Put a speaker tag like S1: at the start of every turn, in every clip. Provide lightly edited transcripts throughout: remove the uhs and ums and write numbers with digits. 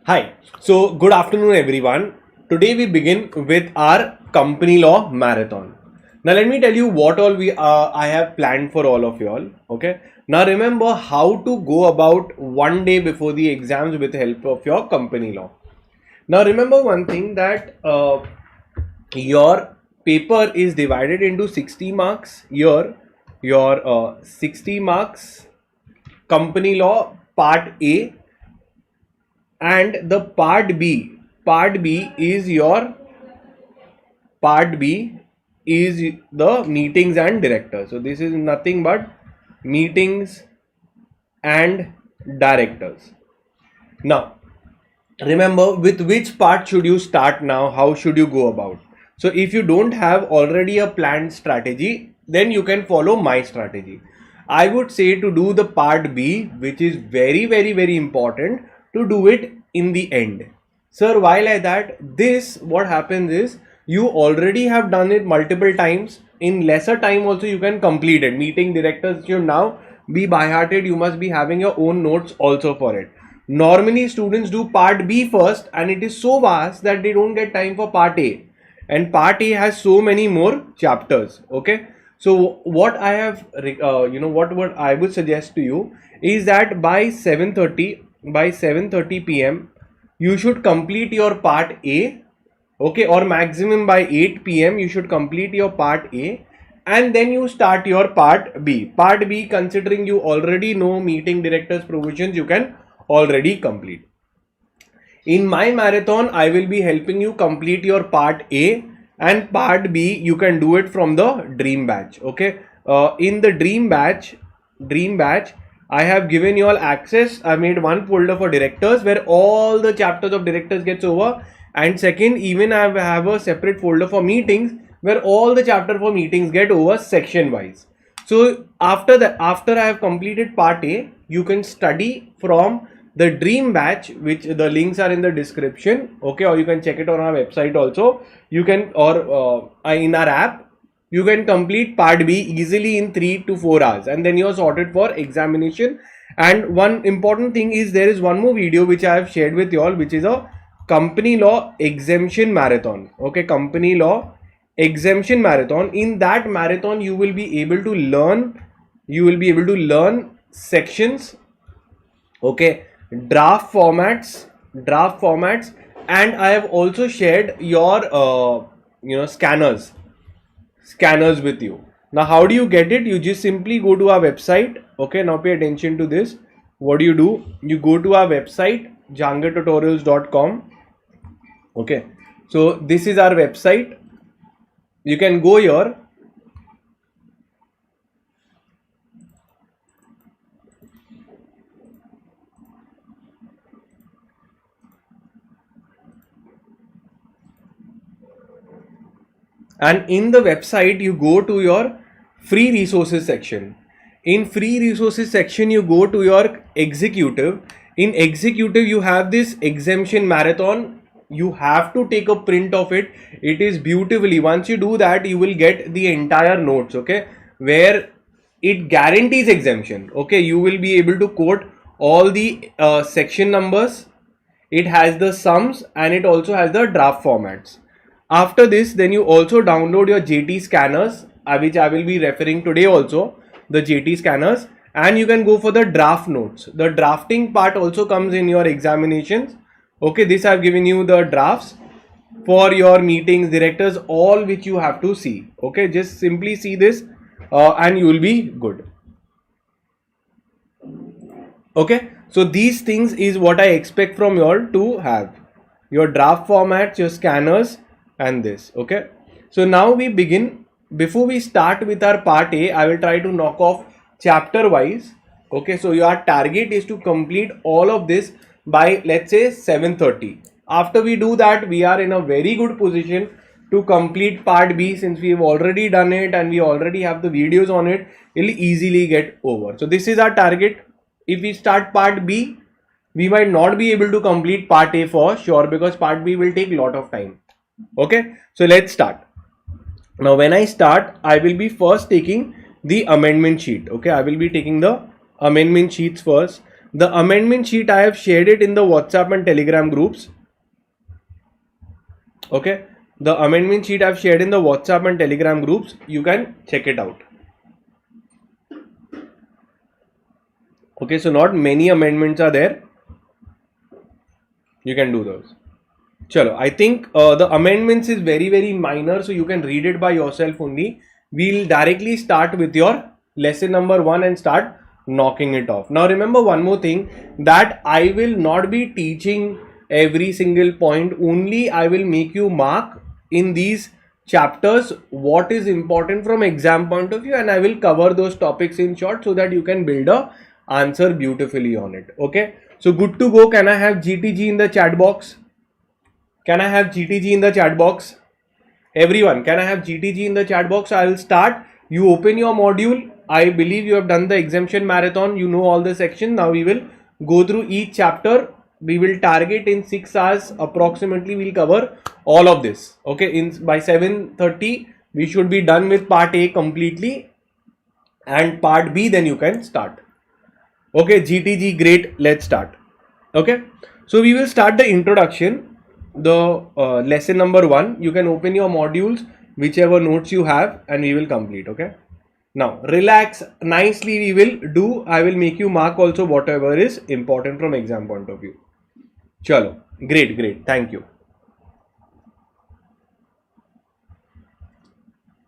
S1: Hi, so good afternoon everyone. Today we begin with our company law marathon. Now let me tell you what all I have planned for all of you all. Okay. Now remember how to go about one day before the exams with the help of your company law. Now remember one thing that your paper is divided into 60 marks. Your 60 marks company law part A, and the part B is the meetings and directors. So this is nothing but meetings and directors. Now remember, with which part should you start now? How should you go about? So if you don't have already a planned strategy, then you can follow my strategy. I would say to do the part B, which is very important, to do it in the end. Sir, why like that? This, what happens is, you already have done it multiple times. In lesser time also you can complete it. Meeting directors should now be by hearted. You must be having your own notes also for it. Normally students do part B first, and it is so vast that they don't get time for part A, and part A has so many more chapters. Okay, so what I have what I would suggest to you is that by 7:30 p.m. you should complete your part A. Okay, or maximum by 8 p.m. you should complete your part A, and then you start your part B. Part B, considering you already know meeting directors provisions, you can already complete. In my marathon, I will be helping you complete your part A, and part B you can do it from the dream batch. Okay, in the dream batch, I have given you all access. I made one folder for directors where all the chapters of directors gets over, and second, even I have a separate folder for meetings where all the chapter for meetings get over section wise. So after that, after I have completed part A, you can study from the dream batch, which the links are in the description. Okay, or you can check it on our website also. You can, or in our app, you can complete part B easily in 3 to 4 hours, and then you are sorted for examination. And one important thing is, there is one more video which I have shared with you all, which is a company law exemption marathon. Okay, company law exemption marathon. In that marathon you will be able to learn sections, okay, draft formats, and I have also shared your scanners with you. Now how do you get it? You just simply go to our website. Okay, now pay attention to this. What do? You go to our website, jahangirtutorials.com. okay, so this is our website. You can go here, and in the website you go to your free resources section. In free resources section you go to your executive. In executive you have this exemption marathon. You have to take a print of it. It is beautifully, once you do that, you will get the entire notes, okay, where it guarantees exemption. Okay, you will be able to quote all the section numbers. It has the sums, and it also has the draft formats. After this, then you also download your JT scanners, which I will be referring today also, the JT scanners, and you can go for the draft notes. The drafting part also comes in your examinations. Okay, this I have given you the drafts for your meetings, directors, all which you have to see. Okay, just simply see this and you will be good. Okay, so these things is what I expect from you all to have: your draft formats, your scanners, and this. Okay, so now we begin. Before we start with our part A, I will try to knock off chapter wise. Okay, so your target is to complete all of this by, let's say, 7:30. After we do that, we are in a very good position to complete part B, since we have already done it and we already have the videos on it. It will easily get over. So this is our target. If we start part B, we might not be able to complete part A for sure, because part B will take a lot of time. Okay, so let's start. Now when I start, I will be first taking the amendment sheet. Okay, I will be taking the amendment sheets first. The amendment sheet, I have shared it in the WhatsApp and Telegram groups. Okay, the amendment sheet I've shared in the WhatsApp and Telegram groups. You can check it out. Okay, so not many amendments are there. You can do those. Chalo, I think the amendments is very minor, so you can read it by yourself only. We'll directly start with your lesson number 1 and start knocking it off. Now remember one more thing, that I will not be teaching every single point, only I will make you mark in these chapters what is important from exam point of view, and I will cover those topics in short so that you can build a answer beautifully on it. Okay, so good to go. Can I have GTG in the chat box? Can I have GTG in the chat box? Everyone, can I have GTG in the chat box? I will start. You open your module. I believe you have done the exemption marathon. You know all the sections. Now we will go through each chapter. We will target in 6 hours approximately. We'll cover all of this. Okay, by 7:30 we should be done with part A completely, and part B then you can start. Okay, GTG, great. Let's start. Okay, so we will start the introduction. The lesson number 1, you can open your modules, whichever notes you have, and we will complete. Okay, now relax nicely. We will do, I will make you mark also whatever is important from exam point of view. Chalo, great, thank you.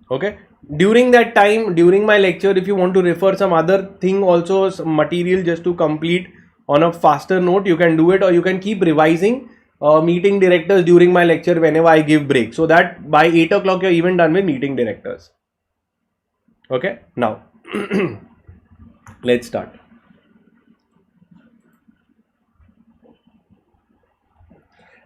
S1: Okay, during that time, during my lecture, if you want to refer some other thing also, some material just to complete on a faster note, you can do it, or you can keep revising meeting directors during my lecture whenever I give break, so that by 8 o'clock you're even done with meeting directors. Okay, now let's start.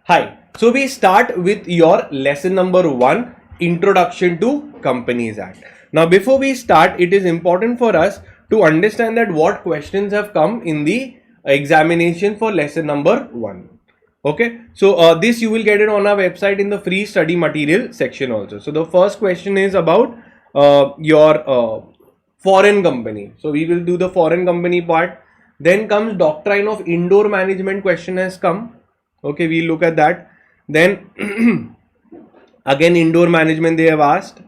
S1: Hi, so we start with your lesson number 1, Introduction to Companies Act. Now before we start, it is important for us to understand that what questions have come in the examination for lesson number 1. Okay, so this you will get it on our website in the free study material section also. So the first question is about your foreign company. So we will do the foreign company part. Then comes doctrine of indoor management question has come. Okay, we'll look at that. Then again indoor management they have asked.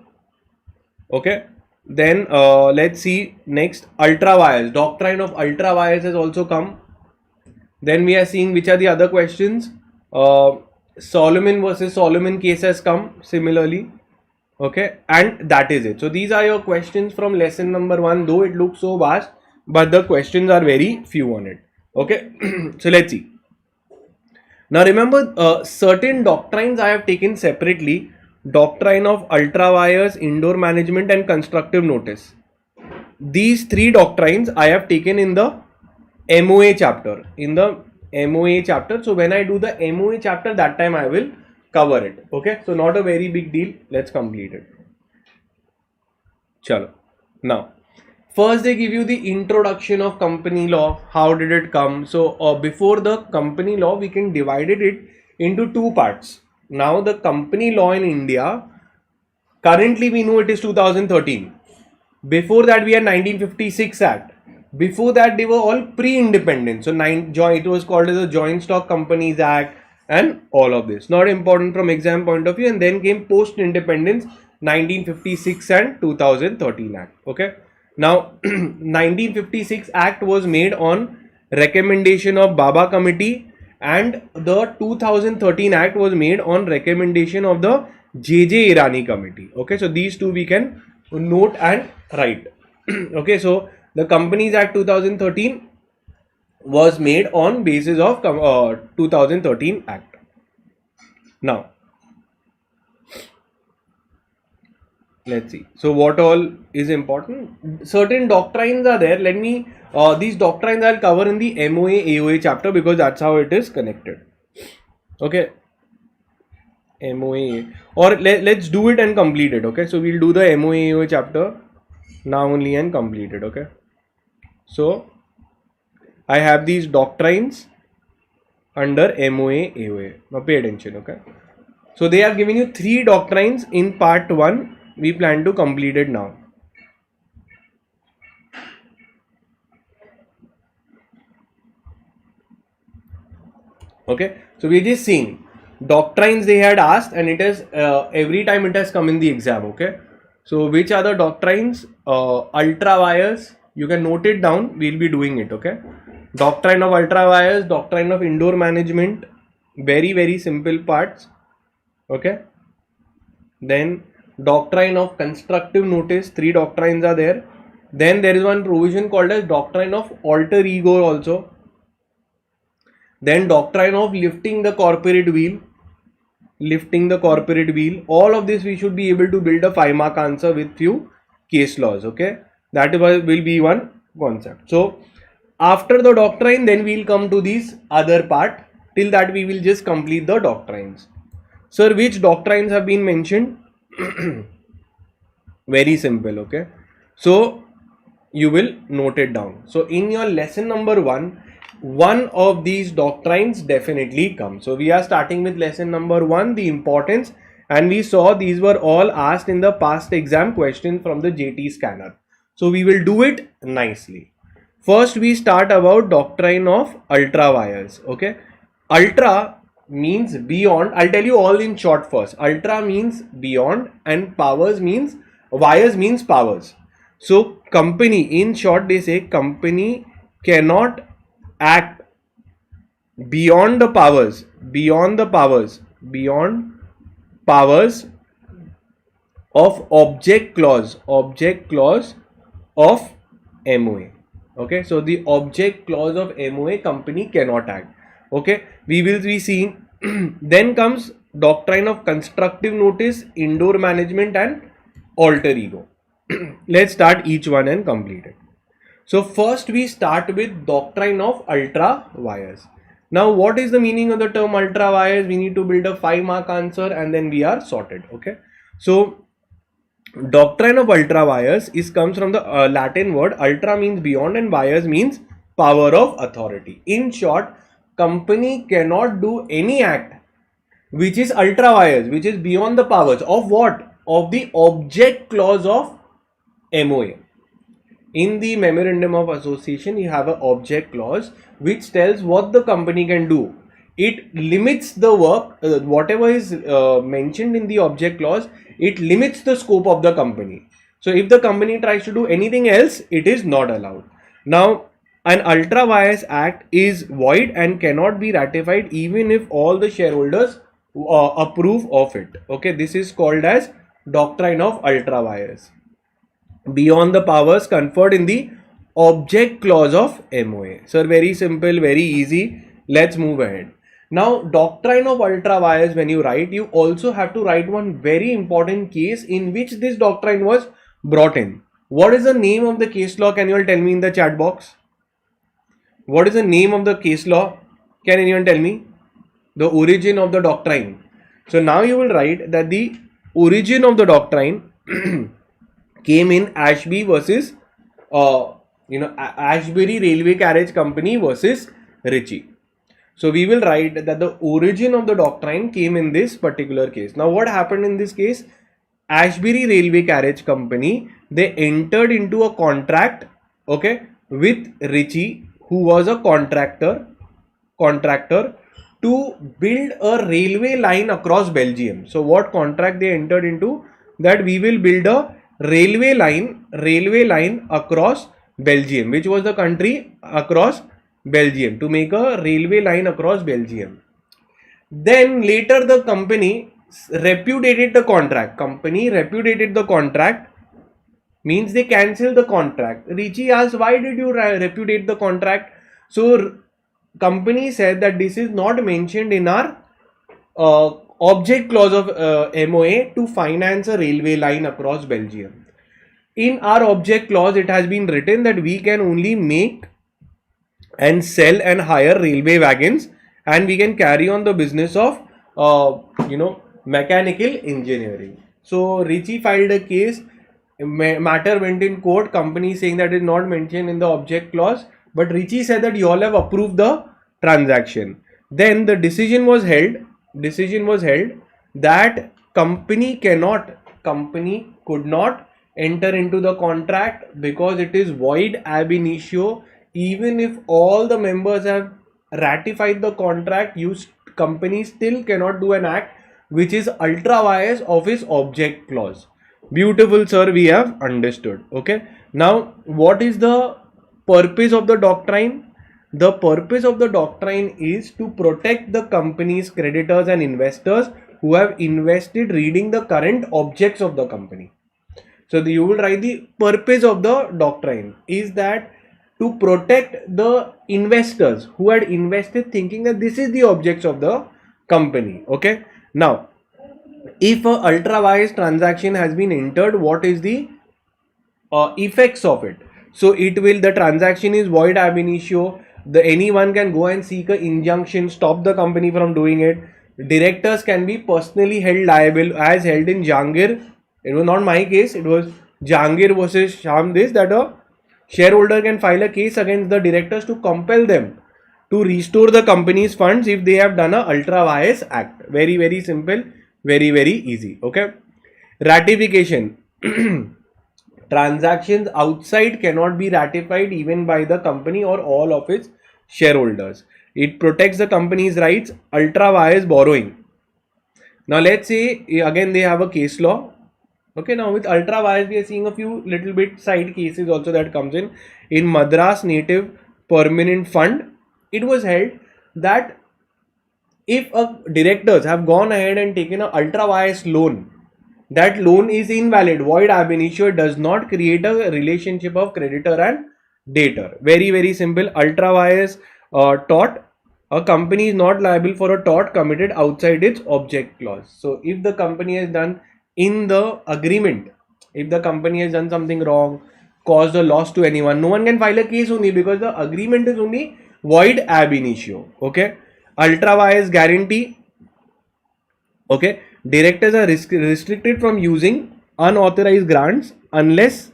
S1: Okay, then let's see next, ultra wires, doctrine of ultra wires has also come. Then we are seeing which are the other questions. Solomon versus Solomon case has come similarly. Okay, and that is it. So these are your questions from lesson number 1, though it looks so vast, but the questions are very few on it. Okay, so let's see. Now remember, certain doctrines I have taken separately: doctrine of ultra wires, indoor management, and constructive notice. These 3 doctrines I have taken in the MOA chapter. So when I do the MOA chapter, that time I will cover it. Okay, so not a very big deal. Let's complete it. Chalo. Now first they give you the introduction of company law. How did it come? So before the company law, we can divide it into 2 parts. Now the company law in India, currently we know it is 2013. Before that we had 1956 Act. Before that they were all pre-independent. So it was called as the Joint Stock Companies Act and all of this. Not important from exam point of view. And then came post-independence, 1956 and 2013 Act. Okay. Now 1956 Act was made on recommendation of Baba Committee, and the 2013 Act was made on recommendation of the JJ Irani Committee. Okay. So these 2 we can note and write. Okay. So the Companies Act 2013 was made on basis of 2013 Act. Now, let's see. So what all is important? Certain doctrines are there. Let me, these doctrines I'll cover in the MOA AOA chapter, because that's how it is connected. Okay. MOA, or let's do it and complete it. Okay. So we'll do the MOA AOA chapter now only and complete it. Okay. So I have these doctrines under MOA AOA. Now pay attention. Okay. So they have given you 3 doctrines in part 1. We plan to complete it now. Okay, so we're just seeing doctrines they had asked, and it is every time it has come in the exam. Okay, so which are the doctrines? Ultra wires, you can note it down, we'll be doing it. Okay, doctrine of ultra wires, doctrine of indoor management, very simple parts. Okay, then doctrine of constructive notice, 3 doctrines are there. Then there is one provision called as doctrine of alter ego also. Then doctrine of lifting the corporate wheel, all of this we should be able to build a 5-mark answer with few case laws. Okay, that will be one concept. So after the doctrine, then we'll come to this other part. Till that we will just complete the doctrines. Sir, which doctrines have been mentioned? Very simple. Okay, so you will note it down. So in your lesson number 1, one of these doctrines definitely come. So we are starting with lesson number 1, the importance, and we saw these were all asked in the past exam questions from the JT scanner. So we will do it nicely. First we start about doctrine of ultra wires. Okay, ultra means beyond. I'll tell you all in short first. Ultra means beyond, and wires means powers. So company, in short they say company cannot act beyond the powers of object clause of MOA. Okay, so the object clause of MOA company cannot act. Okay, we will be seeing. Then comes doctrine of constructive notice, indoor management, and alter ego. Let's start each one and complete it. So first we start with doctrine of ultra wires. Now what is the meaning of the term ultra wires? We need to build a 5-mark answer and then we are sorted. Okay, so doctrine of ultra wires comes from the Latin word. Ultra means beyond and wires means power of authority. In short, company cannot do any act which is ultra wires, which is beyond the powers of what? Of the object clause of MOA. In the memorandum of association, you have an object clause which tells what the company can do. It limits the work, whatever is mentioned in the object clause, it limits the scope of the company. So if the company tries to do anything else, it is not allowed. Now, an ultra vires act is void and cannot be ratified even if all the shareholders approve of it. Okay, this is called as doctrine of ultra vires. Beyond the powers conferred in the object clause of MOA. So very simple, very easy. Let's move ahead. Now, doctrine of ultra wires, when you write, you also have to write one very important case in which this doctrine was brought in. What is the name of the case law? Can you all tell me in the chat box? What is the name of the case law? Can anyone tell me? The origin of the doctrine. So now you will write that the origin of the doctrine came in Ashby versus Ashbury Railway Carriage Company versus Ritchie. So we will write that the origin of the doctrine came in this particular case. Now what happened in this case? Ashbury Railway Carriage Company, they entered into a contract, okay, with Ritchie, who was a contractor to build a railway line across Belgium. So what contract they entered into? That we will build a railway line across Belgium. Which was the country? Across Belgium. To make a railway line across Belgium. Then later the company repudiated the contract. Means they cancelled the contract. Ritchie asked, why did you repudiate the contract? So company said that this is not mentioned in our object clause of MOA to finance a railway line across Belgium. In our object clause, it has been written that we can only make and sell and hire railway wagons, and we can carry on the business of mechanical engineering. So Ritchie filed a case. Matter went in court. Company saying that it is not mentioned in the object clause, but Ritchie said that you all have approved the transaction. Then the decision was held that company could not enter into the contract because it is void ab initio, even if all the members have ratified the contract, company still cannot do an act which is ultra vires of its object clause. Beautiful, sir, we have understood. Okay. Now, what is the purpose of the doctrine? The purpose of the doctrine is to protect the company's creditors and investors who have invested reading the current objects of the company. So you will write the purpose of the doctrine is that to protect the investors who had invested thinking that this is the objects of the company. Okay. Now, if a ultra vires transaction has been entered, what is the effects of it? So the transaction is void ab initio. Anyone can go and seek an injunction, stop the company from doing it. Directors can be personally held liable, as held in Jahangir. It was not my case. It was Jahangir versus Sham. That a shareholder can file a case against the directors to compel them to restore the company's funds if they have done a ultra vires act. Very, very simple. Very, very easy. Okay. Ratification. Transactions outside cannot be ratified even by the company or all of its shareholders. It protects the company's rights. Ultra vires borrowing. Now let's say again they have a case law. Okay, now with ultra vires we are seeing a few little bit side cases also that comes in. In Madras Native Permanent Fund, it was held that if directors have gone ahead and taken an ultra vires loan, that loan is invalid, void ab initio, does not create a relationship of creditor and debtor. Very, very simple. Ultra vires tort, a company is not liable for a tort committed outside its object clause. So if the company has done in the agreement, if the company has done something wrong, caused a loss to anyone, no one can file a case only because the agreement is only void ab initio. Okay. Ultra vires guarantee. Okay. Directors are restricted from using unauthorized grants unless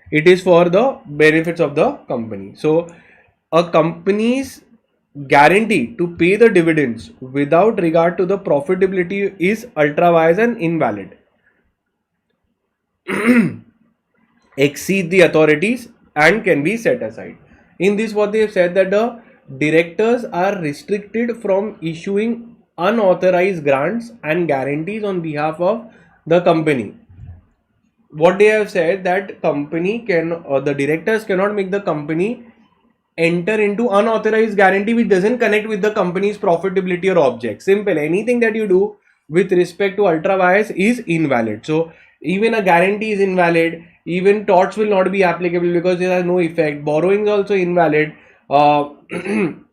S1: it is for the benefits of the company. So a company's guarantee to pay the dividends without regard to the profitability is ultra vires and invalid. Exceed the authorities and can be set aside. In this, what they have said that the directors are restricted from issuing unauthorized grants and guarantees on behalf of the company. What they have said that the directors cannot make the company enter into unauthorized guarantee which doesn't connect with the company's profitability or object. Simple. Anything that you do with respect to ultra vires is invalid. So even a guarantee is invalid. Even torts will not be applicable because there has no effect. Borrowing is also invalid.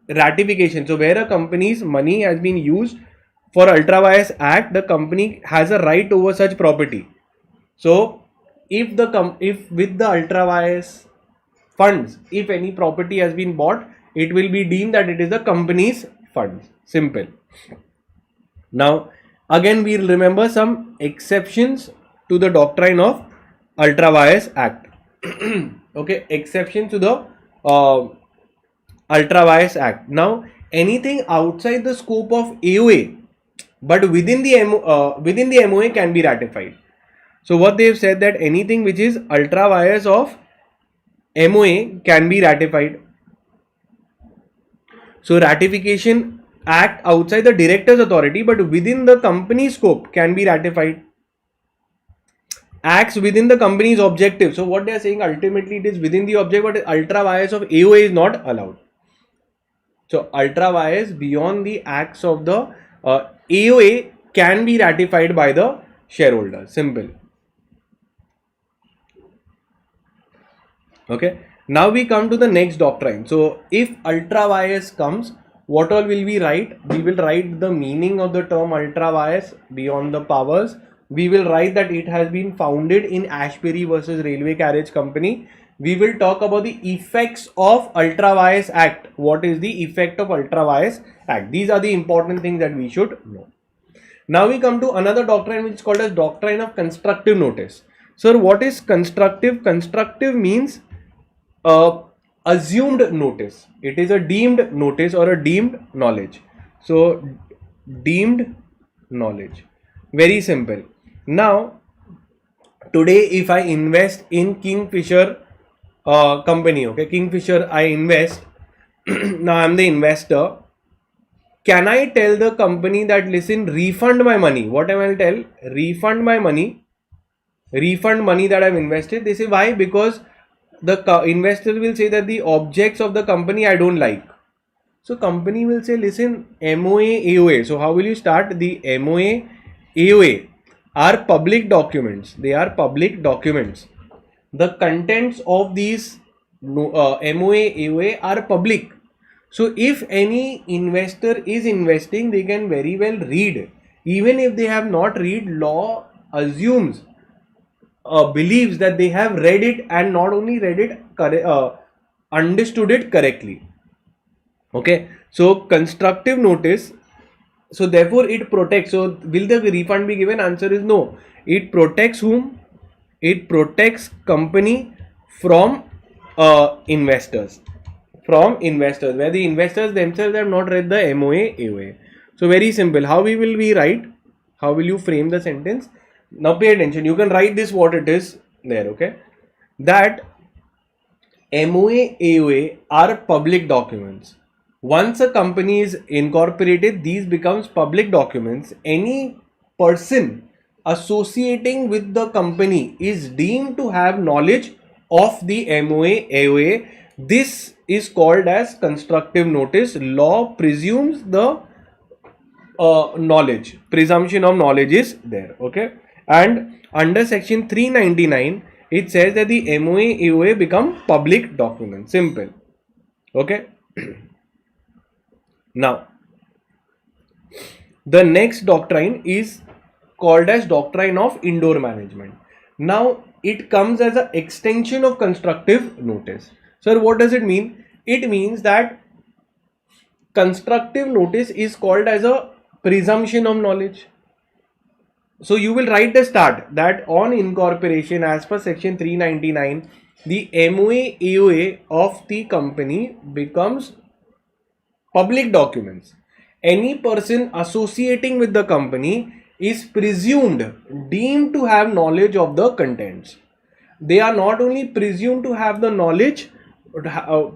S1: Ratification. So where a company's money has been used for ultra vires act, the company has a right over such property. So if with the ultra vires funds, if any property has been bought, it will be deemed that it is the company's funds. Simple. Now again we'll remember some exceptions to the doctrine of ultra vires act. Okay, exception to the ultra vires act. Now anything outside the scope of AOA but within the MOA can be ratified. So what they have said that anything which is ultra vires of MOA can be ratified. So ratification act outside the director's authority but within the company scope can be ratified. Acts within the company's objective. So what they are saying ultimately it is within the object, but ultra vires of AOA is not allowed. So ultra vires beyond the acts of the AOA can be ratified by the shareholder. Simple. Okay. Now we come to the next doctrine. So if ultra vires comes, what all will we write? We will write the meaning of the term ultra vires beyond the powers. We will write that it has been founded in Ashbury versus Railway Carriage Company. We will talk about the effects of ultra vires act. What is the effect of ultra vires act? These are the important things that we should know. Now we come to another doctrine which is called as doctrine of constructive notice. Sir, what is constructive? Constructive means assumed notice. It is a deemed notice or a deemed knowledge. So deemed knowledge. Very simple. Now today if I invest in Kingfisher company, okay, Kingfisher I invest. Now I am the investor. Can I tell the company that, listen, refund my money? What am I tell? Refund my money. Refund money that I've invested. They say, why? Because the investor will say that the objects of the company I don't like. So company will say, listen, MOA, AOA. So how will you start? The MOA, AOA are public documents. They are public documents. The contents of these MOA, AOA are public. So if any investor is investing, they can very well read. Even if they have not read, law assumes, believes that they have read it, and not only read it, understood it correctly. Okay, so constructive notice. So therefore it protects. So will the refund be given? Answer is no. It protects whom? It protects company from investors. From investors, where the investors themselves have not read the MOA, AOA. So very simple. How we will we write? How will you frame the sentence? Now pay attention. You can write this what it is there. Okay, that MOA, AOA are public documents. Once a company is incorporated, these becomes public documents. Any person associating with the company is deemed to have knowledge of the MOA, AOA. This is called as constructive notice. Law presumes the knowledge. Presumption of knowledge is there. Okay, and under section 399, it says that the MOA, AOA become public documents. Simple. Okay. Now, the next doctrine is called as doctrine of indoor management. Now, it comes as an extension of constructive notice. Sir, what does it mean? It means that constructive notice is called as a presumption of knowledge. So you will write the start that on incorporation as per section 399, the MOA, AOA of the company becomes public documents. Any person associating with the company is presumed, deemed to have knowledge of the contents. They are not only presumed to have the knowledge,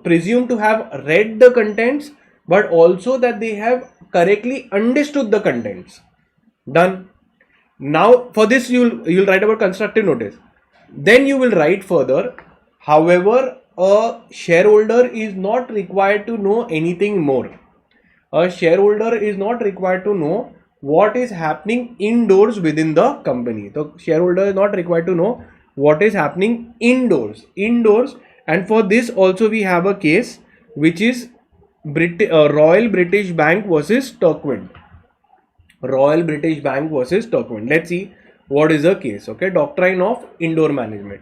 S1: presumed to have read the contents, but also that they have correctly understood the contents. Done. Now for this you'll write about constructive notice. Then you will write further, however, a shareholder is not required to know anything more. A shareholder is not required to know what is happening indoors within the company. The shareholder is not required to know what is happening indoors. And for this also we have a case which is Royal British Bank versus Turquoise. Royal British Bank versus Turquoise. Let's see what is the case. Okay, doctrine of indoor management.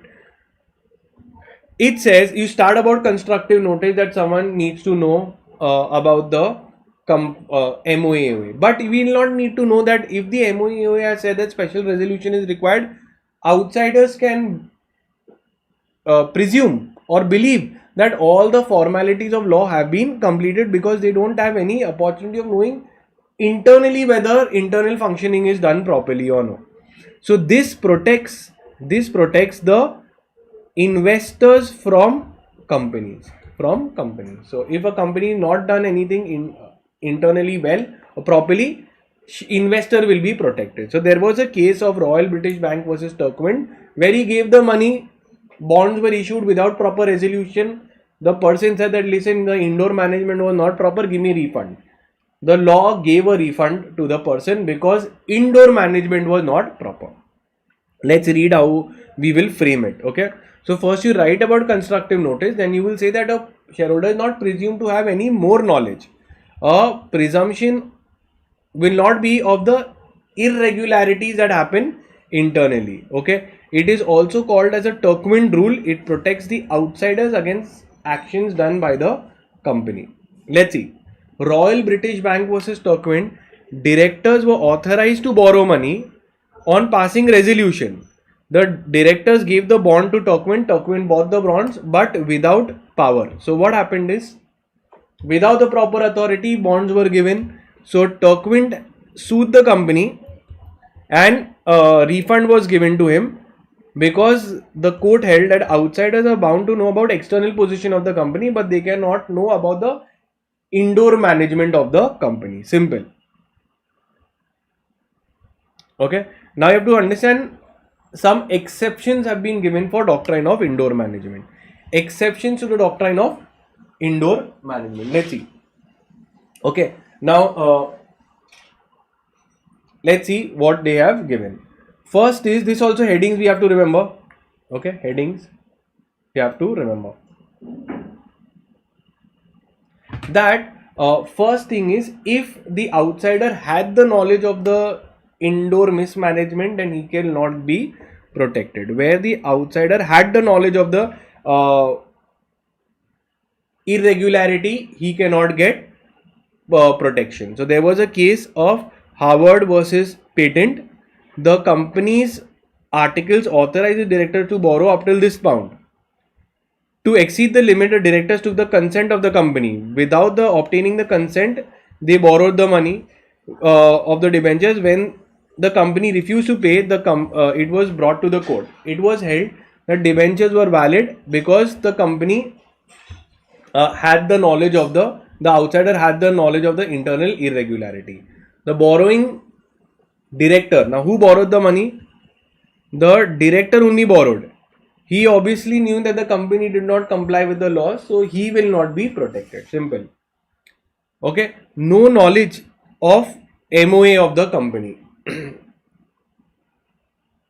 S1: It says you start about constructive notice that someone needs to know about the MOA, but we will not need to know that if the MOA has said that special resolution is required. Outsiders can presume or believe that all the formalities of law have been completed because they don't have any opportunity of knowing internally whether internal functioning is done properly or no. So this protects the investors from companies. So if a company is not done anything internally well or properly, investor will be protected. So there was a case of Royal British Bank versus Turquoise where he gave the money, bonds were issued without proper resolution. The person said that, listen, the indoor management was not proper, give me refund. The law gave a refund to the person because indoor management was not proper. Let's read how we will frame it. Okay, so first you write about constructive notice, then you will say that a shareholder is not presumed to have any more knowledge. A presumption will not be of the irregularities that happen internally. Okay, it is also called as a Turquoise rule. It protects the outsiders against actions done by the company. Let's see. Royal British Bank versus Turquoise. Directors were authorized to borrow money on passing resolution. The directors gave the bond to Turquoise. Turquoise bought the bonds but without power. So what happened is, without the proper authority, bonds were given. So Turquoise sued the company and refund was given to him because the court held that outsiders are bound to know about external position of the company, but they cannot know about the indoor management of the company. Simple. Okay. Now you have to understand some exceptions have been given for doctrine of indoor management. Exceptions to the doctrine of indoor management. Let's see. Okay. Now let's see what they have given. First is this also headings we have to remember. Okay, headings you have to remember. That first thing is, if the outsider had the knowledge of the indoor mismanagement, then he cannot be protected. Where the outsider had the knowledge of the irregularity, he cannot get protection. So there was a case of Harvard versus Patent. The company's articles authorize the director to borrow up till this amount. To exceed the limit, the directors took the consent of the company. Without the obtaining the consent, they borrowed the money of the debentures. When the company refused to pay, it was brought to the court. It was held that debentures were valid because the company had the knowledge of the outsider had the knowledge of the internal irregularity. The borrowing director, now who borrowed the money? The director only borrowed. He obviously knew that the company did not comply with the laws, so he will not be protected. Simple. Okay. No knowledge of MOA of the company.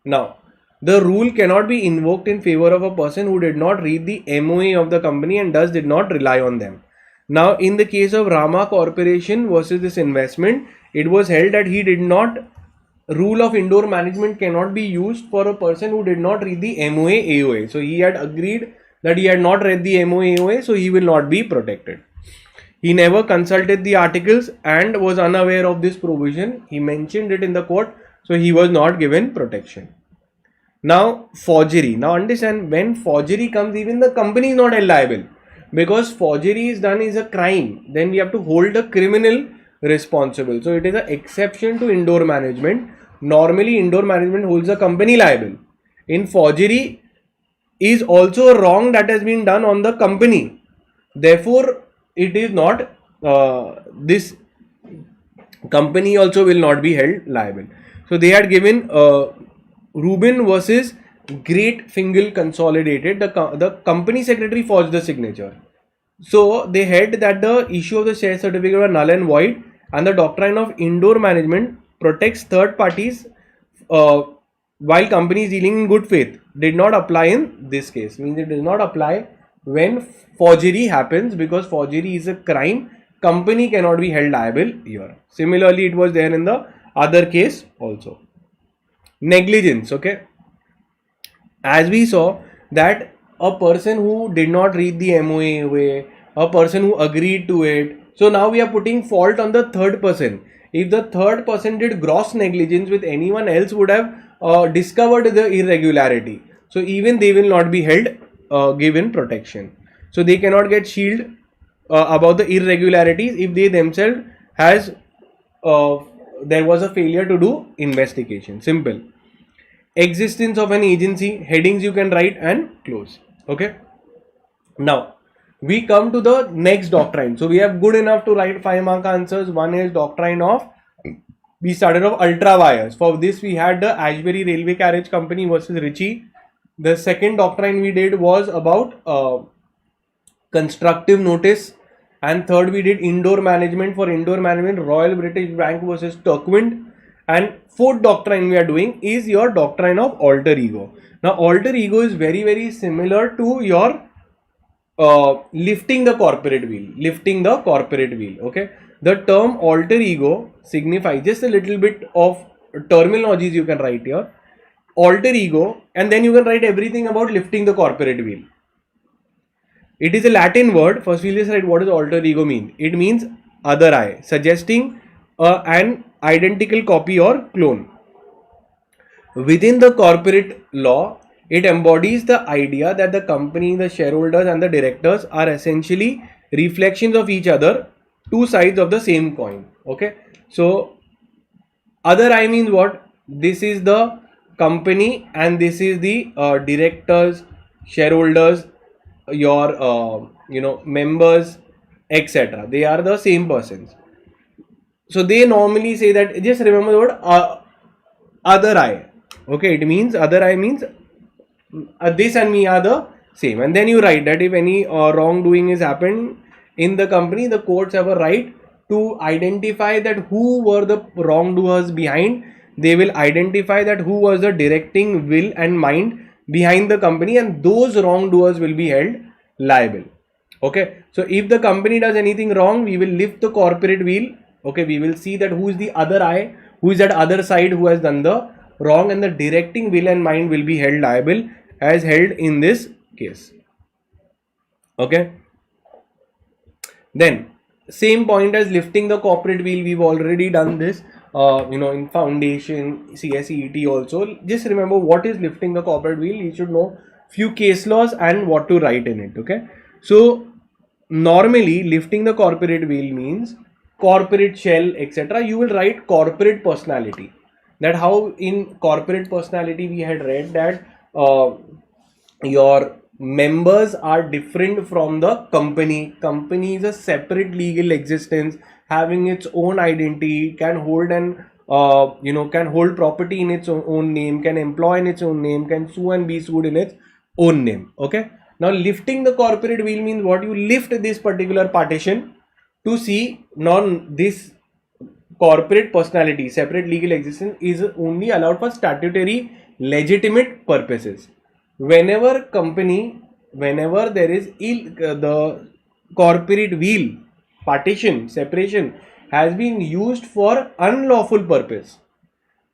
S1: Now, the rule cannot be invoked in favor of a person who did not read the MOA of the company and thus did not rely on them. Now, in the case of Rama Corporation versus this investment, it was held that he did not rule of indoor management cannot be used for a person who did not read the MOA AOA. So he had agreed that he had not read the MOA AOA, so he will not be protected. He never consulted the articles and was unaware of this provision. He mentioned it in the court, so he was not given protection. Now forgery. Now understand, when forgery comes, even the company is not held liable, because forgery is done is a crime. Then we have to hold the criminal responsible. So it is an exception to indoor management. Normally indoor management holds the company liable. In forgery is also a wrong that has been done on the company. Therefore it is not this company also will not be held liable. So they had given Rubin versus Great Fingal Consolidated. The company secretary forged the signature. So they held that the issue of the share certificate was null and void, and the doctrine of indoor management protects third parties while companies dealing in good faith. Did not apply in this case. Means it does not apply when forgery happens, because forgery is a crime. Company cannot be held liable here. Similarly, it was there in the other case also. Negligence. Okay. As we saw that a person who did not read the MOA way, a person who agreed to it. So now we are putting fault on the third person. If the third person did gross negligence with anyone else would have discovered the irregularity. So even they will not be held given protection. So they cannot get shield about the irregularities if they themselves has there was a failure to do investigation. Simple. Existence of an agency, headings you can write and close. Okay. Now we come to the next doctrine. So we have good enough to write 5-mark answers. One is doctrine of, we started off ultra wires. For this we had the Ashbury Railway Carriage Company versus Ritchie. The second doctrine we did was about constructive notice, and third we did indoor management. For indoor management, Royal British Bank versus Turkwind. And fourth doctrine we are doing is your doctrine of alter ego. Now alter ego is very similar to your lifting the corporate wheel. Okay. The term alter ego signifies, just a little bit of terminologies you can write here. Alter ego, and then you can write everything about lifting the corporate wheel. It is a Latin word. First we'll just write what does alter ego mean. It means other I, suggesting an identical copy or clone. Within the corporate law, it embodies the idea that the company, the shareholders and the directors are essentially reflections of each other, two sides of the same coin. Okay. So other I means what? This is the company and this is the directors, shareholders, your members, etc. They are the same persons. So they normally say that, just remember the word other I. Okay, it means other I means this and me are the same. And then you write that if any wrongdoing is happened in the company, the courts have a right to identify that who were the wrongdoers behind. They will identify that who was the directing will and mind behind the company, and those wrongdoers will be held liable. Okay, so if the company does anything wrong, we will lift the corporate wheel. Okay, we will see that who is the other eye, who is that other side who has done the wrong, and the directing will and mind will be held liable as held in this case. Okay, then same point as lifting the corporate wheel, we've already done this in foundation, CSET also. Just remember what is lifting the corporate wheel. You should know few case laws and what to write in it. Okay, so normally lifting the corporate wheel means corporate shell, etc. You will write corporate personality. That how in corporate personality we had read that your members are different from the company. Company is a separate legal existence, having its own identity, can hold can hold property in its own name, can employ in its own name, can sue and be sued in its own name. Okay, now lifting the corporate wheel means what? You lift this particular partition to see this corporate personality, separate legal existence, is only allowed for statutory legitimate purposes. Whenever there is the corporate wheel, partition, separation has been used for unlawful purpose,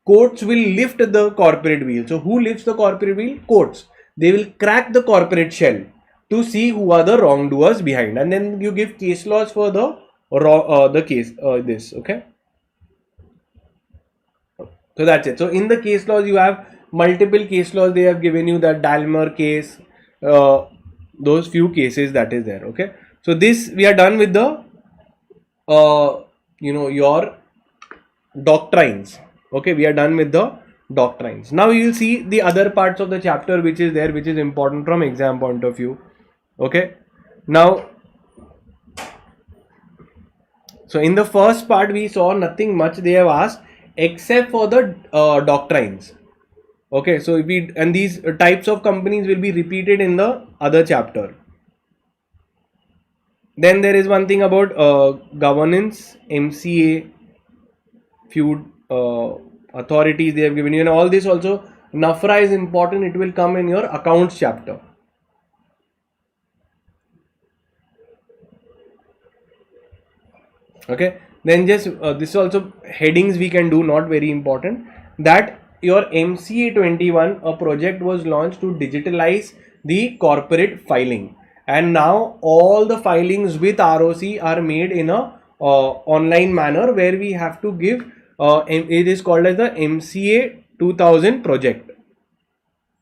S1: courts will lift the corporate wheel. So who lifts the corporate wheel? Courts. They will crack the corporate shell to see who are the wrongdoers behind, and then you give case laws for the case this. Okay, so that's it. So in the case laws you have multiple case laws. They have given you that Dalmer case, those few cases that is there. Okay, so this we are done with the your doctrines. Okay, we are done with the doctrines. Now you will see the other parts of the chapter which is there, which is important from exam point of view. Okay, now so in the first part we saw nothing much they have asked except for the doctrines. Okay, so these types of companies will be repeated in the other chapter. Then there is one thing about governance, MCA, few authorities they have given you, and all this also. NAFRA is important. It will come in your accounts chapter. Okay, then just this also headings we can do, not very important. That your MCA 21, a project was launched to digitalize the corporate filing, and now all the filings with ROC are made in a online manner, where we have to give it is called as the MCA 2000 project.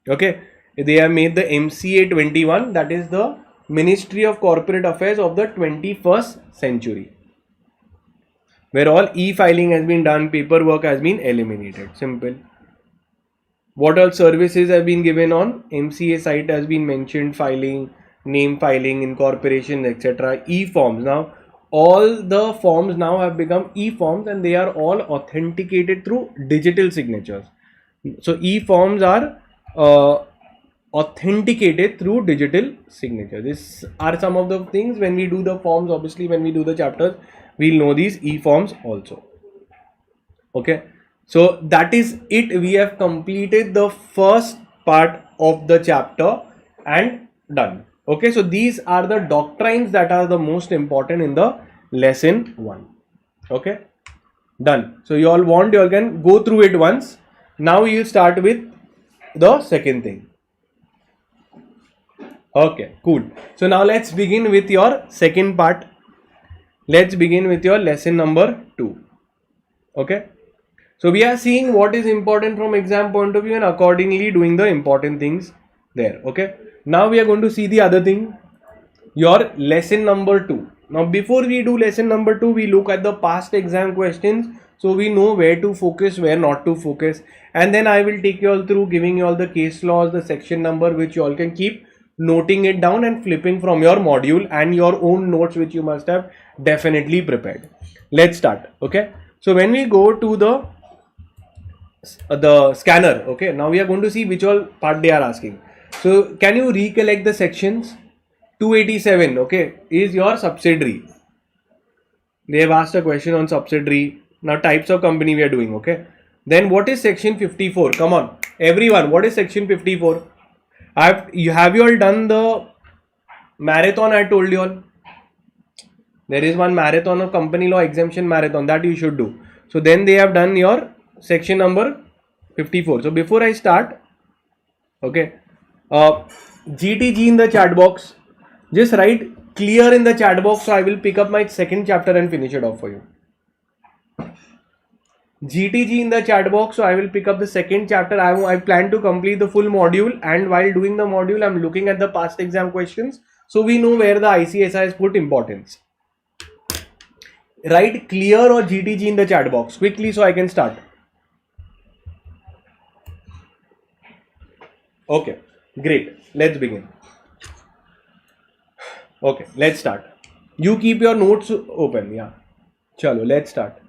S1: Okay, they have made the MCA 21, that is the Ministry of Corporate Affairs of the 21st century, where all e-filing has been done, paperwork has been eliminated. Simple. What all services have been given on MCA site has been mentioned: filing, name filing, incorporation, etc. E-forms. Now all the forms now have become e-forms, and they are all authenticated through digital signatures. So e-forms are authenticated through digital signature. These are some of the things when we do the forms. Obviously when we do the chapters, we'll know these e-forms also. Okay, so that is it. We have completed the first part of the chapter and done. Okay, so these are the doctrines that are the most important in the lesson 1. Okay, done. So you all can go through it once. Now you start with the second thing. Okay, cool. So now let's begin with your second part. Let's begin with your lesson number 2. Okay, so we are seeing what is important from exam point of view and accordingly doing the important things there. Okay, now we are going to see the other thing, your lesson number 2. Now before we do lesson number 2, we look at the past exam questions, so we know where to focus, where not to focus, and then I will take you all through giving you all the case laws, the section number, which you all can keep noting it down and flipping from your module and your own notes, which you must have definitely prepared. Let's start. Okay, so when we go to the scanner, okay, now we are going to see which all part they are asking. So can you recollect the sections? 287, okay, is your subsidiary. They have asked a question on subsidiary. Now types of company we are doing, okay. Then what is section 54? Come on, everyone, what is section 54? Have you all done the marathon I told you all? There is one marathon of company law exemption marathon that you should do. So then they have done your section number 54. So before I start, okay, GTG in the chat box. Just write clear in the chat box, so I will pick up my second chapter and finish it off for you. GTG in the chat box, so I will pick up the second chapter. I plan to complete the full module, and while doing the module, I'm looking at the past exam questions, so we know where the ICSI has put importance. Write clear or GTG in the chat box quickly so I can start. Okay, great. Let's begin. Okay, let's start. You keep your notes open. Yeah. Chalo, let's start.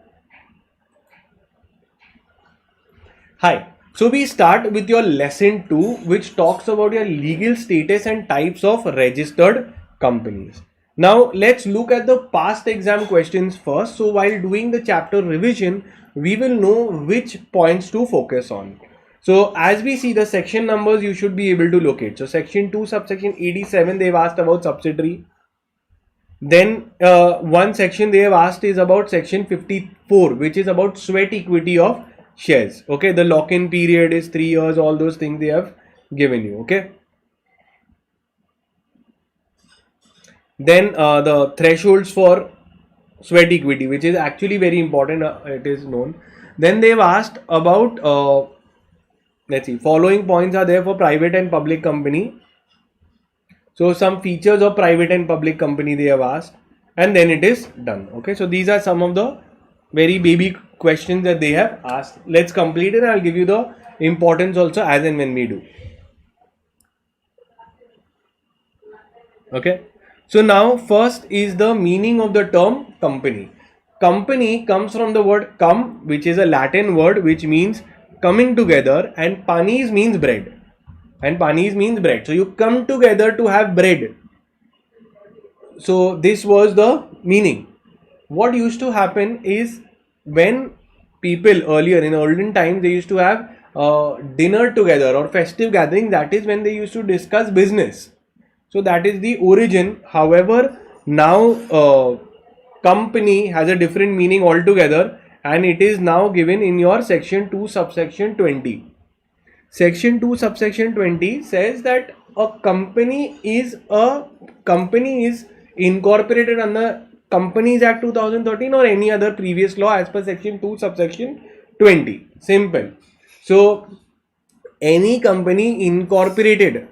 S1: Hi. So we start with your lesson 2, which talks about your legal status and types of registered companies. Now let's look at the past exam questions first. So while doing the chapter revision, we will know which points to focus on. So as we see the section numbers, you should be able to locate. So section 2 subsection 87, they've asked about subsidiary. Then one section they have asked is about section 54, which is about sweat equity of shares. Okay, the lock-in period is 3 years, all those things they have given you. Okay. Then the thresholds for sweat equity, which is actually very important, it is known. Then they've asked about let's see, following points are there for private and public company. So some features of private and public company they have asked, and then it is done. Okay, so these are some of the very baby questions that they have asked. Let's complete it and I'll give you the importance also as and when we do. Okay, so now first is the meaning of the term company. Company comes from the word cum, which is a Latin word which means coming together, and panis means bread. And panis means bread. So you come together to have bread. So this was the meaning. What used to happen is when people earlier in olden times, they used to have dinner together or festive gathering. That is when they used to discuss business. So that is the origin. However, now company has a different meaning altogether, and it is now given in your section 2 subsection 20. Section 2 subsection 20 says that a company is incorporated under Companies Act 2013 or any other previous law as per section 2 subsection 20. Simple. So any company incorporated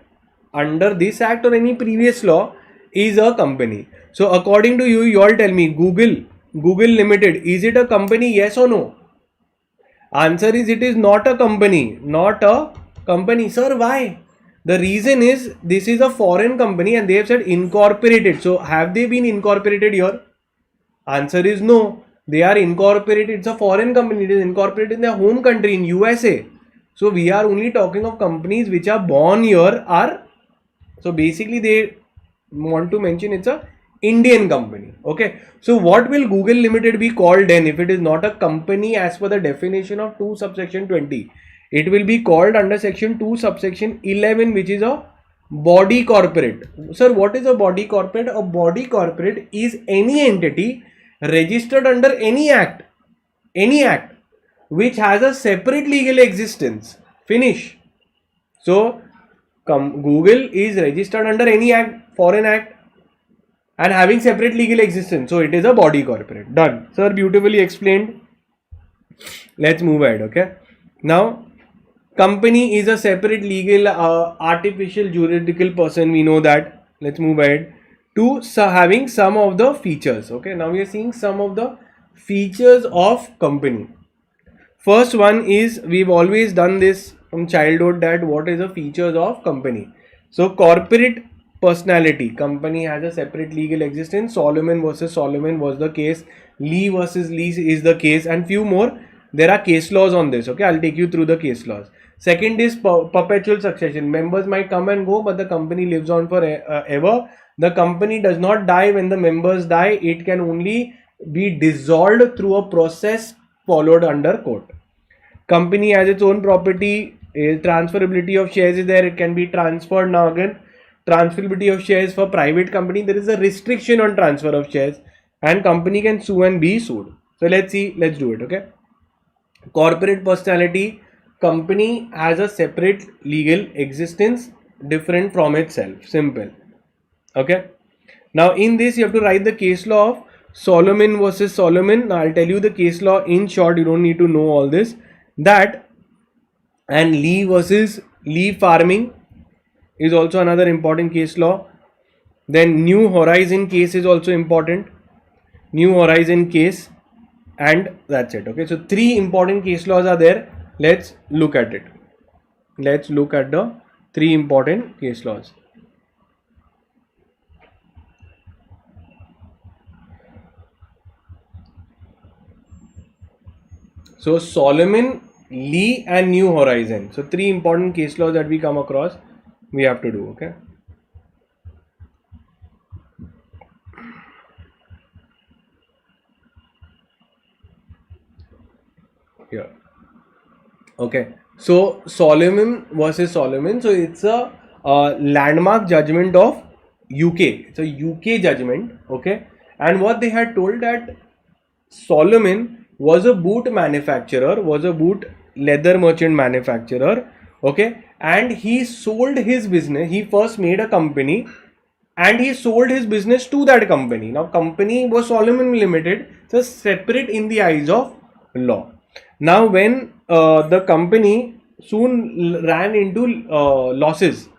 S1: under this act or any previous law is a company. So according to you, you all tell me, Google Limited, is it a company? Yes or no? Answer is it is not a company. Not a company. Sir, why? The reason is this is a foreign company and they have said incorporated. So have they been incorporated here? Answer is no. They are incorporated. It's a foreign company. It is incorporated in their home country in USA. So we are only talking of companies which are born here are. So basically they want to mention it's a Indian company. Okay. So what will Google Limited be called then if it is not a company as per the definition of 2 subsection 20? It will be called under section 2 subsection 11, which is a body corporate. Sir, what is a body corporate? A body corporate is any entity registered under any act which has a separate legal existence. Finish. So Google is registered under any act, foreign act, and having separate legal existence. So it is a body corporate. Done. Sir, beautifully explained. Let's move ahead. Okay. Now, company is a separate legal artificial juridical person. We know that. Let's move ahead to having some of the features. Okay. Now we are seeing some of the features of company. First one is, we've always done this from childhood, that what is the features of company. So corporate personality. Company has a separate legal existence. Solomon versus Solomon was the case. Lee versus Lee is the case, and few more. There are case laws on this. Okay, I'll take you through the case laws. Second is perpetual succession. Members might come and go, but the company lives on forever. The company does not die when the members die. It can only be dissolved through a process followed under court. Company has its own property. Transferability of shares is there. It can be transferred. Now again, transferability of shares for private company, there is a restriction on transfer of shares, and company can sue and be sued. So let's do it. Okay. Corporate personality. Company has a separate legal existence different from itself. Simple. Okay. Now in this you have to write the case law of Solomon versus Solomon. Now I'll tell you the case law in short. You don't need to know all this. That and Lee versus Lee farming is also another important case law. Then New Horizon case is also important. New Horizon case, and that's it. Okay, so 3 important case laws are there. Let's look at it. Let's look at the 3 important case laws. So Solomon, Lee and New Horizon. So 3 important case laws that we come across, we have to do. Okay. Here. Okay. So Solomon versus Solomon. So it's a landmark judgment of UK. It's a UK judgment. Okay. And what they had told that Solomon was a boot manufacturer, was a boot leather merchant manufacturer. Okay. And he sold his business. He first made a company and he sold his business to that company. Now company was Solomon Limited. So separate in the eyes of law. Now when the company soon ran into losses,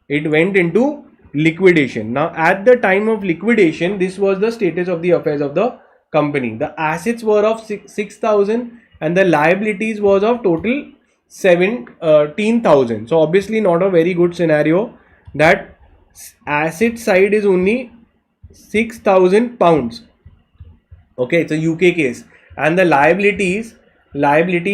S1: it went into liquidation. Now at the time of liquidation, this was the status of the affairs of the company. The assets were of 6,000 and the liabilities was of total 17,000. So obviously not a very good scenario that asset side is only 6,000 pounds. Okay, it's a UK case, and the liabilities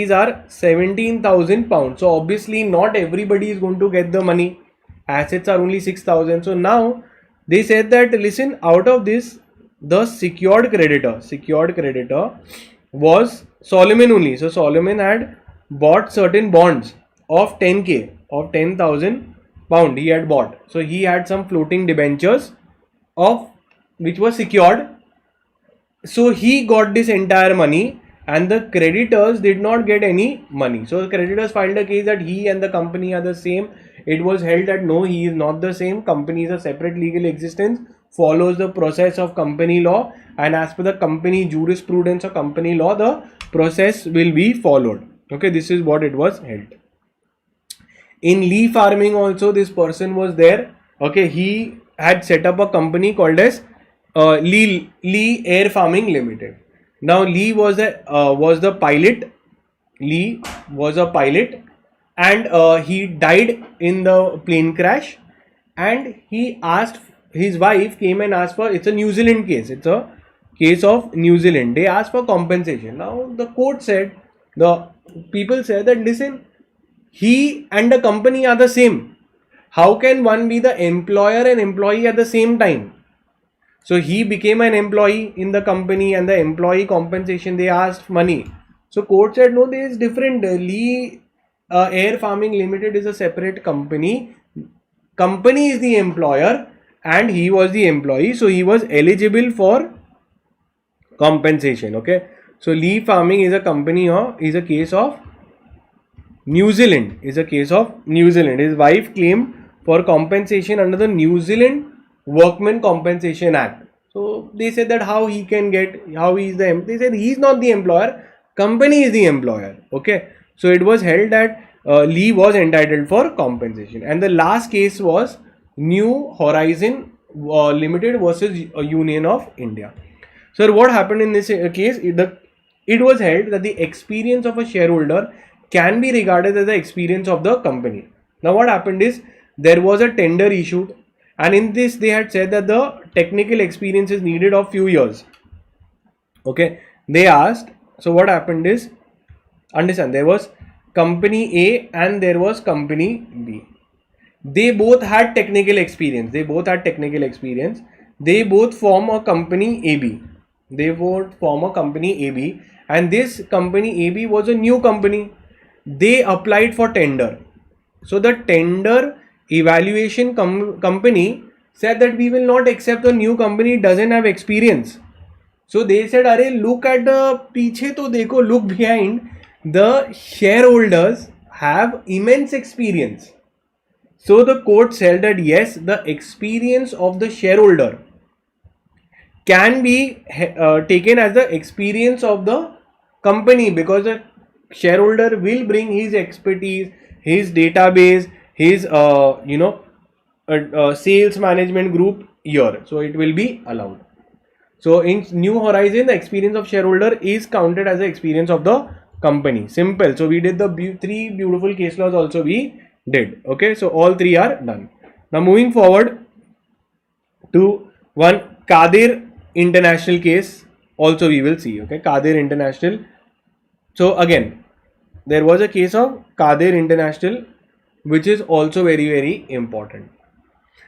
S1: are 17,000 pounds. So obviously not everybody is going to get the money. Assets are only 6,000. So now they said that listen, out of this, the secured creditor was Solomon only. So Solomon had bought certain bonds of 10k, of 10,000 pound he had bought. So he had some floating debentures of which was secured. So he got this entire money and the creditors did not get any money. So the creditors filed a case that he and the company are the same. It was held that no, he is not the same. Company is a separate legal existence, follows the process of company law, and as per the company jurisprudence of company law, the process will be followed. Okay, this is what it was held. In Lee farming also, this person was there. Okay, he had set up a company called as Lee Air Farming Limited. Now Lee was the pilot. Lee was a pilot, and he died in the plane crash. And he asked, his wife came and asked for, it's a New Zealand case. It's a case of New Zealand. They asked for compensation. Now the court said, the people said that listen, he and the company are the same. How can one be the employer and employee at the same time? So he became an employee in the company, and the employee compensation, they asked money. So court said no, there is different. Lee Air Farming Limited is a separate company. Company is the employer and he was the employee. So he was eligible for compensation. Okay. So Lee Farming is a company is a case of New Zealand. Is a case of New Zealand. His wife claimed for compensation under the New Zealand Workmen Compensation Act. So they said that how he can get, how he is the, they said he is not the employer, company is the employer. Okay. So it was held that Lee was entitled for compensation. And the last case was New Horizon Limited versus Union of India. So what happened in this case? It was held that the experience of a shareholder can be regarded as the experience of the company. Now what happened is, there was a tender issued And in this they had said that the technical experience is needed of few years. Okay, they asked, so what happened is, understand, there was company A and there was company B. They both had technical experience. They both form a company AB. And this company AB was a new company. They applied for tender. So the tender evaluation company said that we will not accept a new company, doesn't have experience. So they said, "Arey, look at the पीछे तो देखो, look behind. The shareholders have immense experience." So the court said that yes, the experience of the shareholder can be taken as the experience of the company, because the shareholder will bring his expertise, his database, his sales management group here. So it will be allowed. So in New Horizon, the experience of shareholder is counted as the experience of the company. Simple. So we did the three beautiful case laws also we did. Okay, so all three are done. Now moving forward to one Kadir International case also we will see. Okay, Kadir International. So again, there was a case of Kadir International which is also very, very important.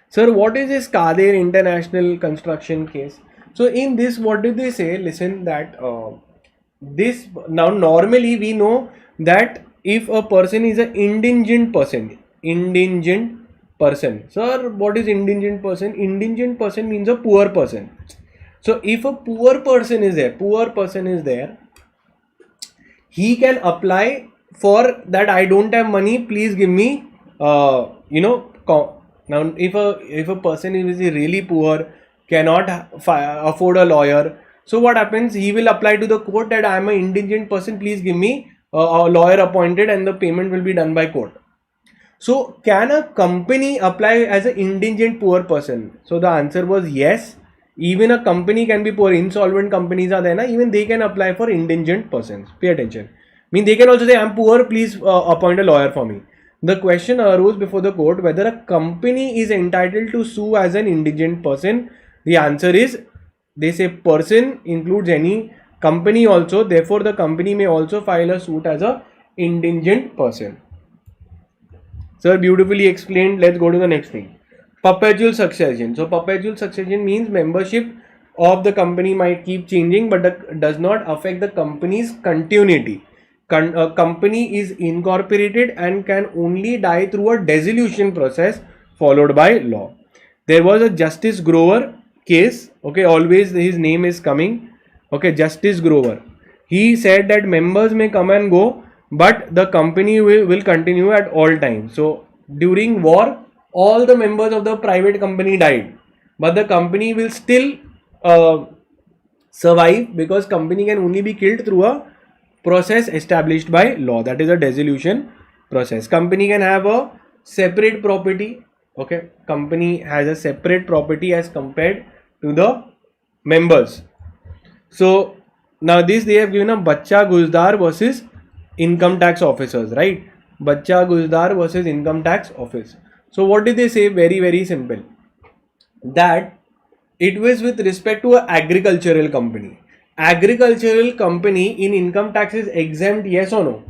S1: Sir, what is this Kadir International construction case? So in this, what did they say? Listen, that this, now normally we know that if a person is an indigent person. Sir, what is indigent person? Indigent person means a poor person. So if a poor person is there, he can apply for that. I don't have money, please give me, now if a person is really poor, cannot afford a lawyer, so what happens? He will apply to the court that I am an indigent person, please give me a lawyer appointed and the payment will be done by court. So can a company apply as an indigent poor person? So the answer was yes. Even a company can be poor. Insolvent companies are there, na? Even they can apply for indigent persons. Pay attention. I mean, they can also say, I am poor, please appoint a lawyer for me. The question arose before the court whether a company is entitled to sue as an indigent person. The answer is, they say person includes any company also. Therefore, the company may also file a suit as a indigent person. Sir, beautifully explained. Let's go to the next thing. Perpetual succession. So perpetual succession means membership of the company might keep changing, but does not affect the company's continuity. A company is incorporated and can only die through a dissolution process followed by law. There was a Justice Grover case. Okay, always his name is coming. Okay, Justice Grover. He said that members may come and go, but the company will continue at all times. So during war, all the members of the private company died, but the company will still survive, because company can only be killed through a process established by law, that is a dissolution process. Company can have a separate property. Okay, company has a separate property as compared to the members. So now this they have given a Bachcha Guzdar versus income tax officers, right? Bachcha Guzdar versus income tax office. So what did they say? Very, very simple. That it was with respect to an agricultural company. Agricultural company in income tax is exempt, yes or no?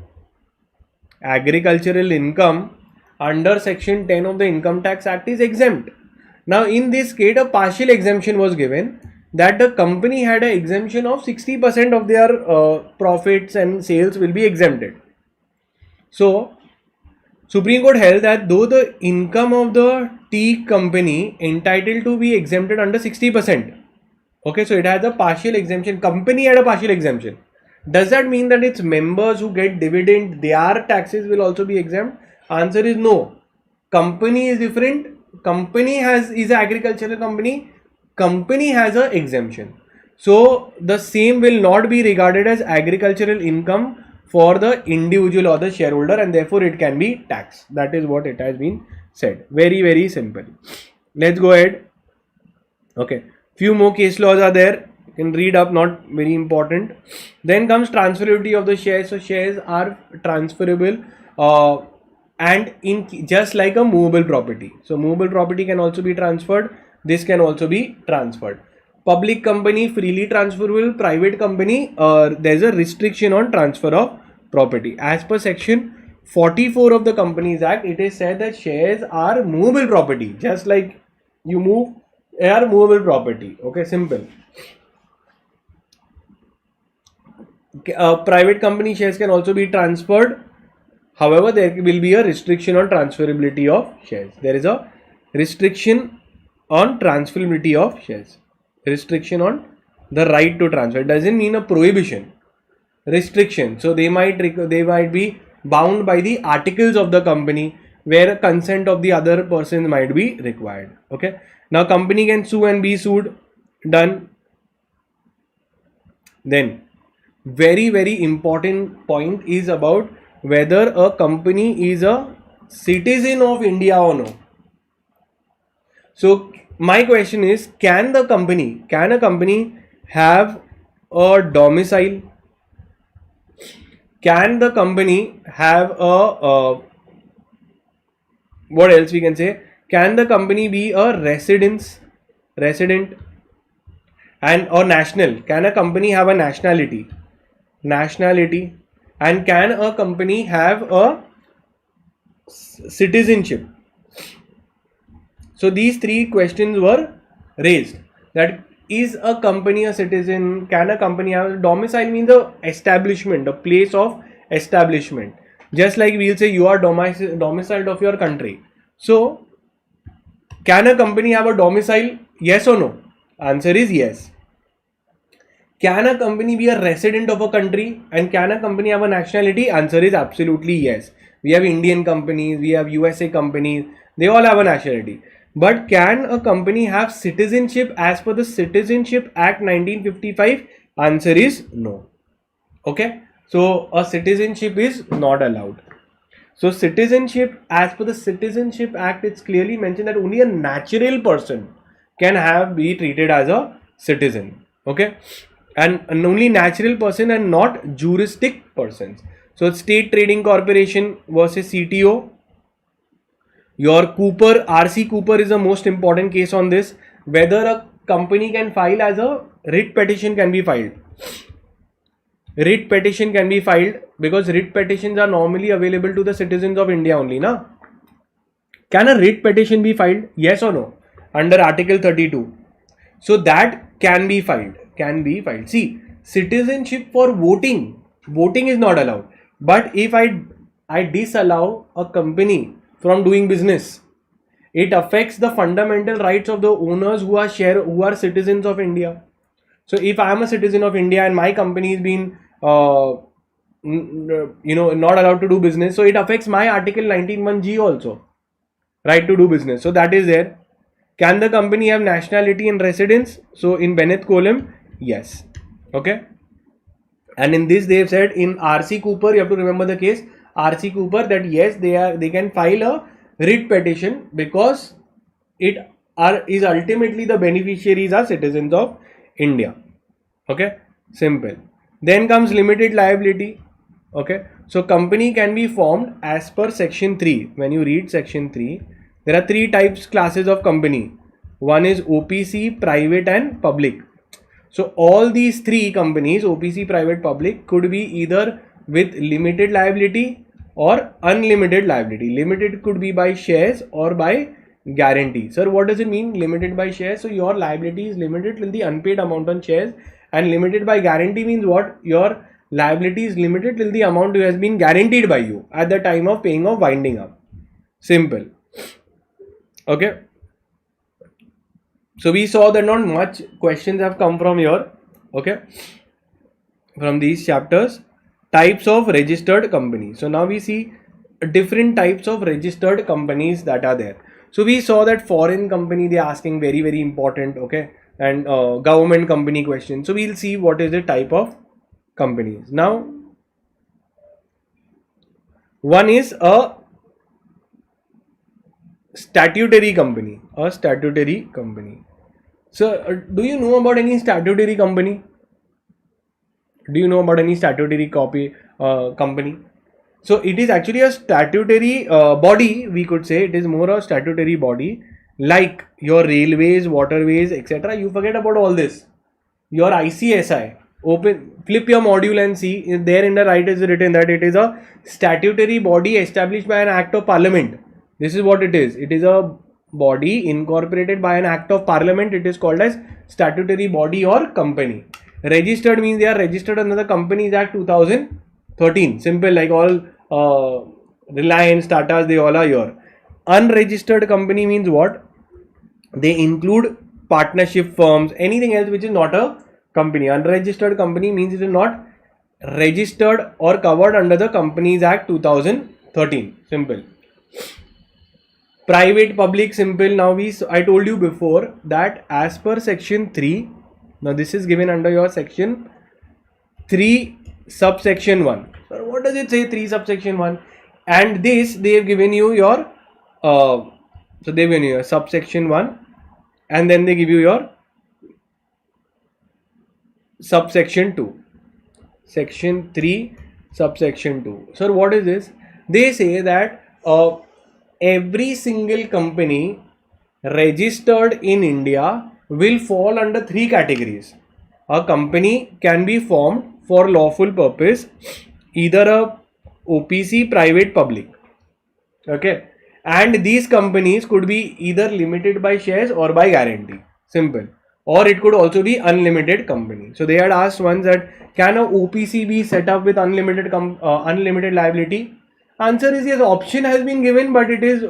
S1: Agricultural income under section 10 of the Income Tax Act is exempt. Now in this case, a partial exemption was given, that the company had an exemption of 60% of their profits and sales will be exempted. So Supreme Court held that though the income of the tea company entitled to be exempted under 60%. Okay, so it has a partial exemption. Company had a partial exemption. Does that mean that its members who get dividend, their taxes will also be exempt? Answer is no. Company is different. Company is an agricultural company. Company has an exemption. So the same will not be regarded as agricultural income for the individual or the shareholder, and therefore it can be taxed. That is what it has been said. Very, very simple. Let's go ahead. Okay. Few more case laws are there. You can read up, not very important. Then comes transferability of the shares. So shares are transferable and in just like a movable property. So movable property can also be transferred. This can also be transferred. Public company freely transferable. Private company there's a restriction on transfer of property. As per section 44 of the Companies Act, it is said that shares are movable property, just like you move are movable property. Okay, simple. Private company shares can also be transferred. However, there will be a restriction on transferability of shares. There is a restriction on transferability of shares. Restriction on the right to transfer. It doesn't mean a prohibition. Restriction. So they might be bound by the articles of the company, where consent of the other person might be required. Okay. Now company can sue and be sued. Done. Then very important point is about whether a company is a citizen of India or no. So my question is, can a company have a domicile? Can the company have a what else we can say? Can the company be a resident and or national? Can a company have a nationality? And can a company have a citizenship? So these three questions were raised. That is a company a citizen? Can a company have a domicile? Means the establishment, the place of establishment. Just like we'll say you are domiciled of your country. So can a company have a domicile? Yes or no? Answer is yes. Can a company be a resident of a country, and can a company have a nationality? Answer is absolutely yes. We have Indian companies, we have USA companies, they all have a nationality. But can a company have citizenship as per the Citizenship Act 1955? Answer is no. Okay. So a citizenship is not allowed. So citizenship, as per the Citizenship Act, it's clearly mentioned that only a natural person can be treated as a citizen. Okay. And only natural person and not juristic persons. So State Trading Corporation versus CTO. Your Cooper, RC Cooper is the most important case on this. Whether a company can file as a writ petition can be filed. Writ petition can be filed because writ petitions are normally available to the citizens of India only, na? Can a writ petition be filed? Yes or no? Under Article 32. So that can be filed. See, citizenship for voting is not allowed. But if I disallow a company from doing business, it affects the fundamental rights of the owners who are citizens of India. So if I am a citizen of India and my company is being not allowed to do business, so it affects my Article 19(1)(g) also, right to do business. So that is there. Can the company have nationality and residence? So in Bennett column, yes. Okay. And in this they have said in RC Cooper, you have to remember the case RC Cooper, that yes, they can file a writ petition because it is ultimately the beneficiaries are citizens of India. Okay, simple. Then comes limited liability. Okay, so company can be formed as per section 3. When you read section 3, there are 3 types classes of company. One is OPC, private and public. So all these 3 companies, OPC, private, public, could be either with limited liability or unlimited liability. Limited could be by shares or by guarantee. Sir, what does it mean limited by shares? So your liability is limited till the unpaid amount on shares, and limited by guarantee means what? Your liability is limited till the amount has been guaranteed by you at the time of paying of winding up. Simple. Okay. So we saw that not much questions have come from here. Okay. From these chapters. Types of registered companies. So now we see different types of registered companies that are there. So we saw that foreign company, they are asking very important, okay, and government company question. So we'll see what is the type of companies. Now, one is a statutory company. So do you know about any statutory company? Do you know about any statutory company? So it is actually a statutory body, we could say. It is more a statutory body like your railways, waterways, etc. You forget about all this. Your ICSI, flip your module and see, there in the right is written that it is a statutory body established by an act of parliament. This is what it is. It is a body incorporated by an act of parliament. It is called as statutory body or company. Registered means they are registered under the Companies Act 2013. Simple, like all Reliance, Tatas, they all are here. Unregistered company means what? They include partnership firms, anything else which is not a company. Unregistered company means it is not registered or covered under the Companies Act 2013. Simple. Private, public, simple. Now I told you before that as per section 3, now this is given under your section 3 subsection 1. So what does it say 3 subsection 1? And this they have given you your so they have given you your subsection 1 and then they give you your subsection 2. Section 3 subsection 2. So what is this? They say that every single company registered in India will fall under 3 categories. A company can be formed for lawful purpose, either a OPC, private, public. Okay, and these companies could be either limited by shares or by guarantee. Simple. Or it could also be unlimited company. So they had asked once that can a OPC be set up with unlimited liability? Answer is yes. Option has been given, but it is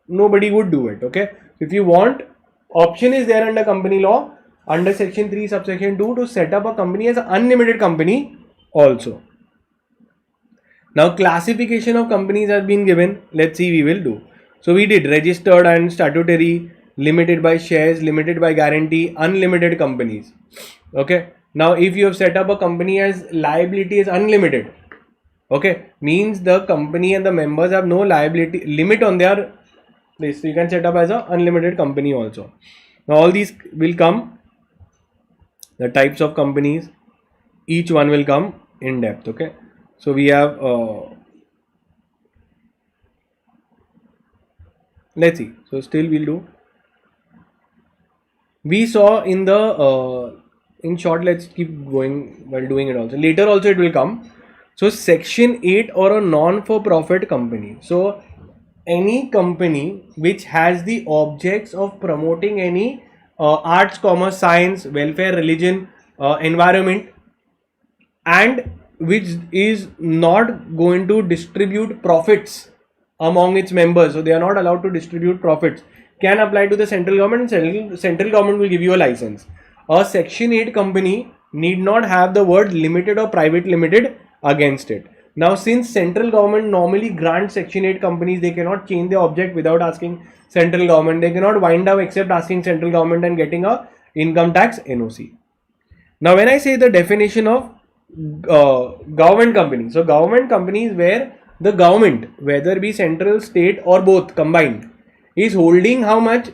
S1: nobody would do it. Okay, if you want, option is there under company law under section 3 subsection 2 to set up a company as an unlimited company also. Now classification of companies has been given. Let's see, we will do. So we did registered and statutory, limited by shares, limited by guarantee, unlimited companies. Okay. Now if you have set up a company as liability is unlimited, okay, means the company and the members have no liability limit on their this. So you can set up as an unlimited company also. Now all these will come, the types of companies, each one will come in depth. Okay. So we have let's see. So still we'll do. We saw in the in short, let's keep going while doing it also. Later also it will come. So section 8 or a non-for-profit company. So any company which has the objects of promoting any arts, commerce, science, welfare, religion, environment, and which is not going to distribute profits among its members. So they are not allowed to distribute profits. Can apply to the central government, and central government will give you a license. A section 8 company need not have the word limited or private limited against it. Now since central government normally grants section 8 companies, they cannot change their object without asking central government. They cannot wind up except asking central government and getting a income tax NOC. Now when I say the definition of government company, so government company is where the government, whether be central, state or both combined, is holding how much?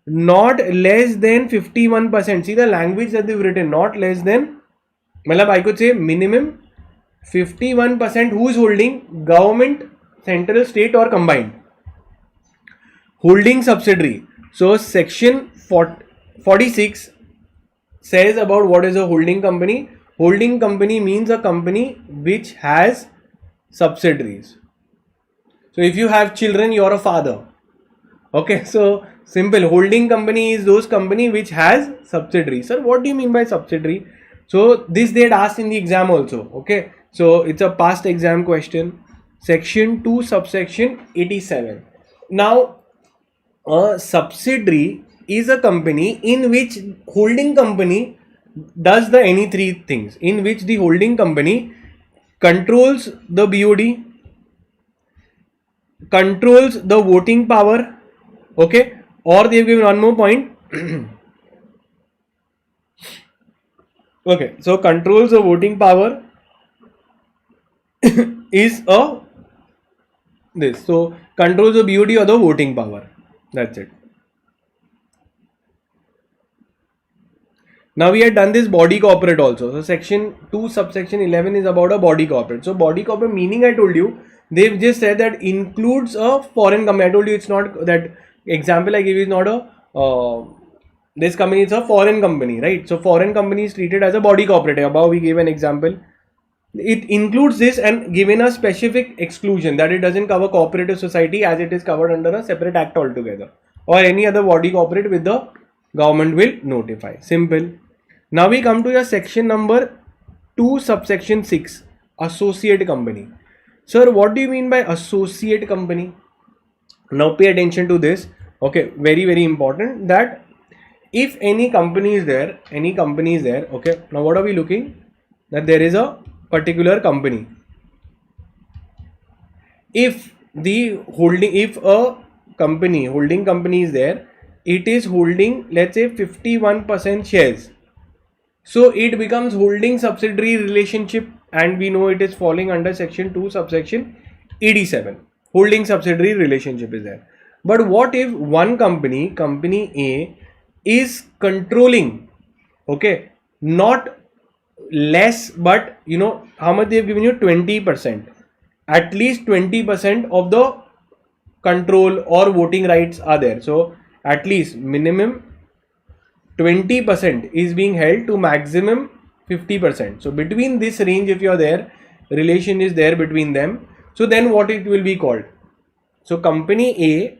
S1: Not less than 51%. See the language that they've written, not less than, I could say minimum 51%. Who is holding? Government, central, state or combined. Holding subsidiary. So section 46 says about what is a holding company. Holding company means a company which has subsidiaries. So if you have children, you are a father. Okay, so simple. Holding company is those company which has subsidiaries. Sir, what do you mean by subsidiary? So this they had asked in the exam also. Okay, so it's a past exam question. Section 2 subsection 87. Now a subsidiary is a company in which holding company does the any 3 things, in which the holding company controls the BOD, controls the voting power, okay, or they have given one more point. Okay, so controls the voting power is a this. So controls the BOD or the voting power. That's it. Now we had done this body corporate also. So section 2 subsection 11 is about a body corporate. So body corporate meaning, I told you, they've just said that includes a foreign company. I told you it's not that example I gave you is not a this company is a foreign company, right? So foreign company is treated as a body corporate. Above we gave an example. It includes this and given a specific exclusion that it doesn't cover cooperative society as it is covered under a separate act altogether, or any other body corporate with the government will notify. Simple. Now we come to your section number 2 subsection 6, associate company. Sir, what do you mean by associate company? Now pay attention to this. Okay, very important, that if any company is there, okay, now what are we looking? That there is a particular company. If a holding company is there, it is holding, let's say, 51% shares. So it becomes holding subsidiary relationship, and we know it is falling under section 2 subsection 87. Holding subsidiary relationship is there. But what if one company A, is controlling, okay, not less, but you know how much they have given you? 20%. At least 20% of the control or voting rights are there. So at least minimum 20% is being held to maximum 50%. So between this range, if you are there, relation is there between them. So then what it will be called? So company A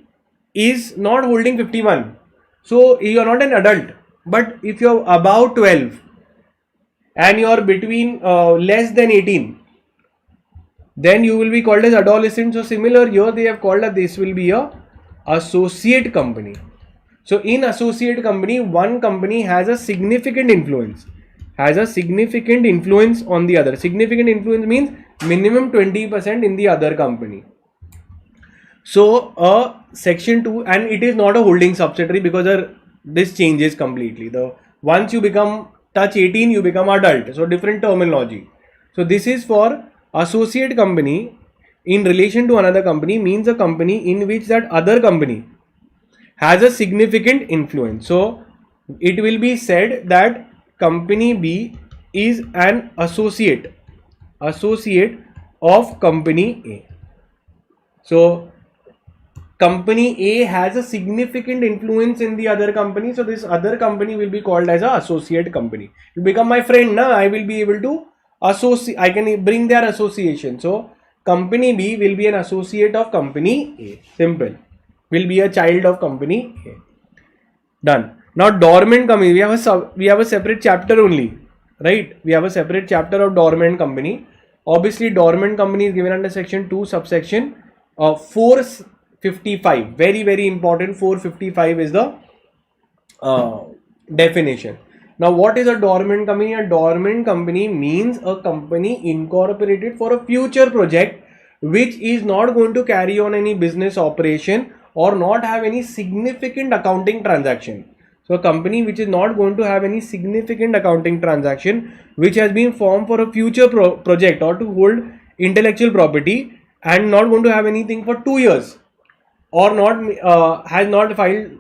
S1: is not holding 51. So you are not an adult. But if you are above 12 and you are between less than 18, then you will be called as adolescent. So similar here, they have called that this will be a associate company. So in associate company, one company has a significant influence, on the other. Significant influence means minimum 20% in the other company. So section 2, and it is not a holding subsidiary, because this changes completely. Once you become touch 18, you become adult. So different terminology. So this is for associate company in relation to another company, means a company in which that other company has a significant influence. So it will be said that company B is an associate of company A. So company A has a significant influence in the other company. So this other company will be called as an associate company. You become my friend, now I will be able to associate, I can bring their association. So company B will be an associate of company A. Simple. Will be a child of company A. Done. Now dormant company, we have a separate chapter only, right? We have a separate chapter of dormant company. Obviously dormant company is given under section 2 subsection 455. Very important. 455 is the definition. Now what is a dormant company? A dormant company means a company incorporated for a future project which is not going to carry on any business operation or not have any significant accounting transaction. So a company which is not going to have any significant accounting transaction, which has been formed for a future project or to hold intellectual property, and not going to have anything for 2 years, or not has not filed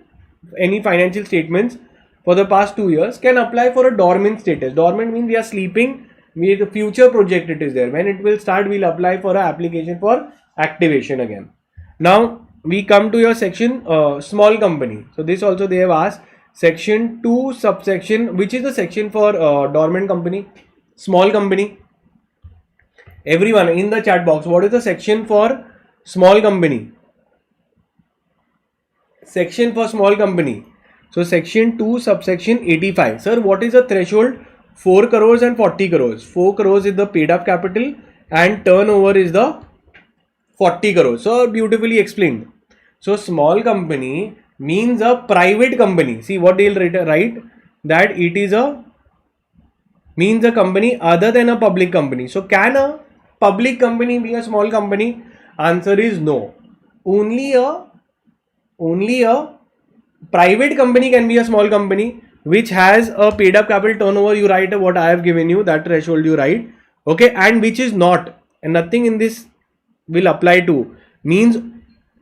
S1: any financial statements for the past 2 years, can apply for a dormant status. Dormant means we are sleeping, the future project it is there. When it will start, we'll apply for an application for activation again. Now we come to your section small company. So this also they have asked, section 2 subsection, which is the section for dormant company, small company. Everyone in the chat box, what is the section for small company? Section for small company. So section 2 subsection 85. Sir, what is the threshold? 4 crores and 40 crores. 4 crores is the paid up capital and turnover is the 40 crores. So beautifully explained. So small company means a private company. See what they'll write, that it is means a company other than a public company. So can a public company be a small company? Answer is no. Only a private company can be a small company which has a paid up capital, turnover, you write what I have given you, that threshold you write, okay, and which is not, and nothing in this will apply to, means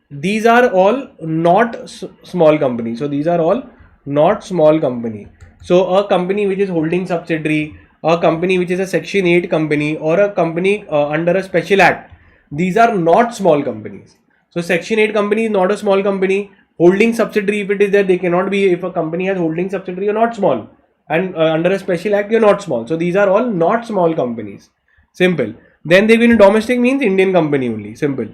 S1: these are all not small company. So these are all not small company. So a company which is holding subsidiary, a company which is a Section 8 company, or a company under a special act, these are not small companies. So Section 8 company is not a small company. Holding subsidiary, if it is there, they cannot be. If a company has holding subsidiary, you're not small. And under a special act, you're not small. So these are all not small companies. Simple. Then they will domestic means Indian company only. Simple.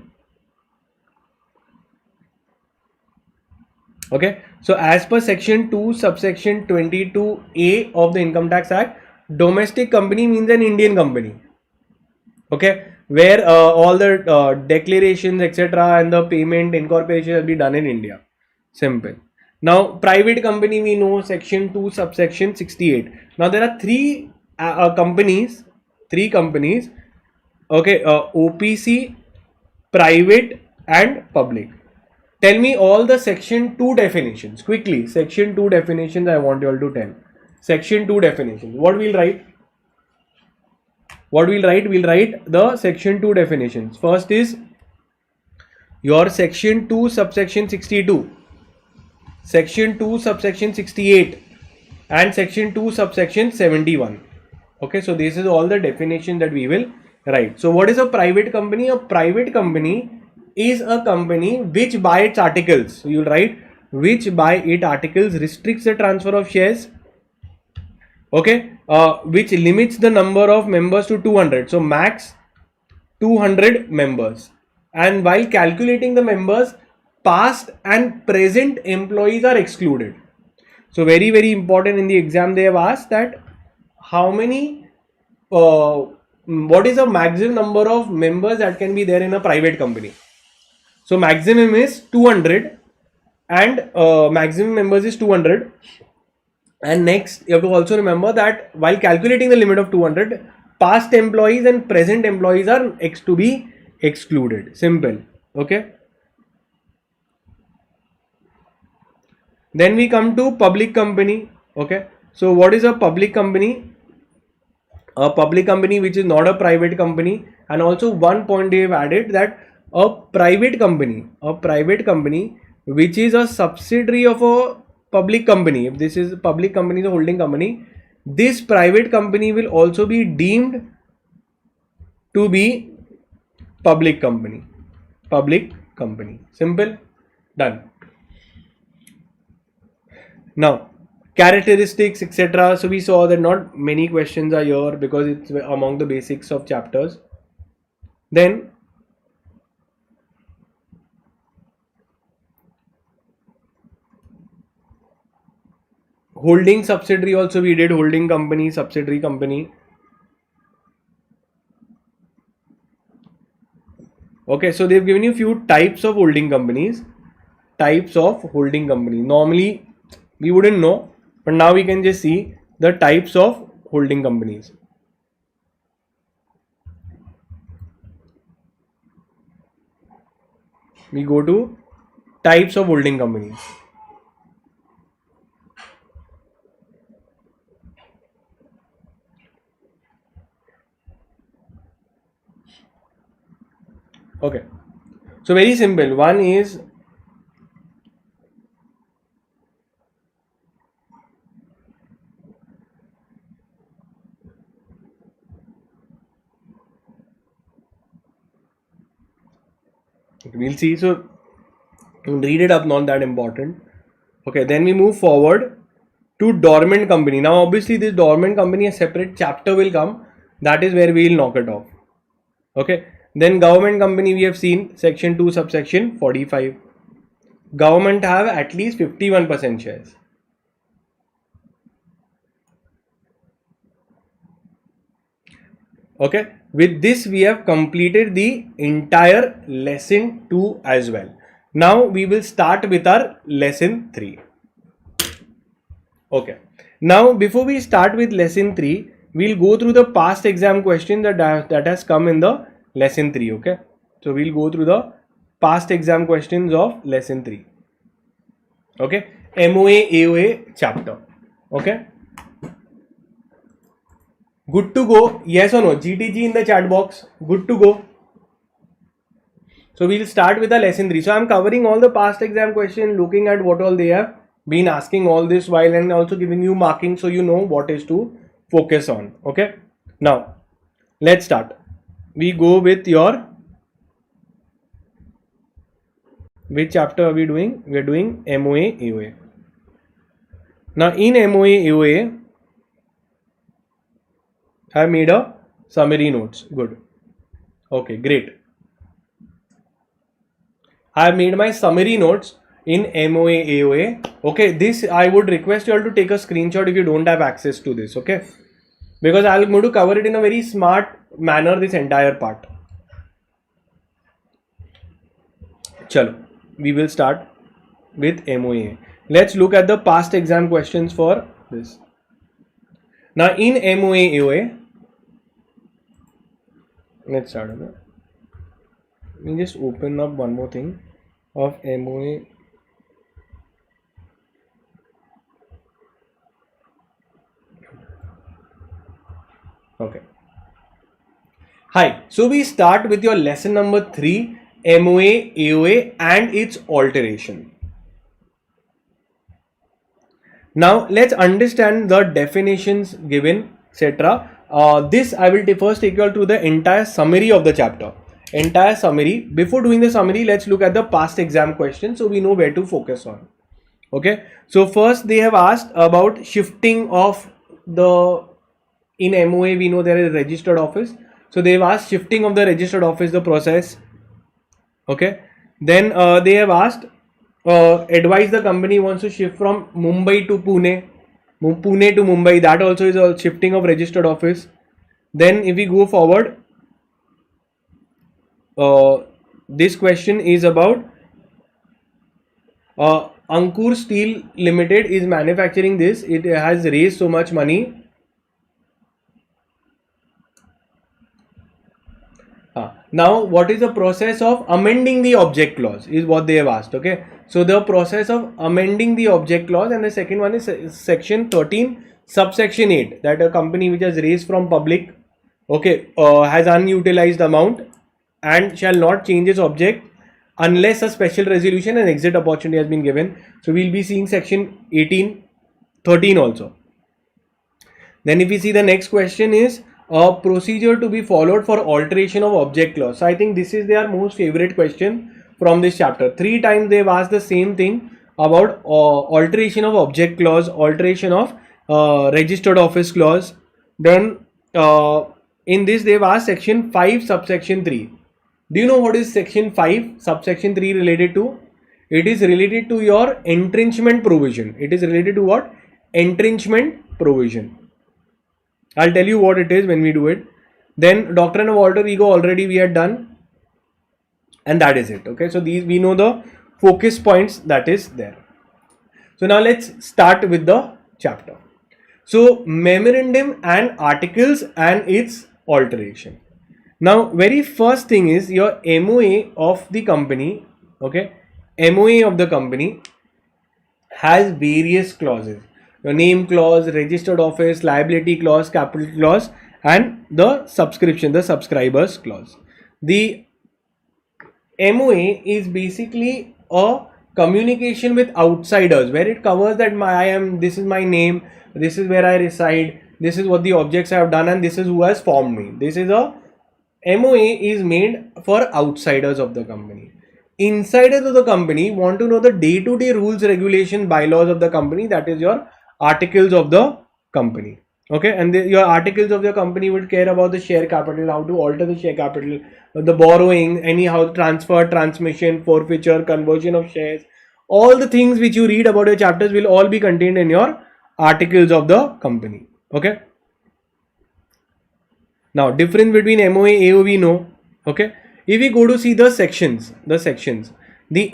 S1: Okay. So as per section 2 subsection 22A of the Income Tax Act, domestic company means an Indian company. Okay. Where all the declarations, etc., and the payment incorporation will be done in India. Simple. Now, private company, we know section 2 subsection 68. Now, there are three companies, okay, OPC, private and public. Tell me all the section 2 definitions quickly. Section 2 definitions I want you all to tell. Section 2 definitions. What we'll write? We'll write the section 2 definitions. First is your section 2 subsection 62, section 2 subsection 68, and section 2 subsection 71. Okay, so this is all the definition that we will write. So what is a private company? A private company is a company which by its articles, so you'll write which by its articles restricts the transfer of shares, okay, which limits the number of members to 200, so max 200 members, and while calculating the members, past and present employees are excluded. So very, very important, in the exam they have asked that how many what is the maximum number of members that can be there in a private company. So maximum is 200 and maximum members is 200. And next you have to also remember that while calculating the limit of 200, past employees and present employees are to be excluded. Simple. Okay. Then we come to public company. Okay. So what is a public company? A public company which is not a private company. And also one point they have added that a private company which is a subsidiary of a public company. If this is a public company, the holding company, this private company will also be deemed to be public company. Simple. Done. Now, characteristics, etc. So we saw that not many questions are here because it's among the basics of chapters. Then holding subsidiary also we did, holding company, subsidiary company. Okay, so they've given you few types of holding companies. Normally we wouldn't know, but now we can just see the types of holding companies. We go to types of holding companies. Okay, so very simple. One is we'll see. So read it up, not that important. Okay, then we move forward to dormant company. Now obviously this dormant company, a separate chapter will come. That is where we will knock it off. Okay, then government company we have seen section 2 subsection 45. Government have at least 51% shares. Okay, with this we have completed the entire lesson 2 as well. Now we will start with our lesson 3. Okay, now before we start with lesson 3, we'll go through the past exam question that has come in the lesson 3. Okay, so we'll go through the past exam questions of lesson 3. Okay, MOA AOA chapter. Okay, good to go? Yes or no? GTG in the chat box. Good to go? So we'll start with the lesson 3. So I'm covering all the past exam questions, looking at what all they have been asking all this while and also giving you marking so you know what is to focus on. Okay, now let's start. We go with your, which chapter are we doing? We are doing MOA AOA. Now in MOA AOA, I made a summary notes. Good. Okay, great. I have made my summary notes in MOA AOA. Okay, this I would request you all to take a screenshot if you don't have access to this. Okay, because I'm going to cover it in a very smart manner, this entire part. Chalo, we will start with MOA. Let's look at the past exam questions for this. Now in MOA AOA, let's start with it. Let me just open up one more thing of MOA. Okay. Hi. So we start with your lesson number 3, MOA AOA and its alteration. Now let's understand the definitions given, etc. This I will first take you all to the entire summary of the chapter. Entire summary. Before doing the summary, let's look at the past exam question so we know where to focus on. Okay. So first they have asked about shifting of the, in MOA we know there is a registered office. So they have asked shifting of the registered office, the process. Okay. Then they have asked advise the company wants to shift from Mumbai to Pune, Pune to Mumbai. That also is a shifting of registered office. Then if we go forward, this question is about Ankur Steel Limited is manufacturing this. It has raised so much money. Now what is the process of amending the object clause is what they have asked. Okay, so the process of amending the object clause, and the second one is section 13 subsection 8, that a company which has raised from public, okay, has unutilized amount and shall not change its object unless a special resolution and exit opportunity has been given. So we'll be seeing section 13 also. Then if we see the next question is a procedure to be followed for alteration of object clause. So I think this is their most favorite question from this chapter. 3 times they've asked the same thing about alteration of object clause, alteration of registered office clause. Then in this they've asked section 5 subsection 3. Do you know what is section 5 subsection 3 related to? It is related to your entrenchment provision. It is related to what? Entrenchment provision. I'll tell you what it is when we do it. Then doctrine of alter ego already we had done, and that is it. Okay, so these we know the focus points that is there. So now let's start with the chapter. So memorandum and articles and its alteration. Now very first thing is your MOA of the company. Okay, MOA of the company has various clauses. Your name clause, registered office, liability clause, capital clause, and the subscription, the subscribers clause. The MOA is basically a communication with outsiders where it covers that this is my name, this is where I reside, this is what the objects I have done, and this is who has formed me. This is a MOA is made for outsiders of the company. Insiders of the company want to know the day-to-day rules, regulations, bylaws of the company. That is your articles of the company. Okay, and your articles of your company would care about the share capital, how to alter the share capital, the borrowing, anyhow transfer, transmission, forfeiture, conversion of shares. All the things which you read about your chapters will all be contained in your articles of the company. Okay. Now difference between MOA AOA we know. Okay. If we go to see the sections, the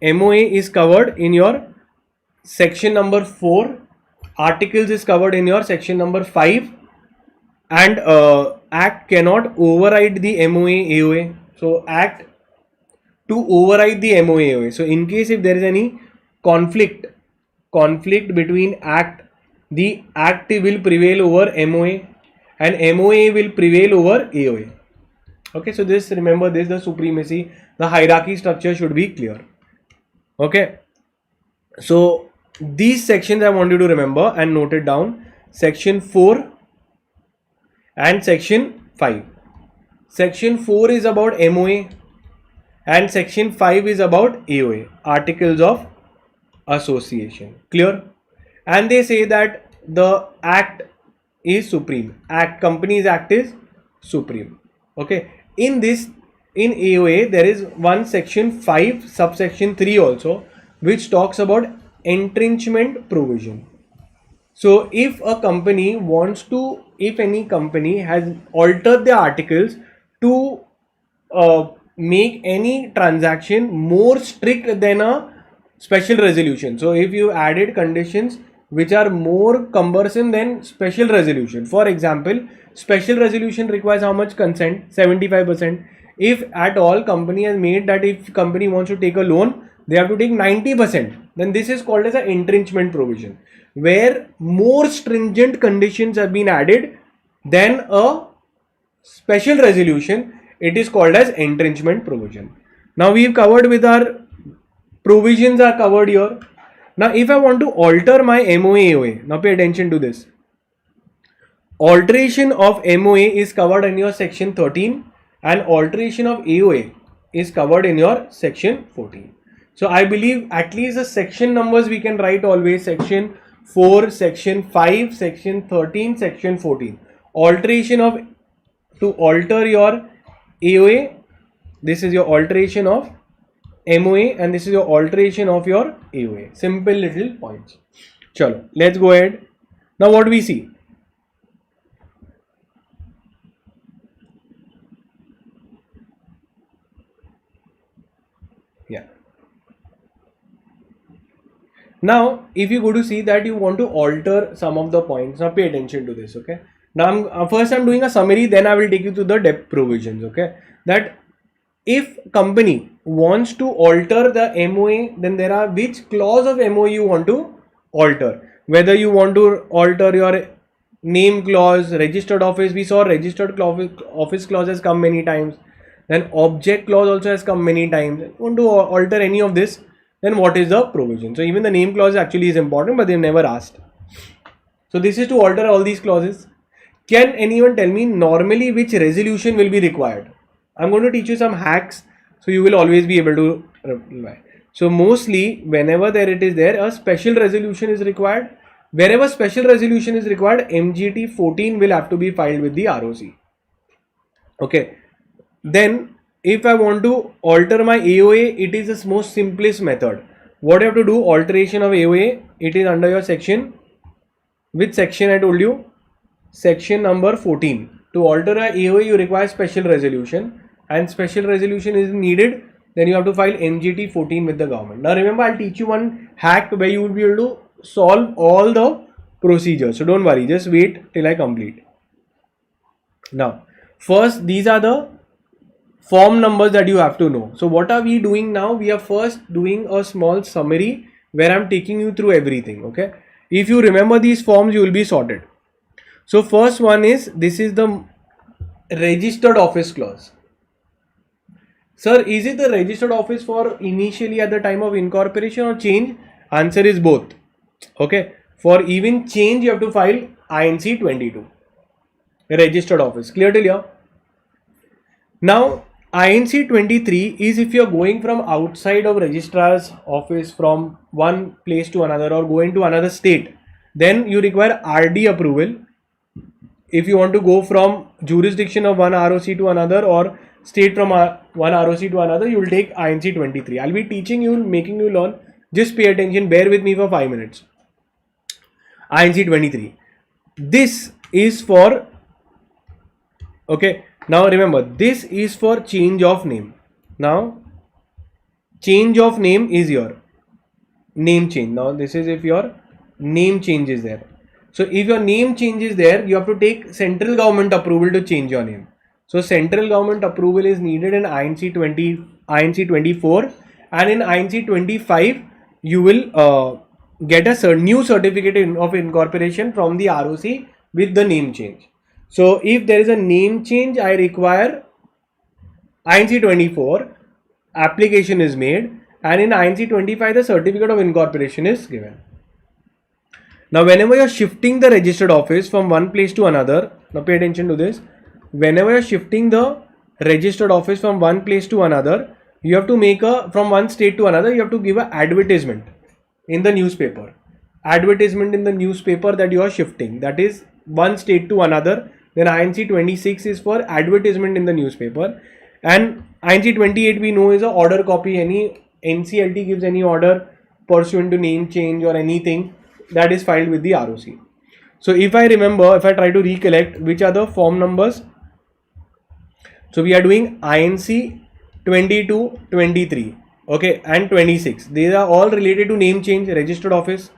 S1: MOA is covered in your section number 4, articles is covered in your section number 5, and act cannot override the MOA AOA. So act to override the MOA AOA. So in case if there is any conflict between act, the act will prevail over MOA and MOA will prevail over AOA. Okay, so this, remember this, the supremacy, the hierarchy structure should be clear. Okay. So these sections I want you to remember and note it down. Section 4 and section 5. Section 4 is about MOA and section 5 is about AOA, Articles of Association. Clear? And they say that the act is supreme. Companies Act is supreme. Okay. In AOA there is one section 5 subsection 3 also, which talks about entrenchment provision. So if a company wants to, if any company has altered the articles to make any transaction more strict than a special resolution. So if you added conditions which are more cumbersome than special resolution. For example, special resolution requires how much consent? 75%. If at all company has made that if company wants to take a loan, they have to take 90%. Then this is called as an entrenchment provision, where more stringent conditions have been added than a special resolution. It is called as entrenchment provision. Now we've covered with our provisions are covered here. Now if I want to alter my MOA AOA, now pay attention to this. Alteration of MOA is covered in your section 13 and alteration of AOA is covered in your section 14. So I believe at least the section numbers we can write always: section 4, section 5, section 13, section 14. Alteration of, to alter your AOA, this is your alteration of MOA and this is your alteration of your AOA. Simple little points. Chalo, let's go ahead. Now what do we see? Yeah. Now, if you go to see that you want to alter some of the points, now pay attention to this, okay? Now, first I'm doing a summary, then I will take you to the depth provisions, okay? That if company wants to alter the MOA, then there are which clause of MOA you want to alter. Whether you want to alter your name clause, registered office, we saw registered office clause has come many times. Then object clause also has come many times. If you want to alter any of this, then what is the provision? So even the name clause actually is important, but they've never asked. So this is to alter all these clauses. Can anyone tell me normally which resolution will be required? I'm going to teach you some hacks, so you will always be able to reply. So mostly whenever it is there, a special resolution is required. Wherever special resolution is required, MGT 14 will have to be filed with the ROC. Okay. Then if I want to alter my AOA, it is the most simplest method. What you have to do, alteration of AOA, it is under your section. Which section I told you? Section number 14. To alter a AOA, you require special resolution, and special resolution is needed. Then you have to file MGT 14 with the government. Now remember, I'll teach you one hack where you will be able to solve all the procedures. So don't worry, just wait till I complete. Now, first, these are the form numbers that you have to know. So what are we doing now? We are first doing a small summary where I'm taking you through everything. Okay. If you remember these forms, you will be sorted. So first one is, this is the registered office clause. Sir, is it the registered office for initially at the time of incorporation or change? Answer is both. Okay. For even change, you have to file INC 22. Registered office. Clear till here? Now, INC 23 is if you are going from outside of registrar's office from one place to another or going to another state, then you require RD approval. If you want to go from jurisdiction of one ROC to another or state from one ROC to another, you will take INC 23. I'll be teaching you, making you learn. Just pay attention, bear with me for 5 minutes. INC 23. This is for, okay. Now remember, this is for change of name. Now, change of name is your name change. Now, this is if your name change is there. So, if your name change is there, you have to take central government approval to change your name. So, central government approval is needed in INC 24, and in INC 25, you will get a new certificate of incorporation from the ROC with the name change. So if there is a name change, I require INC 24, application is made, and in INC 25 the certificate of incorporation is given. Now whenever you are shifting the registered office from one place to another, now pay attention to this, whenever you are shifting the registered office from one place to another, you have to make from one state to another, you have to give an advertisement in the newspaper. Advertisement in the newspaper that you are shifting, that is one state to another. Then INC 26 is for advertisement in the newspaper, and INC 28 we know is a order copy. Any NCLT gives any order pursuant to name change or anything, that is filed with the ROC. So if I remember, if I try to recollect which are the form numbers, so we are doing INC 22, 23, okay, and 26. These are all related to name change, registered office.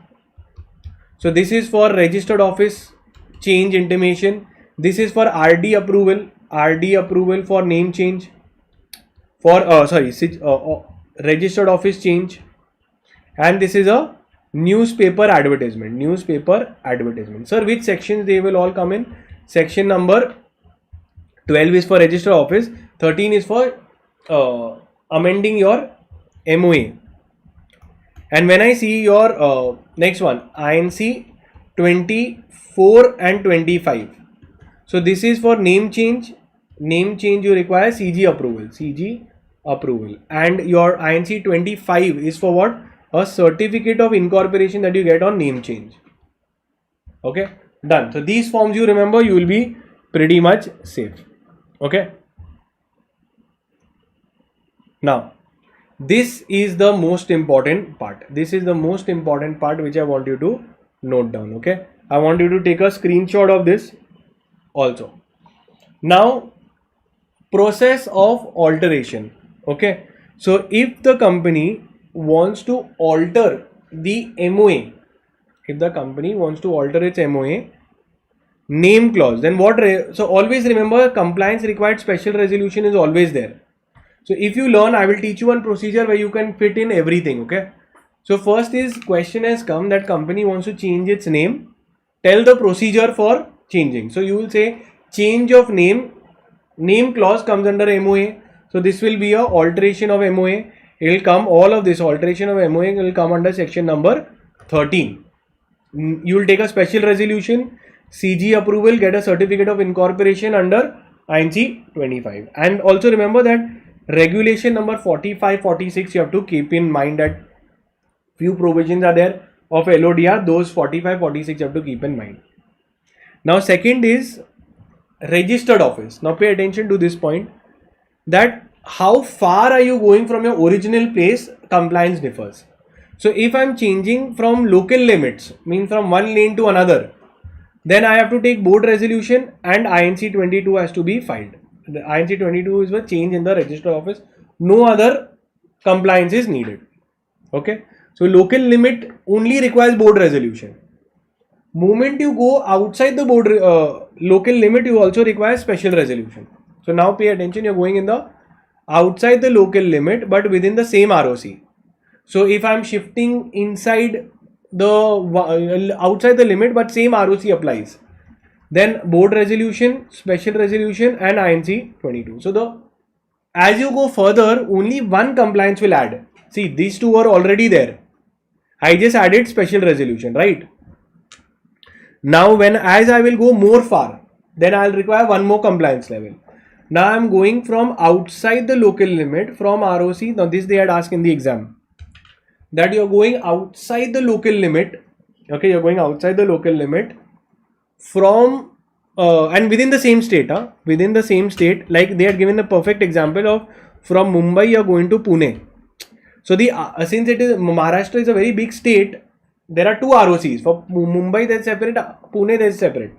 S1: So this is for registered office change intimation. This is for RD approval for name change, for registered office change, and this is a newspaper advertisement. Sir, which sections they will all come in? Section number 12 is for registered office, 13 is for amending your MOA. And when I see your next one, INC 24 and 25. So this is for name change. Name change you require CG approval. And your INC 25 is for what? A certificate of incorporation that you get on name change. Okay, done. So these forms you remember, you will be pretty much safe. Okay. Now, this is the most important part. This is the most important part which I want you to note down. Okay. I want you to take a screenshot of this also. Now, process of alteration. Okay. So if the company wants to alter the MOA, if the company wants to alter its MOA name clause, then what? So always remember, compliance required special resolution is always there. So if you learn, I will teach you one procedure where you can fit in everything. Okay. So first is, question has come that company wants to change its name. Tell the procedure for changing. So you will say change of name clause comes under MOA. So this will be a alteration of MOA. It will come, all of this alteration of MOA will come under section number 13. You will take a special resolution, CG approval, get a certificate of incorporation under INC 25. And also remember that regulation number 45, 46, you have to keep in mind that few provisions are there of LODR, those 45, 46 you have to keep in mind. Now second is registered office. Now pay attention to this point, that how far are you going from your original place, compliance differs. So if I am changing from local limits, means from one lane to another, then I have to take board resolution and INC 22 has to be filed. The INC 22 is a change in the registered office. No other compliance is needed. Okay. So local limit only requires board resolution. Moment you go outside the board local limit, you also require special resolution. So now pay attention, you're going in the outside the local limit but within the same ROC. So if I'm shifting inside the outside the limit but same ROC applies, then board resolution, special resolution and INC 22. So as you go further, only one compliance will add. See, these two are already there. I just added special resolution, right? Now as I will go more far, then I'll require one more compliance level. Now I'm going from outside the local limit from ROC. Now this they had asked in the exam, that you're going outside the local limit. Okay, you're going outside the local limit from and within the same state. Within the same state, like they had given the perfect example of from Mumbai you're going to Pune. So since it is Maharashtra is a very big state, there are two ROCs. For Mumbai there's separate, Pune there's separate.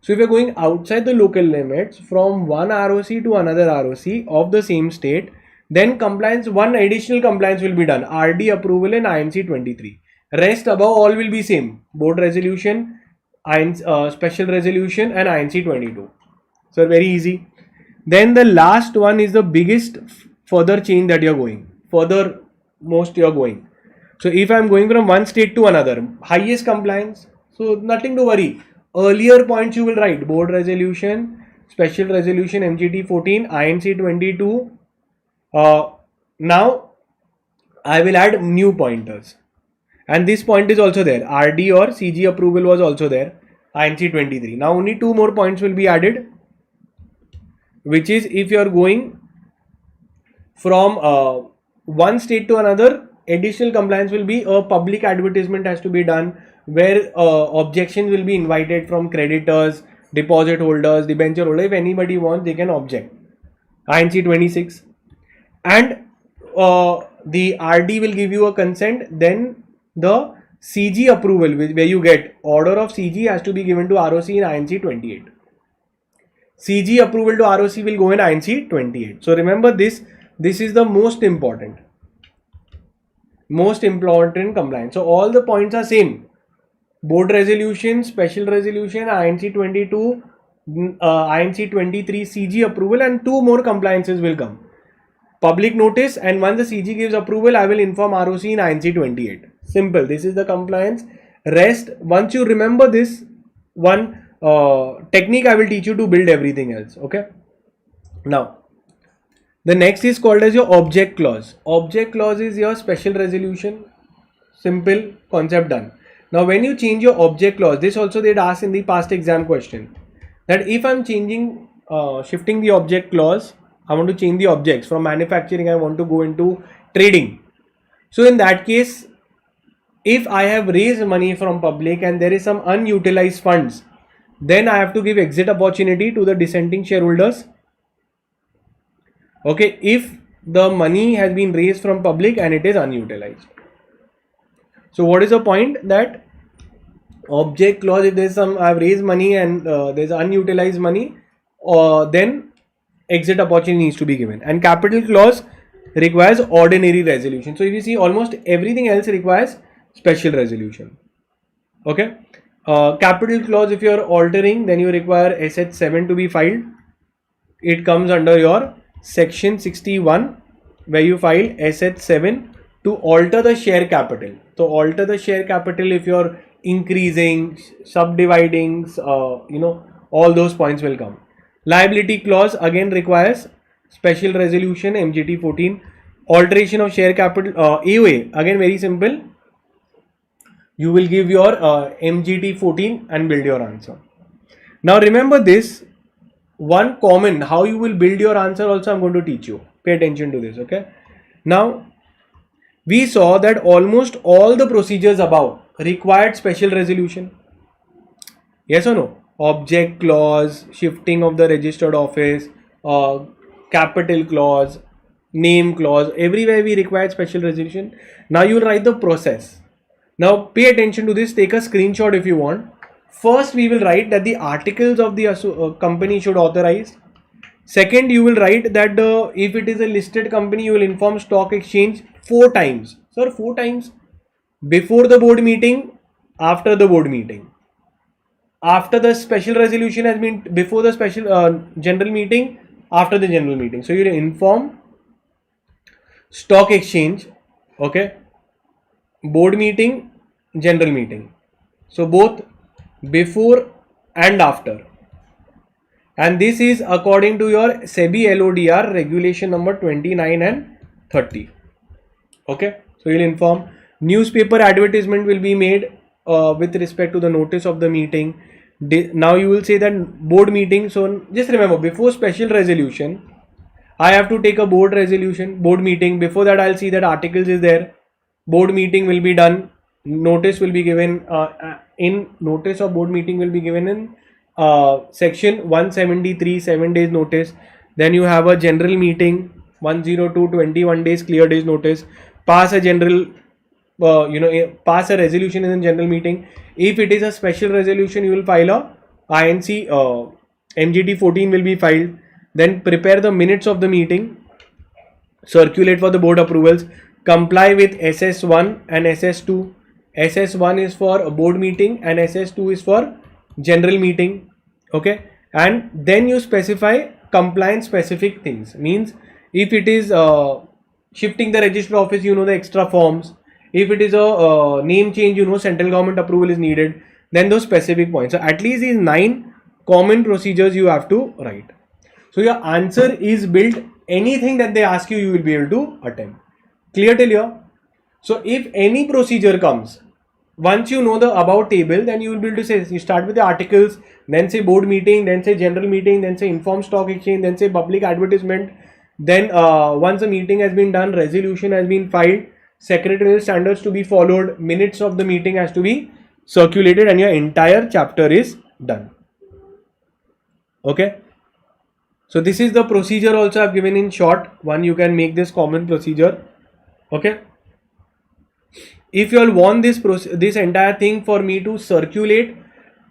S1: So if you're going outside the local limits from one ROC to another ROC of the same state, then compliance, one additional compliance will be done, RD approval and INC 23. Rest above all will be same, board resolution, special resolution and INC 22. So very easy. Then the last one is the biggest further change that you're going, furthermost you're going. So if I'm going from one state to another, highest compliance, so nothing to worry. Earlier points you will write board resolution, special resolution, MGT 14, INC 22. Now I will add new pointers. And this point is also there. RD or CG approval was also there. INC 23. Now only two more points will be added, which is if you are going from one state to another, additional compliance will be a public advertisement has to be done where objections will be invited from creditors, deposit holders, debenture holder. If anybody wants, they can object. INC 26. And the RD will give you a consent. Then the CG approval, where you get order of CG, has to be given to ROC in INC 28. CG approval to ROC will go in INC 28. So remember this is the most important compliance. So all the points are same. Board resolution, special resolution, INC 22, INC 23, CG approval, and two more compliances will come. Public notice, and once the CG gives approval, I will inform ROC in INC 28. Simple. This is the compliance. Rest, once you remember this one technique, I will teach you to build everything else. Okay. Now, the next is called as your object clause. Object clause is your special resolution. Simple concept done. Now, when you change your object clause, this also they'd ask in the past exam question, that if I'm changing, shifting the object clause, I want to change the objects from manufacturing, I want to go into trading. So in that case, if I have raised money from public and there is some unutilized funds, then I have to give exit opportunity to the dissenting shareholders. Okay, if the money has been raised from public and it is unutilized. So what is the point? That object clause, if there is some, I have raised money and there is unutilized money, then exit opportunity needs to be given. And capital clause requires ordinary resolution. So if you see, almost everything else requires special resolution. Okay. Capital clause, if you are altering, then you require SH7 to be filed. It comes under your section 61, where you file SH7 to alter the share capital. So alter the share capital if you are increasing, subdividing, all those points will come. Liability clause again requires special resolution, MGT 14. Alteration of share capital, AOA, again very simple. You will give your MGT 14 and build your answer. Now remember this, one common, how you will build your answer also I'm going to teach you. Pay attention to this, okay? Now, we saw that almost all the procedures above required special resolution. Yes or no? Object clause, shifting of the registered office, capital clause, name clause, everywhere we required special resolution. Now you will write the process. Now pay attention to this, take a screenshot if you want. First we will write that the articles of the company should authorize. Second, you will write that if it is a listed company, you will inform stock exchange 4 times. Sir, 4 times? Before the board meeting, after the board meeting. After the special resolution has been, before the special general meeting, after the general meeting. So you will inform stock exchange, okay, board meeting, general meeting. So both before and after. And this is according to your SEBI LODR regulation number 29 and 30. Okay, so you will inform. Newspaper advertisement will be made with respect to the notice of the meeting. Now you will say that board meeting. So just remember, before special resolution, I have to take a board resolution, board meeting. Before that, I'll see that articles is there. Board meeting will be done. Notice will be given in notice of board meeting will be given in section 173, 7 days notice. Then you have a general meeting, 102, 21 days clear days notice. Pass a general, pass a resolution in general meeting. If it is a special resolution, you will file a INC, MGT 14 will be filed. Then prepare the minutes of the meeting, circulate for the board approvals, comply with SS1 and SS2. SS1 is for a board meeting and SS2 is for general meeting. Okay, and then you specify compliance specific things. Means if it is shifting the register office, the extra forms. If it is a name change, central government approval is needed. Then those specific points. So at least these 9 common procedures you have to write. So your answer is built. Anything that they ask you, you will be able to attempt. Clear till here? So if any procedure comes, once you know the about table, then you will be able to say, you start with the articles, then say board meeting, then say general meeting, then say inform stock exchange, then say public advertisement. Then once the meeting has been done, resolution has been filed, secretarial standards to be followed, minutes of the meeting has to be circulated, and your entire chapter is done. Okay. So this is the procedure also I've given in short. One, you can make this common procedure. Okay. If you all want this entire thing for me to circulate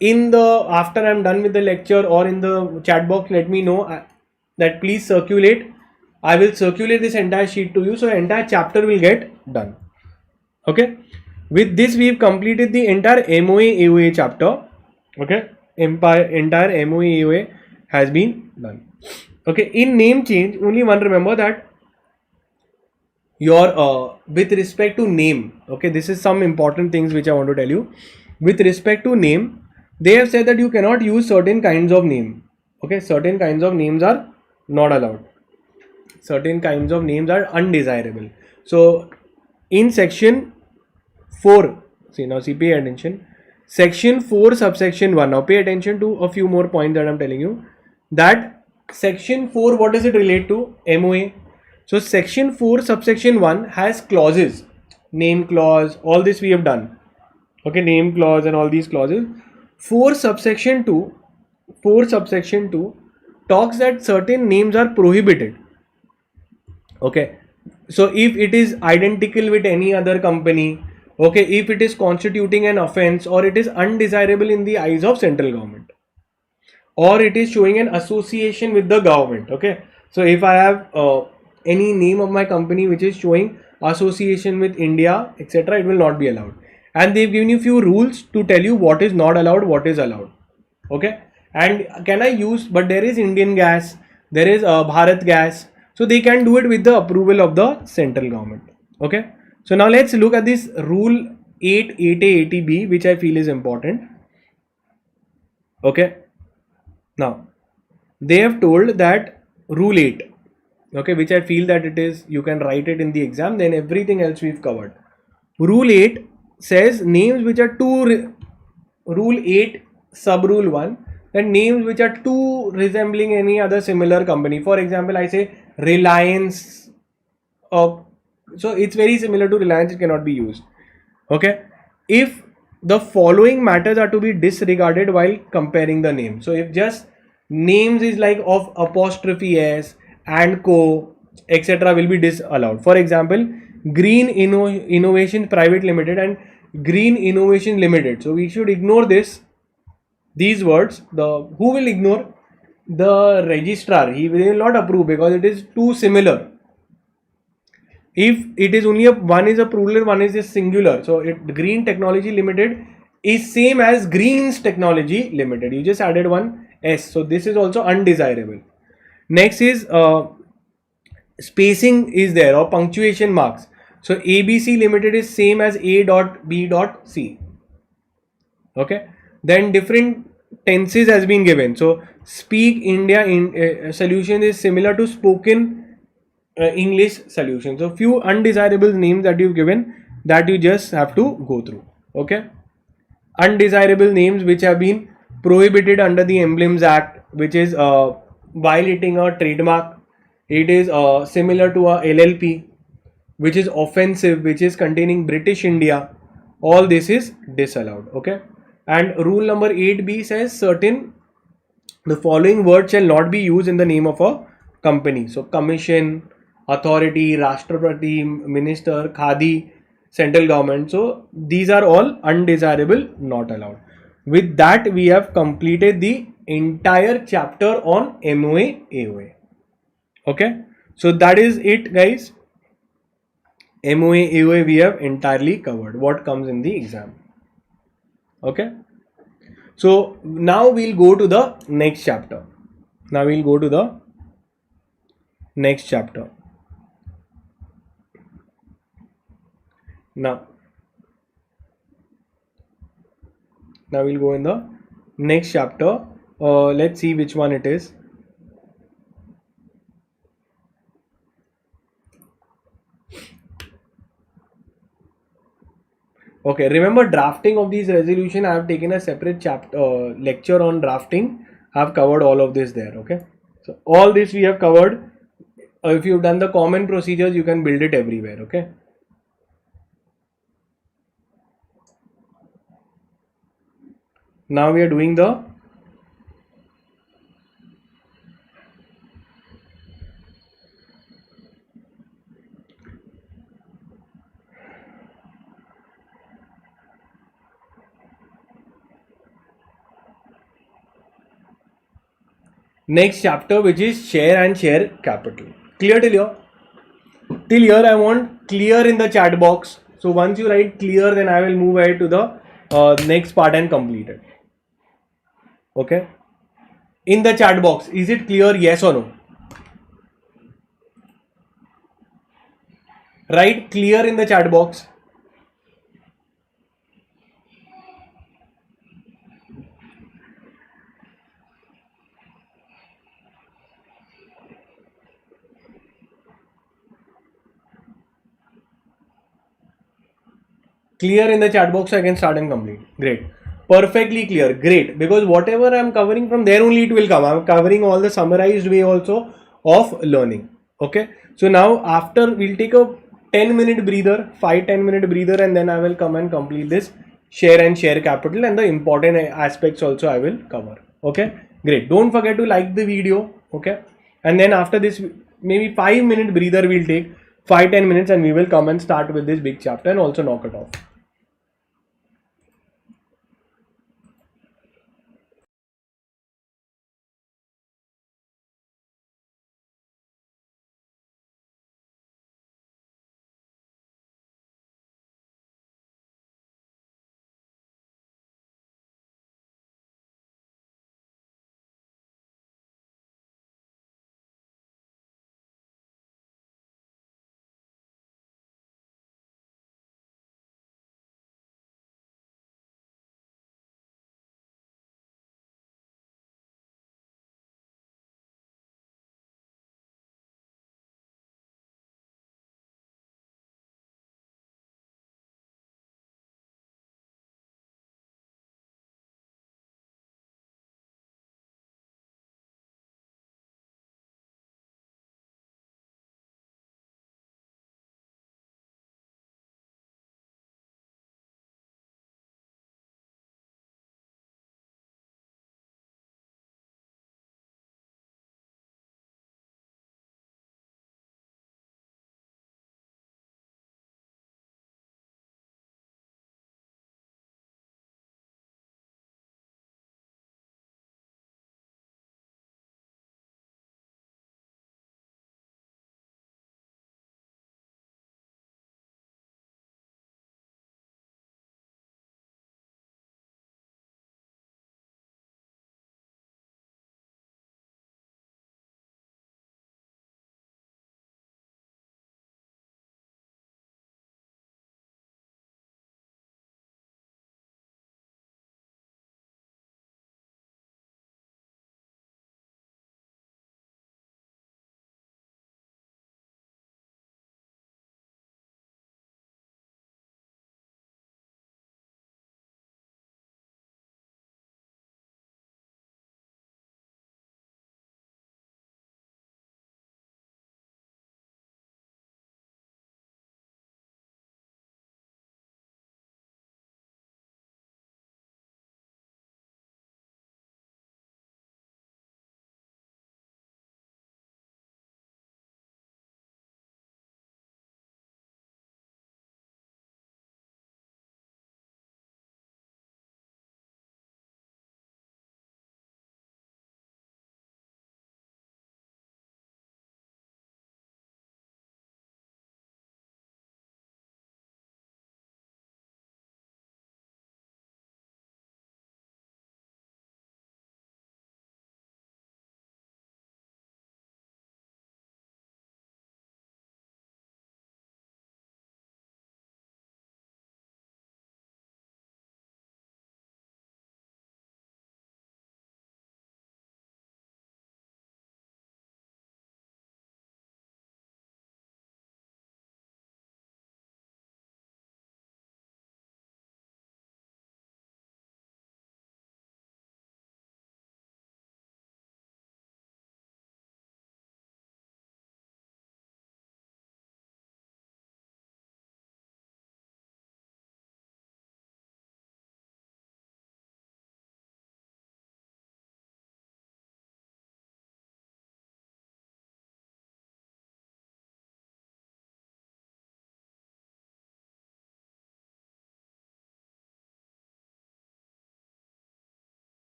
S1: in the after I'm done with the lecture or in the chat box, let me know that please circulate. I will circulate this entire sheet to you, so the entire chapter will get done. Okay. With this, we've completed the entire MOA AOA chapter. Okay. Entire MOA AOA has been done. Okay. In name change, only one remember that your with respect to name. Okay. This is some important things which I want to tell you. With respect to name, they have said that you cannot use certain kinds of name. Okay. Certain kinds of names are not allowed. Certain kinds of names are undesirable. So in section 4, pay attention. Section 4 subsection 1. Now pay attention to a few more points that I'm telling you. That section 4, what does it relate to? MOA. So section 4 subsection 1 has clauses. Name clause, all this we have done. Okay, name clause and all these clauses. 4 subsection 2 talks that certain names are prohibited. Okay, so if it is identical with any other company, okay, if it is constituting an offense, or it is undesirable in the eyes of central government, or it is showing an association with the government. Okay, so if I have any name of my company which is showing association with India, etc., it will not be allowed. And they've given you few rules to tell you what is not allowed, what is allowed. Okay, and can I use, but there is Indian Gas, there is Bharat Gas, so they can do it with the approval of the central government. Okay, so now let's look at this rule 8, 8A, 80B, which I feel is important. Okay, now they have told that rule 8, okay, which I feel that it is, you can write it in the exam, then everything else we've covered. Rule 8 says names which are rule 8 sub rule 1, then names which are too resembling any other similar company. For example, I say Reliance, so it's very similar to Reliance, it cannot be used. Okay, if the following matters are to be disregarded while comparing the name. So if just names is like of apostrophe S and co, etc., will be disallowed. For example, Green Innovation Private Limited and Green Innovation Limited. So we should ignore these words. Who will ignore? The registrar. He will not approve because it is too similar. If it is only one is a plural, one is a singular. So Green Technology Limited is same as Green's Technology Limited. You just added one S. So this is also undesirable. Next is spacing is there, or punctuation marks. So ABC Limited is same as A.B.C. Okay. Then different tenses has been given. So Speak India in solution is similar to Spoken English solution. So few undesirable names that you've given that you just have to go through. Okay. Undesirable names which have been prohibited under the Emblems Act, which is violating a trademark. It is similar to a LLP, which is offensive, which is containing British India. All this is disallowed. Okay. And rule number 8B says the following words shall not be used in the name of a company. So commission, authority, Rashtrapati, minister, Khadi, central government. So these are all undesirable, not allowed. With that, we have completed the entire chapter on MOA AOA. Okay, so that is it, guys. MOA AOA we have entirely covered what comes in the exam. Okay, so now we'll go to the next chapter. Now we'll go to the next chapter. Now we'll go in the next chapter. Let's see which one it is. Okay, remember drafting of these resolution. I have taken a separate chapter lecture on drafting. I have covered all of this there. Okay, so all this we have covered. If you've done the common procedures, you can build it everywhere. Okay. Now we are doing the next chapter, which is share and share capital. Clear till here? Till here, I want clear in the chat box. So once you write clear, then I will move ahead to the next part and complete it. Okay. In the chat box, is it clear? Yes or no? Write clear in the chat box. Clear in the chat box, so I can start and complete. Great. Perfectly clear. Great. Because whatever I'm covering from there only it will come. I'm covering all the summarized way also of learning. Okay. So now after we'll take a 10-minute breather, 5-10 minute breather, and then I will come and complete this share and share capital, and the important aspects also I will cover. Okay. Great. Don't forget to like the video. Okay. And then after this, maybe 5-minute breather we'll take 5-10 minutes, and we will come and start with this big chapter and also knock it off.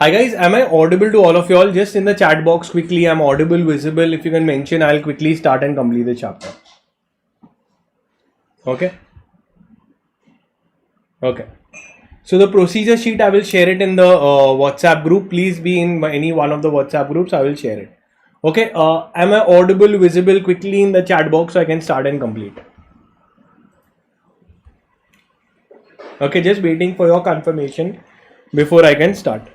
S1: Hi guys, am I audible to all of you all? Just in the chat box quickly, I'm audible, visible. If you can mention, I'll quickly start and complete the chapter. Okay. Okay. So the procedure sheet, I will share it in the WhatsApp group. Please be in any one of the WhatsApp groups. I will share it. Okay. Am I audible, visible quickly in the chat box so I can start and complete? Okay. Just waiting for your confirmation before I can start.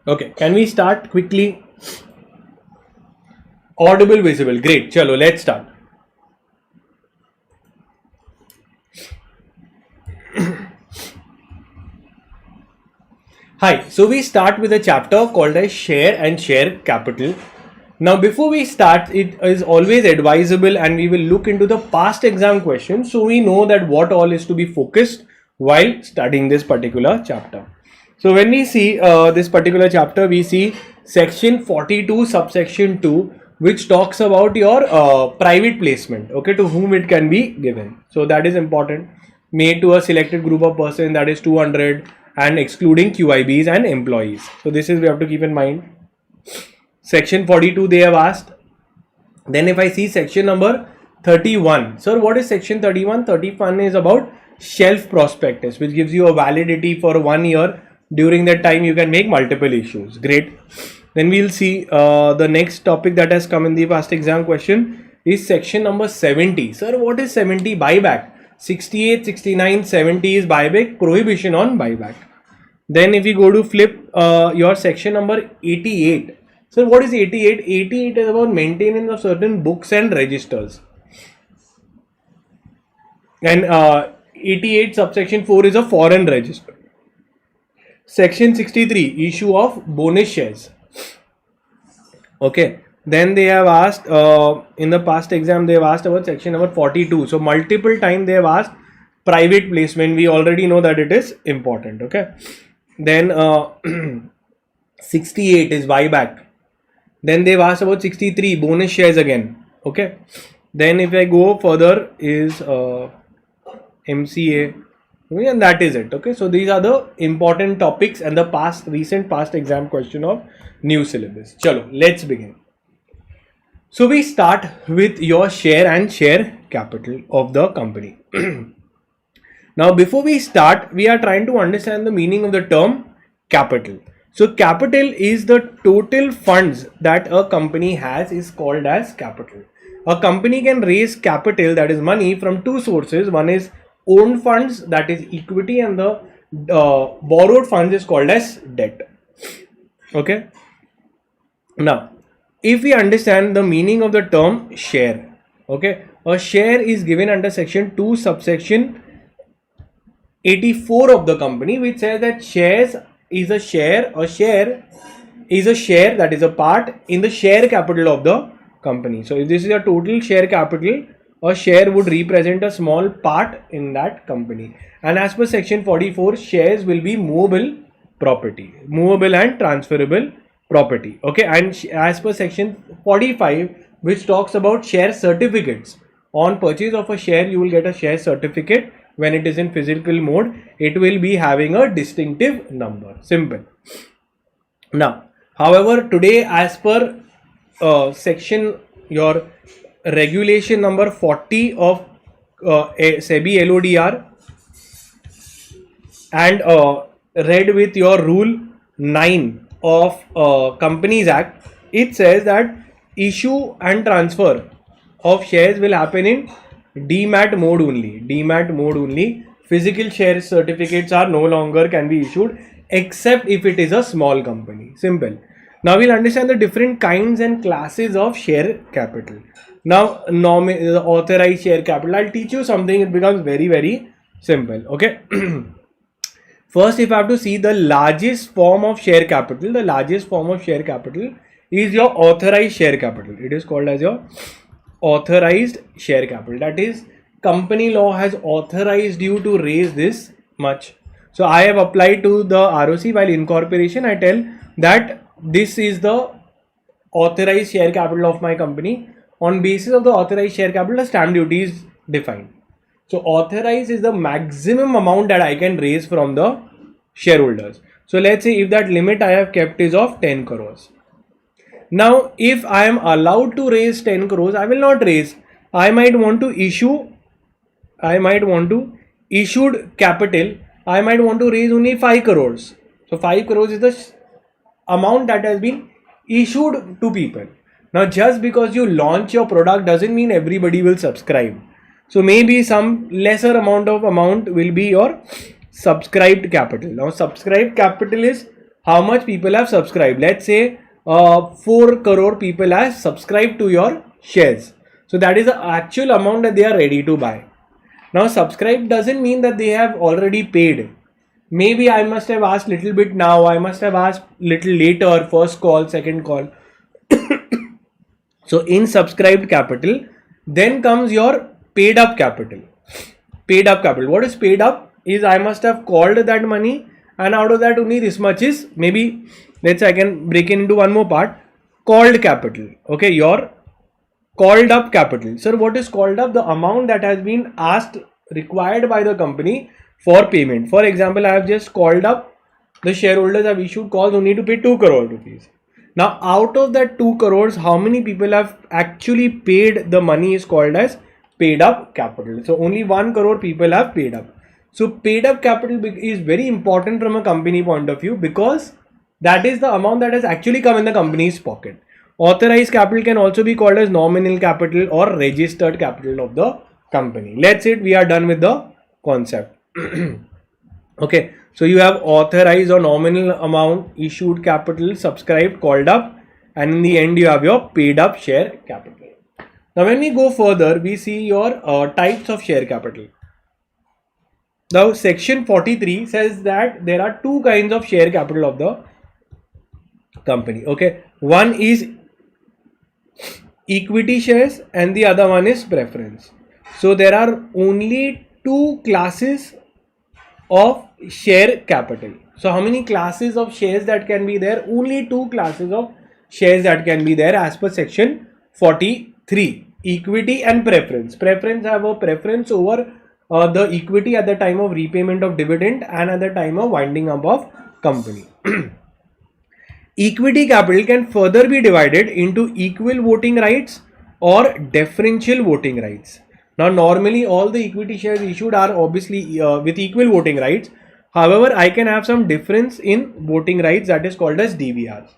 S1: Okay, can we start quickly? Audible, visible. Great. Chalo, let's start. Hi. So we start with a chapter called as Share and Share Capital. Now, before we start, it is always advisable and we will look into the past exam questions so we know that what all is to be focused while studying this particular chapter. So when we see this particular chapter, we see section 42 subsection 2, which talks about your private placement, okay, to whom it can be given. So that is important. Made to a selected group of person, that is 200, and excluding QIBs and employees. So this is we have to keep in mind. Section 42 they have asked. Then if I see section number 31, sir, what is section 31? 31 is about shelf prospectus, which gives you a validity for 1 year. During that time you can make multiple issues. Great. Then we'll see the next topic that has come in the past exam question is section number 70. Sir, what is 70? Buyback. 68, 69, 70 is buyback, prohibition on buyback. Then if you go to flip your section number 88. So what is 88? 88 is about maintenance of certain books and registers. And 88 subsection 4 is a foreign register. Section 63, issue of bonus shares. Okay. Then they have asked in the past exam they have asked about section number 42. So multiple time they have asked private placement. We already know that it is important. Okay. Then 68 is buyback. Then they've asked about 63 bonus shares again. Okay. Then if I go further is MCA, and that is it. Okay. So these are the important topics and the recent past exam question of new syllabus. Chalo, let's begin. So we start with your share and share capital of the company. Now before we start, we are trying to understand the meaning of the term capital. So capital is the total funds that a company has is called as capital. A company can raise capital, that is money, from two sources. One is owned funds, that is equity, and the borrowed funds is called as debt. Okay. Now, if we understand the meaning of the term share, okay, a share is given under section 2 subsection 84 of the company, which says that shares is a share is a share, that is a part in the share capital of the company. So if this is a total share capital, a share would represent a small part in that company. And as per section 44, shares will be movable property, movable and transferable property. Okay. And as per section 45, which talks about share certificates, on purchase of a share you will get a share certificate. When it is in physical mode, it will be having a distinctive number. Simple. Now, however, today as per section your regulation number 40 of SEBI LODR and read with your rule 9 of Companies Act, it says that issue and transfer of shares will happen in demat mode only. Demat mode only. Physical share certificates are no longer can be issued except if it is a small company. Simple. Now we'll understand the different kinds and classes of share capital. Now the authorized share capital, I'll teach you something, it becomes very, very simple. Okay. First, if I have to see the largest form of share capital, the largest form of share capital is your authorized share capital. It is called as your authorized share capital. That is, company law has authorized you to raise this much. So I have applied to the ROC while incorporation. I tell that this is the authorized share capital of my company. On basis of the authorized share capital, the stamp duty is defined. So authorized is the maximum amount that I can raise from the shareholders. So let's say if that limit I have kept is of 10 crores. Now if I am allowed to raise 10 crores, I will not raise. I might want to issued capital. I might want to raise only 5 crores. So 5 crores is the amount that has been issued to people. Now just because you launch your product doesn't mean everybody will subscribe. So maybe some lesser amount will be your subscribed capital. Now subscribed capital is how much people have subscribed. Let's say 4 crore people have subscribed to your shares. So that is the actual amount that they are ready to buy. Now subscribe doesn't mean that they have already paid. Maybe I must have asked little bit now, I must have asked little later, first call, second call. So in subscribed capital, then comes your paid up capital. Paid up capital. What is paid up? Is I must have called that money, and out of that only this much is, maybe let's say I can break it into one more part. Called capital. Okay, your called up capital. Sir, what is called up? The amount that has been asked, required by the company for payment. For example, I have just called up, the shareholders have issued calls only to pay 2 crore rupees. Now out of that 2 crores, how many people have actually paid the money is called as paid up capital. So only 1 crore people have paid up. So paid up capital is very important from a company point of view, because that is the amount that has actually come in the company's pocket. Authorized capital can also be called as nominal capital or registered capital of the company. Let's say we are done with the concept. Okay, so you have authorized or nominal amount, issued capital, subscribed, called up, and in the end you have your paid up share capital. Now when we go further, we see your types of share capital. Now section 43 says that there are two kinds of share capital of the company. Okay, one is equity shares and the other one is preference. So there are only two classes of share capital. So how many classes of shares that can be there? Only two classes of shares that can be there as per section 43. Equity and preference. Preference have a preference over the equity at the time of repayment of dividend and at the time of winding up of company. Equity capital can further be divided into equal voting rights or differential voting rights. Now normally all the equity shares issued are obviously with equal voting rights. However, I can have some difference in voting rights, that is called as DVRs.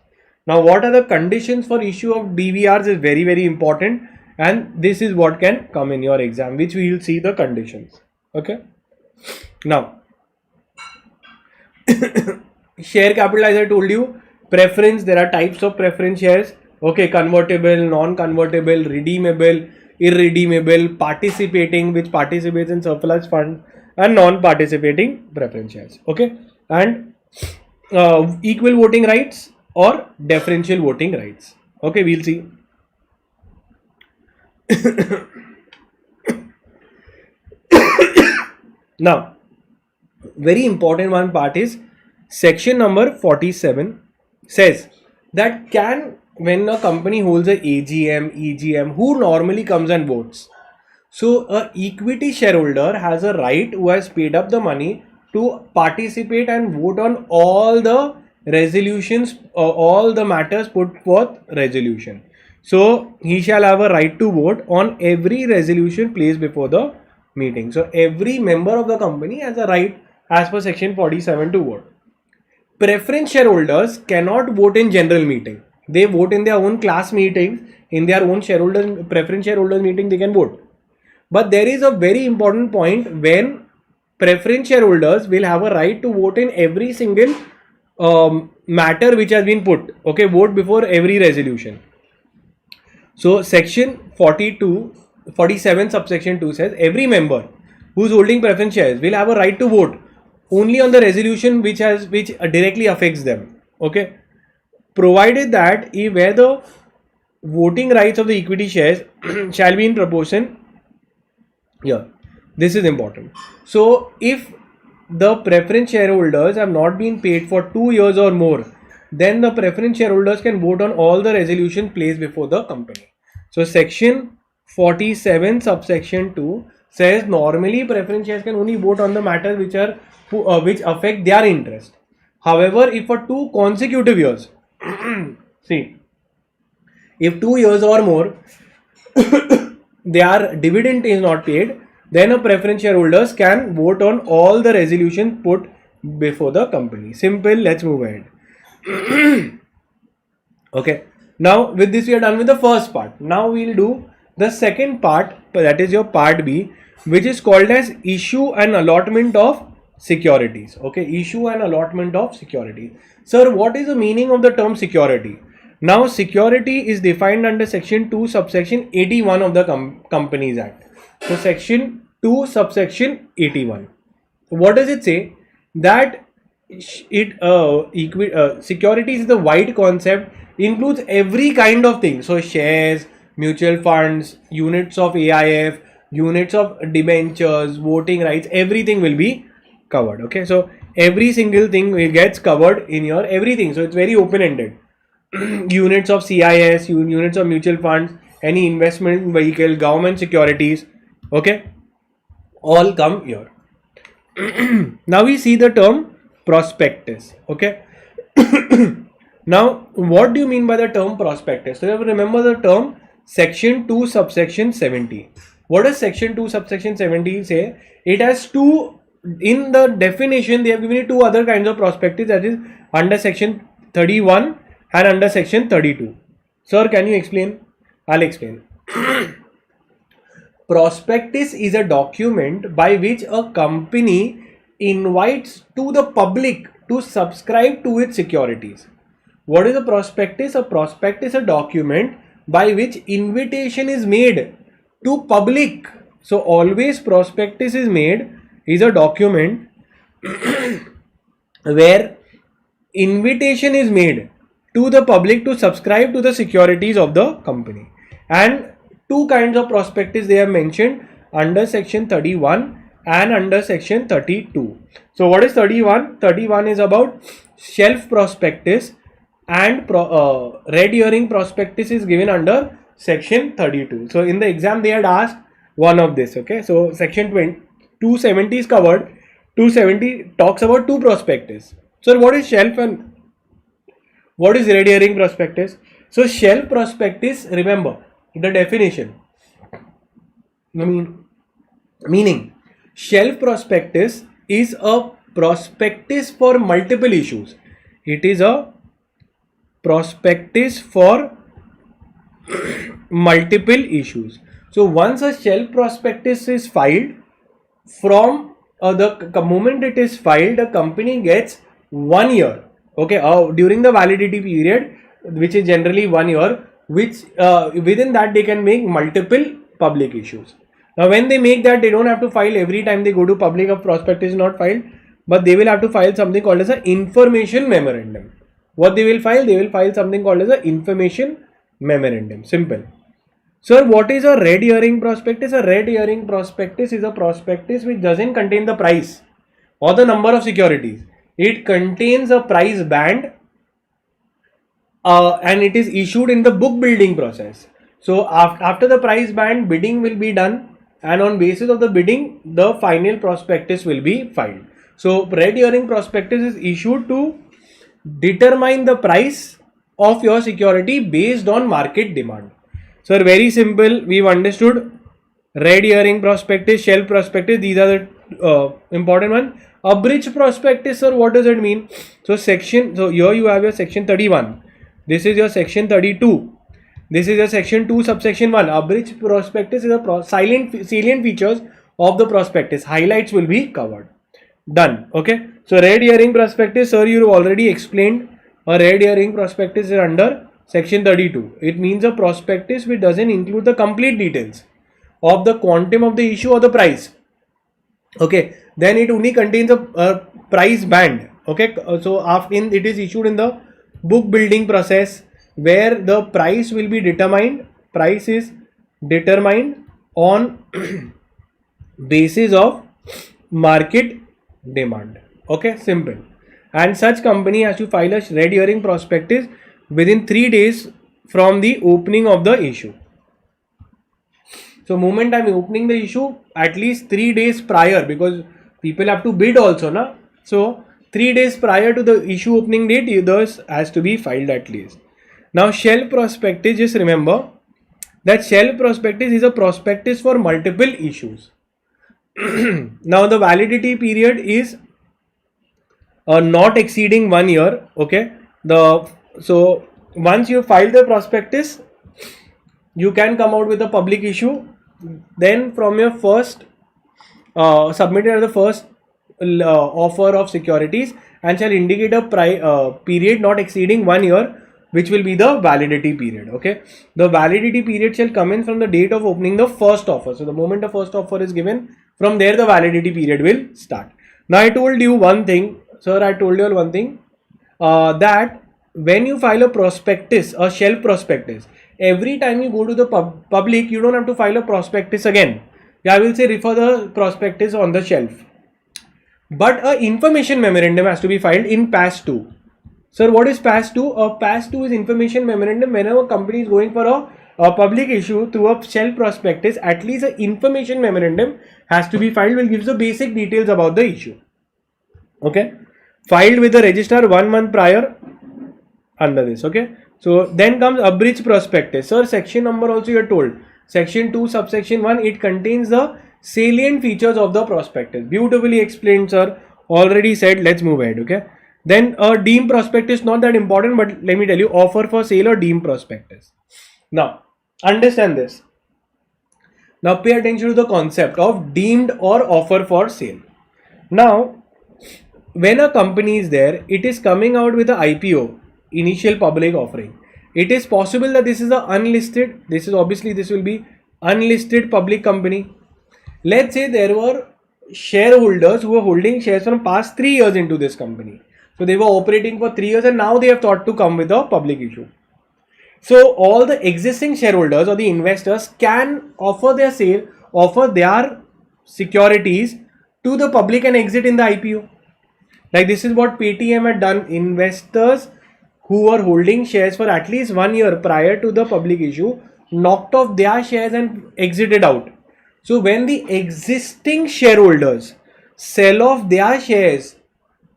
S1: Now what are the conditions for issue of DVRs is very, very important, and this is what can come in your exam, which we will see the conditions. Okay. Now share capital, as I told you, preference, there are types of preference shares. Okay, convertible, non-convertible, redeemable, irredeemable, participating, which participates in surplus fund, and non-participating preference shares. Okay, and equal voting rights or differential voting rights. Okay, we'll see. Now, very important one part is section number 47 says that when a company holds a AGM, EGM, who normally comes and votes? So a equity shareholder has a right, who has paid up the money, to participate and vote on all the resolutions, all the matters put forth resolution. So he shall have a right to vote on every resolution placed before the meeting. So every member of the company has a right as per section 47 to vote. Preference shareholders cannot vote in general meeting. They vote in their own class meetings, in their own shareholders, preference shareholders meeting they can vote. But there is a very important point when preference shareholders will have a right to vote in every single matter which has been put. Okay, vote before every resolution. So section 47 subsection 2 says every member who is holding preference shares will have a right to vote only on the resolution which directly affects them. Okay, provided that where the voting rights of the equity shares shall be in proportion. Yeah, this is important. So if the preference shareholders have not been paid for 2 years or more, then the preference shareholders can vote on all the resolutions placed before the company. So section 47 subsection 2 says normally preference shares can only vote on the matters which affect their interest. However, if for 2 consecutive years, see, if 2 years or more their dividend is not paid, then a preference shareholders can vote on all the resolutions put before the company. Simple. Let's move ahead. Okay. Now with this we are done with the first part. Now we'll do the second part, that is your part B, which is called as issue and allotment of securities. Okay, issue and allotment of securities. Sir, what is the meaning of the term security? Now security is defined under section 2 subsection 81 of the Companies Act. So section 2 subsection 81. What does it say? That securities is the wide concept, includes every kind of thing. So shares, mutual funds, units of AIF, units of debentures, voting rights, everything will be covered. Okay, so every single thing gets covered in your everything. So it's very open-ended. Units of CIS, units of mutual funds, any investment vehicle, government securities, okay, all come here. Now we see the term prospectus. Okay. Now what do you mean by the term prospectus? So you have to remember the term section 2 subsection 70. What does section 2 subsection 70 say? It has two, in the definition they have given you two other kinds of prospectus, that is under section 31 and under section 32. Sir, can you explain? I'll explain. Prospectus is a document by which a company invites to the public to subscribe to its securities. What is a prospectus? A prospectus is a document by which invitation is made to public. So always prospectus is a document where invitation is made to the public to subscribe to the securities of the company. And two kinds of prospectus they have mentioned under section 31 and under section 32. So what is 31? 31 is about shelf prospectus, and red herring prospectus is given under section 32. So in the exam they had asked one of this. Okay, so section 270 is covered. 270 talks about two prospectus. So what is shelf and what is red herring prospectus? So shelf prospectus, remember the definition. Meaning shelf prospectus is a prospectus for multiple issues. It is a prospectus for multiple issues. So once a shelf prospectus is filed, from the moment it is filed, the company gets 1 year. Okay, during the validity period, which is generally 1 year, which within that they can make multiple public issues. Now when they make that, they don't have to file every time they go to public. A prospectus is not filed, but they will have to file something called as an information memorandum. What they will file? They will file something called as an information memorandum. Simple. Sir, what is a red herring prospectus? A red herring prospectus is a prospectus which doesn't contain the price or the number of securities. It contains a price band and it is issued in the book building process. So after the price band, bidding will be done, and on basis of the bidding, the final prospectus will be filed. So red herring prospectus is issued to determine the price of your security based on market demand. So very simple, we've understood red herring prospectus, shelf prospectus, these are the important one. Abridged prospectus, sir, what does it mean? So here you have your section 31. This is your section 32. This is your section 2 subsection 1. Abridged prospectus is a salient features of the prospectus. Highlights will be covered. Done. Okay. So red herring prospectus, sir, you already explained. A red herring prospectus is under section 32. It means a prospectus which doesn't include the complete details of the quantum of the issue or the price. Okay. Then it only contains a price band. Okay. So it is issued in the book building process, where the price will be determined. Price is determined on basis of market demand. Okay, simple. And such company has to file a red herring prospectus within 3 days from the opening of the issue. So moment I'm opening the issue, at least 3 days prior, because people have to bid also, na? So 3 days prior to the issue opening date, thus has to be filed at least. Now shell prospectus, just remember that shell prospectus is a prospectus for multiple issues. Now the validity period is not exceeding 1 year. Okay, so once you file the prospectus, you can come out with a public issue. Then from your first submitted the first offer of securities and shall indicate a period not exceeding 1 year, which will be the validity period. Okay, the validity period shall commence from the date of opening the first offer. So the moment the first offer is given, from there the validity period will start. Now I told you one thing, sir, I told you all one thing, that when you file a prospectus, a shell prospectus, every time you go to the public, you don't have to file a prospectus again. I will say refer the prospectus on the shelf. But a information memorandum has to be filed in PAS 2. Sir, what is PAS 2? A PAS 2 is information memorandum. Whenever a company is going for a public issue through a shell prospectus, at least an information memorandum has to be filed, which gives the basic details about the issue. Okay, filed with the registrar 1 month prior under this. Okay, so then comes abridged prospectus. Sir, section number also you are told. Section 2 subsection 1, it contains the salient features of the prospectus. Beautifully explained, sir. Already said. Let's move ahead. Okay, then a deemed prospectus, not that important, but let me tell you, offer for sale or deemed prospectus. Now understand this. Now pay attention to the concept of deemed or offer for sale. Now when a company is there, it is coming out with a IPO, initial public offering. It is possible that this is a unlisted, this will be unlisted public company. Let's say there were shareholders who were holding shares from past 3 years into this company. So they were operating for 3 years and now they have thought to come with a public issue. So all the existing shareholders or the investors can offer their securities to the public and exit in the IPO. Like this is what Paytm had done. Investors who were holding shares for at least 1 year prior to the public issue knocked off their shares and exited out. So when the existing shareholders sell off their shares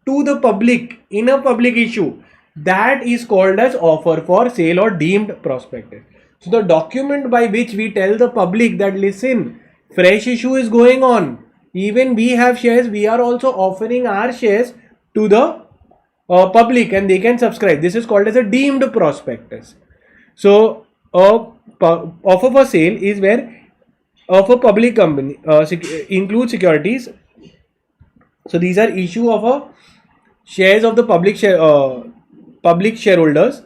S1: to the public in a public issue, that is called as offer for sale or deemed prospectus. So the document by which we tell the public that listen, fresh issue is going on, even we have shares, we are also offering our shares to the public and they can subscribe. This is called as a deemed prospectus. So offer for sale is where of a public company includes securities. So these are issue of a shares of the public shareholders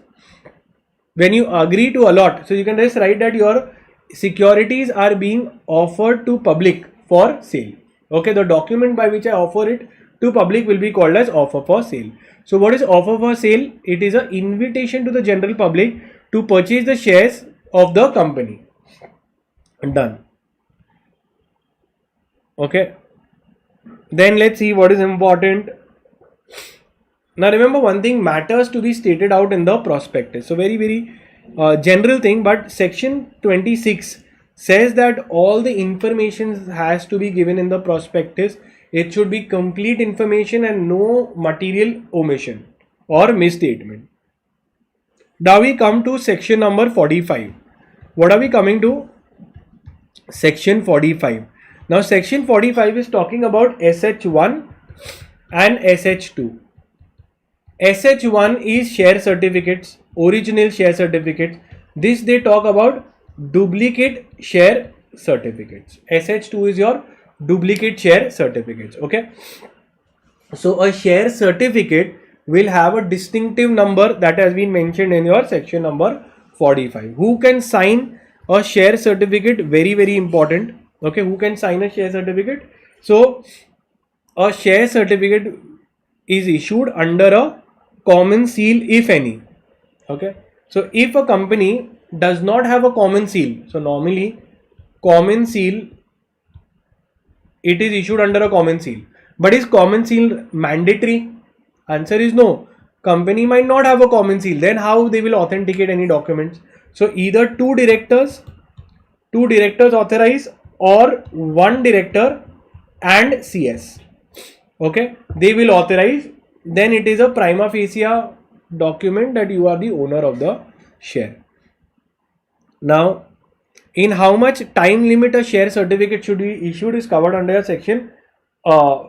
S1: when you agree to allot. So you can just write that your securities are being offered to public for sale. Okay, the document by which I offer it to public will be called as offer for sale. So what is offer for sale? It is an invitation to the general public to purchase the shares of the company. Done. Okay, then let's see what is important. Now remember one thing matters to be stated out in the prospectus. So very general thing, but section 26 says that all the information has to be given in the prospectus. It should be complete information and no material omission or misstatement. Now we come to section number 45. What are we coming to? Section 45. Now section 45 is talking about SH1 and SH2. SH1 is share certificates, original share certificates. This they talk about duplicate share certificates. SH2 is your duplicate share certificates. Okay, so a share certificate will have a distinctive number that has been mentioned in your section number 45. Who can sign a share certificate? Very important. Okay, who can sign a share certificate? So a share certificate is issued under a common seal, if any. Okay, so if a company does not have a common seal, so normally common seal, it is issued under a common seal. But is common seal mandatory? Answer is no. Company might not have a common seal. Then how they will authenticate any documents? So either two directors authorize, or one director and CS. Okay, they will authorize. Then it is a prima facie document that you are the owner of the share. Now, in how much time limit a share certificate should be issued is covered under section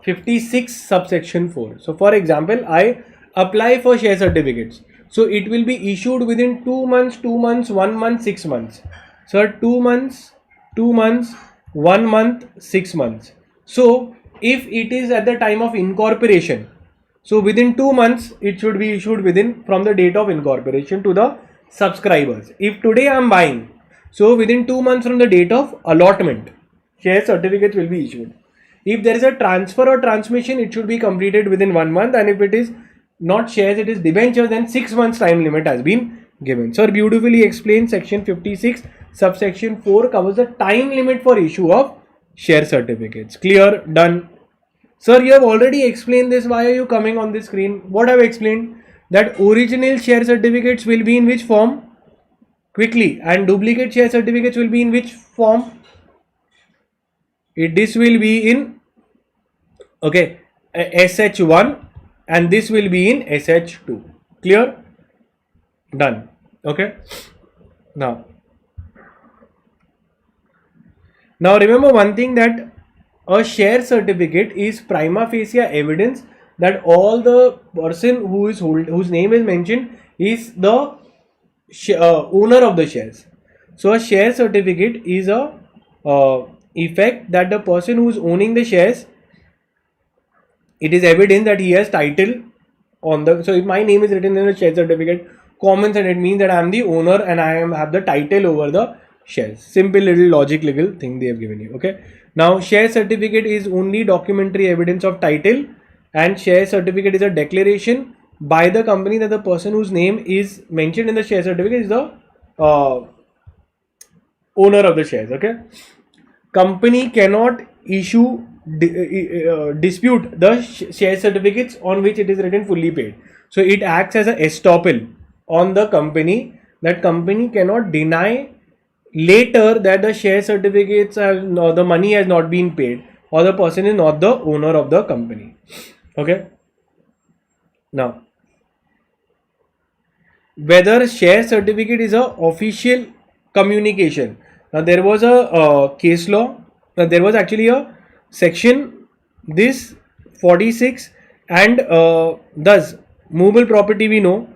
S1: 56 subsection 4. So for example, I apply for share certificates. So it will be issued within 2 months, 1 month, 6 months. So 2 months, 1 month, 6 months. So if it is at the time of incorporation, so within 2 months it should be issued from the date of incorporation to the subscribers. If today I am buying, so within 2 months from the date of allotment, share certificates will be issued. If there is a transfer or transmission, it should be completed within 1 month, and if it is not shares, it is debentures, then 6 months time limit has been given. Sir, beautifully explained. Section 56 subsection 4 covers the time limit for issue of share certificates. Clear? Done. Sir, you have already explained this. Why are you coming on the screen? What I have explained? That original share certificates will be in which form? Quickly. And duplicate share certificates will be in which form? This will be in, okay, SH1, and this will be in SH2. Clear? Done. Okay. Now remember one thing, that a share certificate is prima facie evidence that all the person whose name is mentioned is the owner of the shares. So a share certificate is a effect that the person who is owning the shares, it is evidence that he has title on the. So if my name is written in the share certificate, common sense, it means that I am the owner and I have the title over the shares. Simple little logic little thing they have given you. Okay. Now share certificate is only documentary evidence of title, and share certificate is a declaration by the company that the person whose name is mentioned in the share certificate is the owner of the shares. Okay. Company cannot issue dispute the share certificates on which it is written fully paid. So it acts as a estoppel on the company, that company cannot deny later that the share certificates the money has not been paid, or the person is not the owner of the company. Okay. Now, whether share certificate is a official communication. Now there was a case law. Now there was actually a section this 46, and thus movable property, we know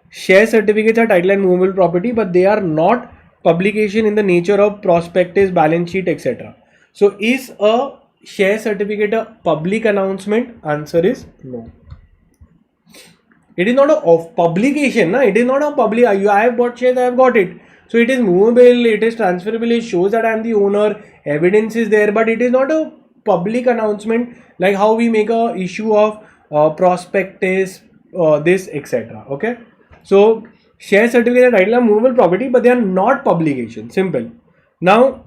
S1: share certificates are title and movable property, but they are not publication in the nature of prospectus, balance sheet, etc. So is a share certificate a public announcement? Answer is no. It is not a publication. It is not a public. I have bought shares, I have got it. So it is movable, it is transferable, it shows that I am the owner, evidence is there, but it is not a public announcement like how we make a issue of prospectus, this, etc. Okay. So share certificate are title and movable property, but they are not publication. Simple. Now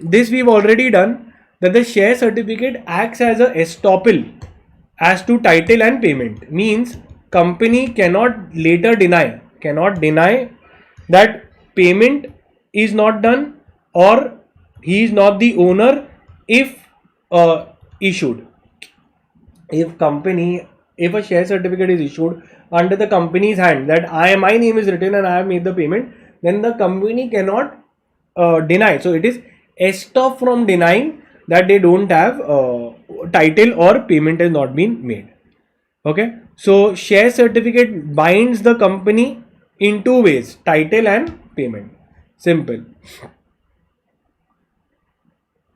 S1: this we've already done, that the share certificate acts as a estoppel as to title and payment. Means company cannot later deny that payment is not done or he is not the owner if issued. If a share certificate is issued under the company's hand, that my name is written and I have made the payment, then the company cannot deny. So it is estopped from denying that they don't have title or payment has not been made. Okay. So share certificate binds the company in two ways: title and payment. Simple.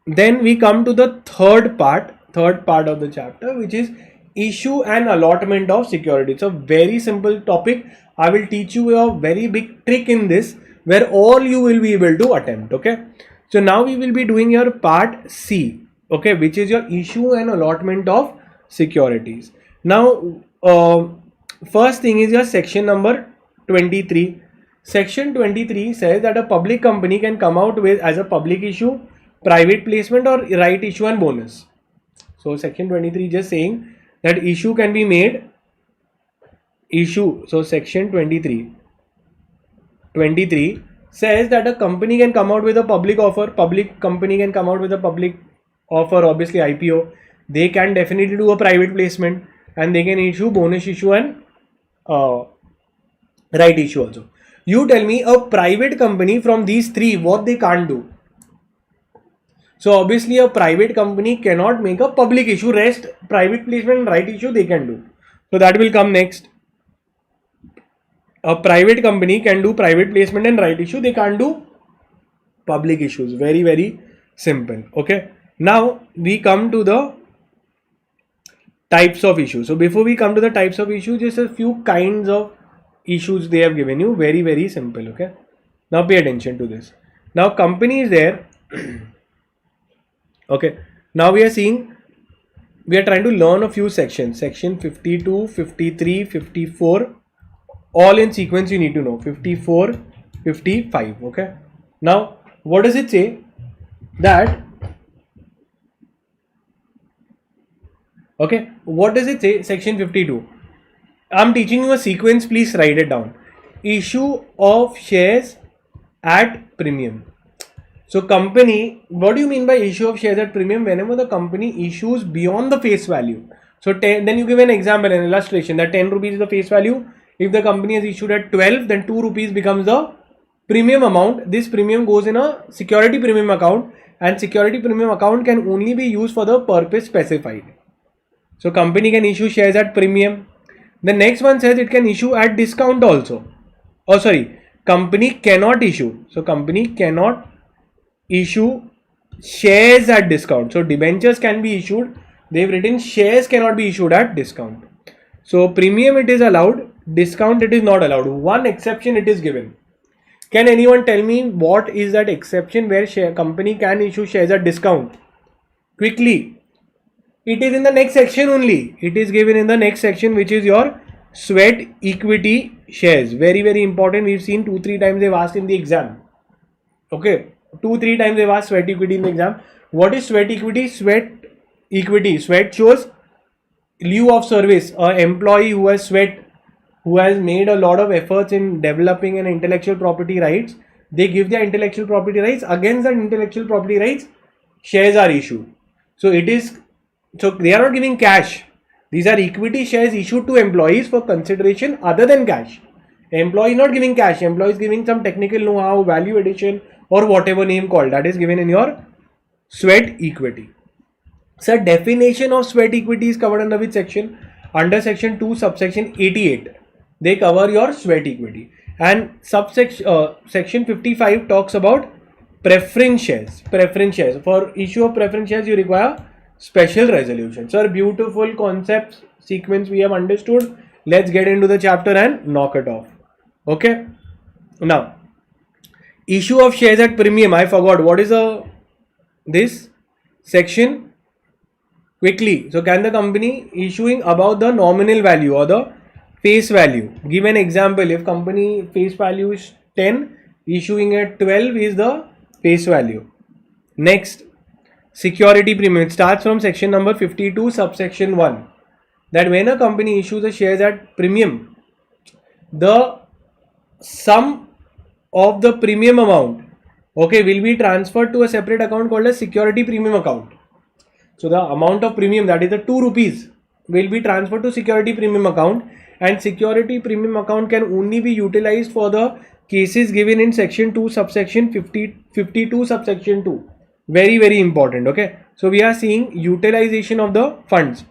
S1: Then we come to the third part of the chapter, which is issue and allotment of security. It's a very simple topic. I will teach you a very big trick in this where all you will be able to attempt. Okay. So now we will be doing your part C. Okay, which is your issue and allotment of securities. Now, first thing is your section number 23. Section 23 says that a public company can come out with as a public issue, private placement, or right issue and bonus. So section 23 just saying that issue can be made. So section 23 says that a company can come out with a public offer. Public company can come out with a public offer, obviously IPO. They can definitely do a private placement, and they can issue bonus issue and right issue also. You tell me a private company from these three, what they can't do. So obviously a private company cannot make a public issue. Rest, private placement and right issue they can do. So that will come next. A private company can do private placement and right issue. They can't do public issues. Very, very simple. Okay. Now we come to the types of issues. So before we come to the types of issues, just a few kinds of issues they have given you. Very, very simple. Okay. Now pay attention to this. Now company is there. Okay. Now we are trying to learn a few sections. Section 52, 53, 54. All in sequence you need to know. 54, 55. Okay. Now what does it say? That okay, what does it say? Section 52. I'm teaching you a sequence, please write it down. Issue of shares at premium. So company, what do you mean by issue of shares at premium? Whenever the company issues beyond the face value. So then you give an example, an illustration that 10 rupees is the face value. If the company is issued at 12, then 2 rupees becomes the premium amount. This premium goes in a security premium account, and security premium account can only be used for the purpose specified. So company can issue shares at premium. The next one says it can issue at discount also. Oh sorry, company cannot issue. So company cannot issue shares at discount. So debentures can be issued. They've written shares cannot be issued at discount. So premium it is allowed, discount it is not allowed. One exception it is given. Can anyone tell me what is that exception where company can issue shares at discount? Quickly. It is in the next section only. It is given in the next section, which is your sweat equity shares. Very, very important. We've seen 2-3 times they've asked in the exam. Okay. 2-3 times they've asked sweat equity in the exam. What is sweat equity? Sweat equity. Sweat shows lieu of service. An employee who has sweat, who has made a lot of efforts in developing an intellectual property rights, they give their intellectual property rights. Against that intellectual property rights, shares are issued. So they are not giving cash. These are equity shares issued to employees for consideration other than cash. Employee is not giving cash. Employee is giving some technical know-how, value addition, or whatever name called. That is given in your sweat equity. So definition of sweat equity is covered under which section? Under section 2 subsection 88. They cover your sweat equity. And section 55 talks about preference shares. Preference shares. For issue of preference shares you require special resolution. Sir, beautiful concepts sequence we have understood. Let's get into the chapter and knock it off. Okay. Now, issue of shares at premium. I forgot what is this section. Quickly. So, can the company issuing above the nominal value or the face value? Give an example. If company face value is 10, issuing at 12 is the face value. Next, security premium. It starts from section number 52 subsection 1. That when a company issues the shares at premium, the sum of the premium amount, okay, will be transferred to a separate account called a security premium account. So the amount of premium, that is the 2 rupees, will be transferred to security premium account, and security premium account can only be utilized for the cases given in section 2 subsection 52 subsection 2. Very, very important. Okay. So we are seeing utilization of the funds.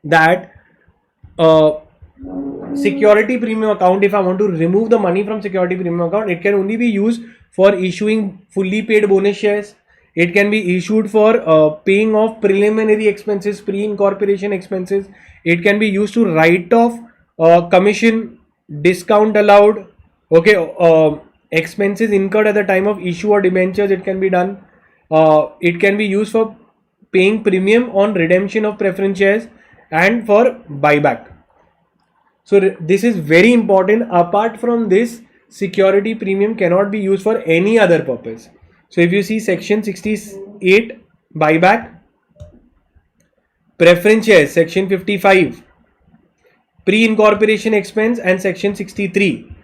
S1: That security premium account, if I want to remove the money from security premium account, it can only be used for issuing fully paid bonus shares. It can be issued for paying off preliminary expenses, pre-incorporation expenses. It can be used to write off commission, discount allowed, okay, expenses incurred at the time of issue or debentures. It can be done. It can be used for paying premium on redemption of preference shares and for buyback. So this is very important. Apart from this, security premium cannot be used for any other purpose. So if you see section 68 buyback, Preference shares, section 55. Pre-incorporation expense and section 63.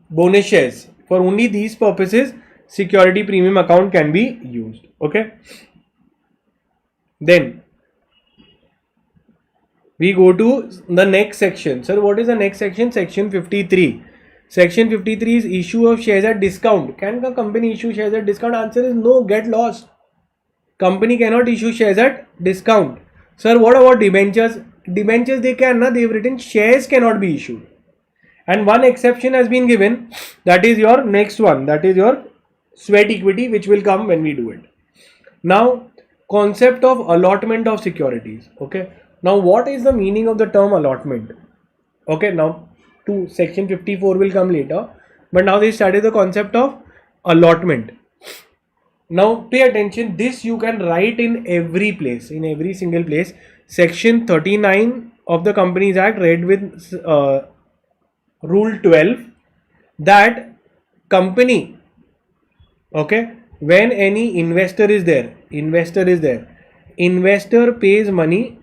S1: Bonus shares. For only these purposes, security premium account can be used. Okay. Then we go to the next section. Sir, what is the next section? Section 53. Section 53 is issue of shares at discount. Can the company issue shares at discount? Answer is no, get lost. Company cannot issue shares at discount. Sir, what about debentures? Debentures they can, na? They've written shares cannot be issued. And one exception has been given, that is your next one, that is your sweat equity, which will come when we do it. Now, concept of allotment of securities. Okay. Now, what is the meaning of the term allotment? Okay. Now, to section 54 will come later, but now they study the concept of allotment. Now, pay attention. This you can write in every place, in every single place. Section 39 of the Companies Act, read with Rule 12, that company, okay, when any investor is there, investor pays money,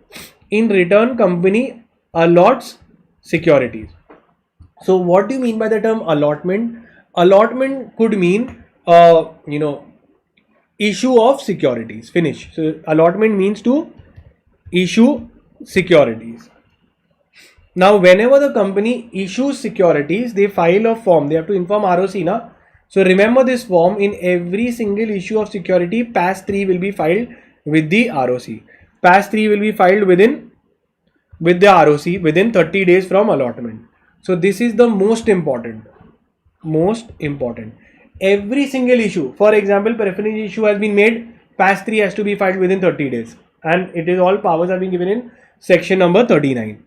S1: in return company allots securities. So what do you mean by the term allotment? Allotment could mean issue of securities. Finish. So allotment means to issue securities. Now, whenever the company issues securities, they file a form. They have to inform ROC, na? So remember this form. In every single issue of security, PAS 3 will be filed with the ROC. PAS 3 will be filed with the ROC within 30 days from allotment. So this is the most important. Every single issue. For example, preference issue has been made. PAS 3 has to be filed within 30 days. And it is all powers have been given in section number 39.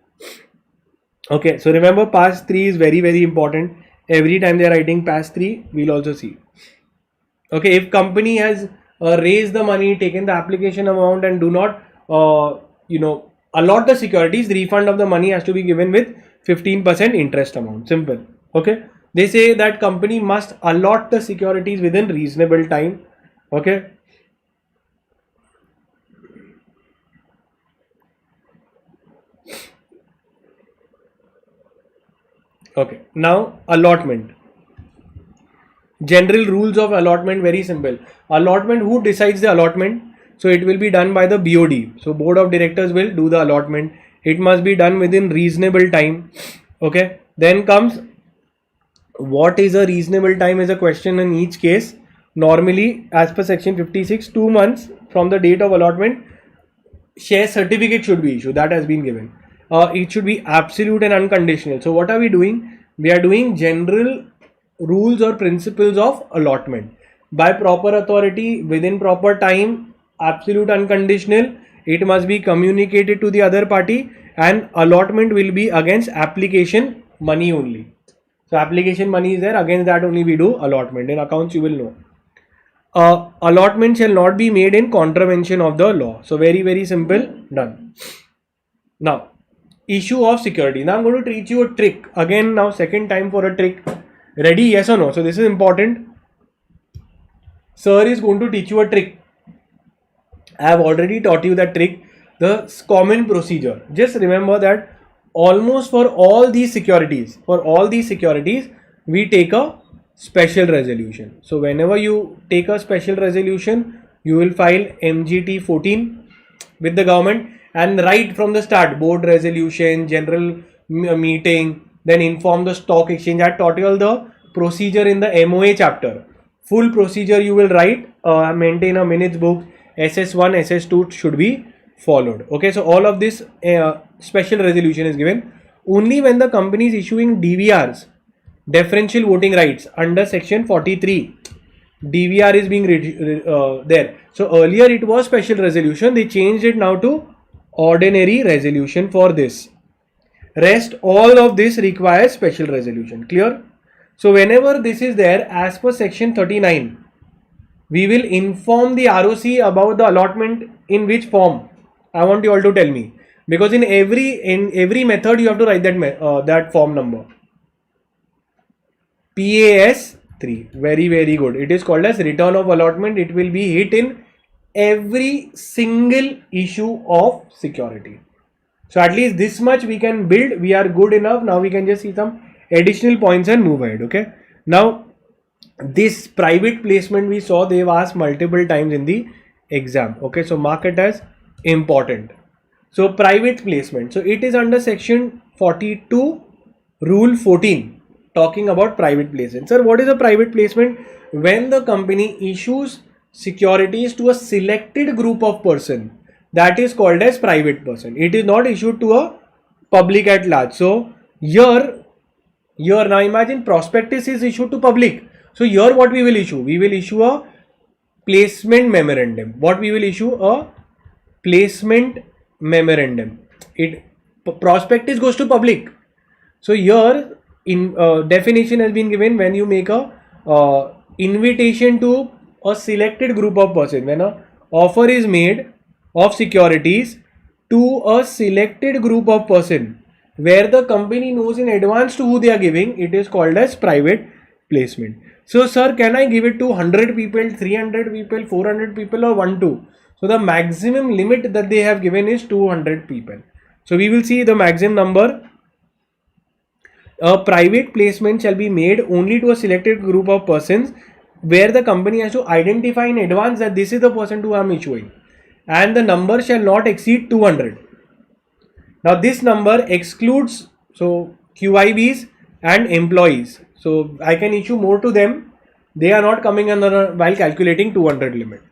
S1: Okay, so remember PAS 3 is very, very important. Every time they are writing PAS 3, we'll also see. Okay, if company has raised the money, taken the application amount and do not, allot the securities, the refund of the money has to be given with 15% interest amount. Simple. Okay, they say that company must allot the securities within reasonable time. Okay. Okay, now allotment. General rules of allotment, very simple. Allotment, who decides the allotment? So it will be done by the BOD. So board of directors will do the allotment. It must be done within reasonable time. Okay, then comes what is a reasonable time is a question in each case. Normally, as per section 56, 2 months from the date of allotment, share certificate should be issued. That has been given. It should be absolute and unconditional. So what are we doing? We are doing general rules or principles of allotment. By proper authority, within proper time, absolute unconditional, it must be communicated to the other party, and allotment will be against application money only. So application money is there, against that only we do allotment. In accounts you will know. Allotment shall not be made in contravention of the law. So very, very simple, done. Now, issue of security. Now I'm going to teach you a trick. Again, now second time for a trick. Ready? Yes or no? So this is important. Sir is going to teach you a trick. I have already taught you that trick. The common procedure. Just remember that almost for all these securities, we take a special resolution. So whenever you take a special resolution, you will file MGT 14 with the government and right from the start, board resolution, general meeting, then inform the stock exchange. I taught you all the procedure in the MOA chapter. Full procedure you will write, maintain a minutes book, SS1, SS2 should be followed. Okay, so all of this special resolution is given. Only when the company is issuing DVRs, differential voting rights, under section 43, DVR is being there. So earlier it was special resolution, they changed it now to ordinary resolution for this. Rest all of this requires special resolution. Clear? So whenever this is there, as per section 39, we will inform the ROC about the allotment in which form. I want you all to tell me, because in every method you have to write that form number. PAS 3. Very, very good. It is called as return of allotment. It will be hit in every single issue of security. So at least this much we can build. We are good enough. Now we can just see some additional points and move ahead. Okay. Now this private placement we saw, they've asked multiple times in the exam. Okay. So mark it as important. So private placement. So it is under section 42 rule 14 talking about private placement. Sir, what is a private placement? When the company issues securities to a selected group of person, that is called as private person. It is not issued to a public at large. So here now imagine prospectus is issued to public. So here what we will issue? We will issue a placement memorandum. What we will issue? A placement memorandum. Prospectus goes to public. So here in definition has been given when you make a invitation to a selected group of person, when a offer is made of securities to a selected group of person where the company knows in advance to who they are giving, it is called as private placement. So sir, can I give it to 100 people, 300 people, 400 people or 1-2? So the maximum limit that they have given is 200 people. So we will see the maximum number. A private placement shall be made only to a selected group of persons where the company has to identify in advance that this is the person to whom I am issuing, and the number shall not exceed 200. Now this number excludes QIBs and employees. So I can issue more to them. They are not coming under while calculating 200 limit.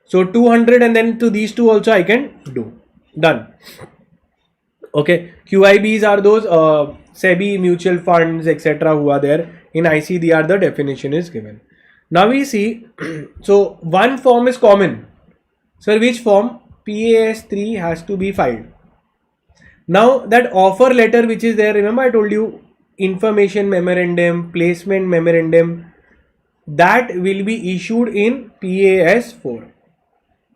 S1: So 200 and then to these two also I can do. Done. Okay. QIBs are those SEBI mutual funds, etc. who are there. In ICDR the definition is given. Now we see, so one form is common. So which form? PAS 3 has to be filed. Now that offer letter which is there, remember I told you information memorandum, placement memorandum, that will be issued in PAS 4.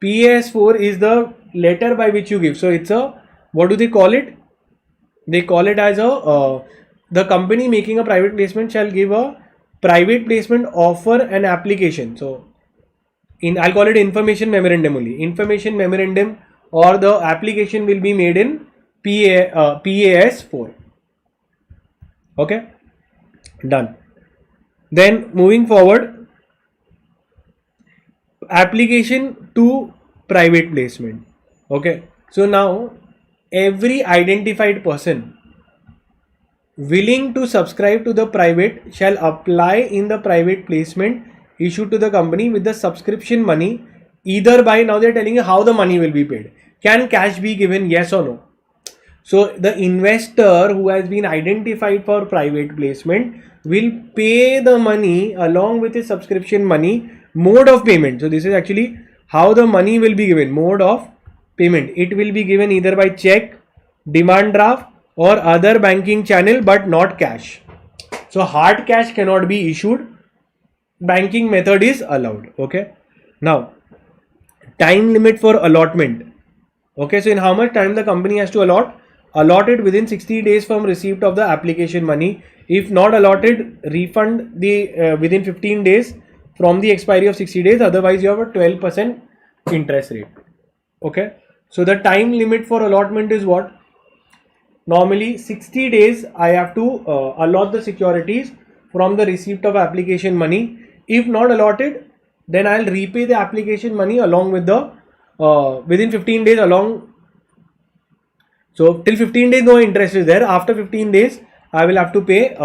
S1: PAS 4 is the letter by which you give. So it's a, what do they call it? They call it as a, the company making a private placement shall give a private placement offer and application. So I'll call it information memorandum only. Information memorandum or the application will be made in PAS 4. Okay, done. Then moving forward, application to private placement. Okay, so now every identified person willing to subscribe to the private shall apply in the private placement issued to the company with the subscription money, either by, now they're telling you how the money will be paid. Can cash be given? Yes or no? So the investor who has been identified for private placement will pay the money along with his subscription money. Mode of payment. So this is actually how the money will be given. Mode of payment. It will be given either by check, demand draft or other banking channel, but not cash. So hard cash cannot be issued. Banking method is allowed. Okay. Now time limit for allotment. Okay. So in how much time the company has to allot? Allotted within 60 days from receipt of the application money. If not allotted, refund the within 15 days from the expiry of 60 days. Otherwise you have a 12% interest rate. Okay. So the time limit for allotment is what? Normally 60 days I have to allot the securities from the receipt of application money. If not allotted, then I'll repay the application money along with the within 15 days along. So till 15 days no interest is there. After 15 days I will have to pay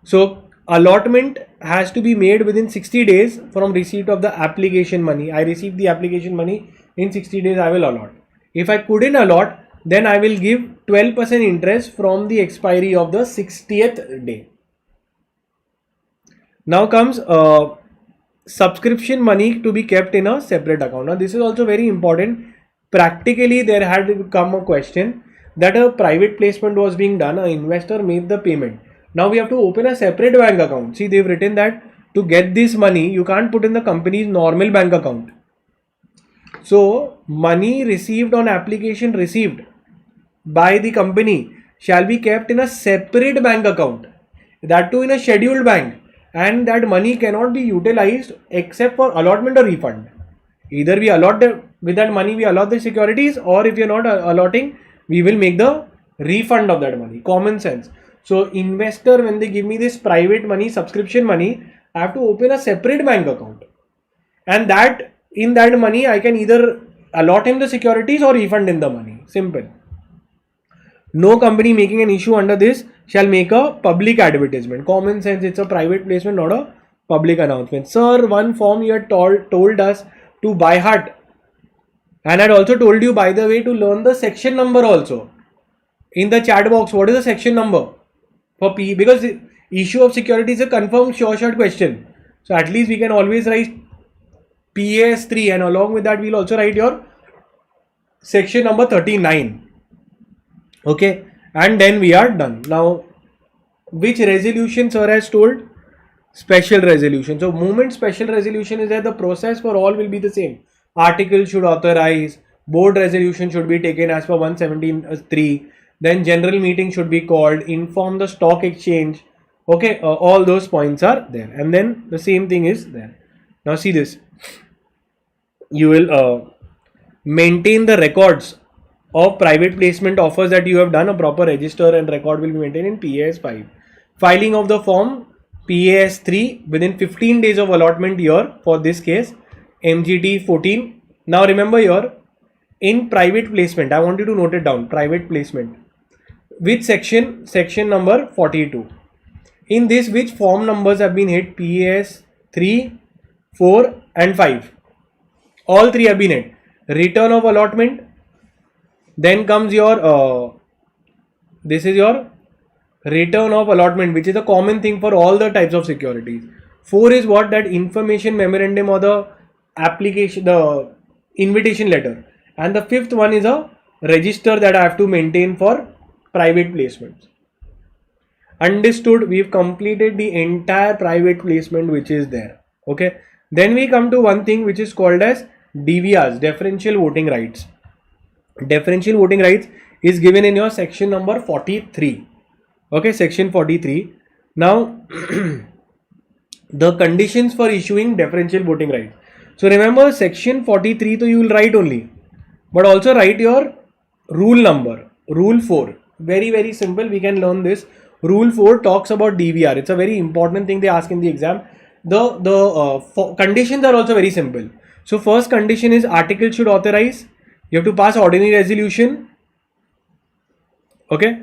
S1: so allotment has to be made within 60 days from receipt of the application money. I receive the application money in 60 days I will allot. If I couldn't allot, then I will give 12% interest from the expiry of the 60th day. Now comes subscription money to be kept in a separate account. Now this is also very important. Practically there had come a question that a private placement was being done, an investor made the payment. Now we have to open a separate bank account. See, they've written that to get this money, you can't put in the company's normal bank account. So money received on application received by the company shall be kept in a separate bank account, that too in a scheduled bank, and that money cannot be utilized except for allotment or refund. Either we allot with that money, we allot the securities, or if you're not allotting, we will make the refund of that money. Common sense. So investor, when they give me this private money, subscription money, I have to open a separate bank account, and that in that money I can either allot him the securities or refund him the money. Simple. No company making an issue under this shall make a public advertisement. Common sense, it's a private placement, not a public announcement. Sir, one form you had told us to by heart, and I had also told you, by the way, to learn the section number also in the chat box. What is the section number for P? Because the issue of security is a confirmed sure shot question, so at least we can always write PAS3, and along with that we'll also write your section number 39. Okay, and then we are done. Now, which resolution sir has told? Special resolution. So moment special resolution is that the process for all will be the same. Article should authorize, board resolution should be taken as per 117(3), then general meeting should be called, inform the stock exchange. Okay, all those points are there, and then the same thing is there. Now see this, you will maintain the records of private placement offers that you have done. A proper register and record will be maintained in PAS 5. Filing of the form PAS 3 within 15 days of allotment year, for this case MGT 14. Now remember here, in private placement, I want you to note it down, private placement. Which section? Section number 42. In this, which form numbers have been hit? PAS 3, 4 and 5. All three have been hit. Return of allotment. Then comes your, this is your return of allotment, which is a common thing for all the types of securities. 4 is what? That information memorandum or the application, the invitation letter. And the 5th one is a register that I have to maintain for private placements. Understood? We've completed the entire private placement which is there. Okay. Then we come to one thing which is called as DVRs, differential voting rights. Differential voting rights is given in your section number 43. Okay, section 43. Now the conditions for issuing differential voting rights. So remember, section 43, so you will write only, but also write your rule number, rule 4. Very simple, we can learn this. Rule 4 talks about DVR. It's a very important thing they ask in the exam. The conditions are also very simple. So first condition is article should authorize. You have to pass ordinary resolution. Okay.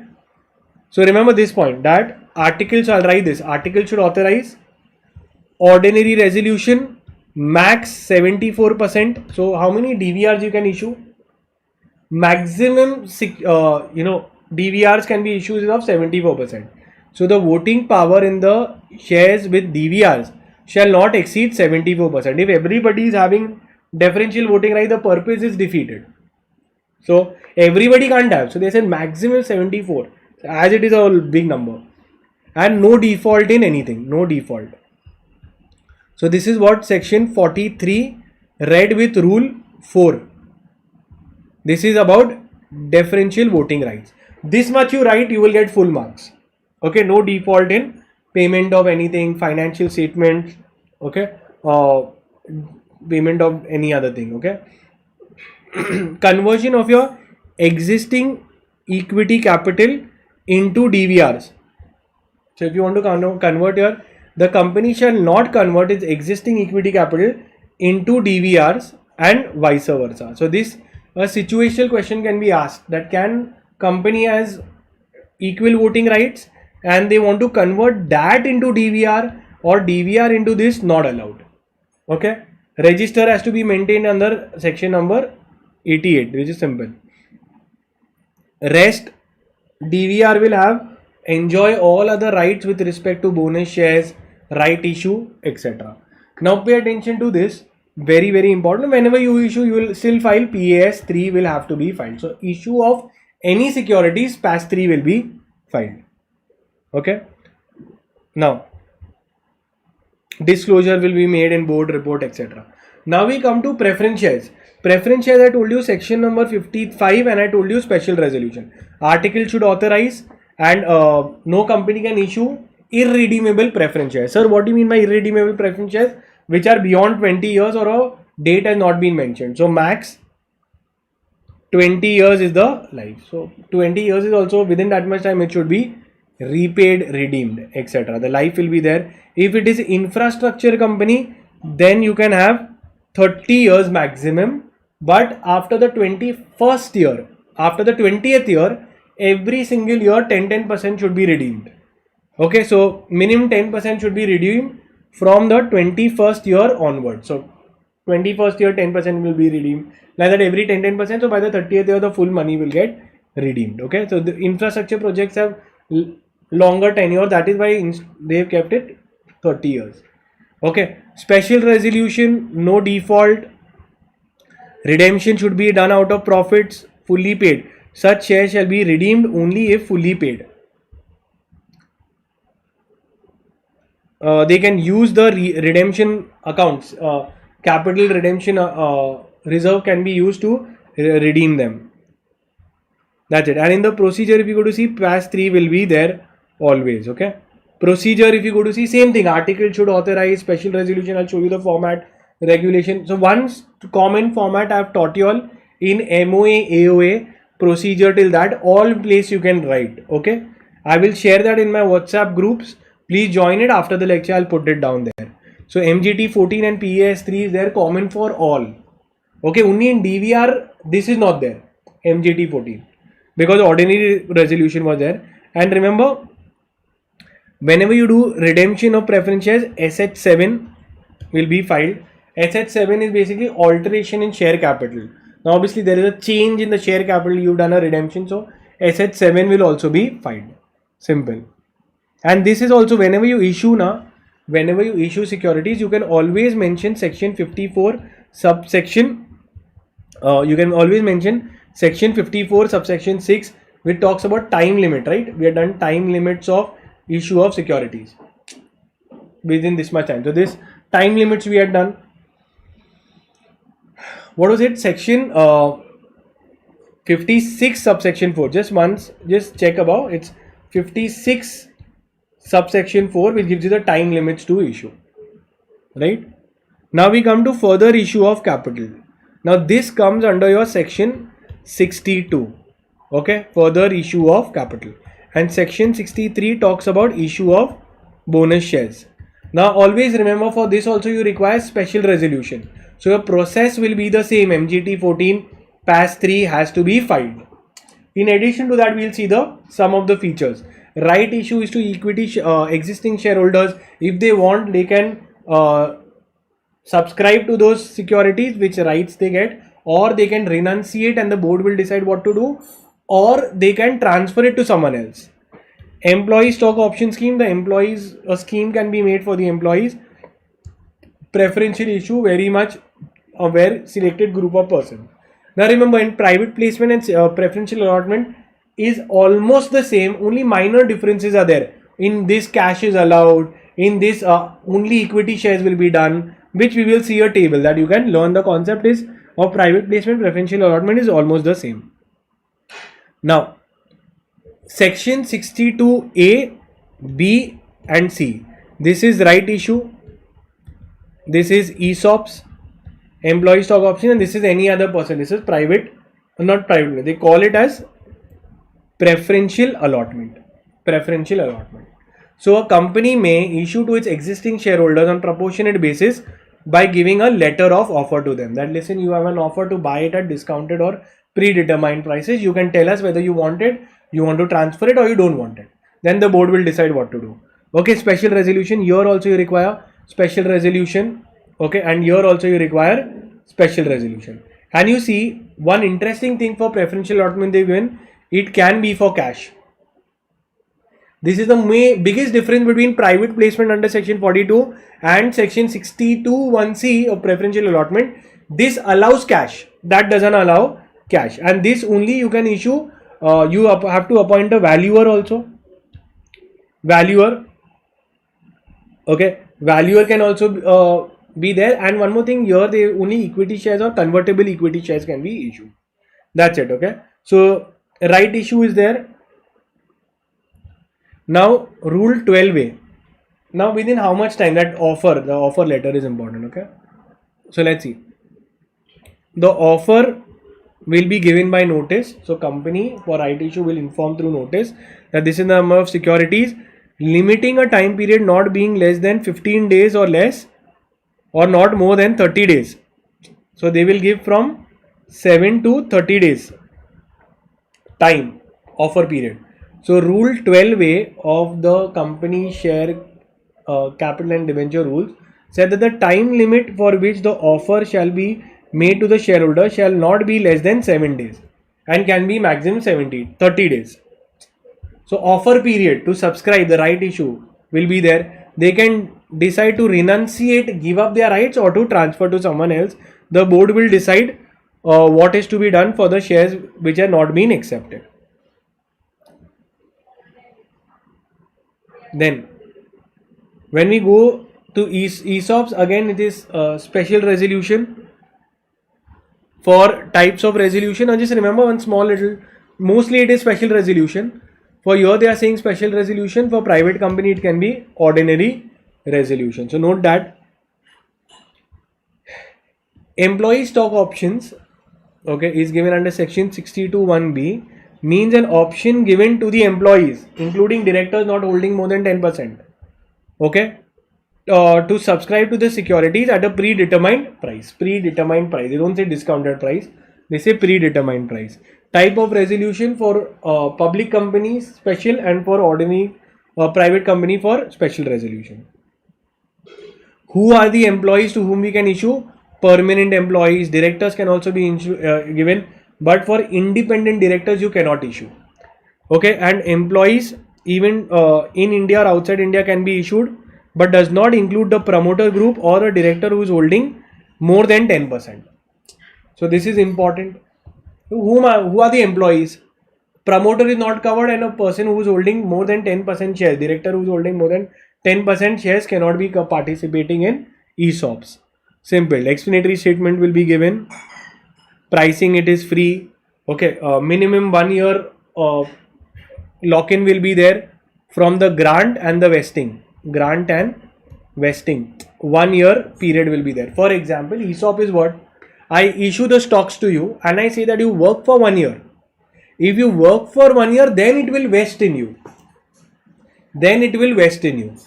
S1: So remember this point, that articles, I'll write this, article should authorize, ordinary resolution, max 74%. So how many DVRs you can issue? Maximum, DVRs can be issued of 74%. So the voting power in the shares with DVRs shall not exceed 74%. If everybody is having differential voting right, the purpose is defeated. So everybody can't have. So they said maximum 74, as it is a big number, and no default in anything, no default. So this is what section 43 read with rule 4. This is about differential voting rights. This much you write, you will get full marks. Okay, no default in payment of anything, financial statements, okay, payment of any other thing, okay. Conversion of your existing equity capital into DVRs. So if you want to convert your, the company shall not convert its existing equity capital into DVRs and vice versa. So this, a situational question can be asked, that can company has equal voting rights and they want to convert that into DVR, or DVR into this, not allowed. Okay. Register has to be maintained under section number 88, which is simple. Rest, DVR will have enjoy all other rights with respect to bonus shares, right issue, etc. Now pay attention to this, very important. Whenever you issue, you will still file PAS 3 will have to be filed. So issue of any securities, PAS 3 will be filed. Okay. Now disclosure will be made in board report, etc. Now we come to preference shares. Preference shares, I told you section number 55, and I told you special resolution. Article should authorize, and no company can issue irredeemable preference shares. Sir, what do you mean by irredeemable preference shares? Which are beyond 20 years or a date has not been mentioned. So max 20 years is the life. So 20 years is also within that much time it should be repaid, redeemed, etc. The life will be there. If it is infrastructure company, then you can have 30 years maximum. But after the 21st year, after the 20th year, every single year 10% should be redeemed. Okay, so minimum 10% should be redeemed from the 21st year onward. So 21st year 10% will be redeemed, like that every 10%. So by the 30th year the full money will get redeemed. Okay, so the infrastructure projects have longer tenure, that is why they have kept it 30 years. Okay, special resolution, no default, redemption should be done out of profits, fully paid. Such shares shall be redeemed only if fully paid. They can use the redemption accounts, capital redemption reserve can be used to redeem them. That's it. And in the procedure, if you go to see, PAS 3 will be there always. Okay, procedure, if you go to see, same thing, article should authorize, special resolution, I'll show you the format, regulation. So one common format I've taught you all in MOA, AOA, procedure, till that all place you can write. Okay, I will share that in my WhatsApp groups. Please join it. After the lecture I'll put it down there. So MGT 14 and PAS 3 is there, common for all. Okay, only in DVR this is not there, MGT 14, because ordinary resolution was there. And remember, whenever you do redemption of preference shares, SH7 will be filed. SH7 is basically alteration in share capital. Now obviously there is a change in the share capital, you've done a redemption, so SH7 will also be filed. Simple. And this is also whenever you issue securities, you can always mention section 54 subsection, you can always mention section 54 subsection 6, which talks about time limit, right? We have done time limits of issue of securities within this much time. So this time limits we had done. What was it? Section 56 subsection 4. Just check above. It's 56 subsection 4, which gives you the time limits to issue. Right? Now we come to further issue of capital. Now this comes under your section 62. Okay, further issue of capital. And section 63 talks about issue of bonus shares. Now always remember, for this also you require special resolution. So your process will be the same. MGT 14, PAS 3 has to be filed. In addition to that, we'll see some of the features. Right issue is to equity existing shareholders. If they want, they can subscribe to those securities, which rights they get, or they can renunciate and the board will decide what to do, or they can transfer it to someone else. Employee stock option scheme, a scheme can be made for the employees. Preferential issue, very much a very selected group of persons. Now remember, in private placement and preferential allotment is almost the same, only minor differences are there. In this, cash is allowed, in this only equity shares will be done, which we will see a table that you can learn. The concept is of private placement, preferential allotment is almost the same. Now section 62A, B and C, this is right issue, this is ESOPs, employee stock option, and this is any other person. This is private, not private, they call it as preferential allotment. Preferential allotment. So a company may issue to its existing shareholders on proportionate basis by giving a letter of offer to them, that listen, you have an offer to buy it at discounted or predetermined prices. You can tell us whether you want it, you want to transfer it, or you don't want it. Then the board will decide what to do. Okay, special resolution. Here also you require special resolution. Okay, and here also you require special resolution. And you see, one interesting thing for preferential allotment they given, it can be for cash. This is the biggest difference between private placement under section 42 and section 62(1)(c) of preferential allotment. This allows cash, that doesn't allow cash, and this only you can issue. You have to appoint a valuer also. Valuer. Okay, valuer can also be there. And one more thing, here they only equity shares or convertible equity shares can be issued. That's it. Okay, so right issue is there. Now rule 12A. Now within how much time that offer, the offer letter is important. Okay, so let's see. The offer will be given by notice. So company for right issue will inform through notice that this is the number of securities, limiting a time period not being less than 15 days or less, or not more than 30 days. So they will give from 7 to 30 days time offer period. So rule 12A of the company share capital and debenture rules said that the time limit for which the offer shall be made to the shareholder shall not be less than 7 days and can be maximum 30 days. So offer period to subscribe the right issue will be there. They can decide to renunciate, give up their rights, or to transfer to someone else. The board will decide what is to be done for the shares which are not being accepted. Then when we go to ESOPs, again it is special resolution. For types of resolution, and just remember one small little, mostly it is special resolution. For here they are saying special resolution. For private company it can be ordinary resolution. So note that. Employee stock options, okay, is given under section 62(1)(b), means an option given to the employees, including directors not holding more than 10%, okay, to subscribe to the securities at a predetermined price. Predetermined price. They don't say discounted price. They say predetermined price. Type of resolution for public companies special, and for ordinary private company for special resolution. Who are the employees to whom we can issue? Permanent employees. Directors can also be given, but for independent directors you cannot issue. Okay, and employees even in India or outside India can be issued, but does not include the promoter group or a director who is holding more than 10%. So this is important. Who are the employees? Promoter is not covered, and a person who is holding more than 10% shares, director who is holding more than 10% shares cannot be participating in ESOPs. Simple. Explanatory statement will be given. Pricing, it is free. Okay, minimum 1 year lock-in will be there from the grant and the vesting. Grant and vesting. 1 year period will be there. For example, ESOP is what? I issue the stocks to you and I say that you work for 1 year. If you work for 1 year, then it will vest in you.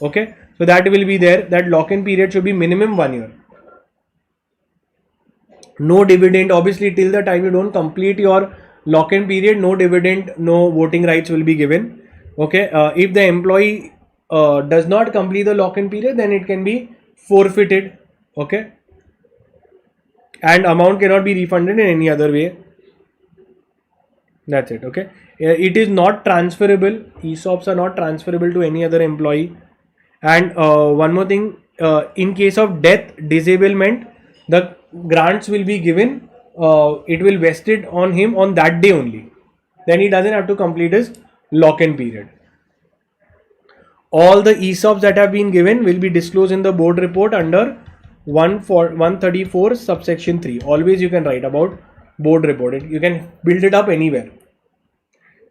S1: Okay. So that will be there. That lock-in period should be minimum 1 year. No dividend. Obviously, till the time you don't complete your lock-in period, no dividend, no voting rights will be given. Okay. If the employee does not complete the lock-in period, then it can be forfeited. Okay. And amount cannot be refunded in any other way. That's it. Okay. It is not transferable. ESOPs are not transferable to any other employee. And one more thing, in case of death, disablement, the grants will be given. It will vested on him on that day only. Then he doesn't have to complete his lock-in period. All the ESOPs that have been given will be disclosed in the board report under 134 subsection 3. Always you can write about board report. You can build it up anywhere.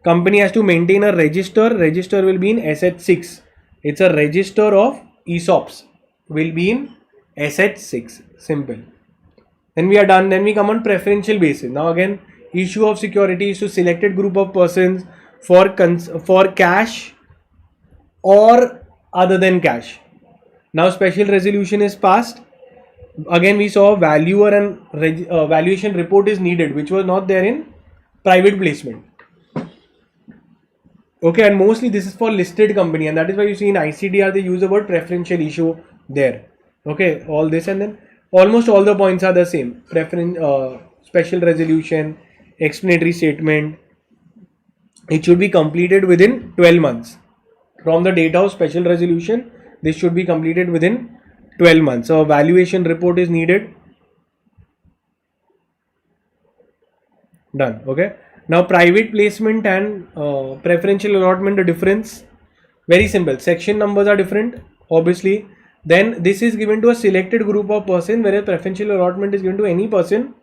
S1: Company has to maintain a register. Register will be in SH6. It's a register of ESOPs. Will be in SH6. Simple. Then we are done. Then we come on preferential basis. Now again, issue of securities to selected group of persons for cash or other than cash. Now special resolution is passed. Again we saw valuer and valuation report is needed, which was not there in private placement. Okay, and mostly this is for listed company, and that is why you see in ICDR they use the word preferential issue there. Okay, all this, and then almost all the points are the same. Special resolution, explanatory statement. It should be completed within 12 months. From the date of special resolution, this should be completed within 12 months. So valuation report is needed. Done. Okay. Now private placement and preferential allotment, the difference, very simple. Section numbers are different, obviously. Then this is given to a selected group of person, whereas preferential allotment is given to any person,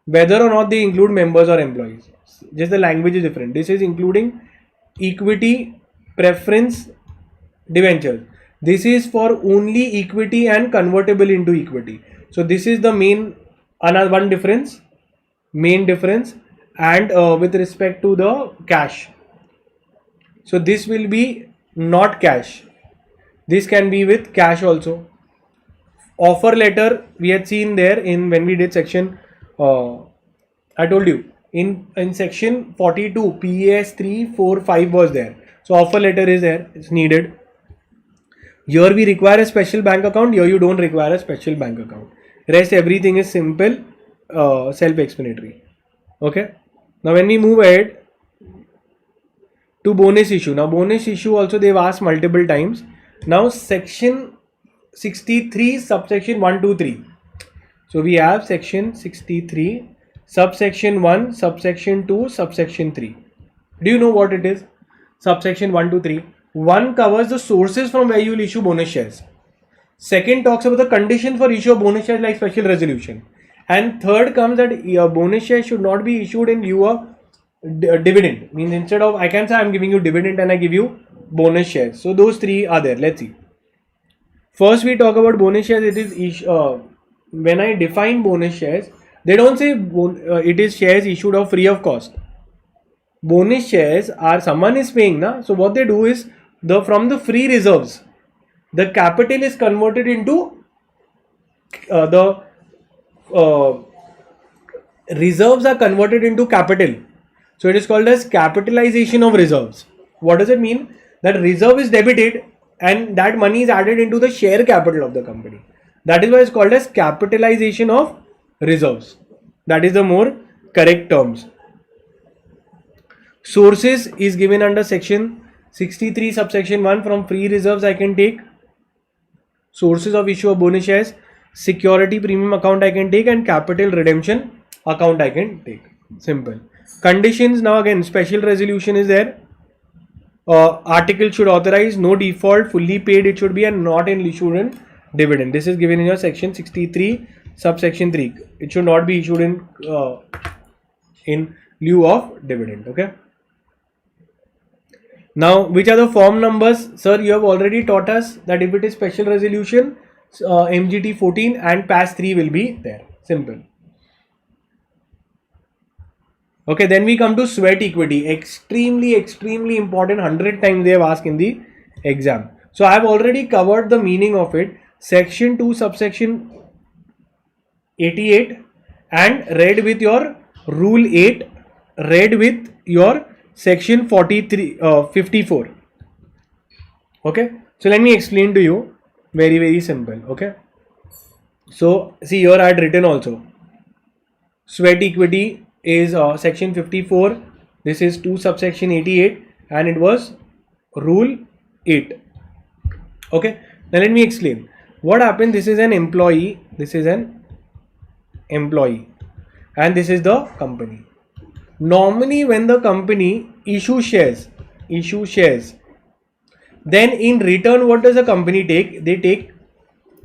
S1: whether or not they include members or employees. Just the language is different. This is including equity, preference, debentures. This is for only equity and convertible into equity. So this is the main another one difference, main difference. And with respect to the cash, so this will be not cash. This can be with cash also. Offer letter we had seen there in when we did section. I told you in section 42 PAS 3, 4, 5 was there. So offer letter is there. It's needed. Here we require a special bank account. Here you don't require a special bank account. Rest everything is simple, self-explanatory. Okay. Now when we move ahead to bonus issue. Now bonus issue also they've asked multiple times. Now section 63 subsection 1 to 3. So we have section 63 subsection 1 subsection 2 subsection 3. Do you know what it is? Subsection 1 to 3. 1 covers the sources from where you will issue bonus shares. Second talks about the conditions for issue of bonus shares like special resolution. And third comes that bonus shares should not be issued in lieu of dividend. Means instead of I can say I'm giving you dividend and I give you bonus shares. So those three are there. Let's see. First we talk about bonus shares. It is when I define bonus shares, they don't say it is shares issued of free of cost. Bonus shares are someone is paying na. So what they do is from the free reserves, the capital is converted into reserves are converted into capital. So it is called as capitalization of reserves. What does it mean? That reserve is debited and that money is added into the share capital of the company. That is why it's called as capitalization of reserves. That is the more correct terms. Sources is given under section 63 subsection 1. From free reserves I can take. Sources of issue of bonus shares, security premium account I can take, and capital redemption account I can take. Simple. Conditions, now again special resolution is there. Article should authorize no default, fully paid it should be, and not in issued in dividend. This is given in your section 63 subsection 3. It should not be issued in lieu of dividend. Okay. Now, which are the form numbers? Sir, you have already taught us that if it is special resolution, MGT 14 and PAS 3 will be there. Simple. Okay, then we come to sweat equity. Extremely important. 100 times they have asked in the exam. So I have already covered the meaning of it. Section 2 subsection 88 and read with your rule 8, read with your section 54. Okay, so let me explain to you. Very simple. Okay, so see here I had written also sweat equity is section 54. This is 2 subsection 88 and it was rule 8. Okay, now let me explain what happened. This is an employee, this is an employee, and this is the company. Normally when the company issue shares, then in return what does the company take? They take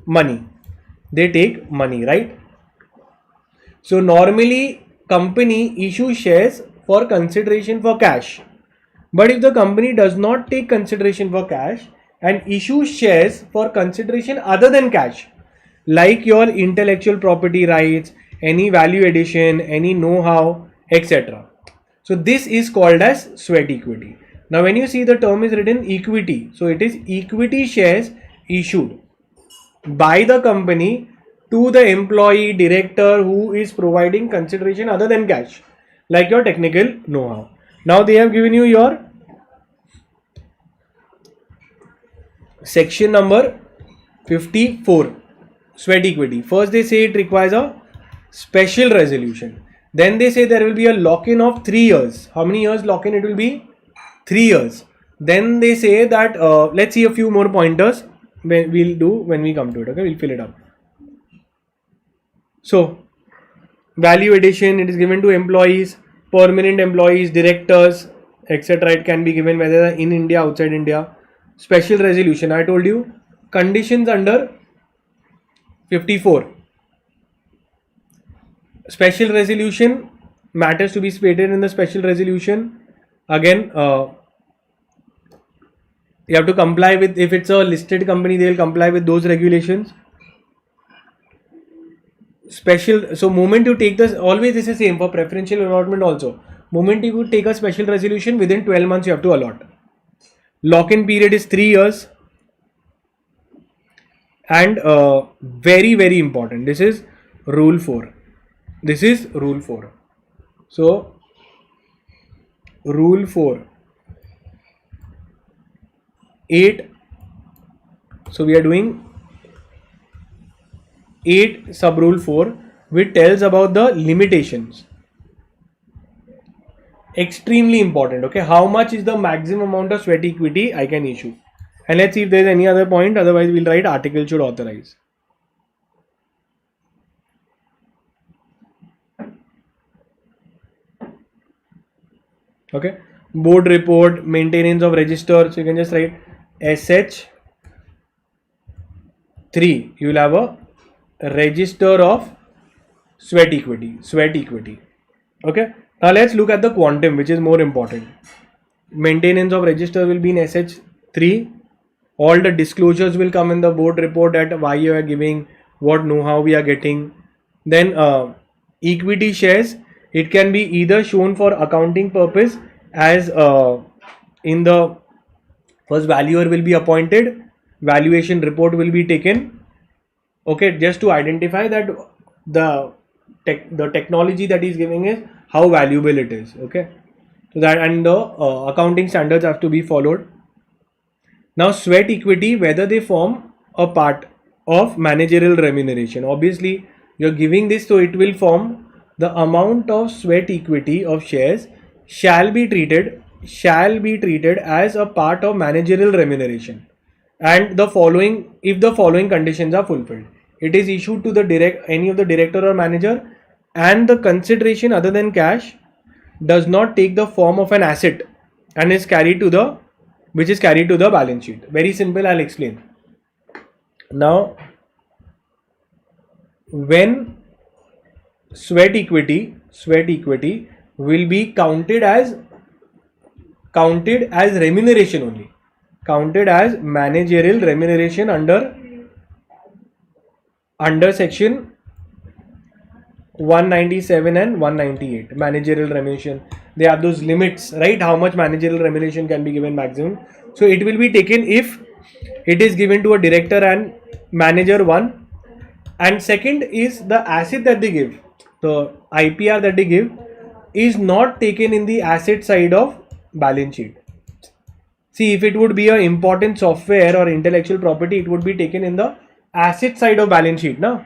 S1: money. Right? So normally company issues shares for consideration for cash. But if the company does not take consideration for cash and issues shares for consideration other than cash, like your intellectual property rights, any value addition, any know-how, etc. So this is called as sweat equity. Now when you see the term is written equity, so it is equity shares issued by the company to the employee, director who is providing consideration other than cash, like your technical know-how. Now they have given you your section number 54, sweat equity. First they say it requires a special resolution. Then they say there will be a lock-in of 3 years. How many years lock-in? It will be 3 years. Then they say that let's see a few more pointers we'll do when we come to it. Okay, we'll fill it up. So value addition, it is given to employees, permanent employees, directors, etc. It can be given whether in India, outside India. Special resolution, I told you conditions under 54. Special resolution, matters to be stated in the special resolution. Again, You have to comply with, if it's a listed company, they will comply with those regulations. Special, so moment you take this, always this is same for preferential allotment also. Moment you could take a special resolution, within 12 months you have to allot. Lock-in period is 3 years. And very important, this is rule 4. This is rule 4. So rule 4, 8. So we are doing 8 sub rule 4, which tells about the limitations. Extremely important. Okay, how much is the maximum amount of sweat equity I can issue? And let's see if there is any other point. Otherwise, we'll write article should authorize. Okay, board report, maintenance of register. So you can just write SH3. You will have a register of sweat equity. Sweat equity. Okay. Now let's look at the quantum, which is more important. Maintenance of register will be in SH3. All the disclosures will come in the board report at why you are giving, what know-how we are getting. Then equity shares, it can be either shown for accounting purpose as in the first valuer will be appointed, valuation report will be taken. Okay, just to identify that the technology that is giving is how valuable it is. Okay, so that, and the accounting standards have to be followed. Now sweat equity, whether they form a part of managerial remuneration. Obviously you're giving this, so it will form the amount of sweat equity of shares shall be treated as a part of managerial remuneration, and the following, if the following conditions are fulfilled. It is issued to the any of the director or manager, and the consideration other than cash does not take the form of an asset and is carried to the balance sheet. Very simple, I'll explain. Now when sweat equity will be counted as remuneration only, counted as managerial remuneration under section 197 and 198, managerial remuneration. They have those limits, right? How much managerial remuneration can be given maximum. So it will be taken if it is given to a director and manager, one, and second is the asset that they give, the IPR that they give is not taken in the asset side of balance sheet. See, if it would be an important software or intellectual property, it would be taken in the asset side of balance sheet, na,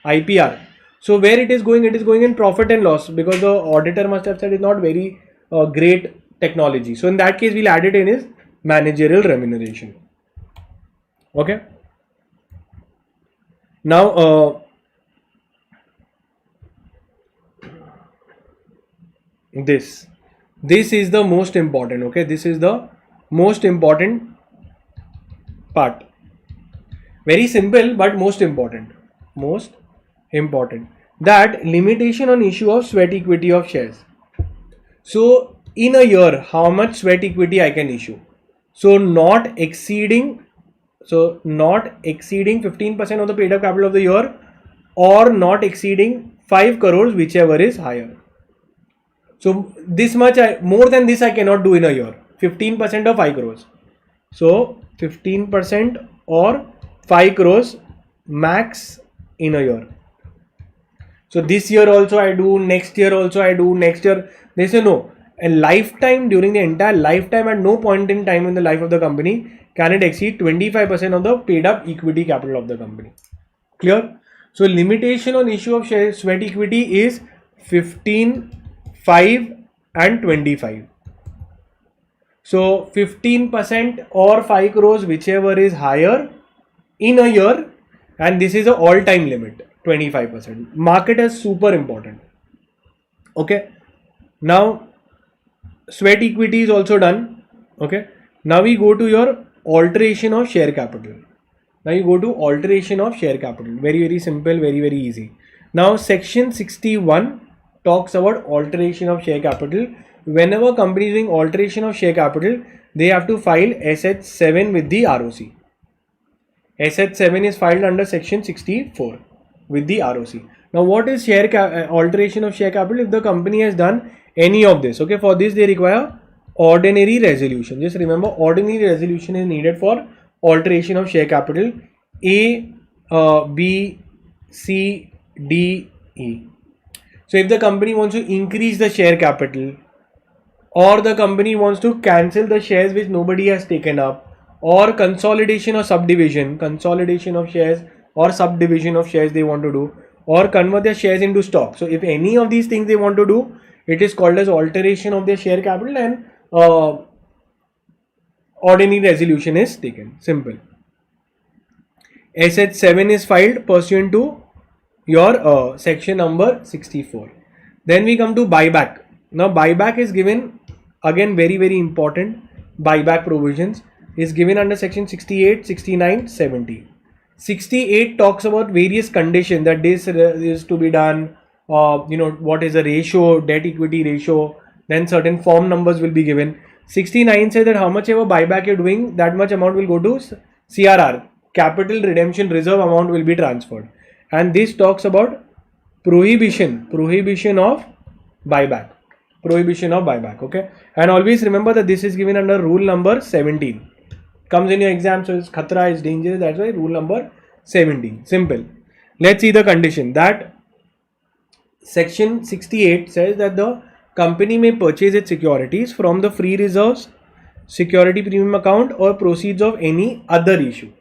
S1: IPR. So where it is going in profit and loss, because the auditor must have said it's not very great technology. So in that case, we'll add it in is managerial remuneration. Okay. Now this is the most important. Okay, this is the most important part. Very simple, but most important. That limitation on issue of sweat equity of shares. So in a year, how much sweat equity I can issue? So not exceeding 15% of the paid up capital of the year, or not exceeding 5 crores, whichever is higher. So this much, more than this I cannot do in a year. 15% of 5 crores. So 15% or 5 crores max in a year. So this year also I do, next year also I do, next year. They say no. A lifetime, during the entire lifetime, at no point in time in the life of the company can it exceed 25% of the paid up equity capital of the company. Clear? So limitation on issue of share sweat equity is 15, 5 and 25. So 15% or 5 crores, whichever is higher in a year, and this is an all-time limit, 25%. Market is super important. Okay. Now sweat equity is also done. Okay. Now we go to your alteration of share capital. Very, very simple, very easy. Now section 61 talks about alteration of share capital. Whenever company is doing alteration of share capital, they have to file SH7 with the ROC. SH7 is filed under section 64 with the ROC. Now what is alteration of share capital? If the company has done any of this, okay, for this they require ordinary resolution. Just remember, ordinary resolution is needed for alteration of share capital. A, B, C, D, E. So if the company wants to increase the share capital, or the company wants to cancel the shares which nobody has taken up, or consolidation or subdivision, consolidation of shares or subdivision of shares they want to do, or convert their shares into stock. So if any of these things they want to do, it is called as alteration of their share capital, and ordinary resolution is taken. Simple. SH7 is filed pursuant to your section number 64. Then we come to buyback. Now buyback is given, again very important, buyback provisions is given under section 68, 69, 70. 68 talks about various conditions that this is to be done, what is the ratio, debt equity ratio, then certain form numbers will be given. 69 says that how much ever buyback you're doing, that much amount will go to CRR, capital redemption reserve amount will be transferred. And this talks about prohibition of buyback. Okay, and always remember that this is given under rule number 17. Comes in your exam, so it's khatra, is dangerous, that's why rule number 17. Simple. Let's see the condition. That section 68 says that the company may purchase its securities from the free reserves, security premium account, or proceeds of any other issue.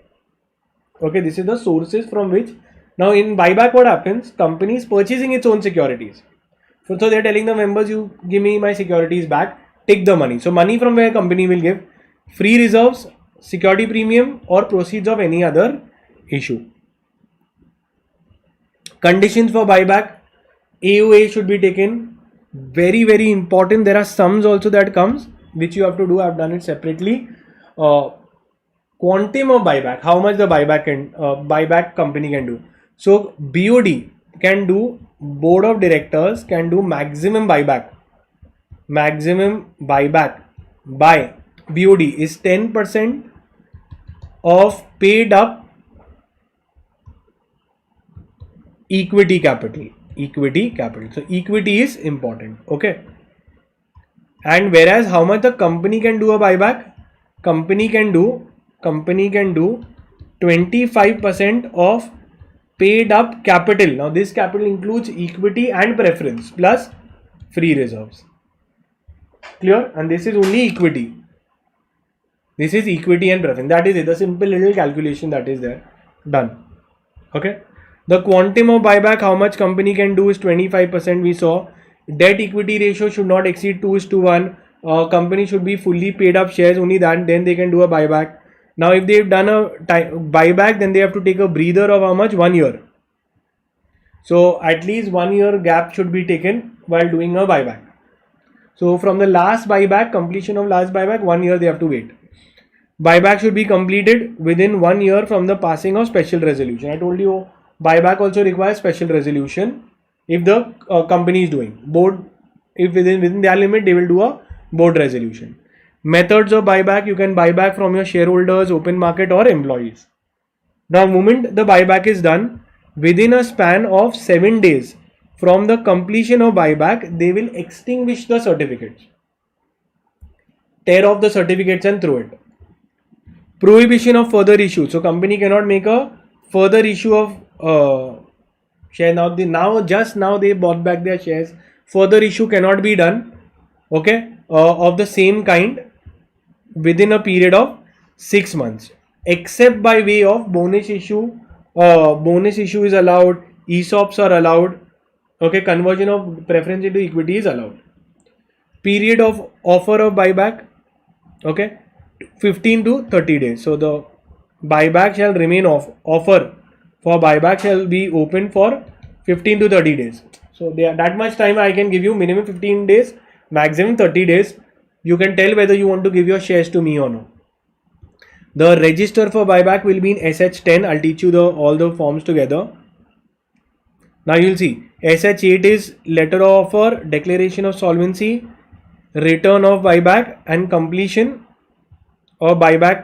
S1: Okay, this is the sources from which. Now in buyback what happens? Company is purchasing its own securities. So they are telling the members, you give me my securities back, take the money. So money from where company will give? Free reserves, security premium, or proceeds of any other issue. Conditions for buyback. AOA should be taken. Very important. There are sums also that comes which you have to do. I have done it separately. Quantum of buyback. How much the buyback company can do. So BOD can do, board of directors can do maximum buyback. Maximum buyback by BOD is 10% of paid up equity capital. So equity is important. Okay. And whereas how much the company can do a buyback? Company can do 25% of paid up capital. Now this capital includes equity and preference plus free reserves. Clear? And this is only equity. This is equity and preference. That is it. The simple little calculation that is there. Done. Okay. The quantum of buyback, how much company can do, is 25%. We saw. Debt equity ratio should not exceed 2:1. Company should be fully paid up shares, only then they can do a buyback. Now if they've done a buyback, then they have to take a breather of how much? 1 year. So at least 1 year gap should be taken while doing a buyback. So from the last buyback, completion of last buyback, 1 year they have to wait. Buyback should be completed within 1 year from the passing of special resolution. I told you buyback also requires special resolution if the company is doing. Board, if within their limit, they will do a board resolution. Methods of buyback, you can buy back from your shareholders, open market, or employees. Now moment the buyback is done, within a span of 7 days from the completion of buyback, they will extinguish the certificates. Tear off the certificates and throw it. Prohibition of further issue. So company cannot make a further issue of share. Now they bought back their shares. Further issue cannot be done. Okay, of the same kind within a period of 6 months, except by way of bonus issue. Bonus issue is allowed. ESOPs are allowed. Okay, conversion of preference into equity is allowed. Period of offer of buyback. Okay, 15 to 30 days. So the buyback shall remain offer for buyback shall be open for 15 to 30 days. So that much time I can give you, minimum 15 days, maximum 30 days. You can tell whether you want to give your shares to me or no. The register for buyback will be in SH10. I'll teach you all the forms together. Now you'll see SH8 is letter of offer, declaration of solvency, return of buyback, and completion or buyback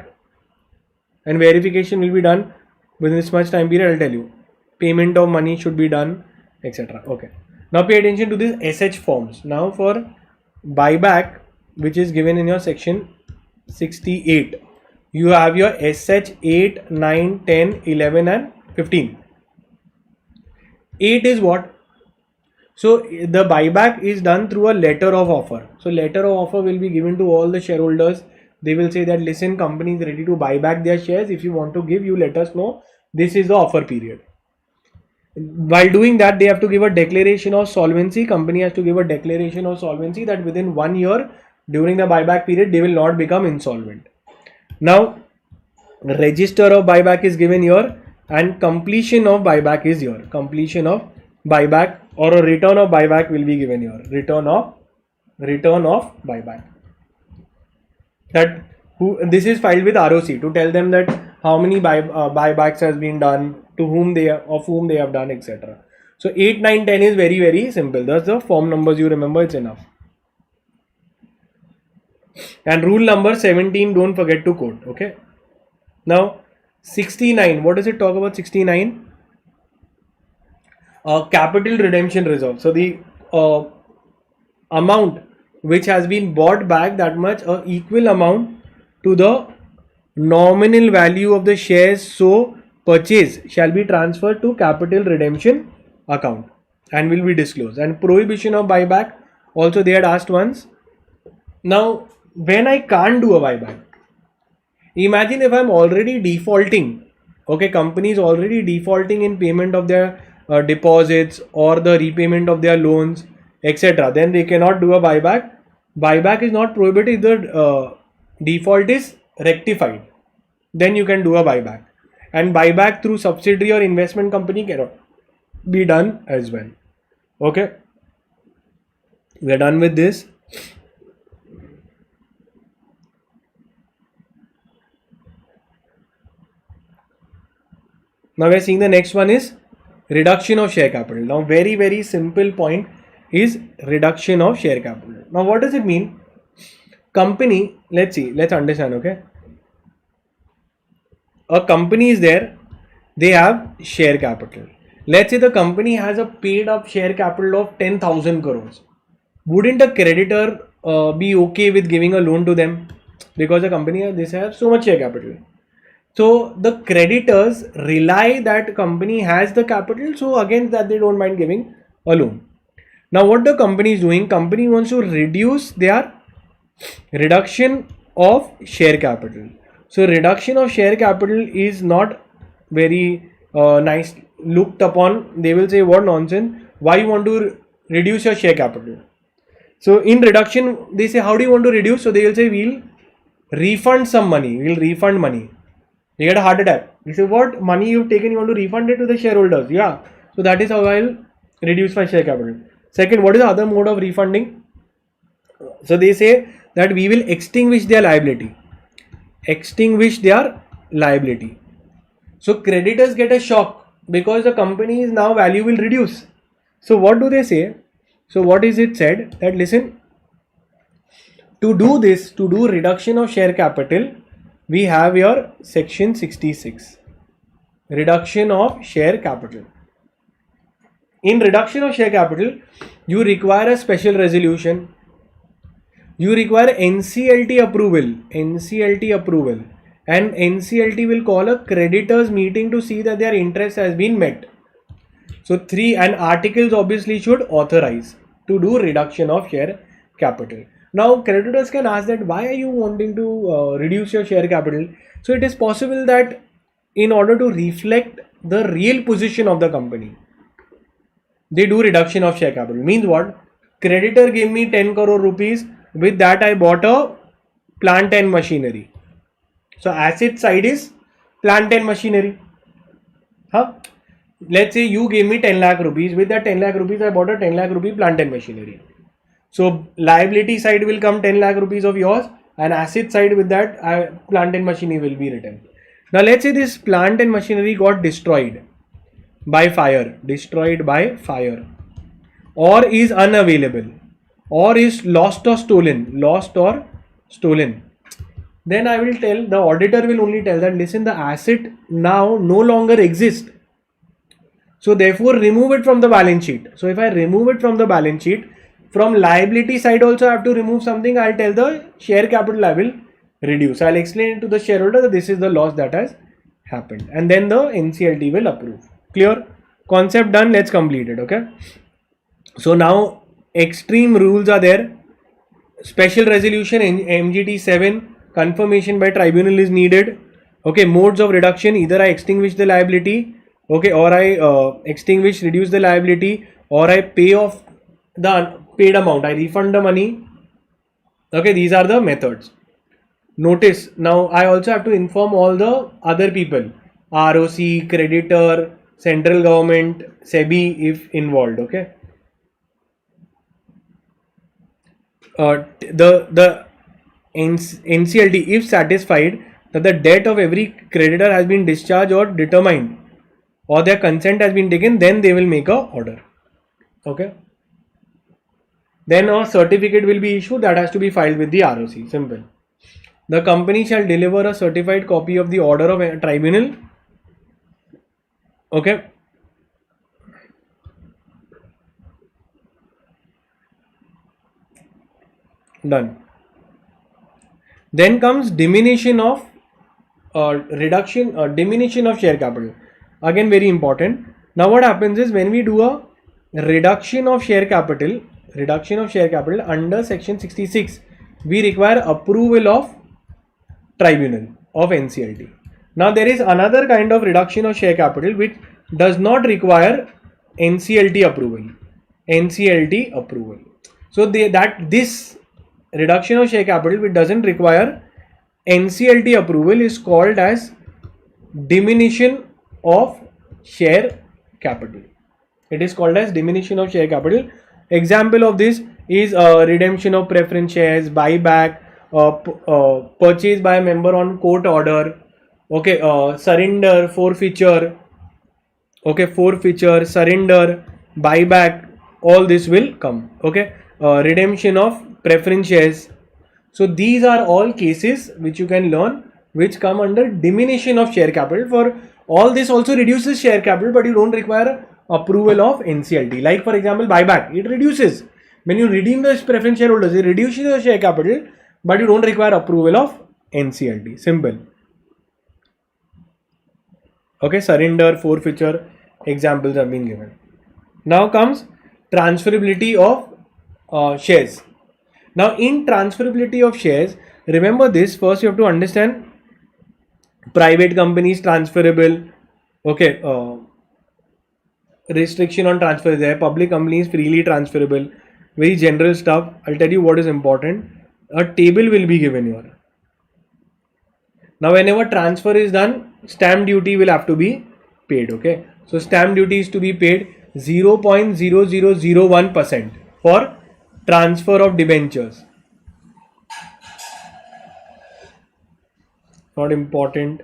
S1: and verification will be done within this much time period, I'll tell you. Payment of money should be done, etc. Okay. Now pay attention to these SH forms. Now for buyback, which is given in your section 68, you have your SH 8, 9, 10, 11 and 15. 8 is what? So the buyback is done through a letter of offer. So letter of offer will be given to all the shareholders. They will say that listen, company is ready to buy back their shares. If you want to give, you let us know. This is the offer period. While doing that, they have to give a declaration of solvency. Company has to give a declaration of solvency that within 1 year during the buyback period, they will not become insolvent. Now, register of buyback is given here and completion of buyback is here. Completion of buyback or a return of buyback will be given here. Return of buyback. That this is filed with ROC to tell them that how many buybacks has been done, to whom they have done, etc. So 8, 9, 10 is very, very simple. That's the form numbers you remember, it's enough. And rule number 17, don't forget to quote. Okay. Now 69, what does it talk about? 69, capital redemption reserve. So the amount which has been bought back, that much equal amount to the nominal value of the shares so purchased shall be transferred to capital redemption account and will be disclosed. And prohibition of buyback also they had asked once. Now when I can't do a buyback, imagine if I'm already defaulting, okay, company is already defaulting in payment of their deposits or the repayment of their loans, etc. Then they cannot do a buyback. Buyback is not prohibited if the default is rectified. Then you can do a buyback. And buyback through subsidiary or investment company cannot be done as well. Okay. We're done with this. Now we're seeing the next one is reduction of share capital. Now very, very simple point is reduction of share capital. Now what does it mean? Company, let's understand, okay. A company is there, they have share capital. Let's say the company has a paid up share capital of 10,000 crores. Wouldn't a creditor be okay with giving a loan to them? Because the company, they have so much share capital. So the creditors rely that company has the capital, so against that they don't mind giving a loan. Now what the company is doing, company wants to reduce their reduction of share capital. So reduction of share capital is not very nice looked upon. They will say what nonsense, why you want to reduce your share capital? So in reduction they say how do you want to reduce? So they will say we'll refund some money, we'll refund money. You get a heart attack. You say what money you've taken, you want to refund it to the shareholders. Yeah. So that is how I'll reduce my share capital. Second, what is the other mode of refunding? So they say that we will extinguish their liability. Extinguish their liability. So creditors get a shock because the company's now value will reduce. So what do they say? So what is it said? That listen, to do this, to do reduction of share capital, we have your section 66, reduction of share capital. In reduction of share capital, you require a special resolution. You require NCLT approval. NCLT approval. And NCLT will call a creditors meeting to see that their interest has been met. So 3 and articles obviously should authorize to do reduction of share capital. Now creditors can ask that why are you wanting to reduce your share capital? So it is possible that in order to reflect the real position of the company, they do reduction of share capital. Means what? Creditor gave me 10 crore rupees. With that I bought a plant and machinery. So asset side is plant and machinery. Let's say you gave me 10 lakh rupees. With that 10 lakh rupees I bought a 10 lakh rupee plant and machinery. So liability side will come 10 lakh rupees of yours, and asset side with that plant and machinery will be written. Now let's say this plant and machinery got destroyed by fire, or is unavailable, or is lost or stolen. then I will tell, the auditor will only tell that listen, the asset now no longer exists. So therefore remove it from the balance sheet. So if I remove it from the balance sheet, from liability side also I have to remove something. I'll tell the share capital I will reduce. I'll explain it to the shareholder that this is the loss that has happened, and then the NCLT will approve. Clear? Concept done. Let's complete it. Okay. So now extreme rules are there. Special resolution in MGT 7, confirmation by tribunal is needed. Okay, modes of reduction, either I extinguish the liability, okay, or I reduce the liability, or I pay off the paid amount, I refund the money. Okay, these are the methods. Notice, now I also have to inform all the other people, ROC, creditor, central government, SEBI if involved. Okay. The NCLT, if satisfied that the debt of every creditor has been discharged or determined, or their consent has been taken, then they will make a order. Okay. Then a certificate will be issued that has to be filed with the ROC. Simple. The company shall deliver a certified copy of the order of a tribunal. Okay. Done. Then comes diminution of diminution of share capital. Again, very important. Now what happens is, when we do a reduction of share capital under section 66, we require approval of tribunal of NCLT. Now there is another kind of reduction of share capital which does not require NCLT approval. So this reduction of share capital which doesn't require NCLT approval is called as diminution of share capital. It is called as diminution of share capital. Example of this is redemption of preference shares, buyback, purchase by a member on court order, okay, surrender, forfeiture, okay, surrender, buyback, all this will come. Okay, redemption of preference shares. So these are all cases which you can learn which come under diminution of share capital. For all this also reduces share capital, but you don't require approval of NCLT. Like for example, buyback, it reduces. When you redeem the preference shareholders, it reduces the share capital, but you don't require approval of NCLT. Simple. Okay, surrender, forfeiture, examples have been given. Now comes transferability of shares. Now in transferability of shares, remember this, first you have to understand private companies transferable, okay, restriction on transfer is there, public companies freely transferable, very general stuff. I'll tell you what is important. A table will be given here. Now whenever transfer is done, stamp duty will have to be paid. Okay, so stamp duty is to be paid 0.0001% for transfer of debentures. Not important.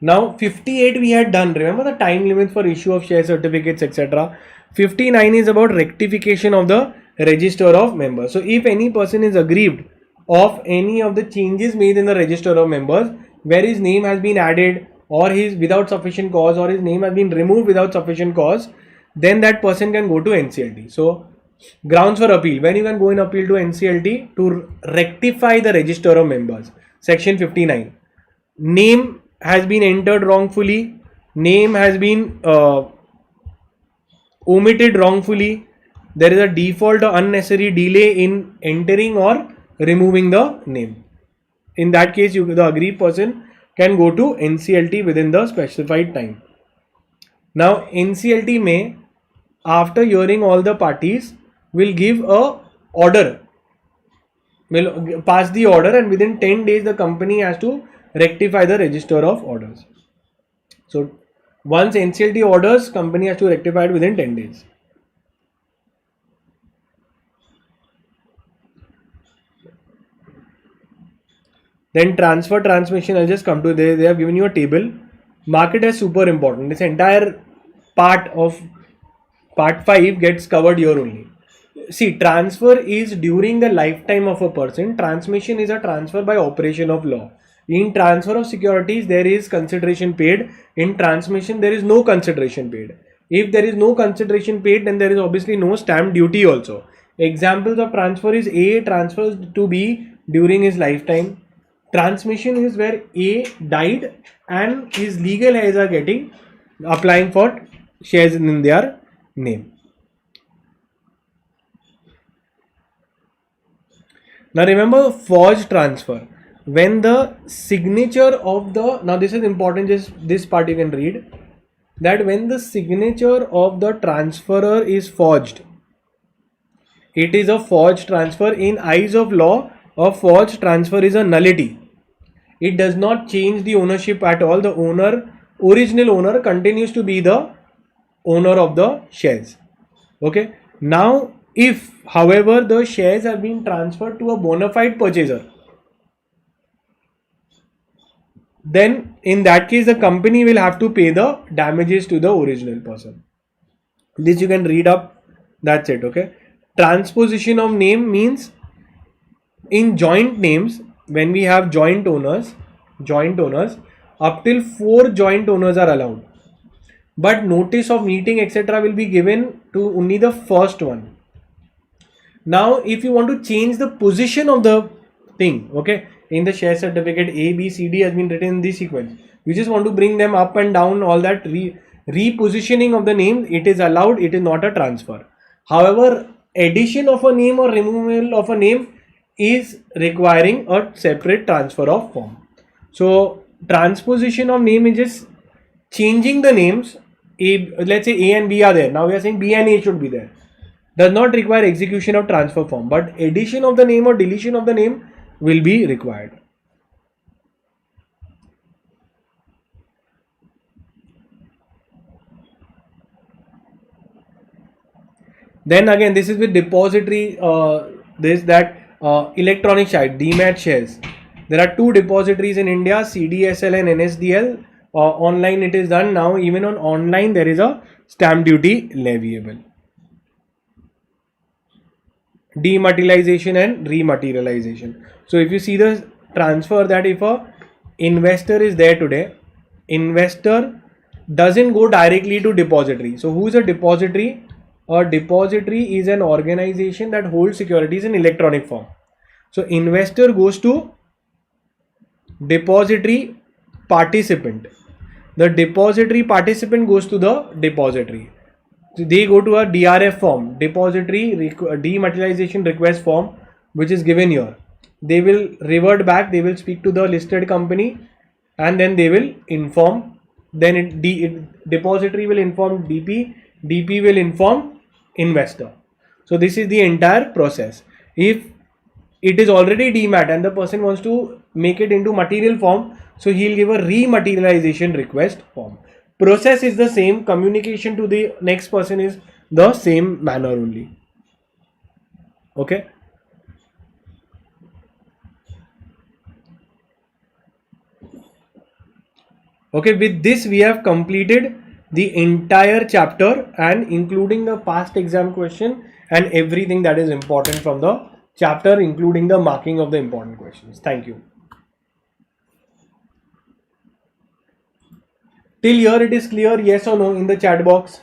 S1: Now 58 we had done. Remember the time limit for issue of share certificates, etc. 59 is about rectification of the register of members. So if any person is aggrieved of any of the changes made in the register of members where his name has been added, or his without sufficient cause, or his name has been removed without sufficient cause, then that person can go to NCLT. So grounds for appeal, when you can go in appeal to NCLT to rectify the register of members. Section 59. Name has been entered wrongfully, name has been omitted wrongfully, there is a default or unnecessary delay in entering or removing the name. In that case, the aggrieved person can go to NCLT within the specified time. Now NCLT may, after hearing all the parties, will give a order, will pass the order, and within 10 days the company has to rectify the register of orders. So once NCLT orders, company has to rectify it within 10 days. Then transfer transmission, I'll just come to there. They have given you a table. Mark it as super important. This entire part of part 5 gets covered here only. see, transfer is during the lifetime of a person. Transmission is a transfer by operation of law. In transfer of securities, there is consideration paid. In transmission, there is no consideration paid. If there is no consideration paid, then there is obviously no stamp duty also. Examples of transfer is A transfers to B during his lifetime. Transmission is where A died and his legal heirs are getting applying for shares in their name. Now remember forged transfer. When the signature of the, now this is important, just this part you can read, that when the signature of the transferor is forged, it is a forged transfer. In eyes of law, a forged transfer is a nullity. It does not change the ownership at all. The owner, original owner, continues to be the owner of the shares. Okay. Now, if, however, the shares have been transferred to a bona fide purchaser, then in that case, the company will have to pay the damages to the original person. This you can read up. That's it. Okay. Transposition of name means in joint names, when we have joint owners, up till 4 joint owners are allowed. But notice of meeting etc. will be given to only the first one. Now, if you want to change the position of the thing, okay, in the share certificate A, B, C, D has been written in this sequence. You just want to bring them up and down, all that repositioning of the name, it is allowed, it is not a transfer. However, addition of a name or removal of a name is requiring a separate transfer of form. So, transposition of name is just changing the names. Let's say A and B are there. Now we are saying B and A should be there. Does not require execution of transfer form, but addition of the name or deletion of the name will be required. Then again, this is with depository, electronic share, demat shares. There are 2 depositories in India, CDSL and NSDL. Online it is done. Now even on online there is a stamp duty leviable. Dematerialization and rematerialization. So if you see the transfer, that if a investor is there today, investor doesn't go directly to depository. So who is a depository? A depository is an organization that holds securities in electronic form. So investor goes to depository participant. The depository participant goes to the depository. So they go to a DRF form, depository dematerialization request form, which is given here. They will revert back, they will speak to the listed company and then they will inform. Then depository will inform DP, DP will inform investor. So this is the entire process. If it is already demat and the person wants to make it into material form, so he'll give a rematerialization request form. Process is the same, communication to the next person is the same manner only. Okay. Okay, with this we have completed the entire chapter and including the past exam question and everything that is important from the chapter, including the marking of the important questions. Thank you. Till here it is clear, yes or no in the chat box?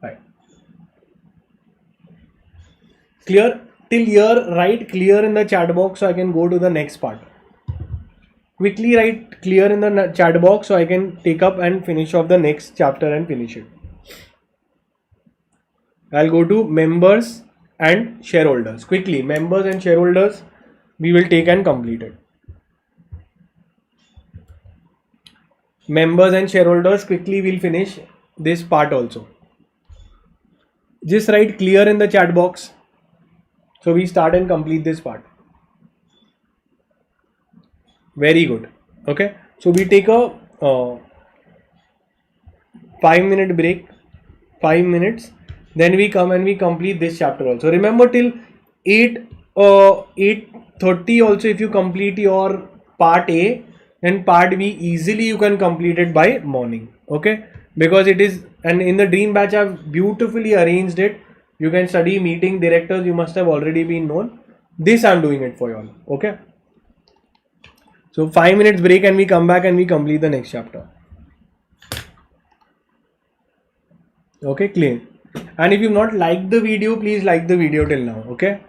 S1: Right. Clear? Till here, write clear in the chat box so I can go to the next part. Quickly write clear in the chat box so I can take up and finish off the next chapter and finish it. I'll go to members and shareholders. Quickly, members and shareholders we will take and complete it. Members and shareholders, quickly we'll finish this part also. Just write clear in the chat box. So we start and complete this part. Very good. Okay. So we take a 5-minute break. 5 minutes. Then we come and we complete this chapter also. Remember till 8:30 also, if you complete your part A, then part B easily you can complete it by morning. Okay. because it is, and in the dream batch I've beautifully arranged it. You can study meeting directors, you must have already been known. This I'm doing it for you all. Okay, so 5 minutes break and we come back and we complete the next chapter. Okay, clear. And if you've not liked the video, please like the video till now. Okay.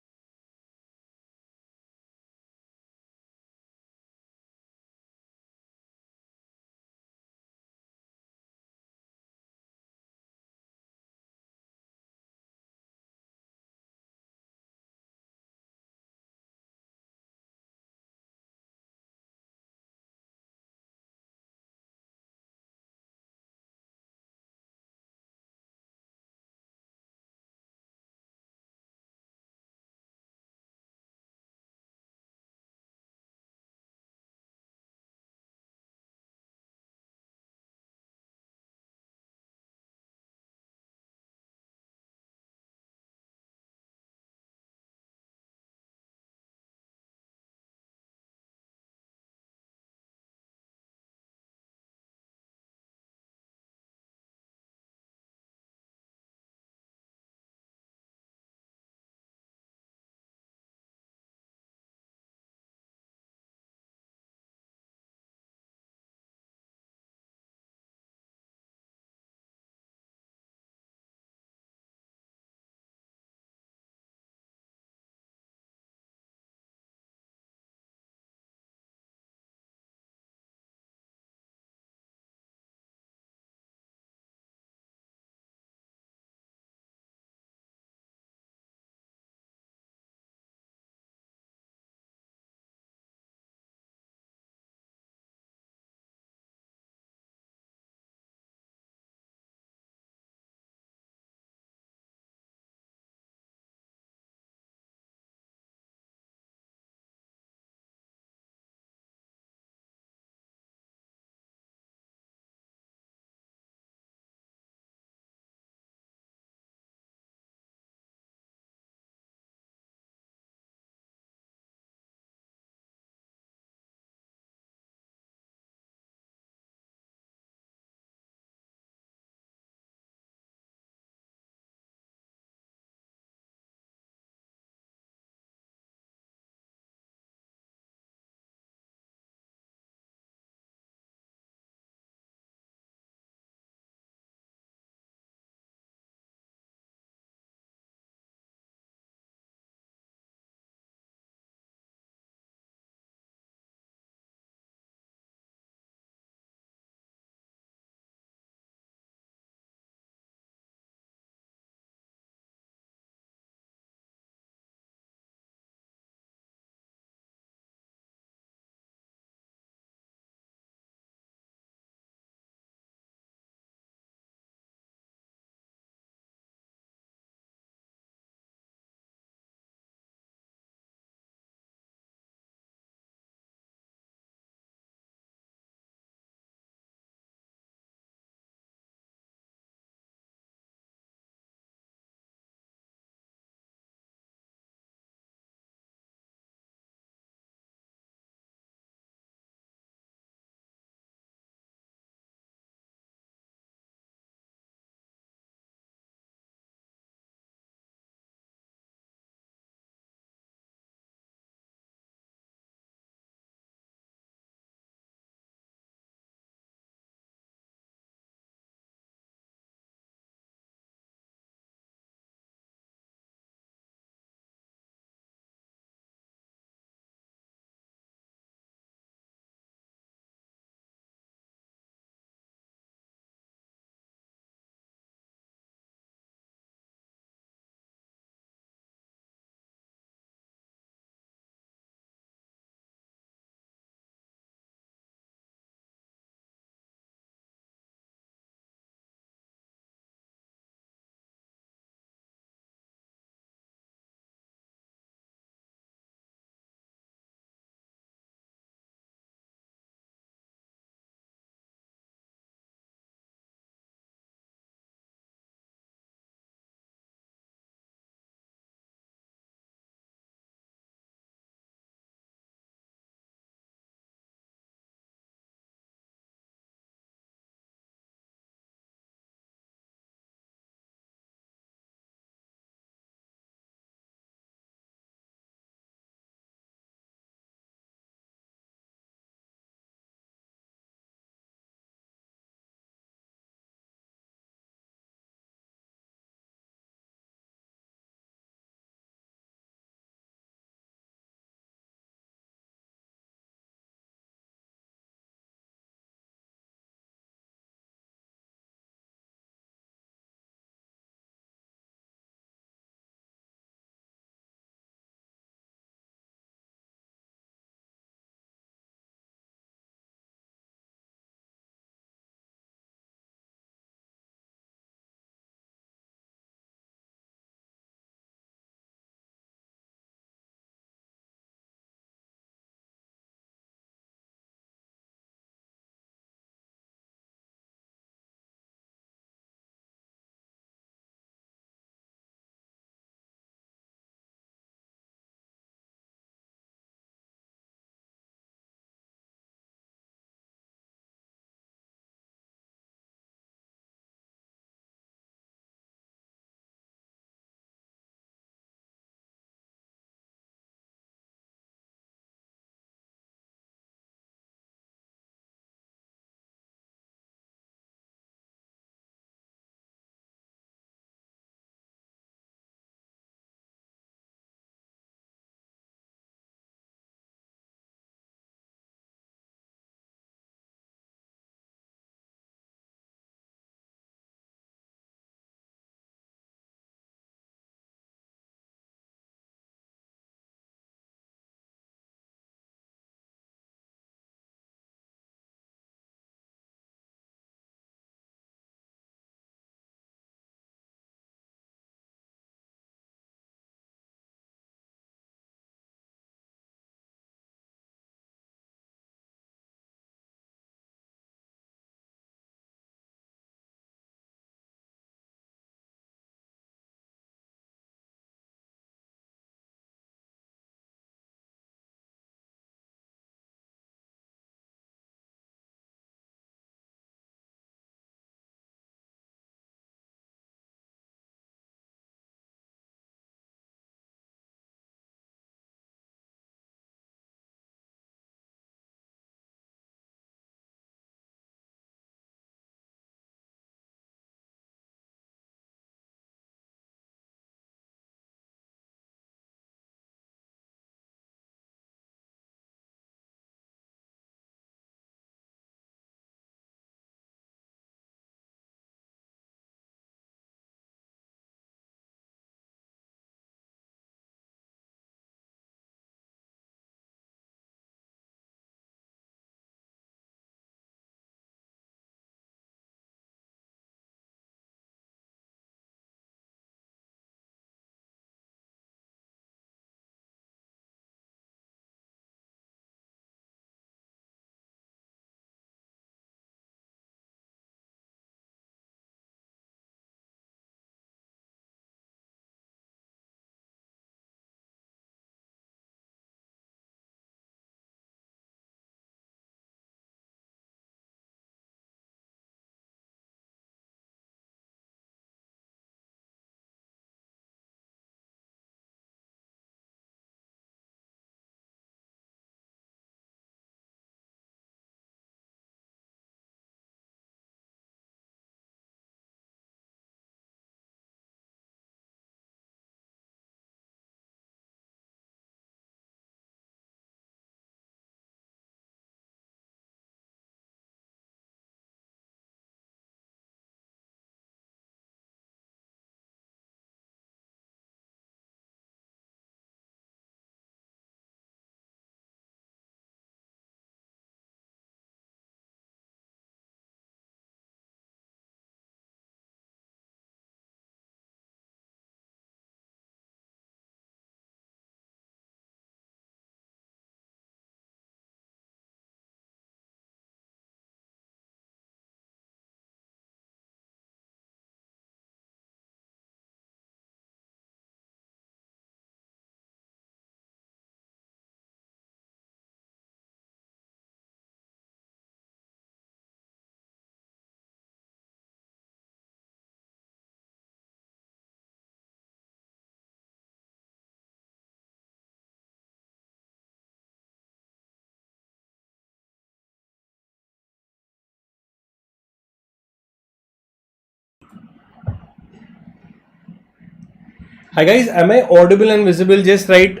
S1: Hi guys, am I audible and visible? Just write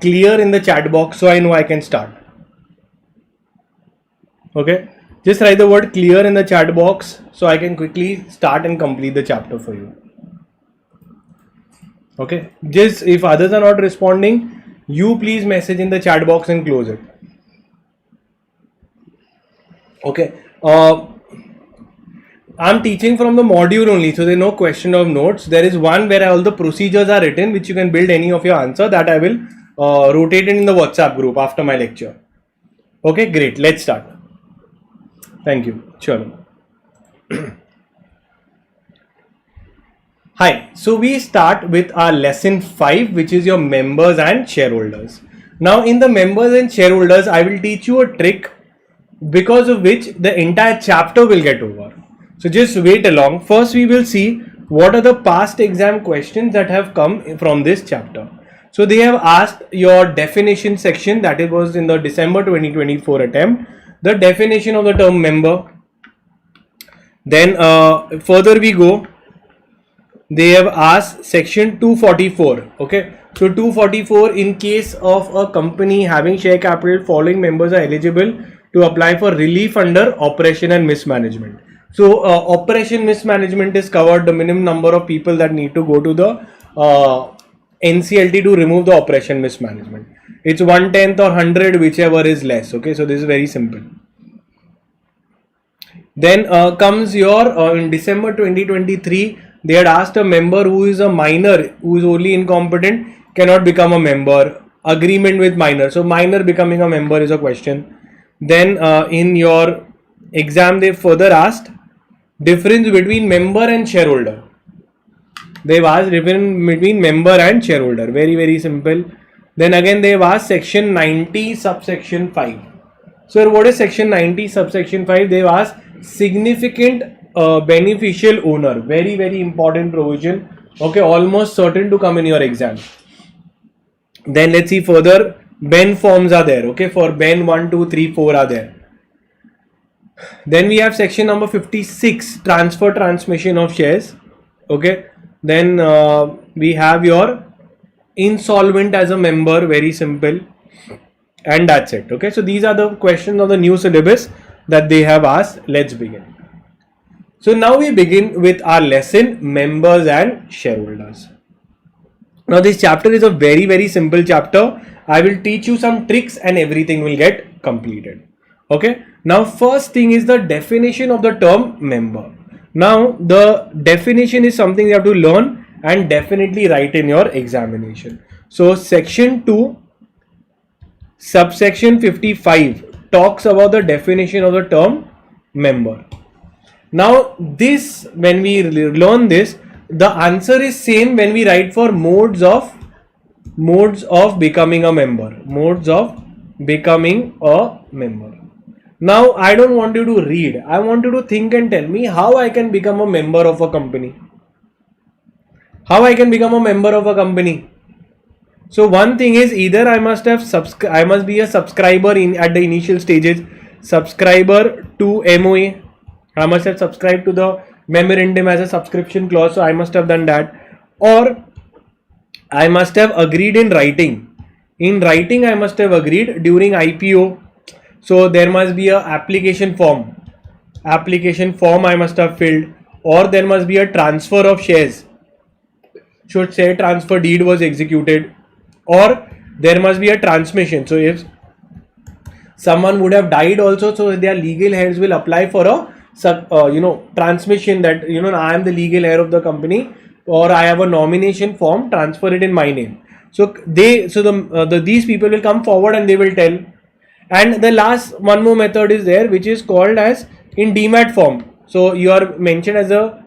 S1: clear in the chat box so I know I can start. Okay, just write the word clear in the chat box so I can quickly start and complete the chapter for you. Okay, just if others are not responding, you please message in the chat box and close it. Okay, I'm teaching from the module only, so there's no question of notes. There is one where all the procedures are written, which you can build any of your answer. That I will rotate it in the WhatsApp group after my lecture. Okay, great. Let's start. Thank you. Sure. Hi. So we start with our lesson 5, which is your members and shareholders. Now, in the members and shareholders, I will teach you a trick because of which the entire chapter will get over. So just wait along. First, we will see what are the past exam questions that have come from this chapter. So they have asked your definition section, that it was in the December 2024 attempt, the definition of the term member. Then further we go, they have asked section 244. Okay, so 244, in case of a company having share capital, following members are eligible to apply for relief under operation and mismanagement. So operation mismanagement is covered, the minimum number of people that need to go to the NCLT to remove the operation mismanagement. It's 1/10 or 100, whichever is less. Okay, so this is very simple. Then comes your in December 2023, they had asked a member who is a minor, who is only incompetent, cannot become a member. Agreement with minor. So minor becoming a member is a question. Then in your exam, they further asked difference between member and shareholder. They've asked difference between member and shareholder. Very, very simple. Then again, they've asked section 90 subsection 5. So what is section 90 subsection 5? They've asked significant beneficial owner. Very, very important provision. Okay, almost certain to come in your exam. Then let's see further. Ben forms are there. Okay, for Ben 1, 2, 3, 4 are there. Then we have section number 56, transfer transmission of shares. Okay, then we have your insolvent as a member, very simple, and that's it. Okay, so these are the questions of the new syllabus that they have asked. Let's begin. So now we begin with our lesson, members and shareholders. Now this chapter is a very, very simple chapter. I will teach you some tricks and everything will get completed. Okay, now first thing is the definition of the term member. Now the definition is something you have to learn and definitely write in your examination. So section 2 subsection 55 talks about the definition of the term member. Now this, when we learn this, the answer is same when we write for modes of becoming a member. Modes of becoming a member. Now I don't want you to read. I want you to think and tell me how I can become a member of a company. How I can become a member of a company. So one thing is, either I must be a subscriber at the initial stages, subscriber to MOA. I must have subscribed to the memorandum as a subscription clause, so I must have done that. Or I must have agreed in writing. In writing, I must have agreed during IPO. So there must be a application form. Application form I must have filled. Or there must be a transfer of shares. Should share transfer deed was executed. Or there must be a transmission. So if someone would have died also, so their legal heirs will apply for a transmission, that I am the legal heir of the company, or I have a nomination form, transfer it in my name. So these people will come forward and they will tell. And the last one more method is there, which is called as in demat form. So you are mentioned as a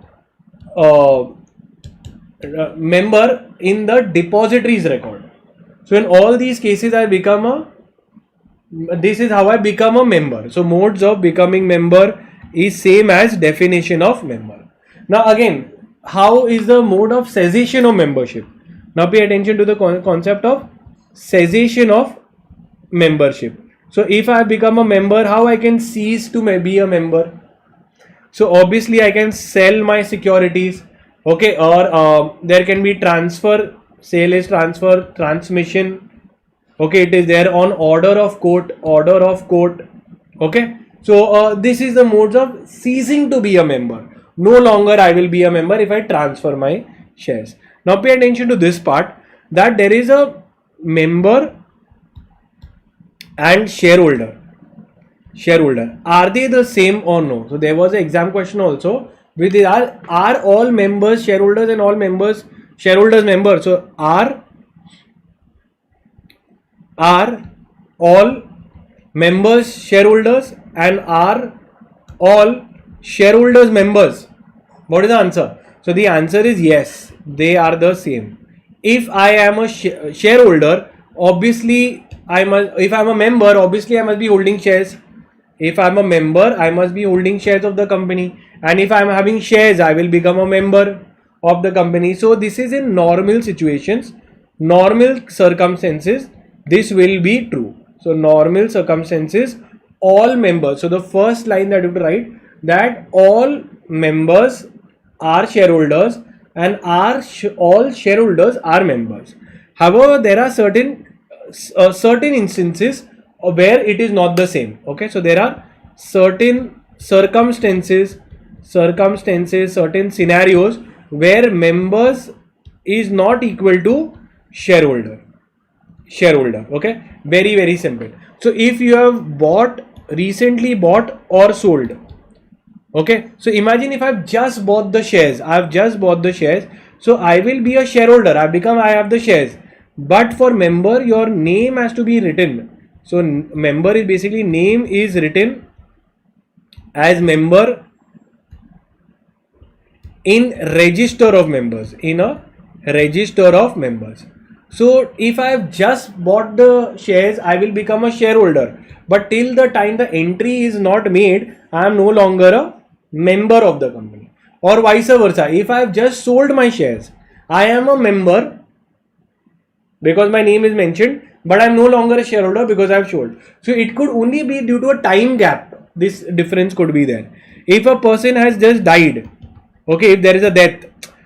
S1: member in the depositories record. So in all these cases, this is how I become a member. So modes of becoming member is same as definition of member. Now again, how is the mode of cessation of membership? Now pay attention to the concept of cessation of membership. So if I become a member, how I can cease to be a member? So obviously I can sell my securities. Okay, or there can be transfer, sale is transfer, transmission. Okay, it is there on order of court, okay. So this is the modes of ceasing to be a member. No longer I will be a member if I transfer my shares. Now pay attention to this part, that there is a member and shareholder. Are they the same or no? So there was an exam question also with the, are all members shareholders and all members shareholders members? So are all members shareholders and are all shareholders members? What is the answer? So the answer is yes, they are the same. If I am a shareholder, obviously I must, if I am a member, obviously I must be holding shares. If I am a member, I must be holding shares of the company, and if I am having shares, I will become a member of the company. So this is in normal situations, normal circumstances, this will be true. So normal circumstances, all members. So the first line that you have to write, that all members are shareholders and all shareholders are members. However, there are certain instances where it is not the same. Okay, so there are certain circumstances, certain scenarios where members is not equal to shareholder. Okay, very simple. So if you have recently bought or sold, okay, so imagine if I've just bought the shares, so I will be a shareholder, I have the shares. But for member, your name has to be written. So member is basically, name is written as member in register of members, in a register of members. So if I have just bought the shares, I will become a shareholder, but till the time the entry is not made, I am no longer a member of the company. Or vice versa, if I have just sold my shares, I am a member because my name is mentioned, but I am no longer a shareholder because I have sold. So it could only be due to a time gap, this difference could be there. If a person has just died, okay, if there is a death,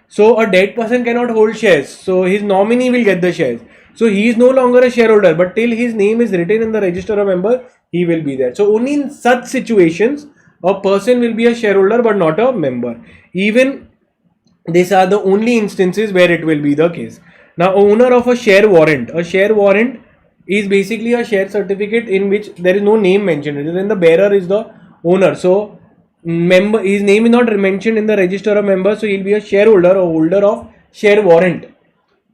S1: so a dead person cannot hold shares, so his nominee will get the shares. So he is no longer a shareholder, but till his name is written in the register of member, he will be there. So only in such situations a person will be a shareholder but not a member. Even these are the only instances where it will be the case. Now, owner of a share warrant is basically a share certificate in which there is no name mentioned, then the bearer is the owner. So member, his name is not mentioned in the register of members, so he'll be a shareholder or holder of share warrant,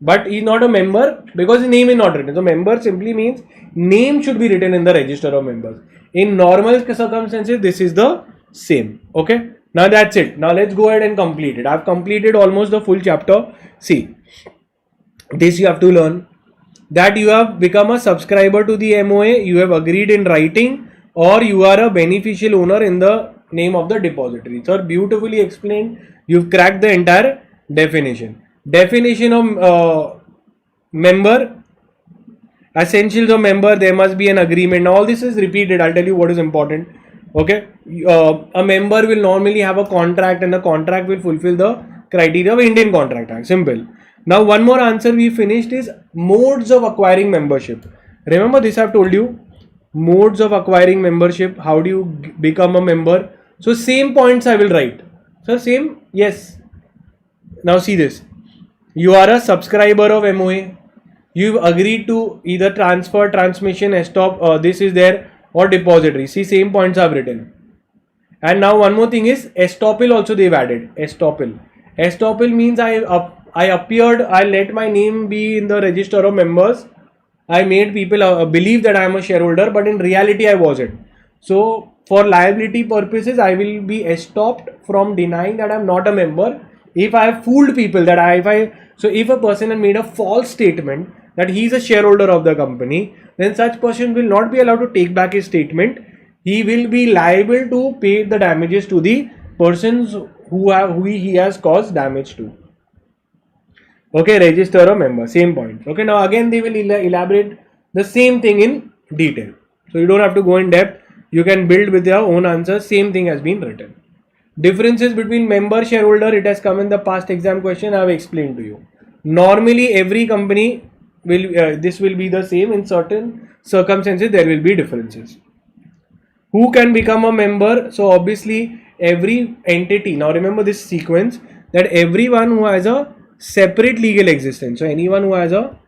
S1: but he's not a member because his name is not written. So member simply means name should be written in the register of members. In normal circumstances, this is the same. Okay, now that's it. Now let's go ahead and complete it. I've completed almost the full chapter. See, this you have to learn, that you have become a subscriber to the MOA, you have agreed in writing, or you are a beneficial owner in the name of the depository. So beautifully explained. You've cracked the entire definition. Definition of member, essentials of member, there must be an agreement. Now all this is repeated. I'll tell you what is important. Okay, a member will normally have a contract, and the contract will fulfill the criteria of Indian Contract Act. Simple. Now one more answer we finished is modes of acquiring membership. Remember this, I've told you modes of acquiring membership. How do you become a member? So same points I will write. So same, yes. Now see this. You are a subscriber of MOA. You've agreed to either transfer, transmission, estop, this is there, or depository. See, same points I've written. And now one more thing is estoppel also they've added. Estoppel. Estoppel means I appeared, I let my name be in the register of members. I made people believe that I am a shareholder, but in reality I wasn't. So for liability purposes, I will be estopped from denying that I am not a member if I have fooled people that if a person has made a false statement that he is a shareholder of the company, then such person will not be allowed to take back his statement. He will be liable to pay the damages to the persons who he has caused damage to. Okay, register a member, same point. Okay, now again they will elaborate the same thing in detail. So you don't have to go in depth. You can build with your own answers. Same thing has been written. Differences between member shareholder, it has come in the past exam question. I have explained to you. Normally every company will this will be the same. In certain circumstances there will be differences. Who can become a member? So obviously every entity, now remember this sequence, that everyone who has a separate legal existence, so anyone who has a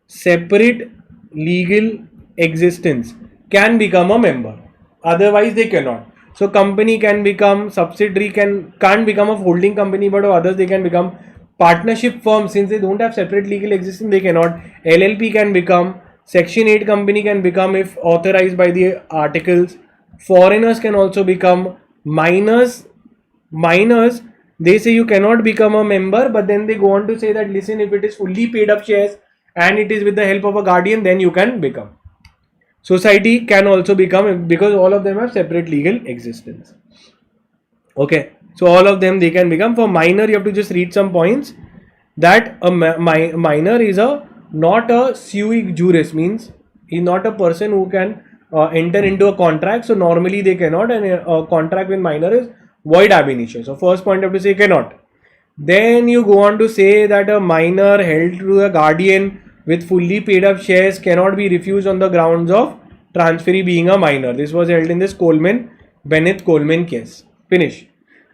S1: separate legal existence can become a member, otherwise they cannot. So company can become, subsidiary can't become a holding company, but others they can become. Partnership firm, since they don't have separate legal existence, they cannot. LLP can become. Section 8 company can become if authorized by the articles. Foreigners can also become. Minors, they say you cannot become a member, but then they go on to say that listen, if it is fully paid up shares and it is with the help of a guardian, then you can become. Society can also become, because all of them have separate legal existence. Okay, so all of them they can become. For minor, you have to just read some points, that a minor is a not a sui juris, means he is not a person who can enter into a contract. So normally they cannot, and a contract with minor is void ab initio. So first point you have to say cannot. Then you go on to say that a minor held to a guardian with fully paid up shares cannot be refused on the grounds of transferee being a minor. This was held in this Bennett Coleman case. Finish.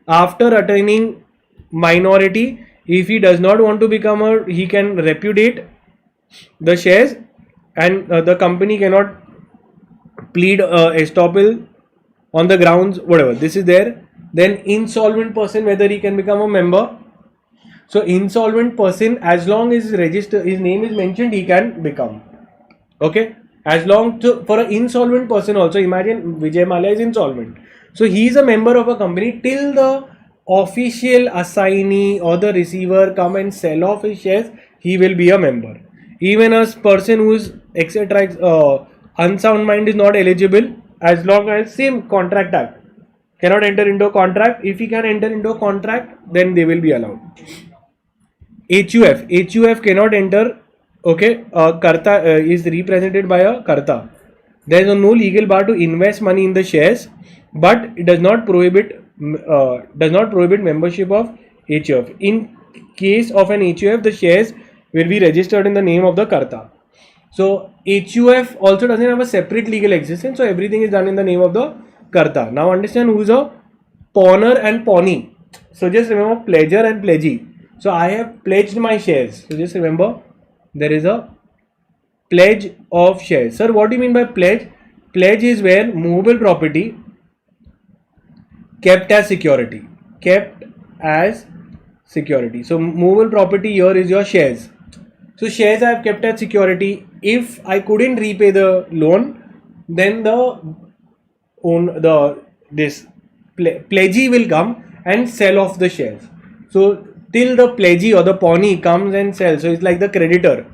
S1: After attaining minority, if he does not want to become he can repudiate the shares, and the company cannot plead estoppel on the grounds, whatever. This is there. Then insolvent person, whether he can become a member. So insolvent person, as long as his name is mentioned, he can become. Okay. As long to, for an insolvent person also, imagine Vijay Mallya is insolvent. So he is a member of a company till the official assignee or the receiver come and sell off his shares, he will be a member. Even a person who is etc. Unsound mind is not eligible, as long as same contract act, cannot enter into a contract. If he can enter into a contract, then they will be allowed. HUF cannot enter. Okay, Karta is represented by a Karta. There is no legal bar to invest money in the shares, but it does not prohibit membership of HUF. In case of an HUF, the shares will be registered in the name of the Karta. So HUF also doesn't have a separate legal existence, so everything is done in the name of the Karta. Now understand who is a pawner and pawnee. So just remember pledger and pledgee. So I have pledged my shares. So just remember there is a pledge of shares. Sir, what do you mean by pledge? Pledge is where movable property kept as security. So movable property here is your shares. So shares I have kept as security. If I couldn't repay the loan, then pledgee will come and sell off the shares. So till the pledgee or the pawnee comes and sells, so it's like the creditor.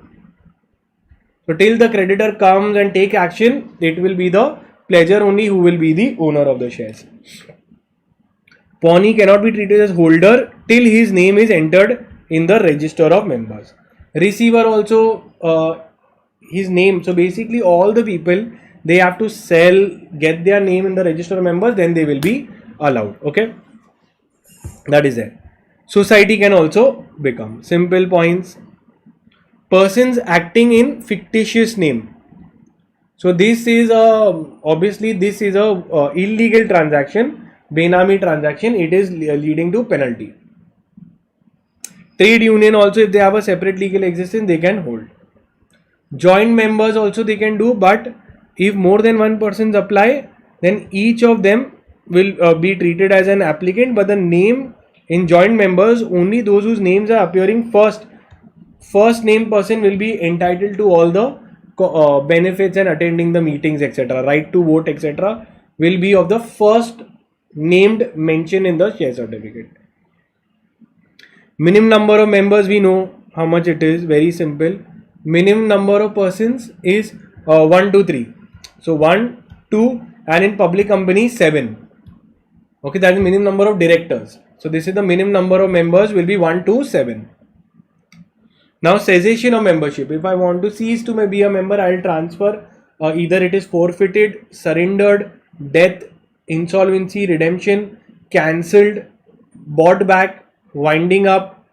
S1: So till the creditor comes and take action, it will be the pledger only who will be the owner of the shares. Pawnee cannot be treated as holder till his name is entered in the register of members. Receiver also his name. So basically all the people, they have to get their name in the register of members, then they will be allowed. Okay, that is it. Society can also become. Simple points. Persons acting in fictitious name. So this is obviously this is a illegal transaction, Benami transaction. It is leading to penalty. Trade union also, if they have a separate legal existence, they can hold. Joint members also they can do, but if more than one persons apply, then each of them will be treated as an applicant, but the name in joint members, only those whose names are appearing first name person will be entitled to all the benefits and attending the meetings, etc. Right to vote, etc. will be of the first named mention in the share certificate. Minimum number of members, we know how much it is. Very simple. Minimum number of persons is 1 to 3. So 1, 2, and in public company 7. Okay, that is minimum number of directors. So this is the minimum number of members will be 1 to 7. Now cessation of membership. If I want to cease to be a member, I will transfer. Either it is forfeited, surrendered, death, insolvency, redemption, cancelled, bought back, winding up,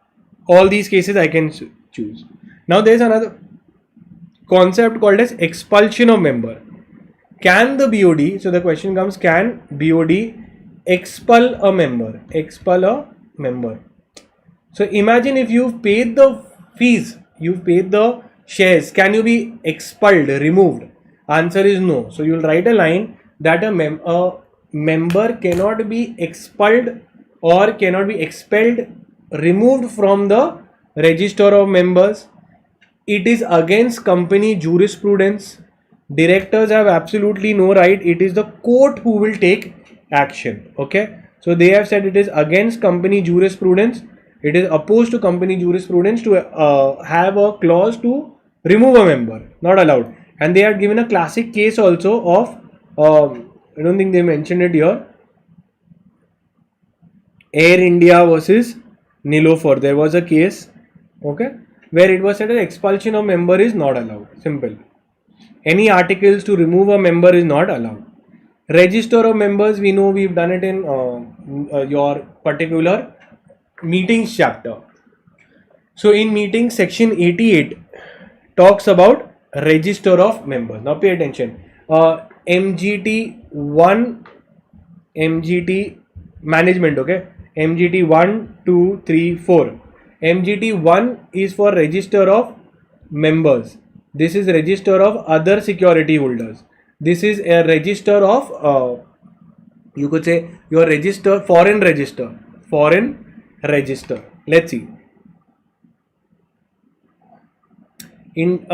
S1: all these cases I can choose. Now there is another concept called as expulsion of member. Can the BOD, so the question comes, can BOD expel a member? Expel a member. So imagine if you've paid the fees, you've paid the shares, can you be expelled, removed? Answer is no. So you'll write a line that a member cannot be expelled or cannot be expelled, removed from the register of members. It is against company jurisprudence. Directors have absolutely no right. It is the court who will take action. Okay. So they have said it is against company jurisprudence. It is opposed to company jurisprudence to have a clause to remove a member. Not allowed. And they had given a classic case also of, I don't think they mentioned it here, Air India versus Nilofer. There was a case, okay, where it was said an expulsion of member is not allowed. Simple. Any articles to remove a member is not allowed. Register of members, we know we've done it in your particular meetings chapter. So in meetings section 88 talks about register of members. Now pay attention. MGT 1, MGT management, okay, MGT 1, 2, 3, 4. MGT 1 is for register of members. This is register of other security holders. This is a register of you could say your register, foreign register. Let's see. In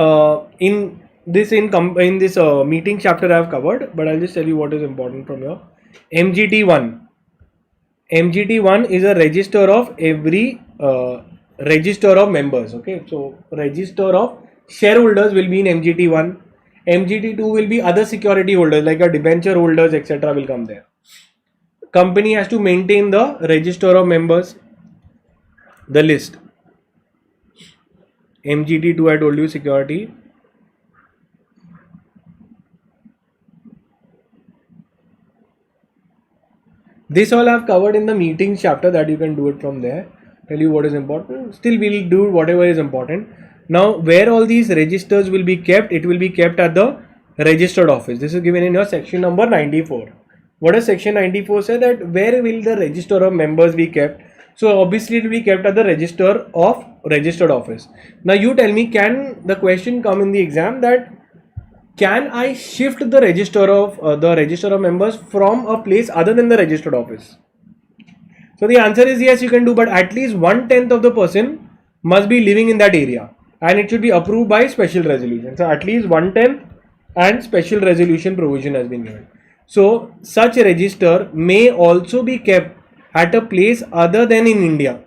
S1: this meeting chapter I have covered, but I'll just tell you what is important from here. MGT 1. MGT 1 is a register of every register of members. Okay, so register of shareholders will be in MGT 1. MGT 2 will be other security holders like a debenture holders, etc. will come there. Company has to maintain the register of members, the list. MGT 2 I told you security. This all I have covered in the meetings chapter, that you can do it from there. Tell you what is important. Still we will do whatever is important. Now where all these registers will be kept, it will be kept at the registered office. This is given in your section number 94. What does section 94 say? That where will the register of members be kept? So obviously it will be kept at the register of registered office. Now you tell me, can the question come in the exam that can I shift the register of members from a place other than the registered office? So the answer is yes, you can do, but at least 1/10 of the person must be living in that area, and it should be approved by special resolution. So at least 1/10 and special resolution provision has been given. So such a register may also be kept at a place other than in India,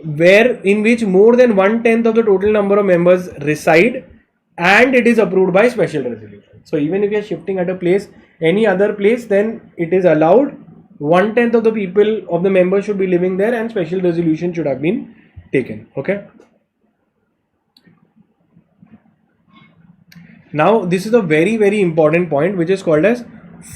S1: where in which more than 1/10 of the total number of members reside, and it is approved by special resolution. So even if you are shifting at a place, any other place, then it is allowed. 1/10 of the people of the members should be living there, and special resolution should have been taken. Okay. Now this is a very, very important point, which is called as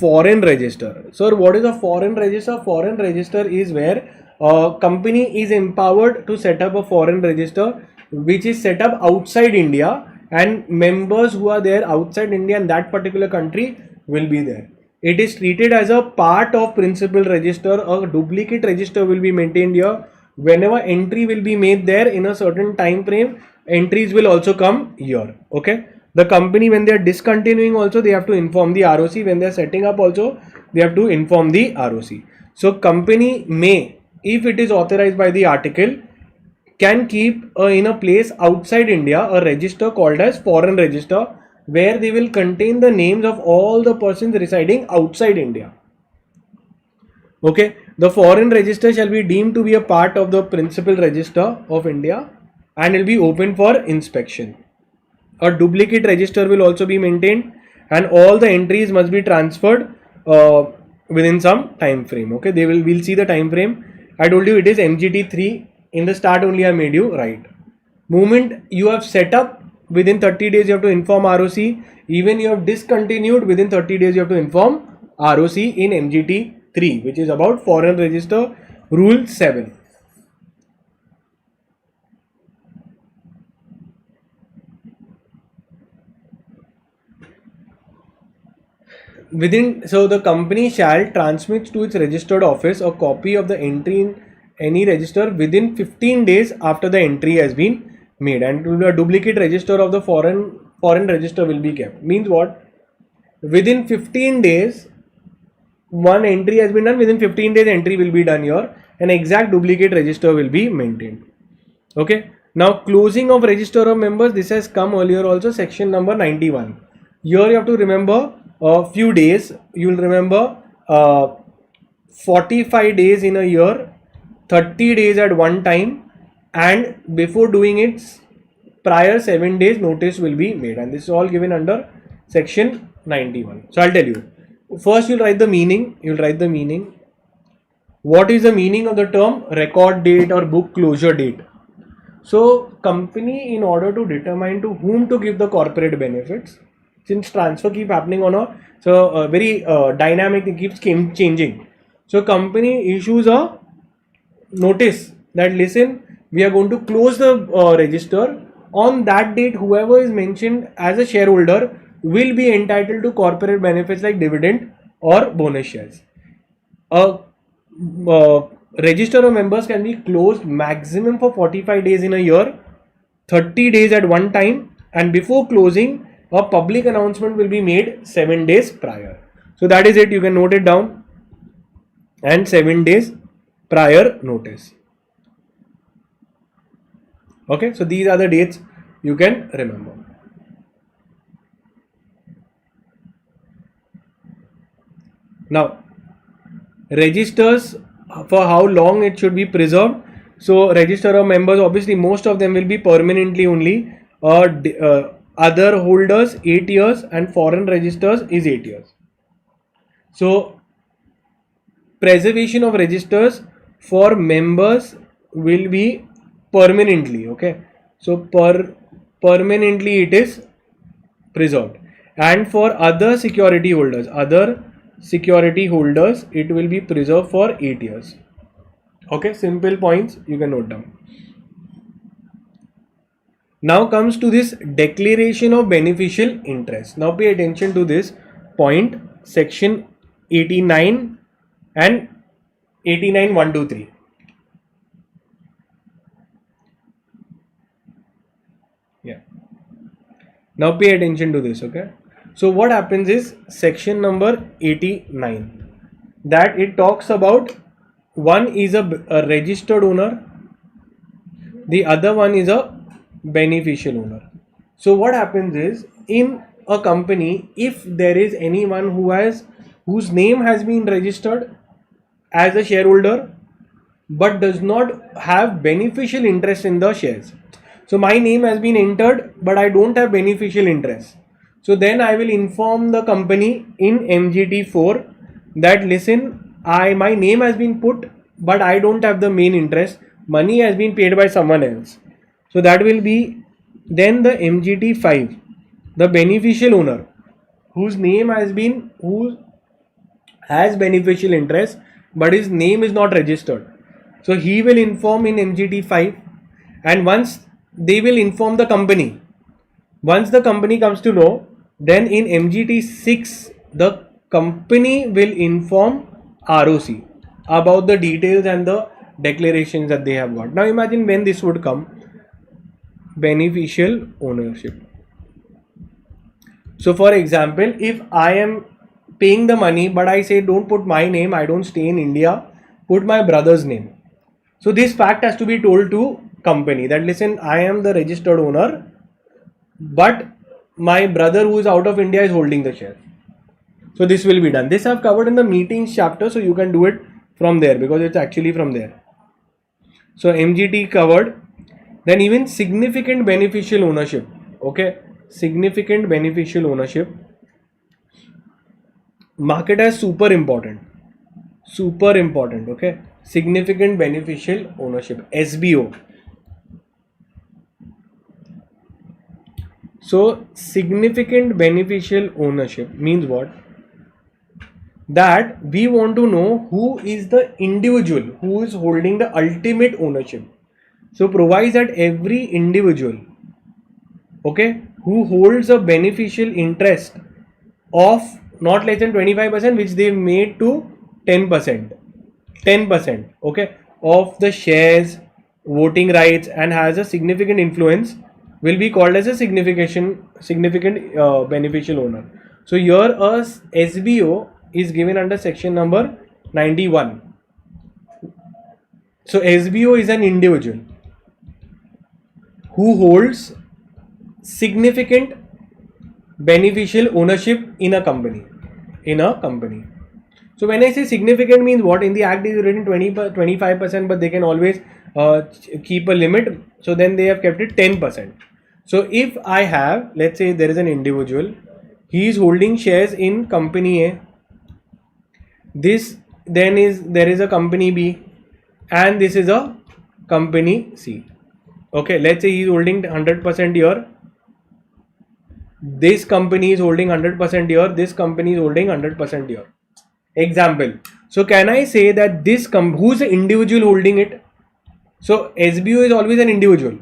S1: foreign register. So what is a foreign register? Foreign register is where a company is empowered to set up a foreign register, which is set up outside India, and members who are there outside India in that particular country will be there. It is treated as a part of principal register. A duplicate register will be maintained here. Whenever entry will be made there in a certain time frame, entries will also come here. Okay. The company, when they are discontinuing also, they have to inform the ROC. When they are setting up also, they have to inform the ROC. So company may, if it is authorized by the article, can keep in a place outside India a register called as foreign register, where they will contain the names of all the persons residing outside India. Okay, the foreign register shall be deemed to be a part of the principal register of India and will be open for inspection. A duplicate register will also be maintained, and all the entries must be transferred within some time frame. Okay, we'll see the time frame. I told you it is MGT 3. In the start only I made you write. Moment you have set up, within 30 days you have to inform ROC. Even you have discontinued, within 30 days you have to inform ROC in MGT 3, which is about foreign register rule 7. So the company shall transmit to its registered office a copy of the entry in any register within 15 days after the entry has been made, and a duplicate register of the foreign register will be kept. Means what? Within 15 days, one entry has been done. Within 15 days, entry will be done here. An exact duplicate register will be maintained. Okay. Now, closing of register of members. This has come earlier also. Section number 91. Here you have to remember a few days. You will remember 45 days in a year, 30 days at one time, and before doing it, prior 7 days notice will be made, and this is all given under section 91. So I'll tell you. First, you'll write the meaning. What is the meaning of the term record date or book closure date? So, company, in order to determine to whom to give the corporate benefits, since transfer keep happening on a very dynamic, it keeps changing. So, company issues a notice that listen, we are going to close the register. On that date, whoever is mentioned as a shareholder will be entitled to corporate benefits like dividend or bonus shares. A register of members can be closed maximum for 45 days in a year, 30 days at one time, and before closing, a public announcement will be made 7 days prior. So that is it. You can note it down. And 7 days prior notice. Okay, so these are the dates you can remember. Now, registers, for how long it should be preserved. So, register of members, obviously most of them will be permanently only. Other holders 8 years and foreign registers is 8 years. So, preservation of registers for members will be permanently. Okay, so permanently it is preserved, and for other security holders it will be preserved for 8 years. Okay, simple points you can note down. Now comes to this declaration of beneficial interest. Now pay attention to this point, section 89 and 89 1 2 3. Yeah. Now pay attention to this. Okay. So what happens is section number 89, that it talks about one is a registered owner, the other one is a beneficial owner. So what happens is, in a company, if there is anyone whose name has been registered as a shareholder but does not have beneficial interest in the shares. So my name has been entered but I don't have beneficial interest. So then I will inform the company in MGT 4 that listen, my name has been put but I don't have the main interest. Money has been paid by someone else. So that will be then the MGT 5, the beneficial owner who has beneficial interest but his name is not registered. So he will inform in MGT 5, and once they will inform the company. Once the company comes to know, then in MGT 6 the company will inform ROC about the details and the declarations that they have got. Now imagine when this would come. Beneficial ownership. So for example, if I am paying the money but I say don't put my name, I don't stay in India, put my brother's name. So this fact has to be told to company that listen, I am the registered owner but my brother who is out of India is holding the share. So this will be done. This I have covered in the meetings chapter, so you can do it from there because it's actually from there. So MGT covered. Then even significant beneficial ownership. Okay, significant beneficial ownership. Market as super important. Okay, significant beneficial ownership, SBO. So significant beneficial ownership means what? that we want to know who is the individual who is holding the ultimate ownership. So provides that every individual, okay, who holds a beneficial interest of not less than 25%, which they made to 10%, 10%, okay, of the shares, voting rights, and has a significant influence, will be called as a significant beneficial owner. So here a SBO is given under section number 91. So SBO is an individual who holds significant beneficial ownership in a company. So when I say significant means what? In the act is written 25%, but they can always keep a limit. So then they have kept it 10%. So if I have, let's say there is an individual, he is holding shares in company A. There is a company B, and this is a company C. Okay, let's say he is holding 100% here. This company is holding 100% here. This company is holding 100% here. Example. So can I say that who's the individual holding it? So SBO is always an individual.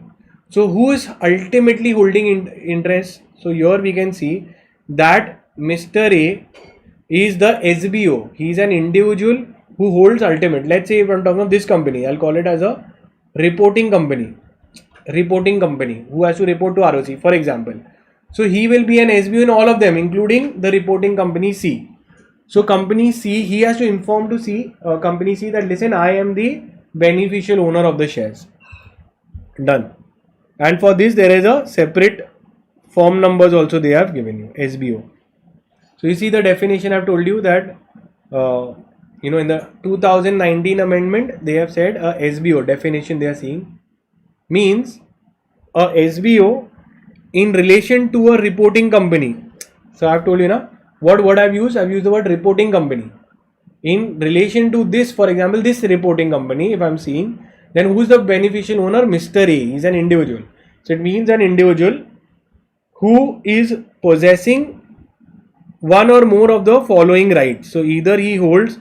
S1: So who is ultimately holding interest? So here we can see that Mr. A is the SBO. He is an individual who holds ultimate. Let's say if I'm talking of this company, I'll call it as a reporting company. Reporting company who has to report to ROC, for example. So he will be an SBO in all of them, including the reporting company C. So company C, he has to inform to company C that listen, I am the beneficial owner of the shares. Done. And for this there is a separate form numbers also they have given you, SBO. So you see the definition I've told you that in the 2019 amendment they have said a SBO definition they are seeing means a SBO in relation to a reporting company. So I've told you now what I've used the word reporting company. In relation to this, for example, this reporting company, if I'm seeing, then who's the beneficial owner? Mr. A is an individual. So it means an individual who is possessing one or more of the following rights. So either he holds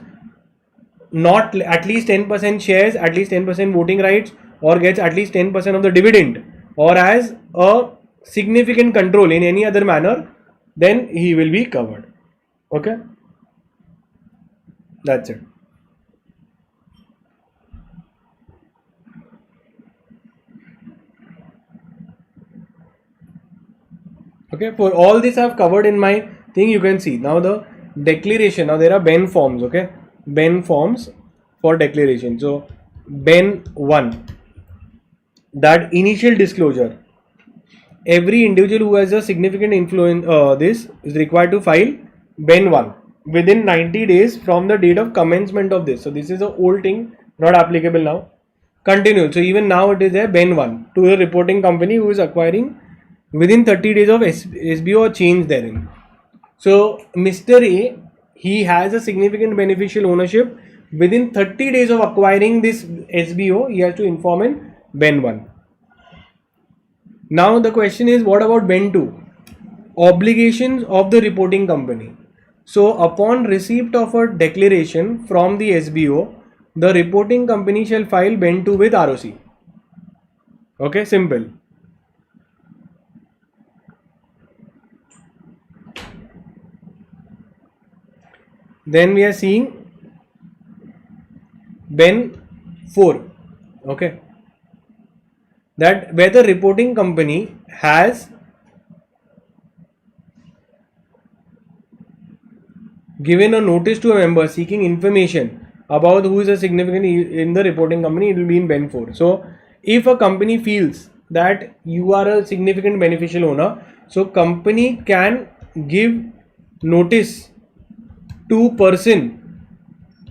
S1: not at least 10% shares, at least 10% voting rights, or gets at least 10% of the dividend, or has a significant control in any other manner, then he will be covered. Okay, that's it. Okay, for all this I've covered in my thing. You can see now the declaration. Now there are Ben forms. Okay, Ben forms for declaration. So Ben 1, that initial disclosure. Every individual who has a significant influence this is required to file Ben 1 within 90 days from the date of commencement of this. So this is an old thing, not applicable now. Continue. So even now it is a Ben 1 to the reporting company who is acquiring within 30 days of SBO or change therein. So Mr. A, he has a significant beneficial ownership. Within 30 days of acquiring this SBO, he has to inform in Ben 1. Now the question is, what about Ben 2? Obligations of the reporting company. So upon receipt of a declaration from the SBO, the reporting company shall file Ben 2 with ROC. Okay, simple. Then we are seeing Ben 4. Okay, that where the reporting company has given a notice to a member seeking information about who is a significant in the reporting company, it will be in Ben 4. So if a company feels that you are a significant beneficial owner, so company can give notice to person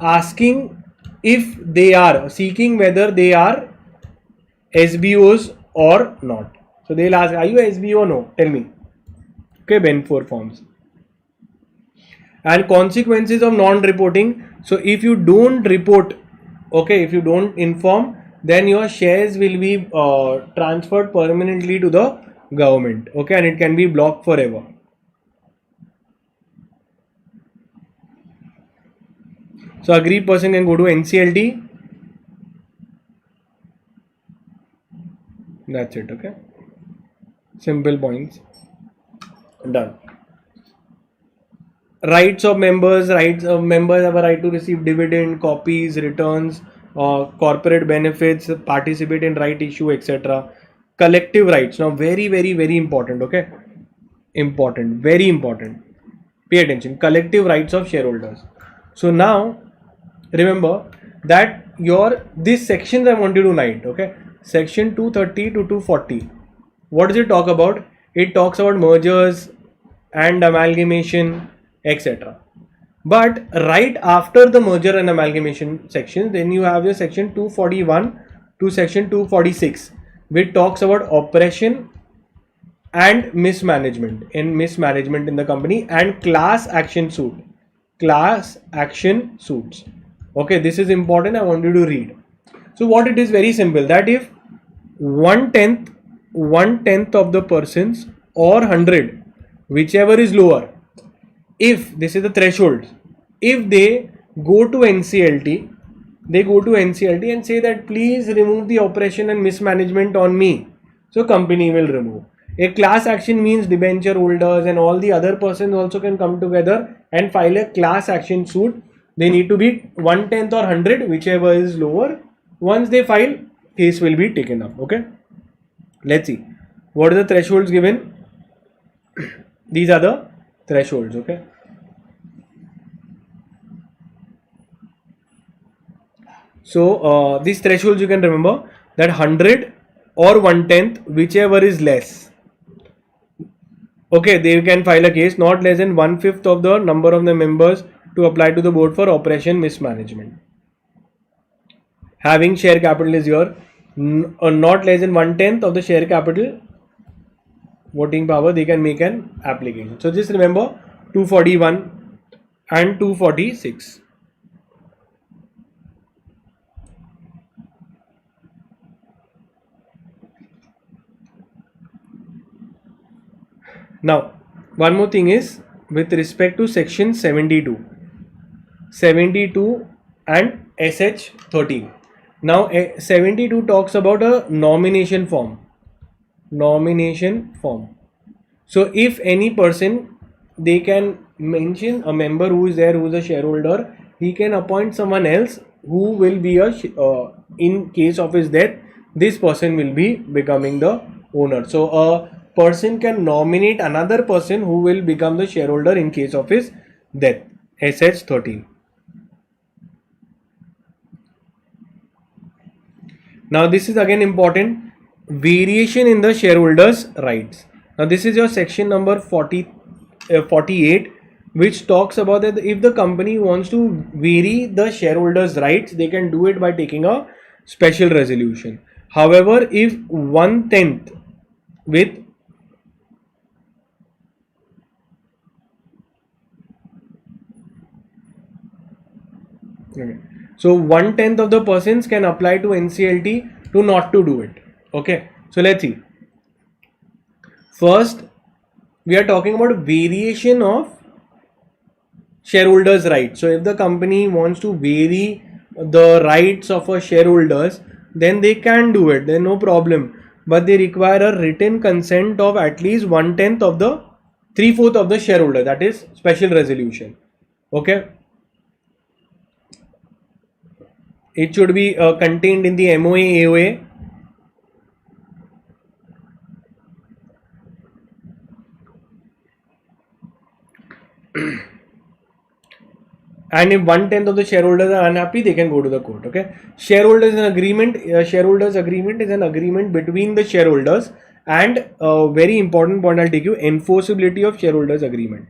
S1: asking if they are seeking whether they are SBOs or not. So they'll ask, are you SBO or no? Tell me. Okay, Ben 4 forms. And consequences of non-reporting. So if you don't report, okay, if you don't inform, then your shares will be transferred permanently to the government. Okay, and it can be blocked forever. So aggrieved person can go to NCLT. That's it. Okay. Simple points. Done. Rights of members. Rights of members have a right to receive dividend, copies, returns, corporate benefits, participate in right issue, etc. Collective rights. Now very important. Okay. Important. Very important. Pay attention. Collective rights of shareholders. So now remember that these sections I want you to write. Okay. Section 230 to 240. What does it talk about? It talks about mergers and amalgamation, etc. But right after the merger and amalgamation section, then you have your section 241 to section 246, which talks about oppression and mismanagement in the company and class action suits. Okay, this is important. I want you to read. So what it is, very simple, that if one tenth of the persons or 100, whichever is lower, if this is the threshold, if they go to NCLT, and say that please remove the oppression and mismanagement on me, so company will remove. A class action means debenture holders and all the other persons also can come together and file a class action suit. They need to be 1/10 or 100, whichever is lower. Once they file, case will be taken up. Okay. Let's see. What are the thresholds given? These are the thresholds. Okay. So these thresholds you can remember that 100 or 1/10, whichever is less. Okay, they can file a case not less than 1/5 of the number of the members to apply to the board for operation mismanagement. Having share capital is here, not less than 1/10 of the share capital voting power, they can make an application. So just remember 241 and 246. Now, one more thing is with respect to section 72 and SH 13. Now, 72 talks about a nomination form. So, if any person, they can mention a member who is there, who is a shareholder, he can appoint someone else who will be in case of his death, this person will be becoming the owner. So, a person can nominate another person who will become the shareholder in case of his death. SH 13. Now this is again important. Variation in the shareholders' rights. Now this is your section number 48, which talks about that if the company wants to vary the shareholders' rights, they can do it by taking a special resolution. However, if 1/10 with so 1/10 of the persons can apply to NCLT to not to do it. Okay, so let's see. First, we are talking about variation of shareholders' rights. So if the company wants to vary the rights of a shareholders, then they can do it. Then no problem. But they require a written consent of at least 1/10 of the 3/4 of the shareholder. That is special resolution. Okay. It should be contained in the MOA AOA. And if 1/10 of the shareholders are unhappy, they can go to the court. Okay. Shareholders agreement is an agreement between the shareholders, and very important point I'll take you, enforceability of shareholders agreement.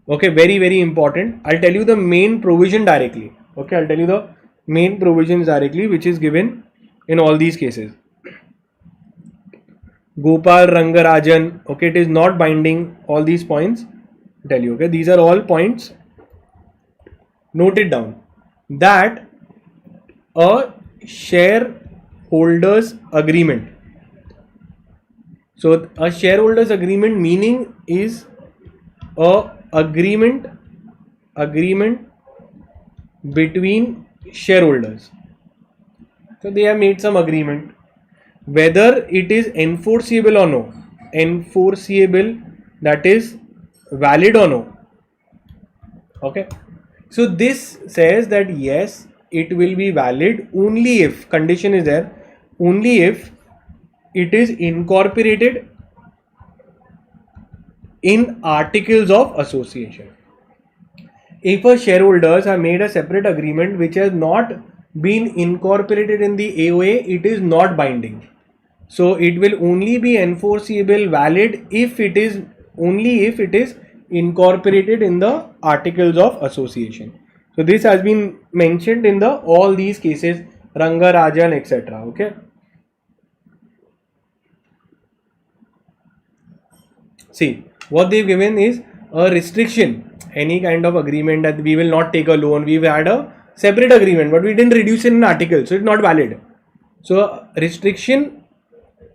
S1: Okay, very important. I'll tell you the main provision directly. Okay, I'll tell you the main provisions directly, which is given in all these cases. Gopal Rangarajan. Okay, it is not binding. All these points I'll tell you. Okay, these are all points. Note it down that a shareholders agreement. So a shareholders agreement meaning is a agreement between shareholders. So they have made some agreement. Whether it is enforceable or no, enforceable, that is valid or no. Okay. So this says that yes, it will be valid only if, condition is there, only if it is incorporated in articles of association. If a shareholders have made a separate agreement which has not been incorporated in the AOA, it is not binding. So it will only be enforceable valid if it is, only if it is incorporated in the articles of association. So this has been mentioned in the all these cases, Ranga Rajan, etc. Okay. See, what they've given is a restriction, any kind of agreement that we will not take a loan. We've had a separate agreement, but we didn't reduce it in an article, so it's not valid. So restriction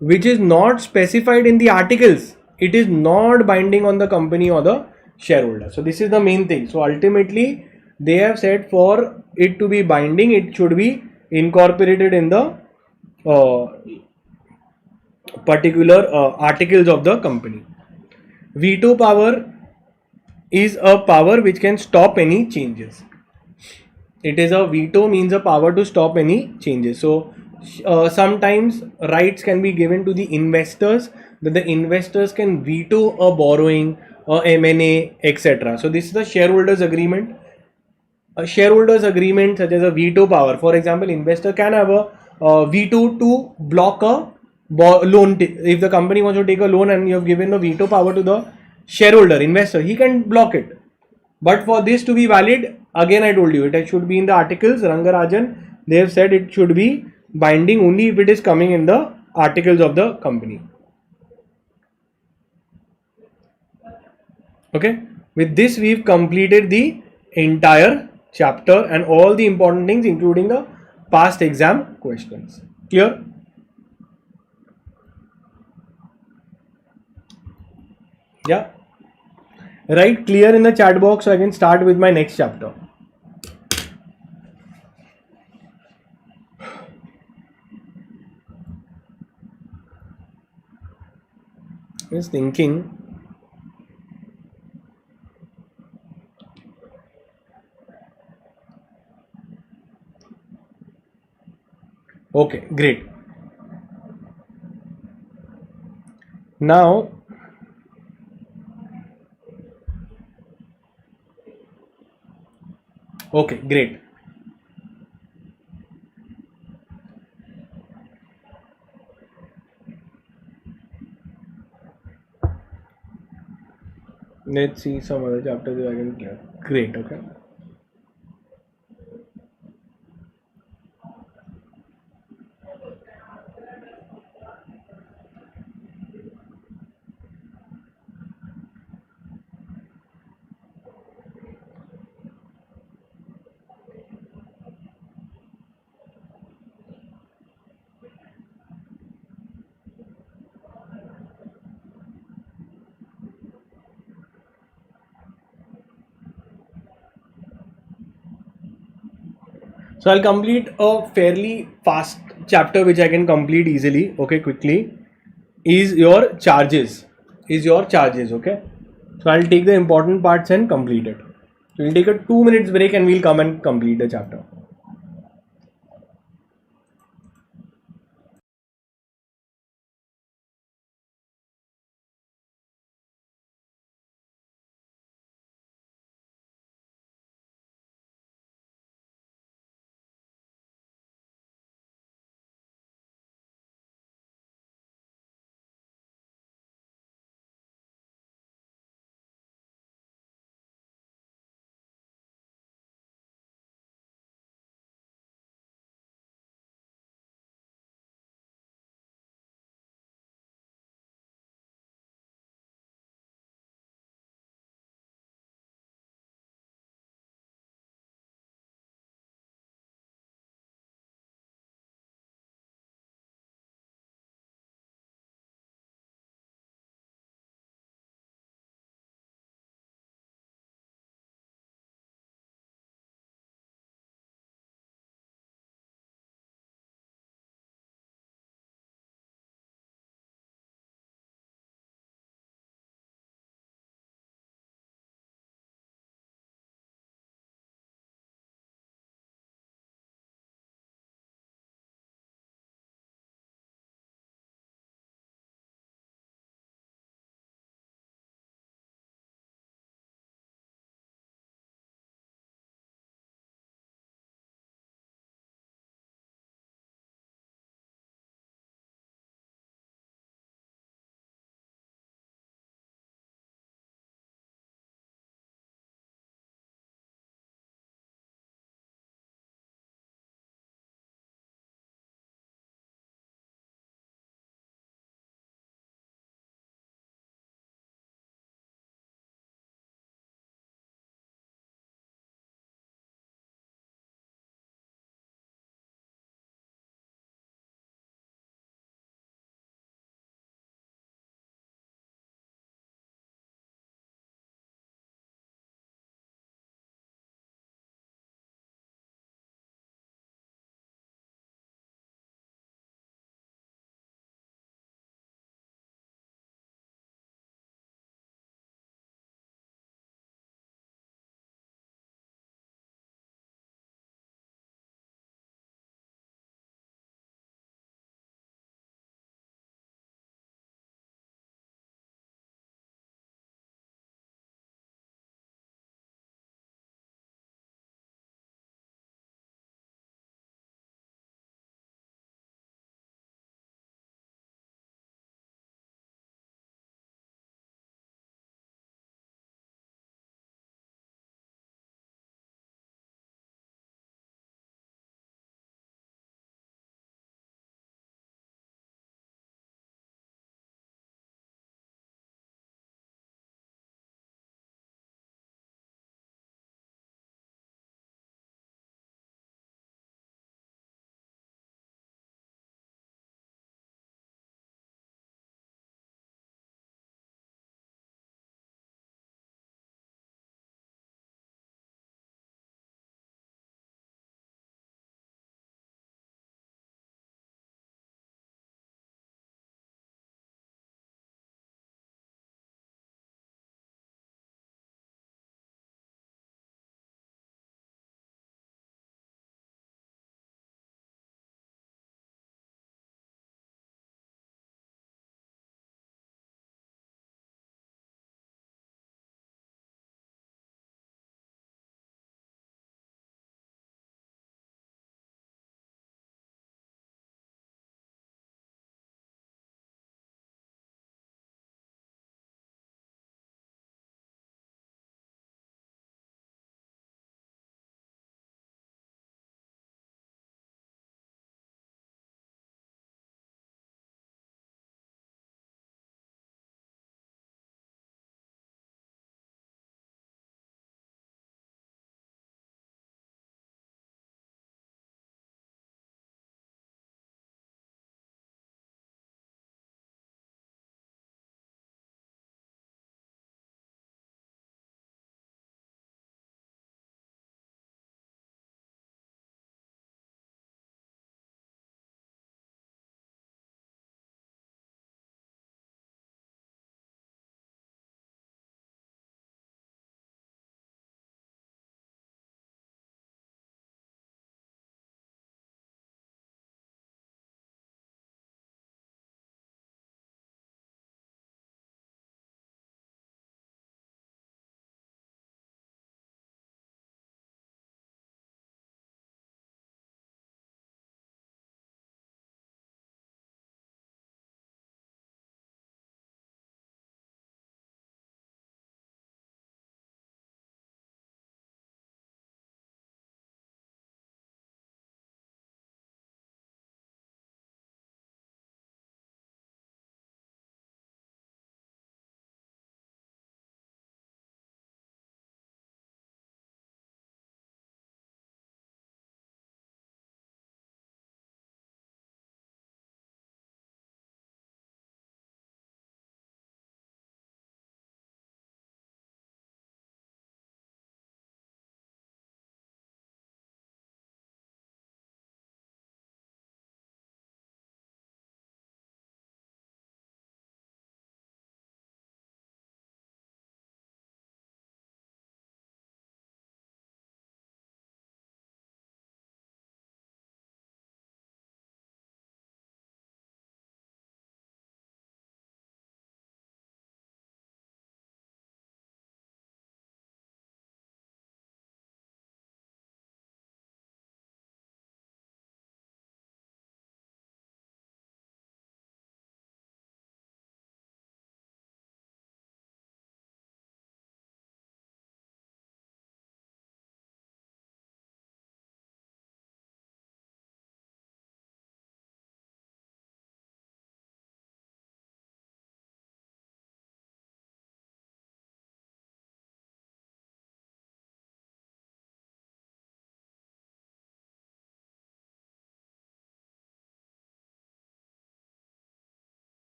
S1: which is not specified in the articles, it is not binding on the company or the shareholder. So this is the main thing. So ultimately they have said for it to be binding, it should be incorporated in the uh, particular articles of the company. Veto power is a power which can stop any changes. It is a veto means a power to stop any changes. So sometimes rights can be given to the investors, that the investors can veto a borrowing or M&A, etc. So this is the shareholders agreement. A shareholders agreement such as a veto power. For example, investor can have a veto to block a loan. If the company wants to take a loan and you have given the veto power to the shareholder investor, he can block it. But for this to be valid, again I told you, it should be in the articles. Rangarajan, they have said it should be binding only if it is coming in the articles of the company. Okay. With this, we've completed the entire chapter and all the important things, including the past exam questions. Clear? Yeah. Write clear in the chat box so I can start with my next chapter. Just thinking. Okay, great. Now, okay, great. Let's see some other chapters that I can clear. Great, okay. So I'll complete a fairly fast chapter which I can complete easily, okay, quickly. Is your charges. Is your charges, okay? So I'll take the important parts and complete it. So we'll take a 2 minutes break and we'll come and complete the chapter.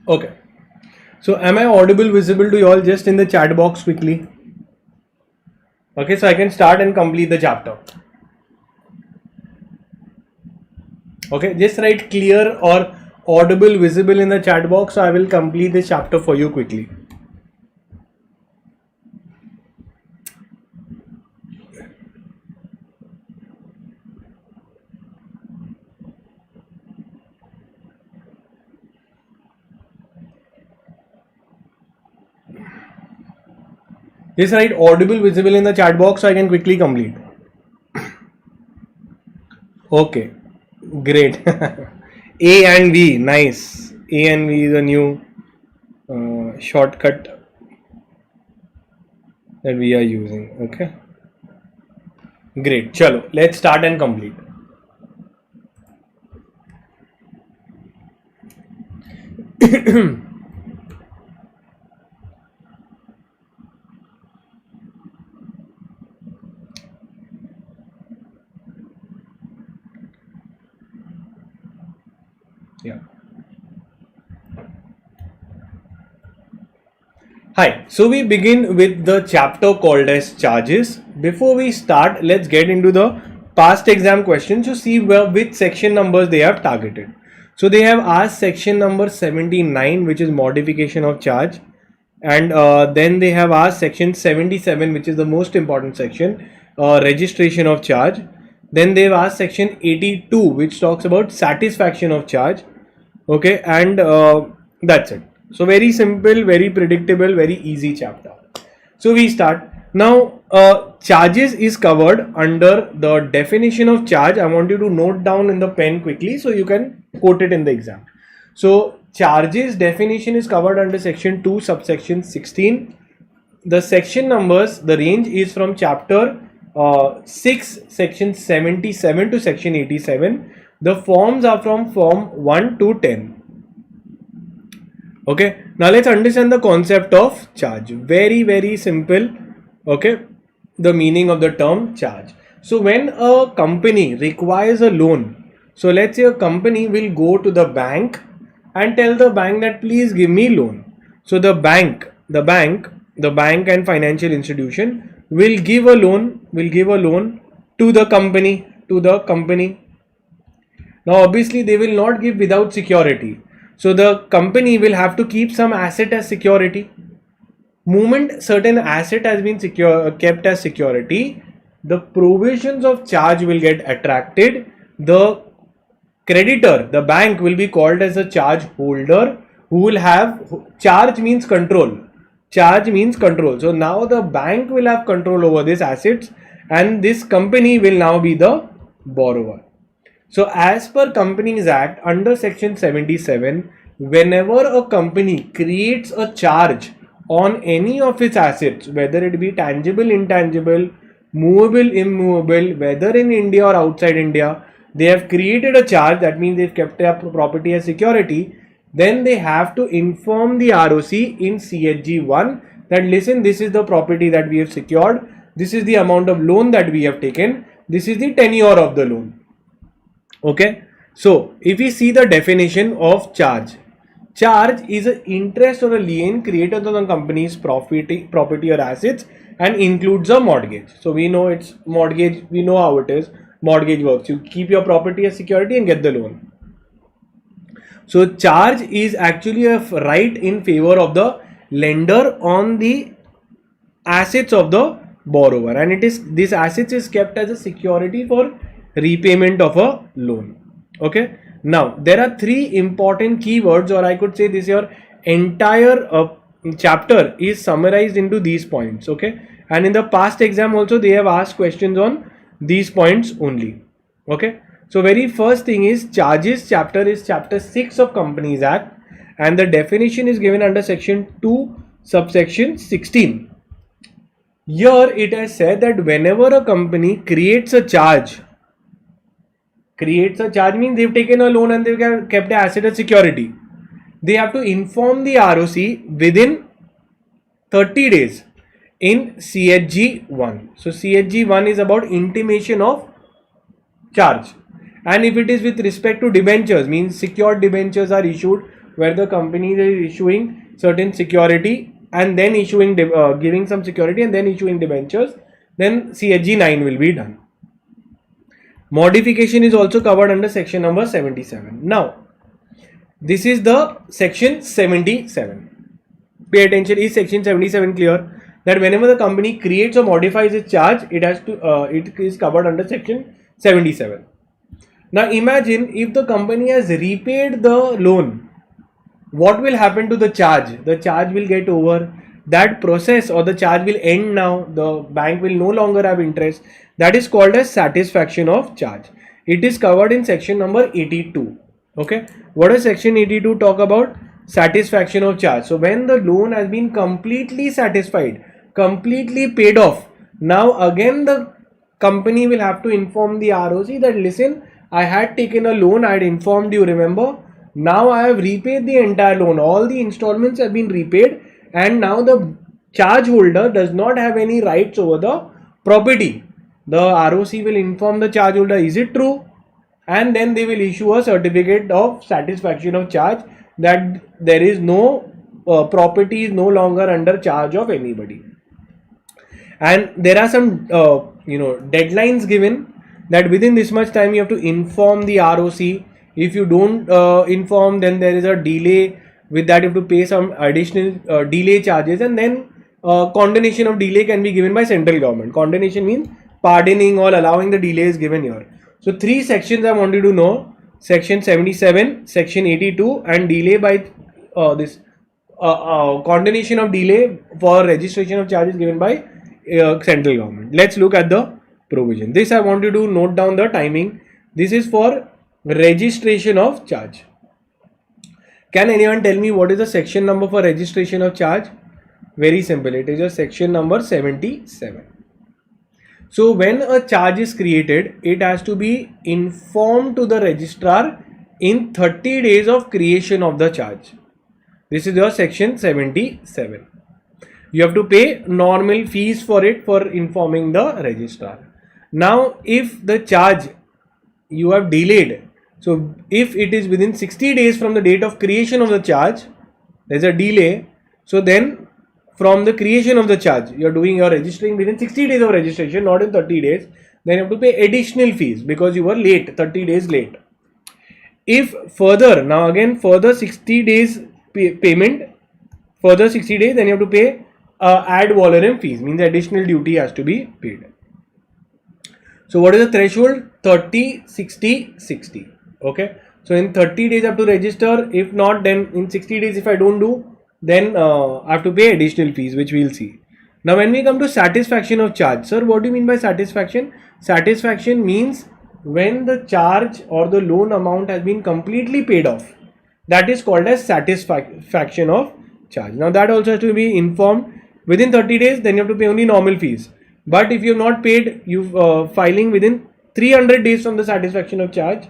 S1: Okay. So am I audible, visible to you all just in the chat box quickly? Okay, so I can start and complete the chapter. Okay, just write clear or audible, visible in the chat box. So I will complete this chapter for you quickly. Just write audible, visible in the chat box so I can quickly complete. Okay, great. A and V, nice. A and V is a new shortcut that we are using. Okay, great. Chalo, let's start and complete. Yeah. Hi, so we begin with the chapter called as charges. Before we start, let's get into the past exam questions to see which section numbers they have targeted. So they have asked section number 79, which is modification of charge, and then they have asked section 77, which is the most important section, registration of charge. Then they've asked section 82, which talks about satisfaction of charge. Okay, and that's it. So very simple, very predictable, very easy chapter. So we start now. Charges is covered under the definition of charge. I want you to note down in the pen quickly so you can quote it in the exam. So charges definition is covered under section 2 subsection 16. The section numbers, the range is from chapter 6 section 77 to section 87. The forms are from form 1 to 10. Okay, now let's understand the concept of charge. Very, very simple. Okay, the meaning of the term charge. So when a company requires a loan, so let's say a company will go to the bank and tell the bank that please give me loan. So the bank and financial institution will give a loan to the company. Now obviously they will not give without security. So the company will have to keep some asset as security. Moment certain asset has been kept as security, the provisions of charge will get attracted. The creditor, the bank, will be called as a charge holder, who will have charge means control. Charge means control. So now the bank will have control over these assets, and this company will now be the borrower. So as per Companies Act under section 77, whenever a company creates a charge on any of its assets, whether it be tangible, intangible, movable, immovable, whether in India or outside India, they have created a charge, that means they've kept their property as security, then they have to inform the ROC in CHG 1 that listen, this is the property that we have secured, this is the amount of loan that we have taken, this is the tenure of the loan. Okay, so if we see the definition of charge, charge is an interest or a lien created on the company's property or assets and includes a mortgage. So we know it's mortgage, we know how it is, mortgage works. You keep your property as security and get the loan. So charge is actually a right in favor of the lender on the assets of the borrower, and it is this assets is kept as a security for repayment of a loan. Okay, now there are three important keywords, or I could say this your entire chapter is summarized into these points. Okay, and in the past exam also they have asked questions on these points only. Okay, so very first thing is charges chapter is chapter 6 of Companies Act, and the definition is given under section 2 subsection 16. Here it has said that whenever a company creates a charge means they've taken a loan and they've kept the asset as security. They have to inform the ROC within 30 days in CHG 1. So CHG 1 is about intimation of charge. And if it is with respect to debentures, means secured debentures are issued where the company is issuing certain security and then issuing giving some security and then issuing debentures, then CHG 9 will be done. Modification is also covered under section number 77. Now, this is the section 77. Pay attention, is section 77 clear? That whenever the company creates or modifies its charge, it has to it is covered under section 77. Now imagine if the company has repaid the loan, what will happen to the charge? The charge will get over. That process or the charge will end now. The bank will no longer have interest. That is called as satisfaction of charge. It is covered in section number 82. Okay. What does section 82 talk about? Satisfaction of charge. So when the loan has been completely satisfied, completely paid off, now again the company will have to inform the ROC that listen, I had taken a loan, I had informed you, remember? Now I have repaid the entire loan. All the installments have been repaid and now the charge holder does not have any rights over the property. The ROC will inform the charge holder, is it true? And then they will issue a certificate of satisfaction of charge that there is no property is no longer under charge of anybody. And there are some deadlines given that within this much time you have to inform the ROC. If you don't inform, then there is a delay. With that you have to pay some additional delay charges, and then condonation of delay can be given by central government. Condonation means pardoning or allowing the delay is given here. So 3 sections I want you to know: section 77, section 82, and delay by this condonation of delay for registration of charges given by central government. Let's look at the provision. This I want you to note down the timing. This is for registration of charge. Can anyone tell me what is the section number for registration of charge? Very simple. It is a section number 77. So when a charge is created, it has to be informed to the registrar in 30 days of creation of the charge. This is your section 77. You have to pay normal fees for it for informing the registrar. Now, if the charge you have delayed, so if it is within 60 days from the date of creation of the charge, there is a delay. So then from the creation of the charge, you are registering within 60 days of registration, not in 30 days. Then you have to pay additional fees because you were late, 30 days late. If further, now again further 60 days payment, further 60 days, then you have to pay ad valorem fees, means additional duty has to be paid. So what is the threshold? 30, 60, 60. Okay. So in 30 days I have to register. If not, then in 60 days if I don't do, then I have to pay additional fees, which we will see. Now when we come to satisfaction of charge, sir, what do you mean by satisfaction? Satisfaction means when the charge or the loan amount has been completely paid off. That is called as satisfaction of charge. Now that also has to be informed within 30 days, then you have to pay only normal fees. But if you have not paid, you filing within 300 days from the satisfaction of charge,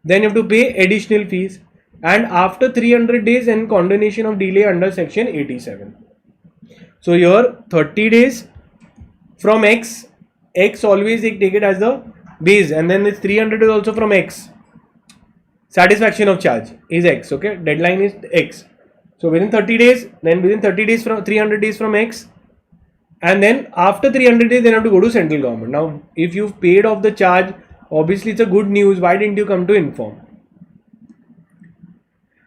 S1: then you have to pay additional fees. And after 300 days, then condonation of delay under section 87. So here 30 days from X always take it as the base, and then this 300 is also from X. Satisfaction of charge is X, okay, deadline is X. So within 30 days, then within 30 days from 300 days from X, and then after 300 days, then you have to go to central government. Now if you've paid off the charge, obviously it's a good news. Why didn't you come to inform?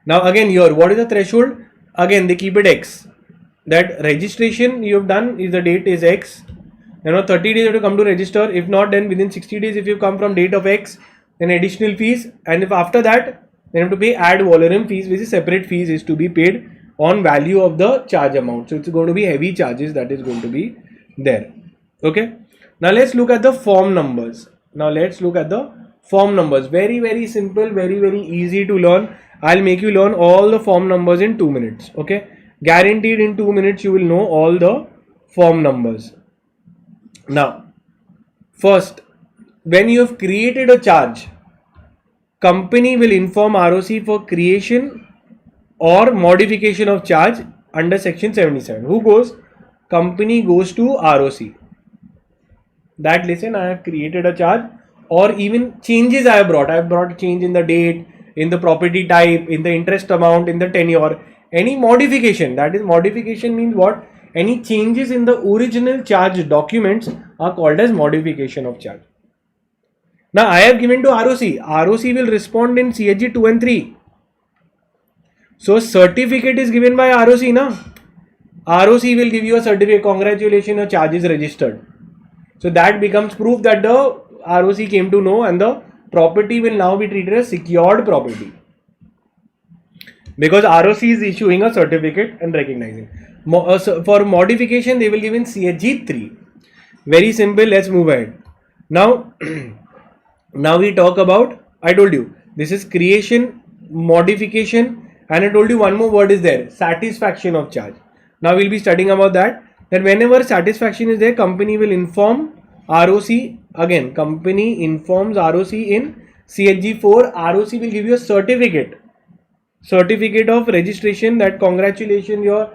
S1: Now again here, what is the threshold? Again they keep it X. That registration you have done is the date is X. 30 days you have to come to register. If not, then within 60 days if you come from date of X, then additional fees. And if after that, then you have to pay ad valorem fees, which is separate fees is to be paid on value of the charge amount. So it's going to be heavy charges that is going to be there. Okay. Now let's look at the form numbers. Very, very simple, very, very easy to learn. I'll make you learn all the form numbers in 2 minutes. Okay. Guaranteed in 2 minutes you will know all the form numbers. Now, first, when you have created a charge, company will inform ROC for creation or modification of charge under section 77. Who goes? Company goes to ROC. That listen, I have created a charge, or even changes I have brought. I have brought change in the date, in the property type, in the interest amount, in the tenure. Any modification, that is modification means what? Any changes in the original charge documents are called as modification of charge. Now I have given to ROC. ROC will respond in CHG 2 and 3. So certificate is given by ROC, na? ROC will give you a certificate. Congratulations, your charge is registered. So that becomes proof that the ROC came to know and the property will now be treated as secured property. Because ROC is issuing a certificate and recognizing. For modification, they will give in CHG 3. Very simple. Let's move ahead. Now, now we talk about, I told you, this is creation, modification, and I told you one more word is there, satisfaction of charge. Now we'll be studying about that whenever satisfaction is there, company will inform ROC. Again, company informs ROC in CHG 4. ROC will give you a certificate of registration that congratulations, your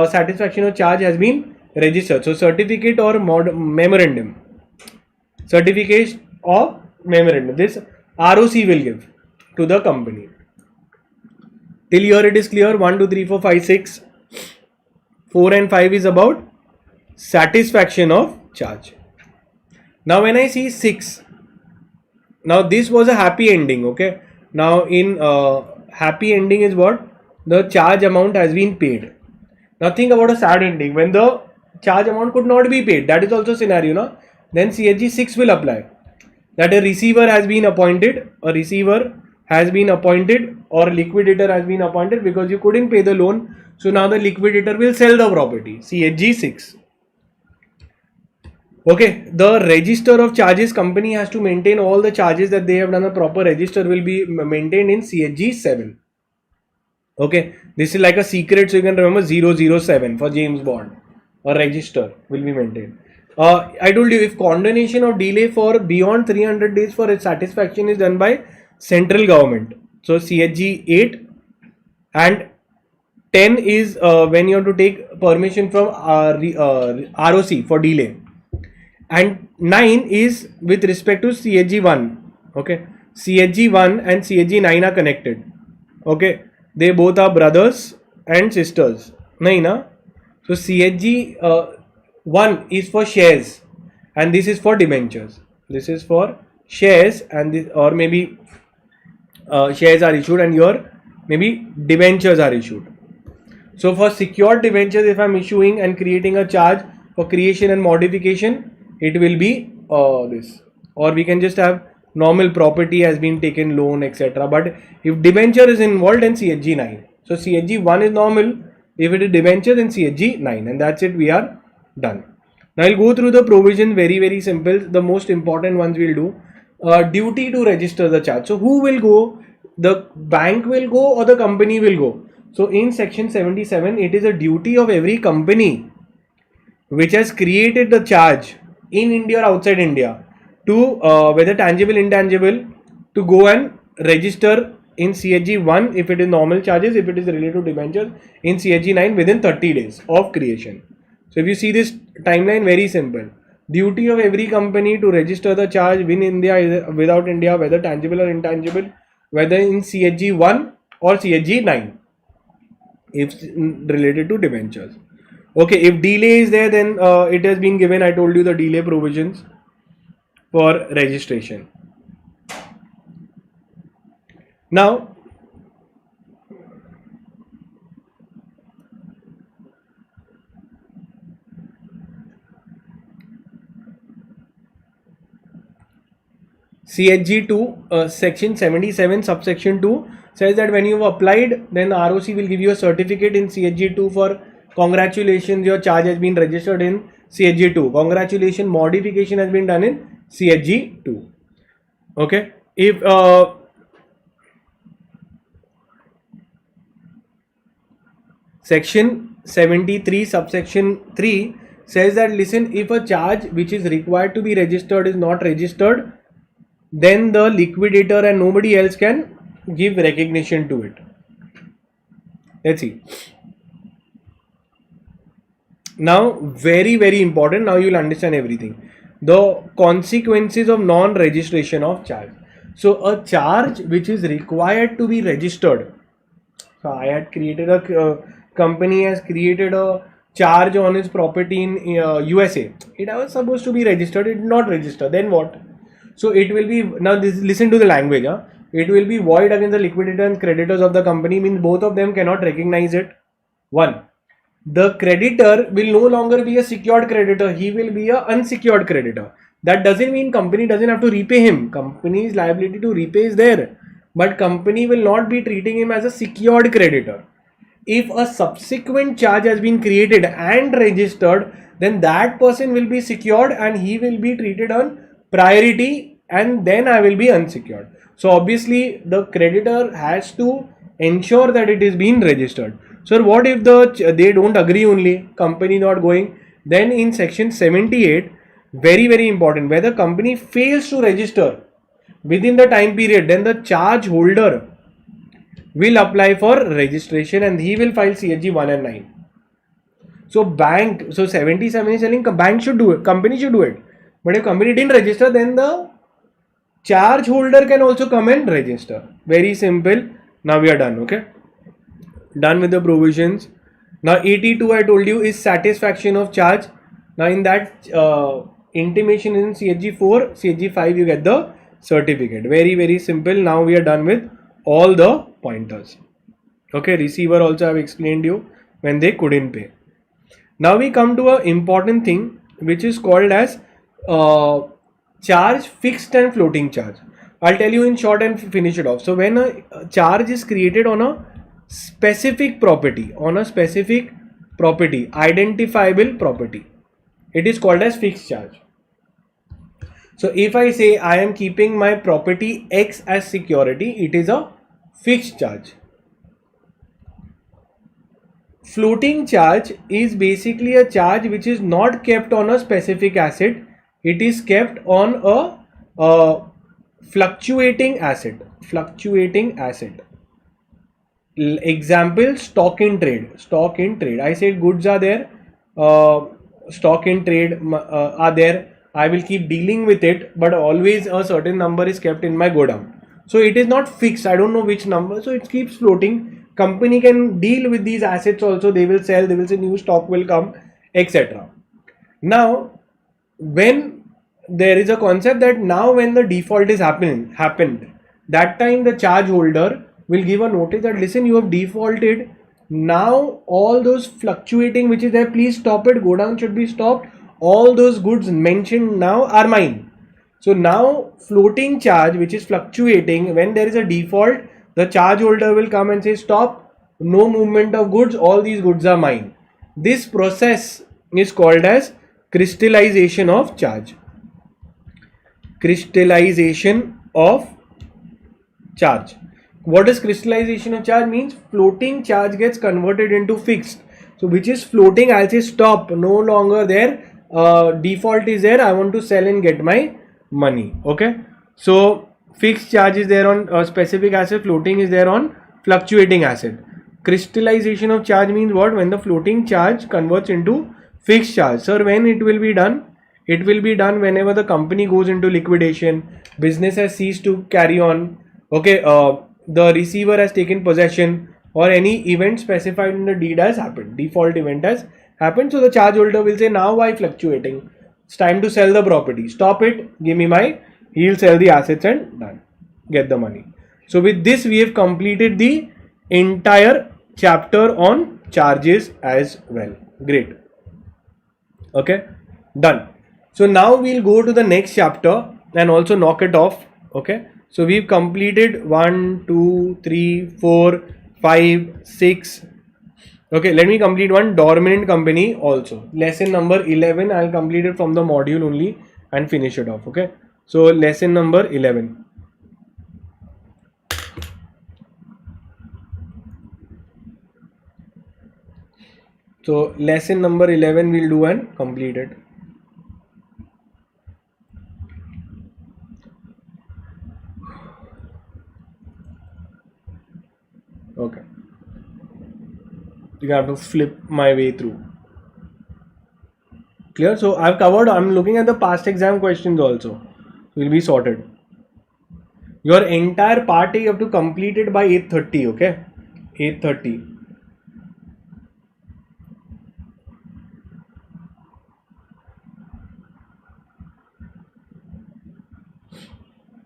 S1: satisfaction of charge has been registered. So certificate or memorandum. Certificate of memorandum. This ROC will give to the company. Till here it is clear. 1, 2, 3, 4, 5, 6. 4 and 5 is about satisfaction of charge. Now when I see 6, now this was a happy ending, okay. Now in happy ending is what? The charge amount has been paid. Now think about a sad ending, when the charge amount could not be paid. That is also a scenario, no? Then CHG 6 will apply. That a receiver has been appointed, or liquidator has been appointed because you couldn't pay the loan. So now the liquidator will sell the property. CHG 6. Okay, the register of charges, company has to maintain all the charges that they have done. A proper register will be maintained in CHG 7. Okay, this is like a secret, so you can remember 007 for James Bond. A register will be maintained. I told you, if condonation or delay for beyond 300 days for its satisfaction is done by central government. So CHG 8 and 10 is when you have to take permission from ROC for delay. And 9 is with respect to CHG 1. Okay, CHG 1 and CHG 9 are connected. Okay, they both are brothers and sisters. Nahin, na? So CHG 1 is for shares and this is for debentures. This is for shares and this, or maybe shares are issued and your maybe debentures are issued. So for secured debentures, if I am issuing and creating a charge for creation and modification, it will be this, or we can just have normal property has been taken loan, etc. But if debenture is involved, then CHG 9. So CHG 1 is normal. If it is debenture, then CHG 9, and that's it. We are done. Now I'll go through the provision. Very, very simple. The most important ones we'll do. Duty to register the charge. So who will go? The bank will go or the company will go? So in section 77, it is a duty of every company which has created the charge in India or outside India to whether tangible, intangible, to go and register in CHG 1 if it is normal charges, if it is related to debentures, in CHG 9 within 30 days of creation. So if you see this timeline, very simple. Duty of every company to register the charge in India, without India, whether tangible or intangible, whether in CHG 1 or CHG 9 if related to debentures. Okay, if delay is there, then it has been given. I told you the delay provisions for registration. Now, CHG 2, section 77, subsection 2 says that when you have applied, then the ROC will give you a certificate in CHG 2 for congratulations, your charge has been registered in CHG 2. Congratulations, modification has been done in CHG 2. Okay. If section 73, subsection 3 says that, listen, if a charge which is required to be registered is not registered, then the liquidator and nobody else can give recognition to it. Let's see. Now, very, very important. Now you will understand everything. The consequences of non-registration of charge. So a charge which is required to be registered. So I had created a company has created a charge on its property in USA. It was supposed to be registered. It did not register. Then what? So it will be now. Listen to the language. Huh? It will be void against the liquidator and creditors of the company. Means both of them cannot recognize it. One, the creditor will no longer be a secured creditor. He will be a unsecured creditor. That doesn't mean company doesn't have to repay him. Company's liability to repay is there, but company will not be treating him as a secured creditor. If a subsequent charge has been created and registered, then that person will be secured and he will be treated on priority, and then I will be unsecured. So obviously the creditor has to ensure that it is being registered. So what if they don't agree only, company not going? Then in section 78, very important, where the company fails to register within the time period, then the charge holder will apply for registration and he will file CHG 1 and 9. So 77 is telling bank should do it, company should do it. But if company didn't register, then the charge holder can also come and register. Very simple. Now we are done. Okay. Done with the provisions. Now 82 I told you is satisfaction of charge. Now in that intimation in CHG 4, CHG 5 you get the certificate. Very simple. Now we are done with all the pointers. Okay, receiver also I have explained you when they couldn't pay. Now we come to an important thing which is called as charge, fixed and floating charge. I'll tell you in short and finish it off. So when a charge is created on a specific property, identifiable property, it is called as fixed charge. So if I say I am keeping my property X as security, it is a fixed charge. Floating charge is basically a charge which is not kept on a specific asset. It is kept on a fluctuating asset. Example, stock in trade. I said goods are there, stock in trade are there. I will keep dealing with it, but always a certain number is kept in my godown. So it is not fixed. I don't know which number. So it keeps floating. Company can deal with these assets also. They will sell. They will say new stock will come, etc. Now, when there is a concept that now when the default is happened, that time the charge holder will give a notice that listen, you have defaulted. Now all those fluctuating which is there, please stop it. Go down should be stopped. All those goods mentioned now are mine. So now floating charge which is fluctuating, when there is a default, the charge holder will come and say stop, no movement of goods, all these goods are mine. This process is called as crystallization of charge. Crystallization of charge. What is crystallization of charge means? Floating charge gets converted into fixed. So which is floating, I'll say stop, no longer there, default is there, I want to sell and get my money. Okay, so fixed charge is there on a specific asset, floating is there on fluctuating asset. Crystallization of charge means what? When the floating charge converts into fixed charge. Sir, when it will be done? It will be done whenever the company goes into liquidation, business has ceased to carry on. Okay, the receiver has taken possession, or any event specified in the deed has happened, default event has happened. So the charge holder will say now why fluctuating, it's time to sell the property, stop it, give me my, he'll sell the assets and done, get the money. So with this we have completed the entire chapter on charges as well. Great. Okay, done. So now we'll go to the next chapter and also knock it off. Okay, so we've completed 1, 2, 3, 4, 5, 6. Okay, let me complete one dormant company also. Lesson number 11, I'll complete it from the module only and finish it off. Okay, so lesson number 11. So lesson number 11 we'll do and complete it. Okay, you have to flip my way through. Clear? So I've covered, I'm looking at the past exam questions also. Will be sorted. Your entire part A you have to complete it by 8:30. Okay, 8:30.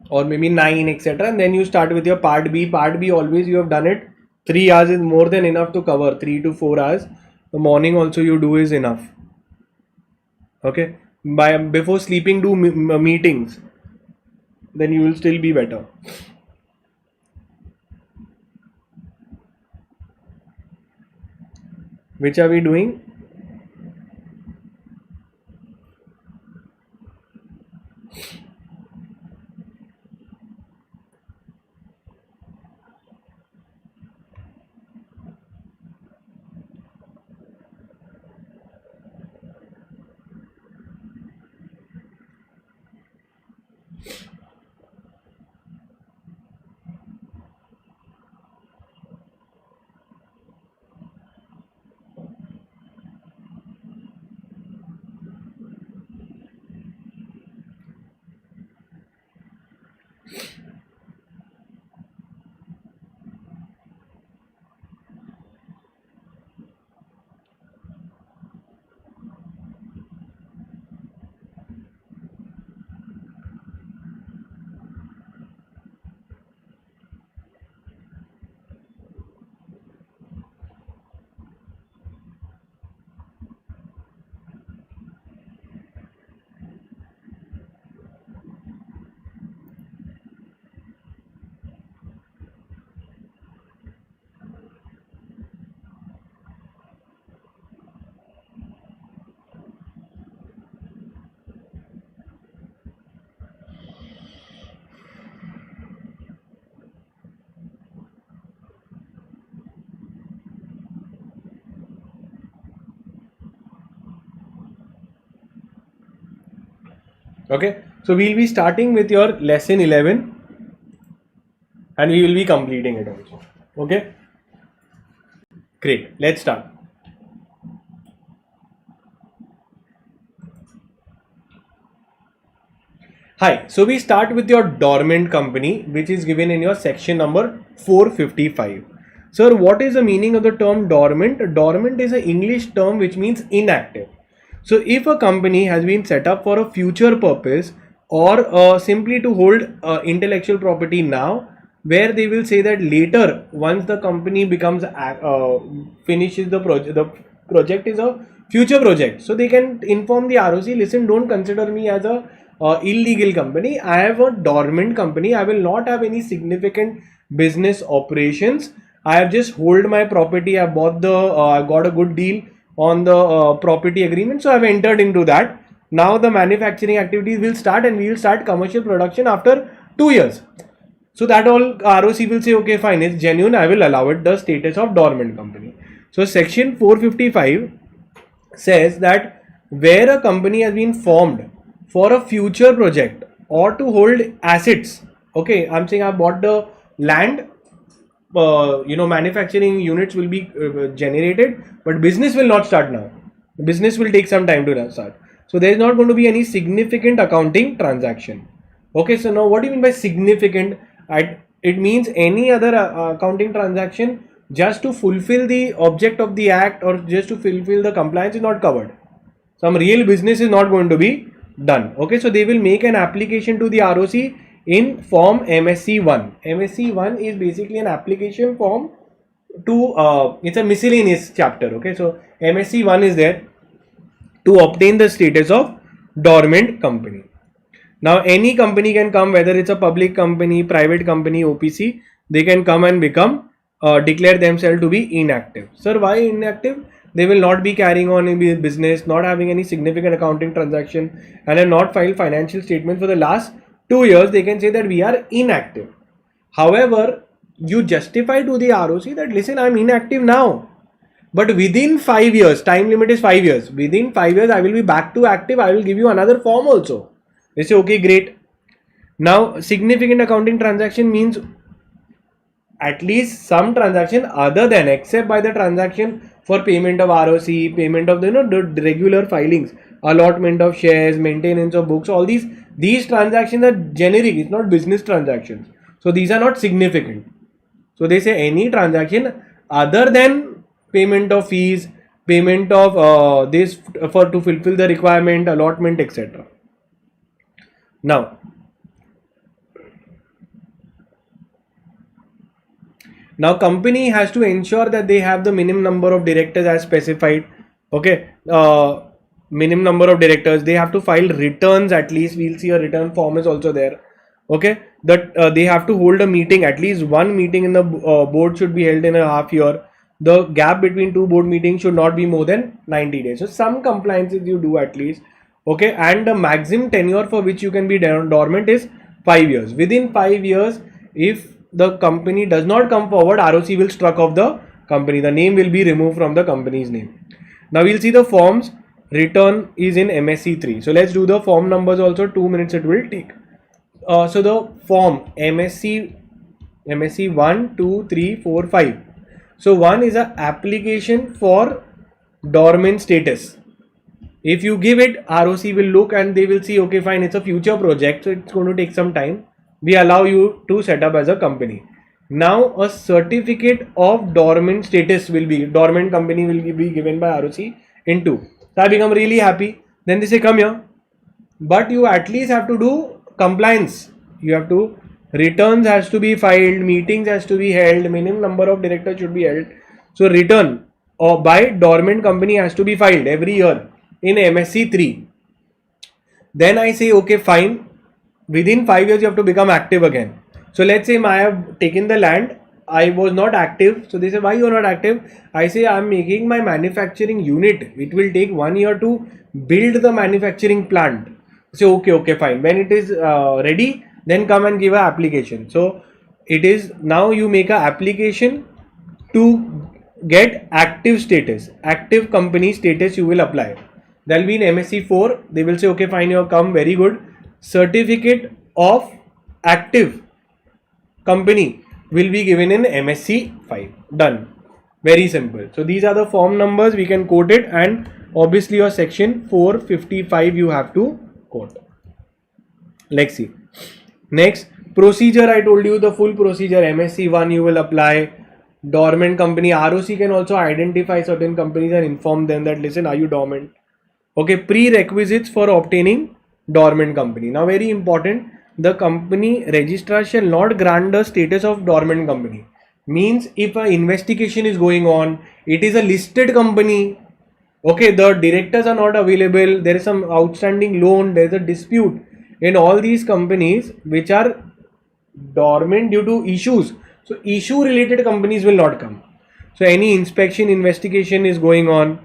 S1: Or maybe 9, etc. And then you start with your part B. Part B always you have done it. 3 hours is more than enough to cover. 3 to 4 hours. The morning also you do is enough. Okay. Before sleeping do meetings. Then you will still be better. Which are we doing? Okay, so we'll be starting with your lesson 11 and we will be completing it also. Okay, great. Let's start. Hi, so we start with your dormant company, which is given in your section number 455. Sir, what is the meaning of the term dormant? Dormant is an English term which means inactive. So if a company has been set up for a future purpose or simply to hold intellectual property now, where they will say that later once the company becomes finishes the project is a future project, so they can inform the ROC, listen, don't consider me as a illegal company. I have a dormant company. I will not have any significant business operations. I have just hold my property. I bought I got a good deal on the property agreement, so I have entered into that. Now the manufacturing activities will start and we will start commercial production after 2 years. So that all ROC will say, okay, fine, it's genuine, I will allow it the status of dormant company. So section 455 says that where a company has been formed for a future project or to hold assets. Okay, I'm saying I bought the land, manufacturing units will be generated, but business will not start now. Business will take some time to start. So there is not going to be any significant accounting transaction. Okay, so now what do you mean by significant? It means any other accounting transaction just to fulfill the object of the act or just to fulfill the compliance is not covered. Some real business is not going to be done. Okay, so they will make an application to the ROC in form MSC1. MSC1 is basically an application form to it's a miscellaneous chapter. Okay, so MSC1 is there to obtain the status of dormant company. Now any company can come, whether it's a public company, private company, OPC, they can come and become declare themselves to be inactive. Sir, why inactive? They will not be carrying on in business, not having any significant accounting transaction, and have not filed financial statements for the last 2 years. They can say that we are inactive. However, you justify to the ROC that listen, I'm inactive now, but within 5 years, time limit is 5 years. Within 5 years, I will be back to active. I will give you another form also. They say, okay, great. Now, significant accounting transaction means at least some transaction other than except by the transaction for payment of ROC, payment of the regular filings, allotment of shares, maintenance of books, all these transactions are generic. It's not business transactions. So these are not significant. So they say any transaction other than payment of fees, payment of this for to fulfill the requirement, allotment, etc. Now company has to ensure that they have the minimum number of directors as specified. Okay, minimum number of directors. They have to file returns at least. We'll see a return form is also there. Okay, that they have to hold a meeting. At least one meeting in the board should be held in a half year. The gap between two board meetings should not be more than 90 days. So some compliances you do at least. Okay, and the maximum tenure for which you can be dormant is 5 years. Within 5 years, if the company does not come forward, ROC will struck off the company. The name will be removed from the company's name. Now we'll see the forms. Return is in MSC 3. So let's do the form numbers also. 2 minutes it will take. So the form MSC 1, 2, 3, 4, 5. So 1 is an application for dormant status. If you give it, ROC will look and they will see, okay, fine, it's a future project, so it's going to take some time. We allow you to set up as a company. Now a certificate of dormant status will be, dormant company will be given by ROC in 2. So I become really happy. Then they say, come here. But you at least have to do compliance. You have to, returns has to be filed, meetings has to be held, minimum number of directors should be held. So return or by dormant company has to be filed every year in MSC 3. Then I say, okay, fine. Within 5 years, you have to become active again. So let's say I have taken the land. I was not active. So they say, why you are not active? I say, I am making my manufacturing unit. It will take 1 year to build the manufacturing plant. So okay, fine. When it is ready, then come and give an application. So it is now you make an application to get active status, active company status you will apply. That will be in MSC 4. They will say, okay, fine, you have come, very good. Certificate of active company will be given in MSC 5. Done. Very simple. So these are the form numbers. We can quote it, and obviously your section 455 you have to quote. Let's see. Next, procedure. I told you the full procedure. MSC 1 you will apply. Dormant company. ROC can also identify certain companies and inform them that, listen, are you dormant? Okay, prerequisites for obtaining dormant company. Now very important, the company registrar shall not grant the status of dormant company. Means if an investigation is going on, it is a listed company, okay, the directors are not available, there is some outstanding loan, there is a dispute in all these companies which are dormant due to issues. So issue related companies will not come. So any inspection, investigation is going on,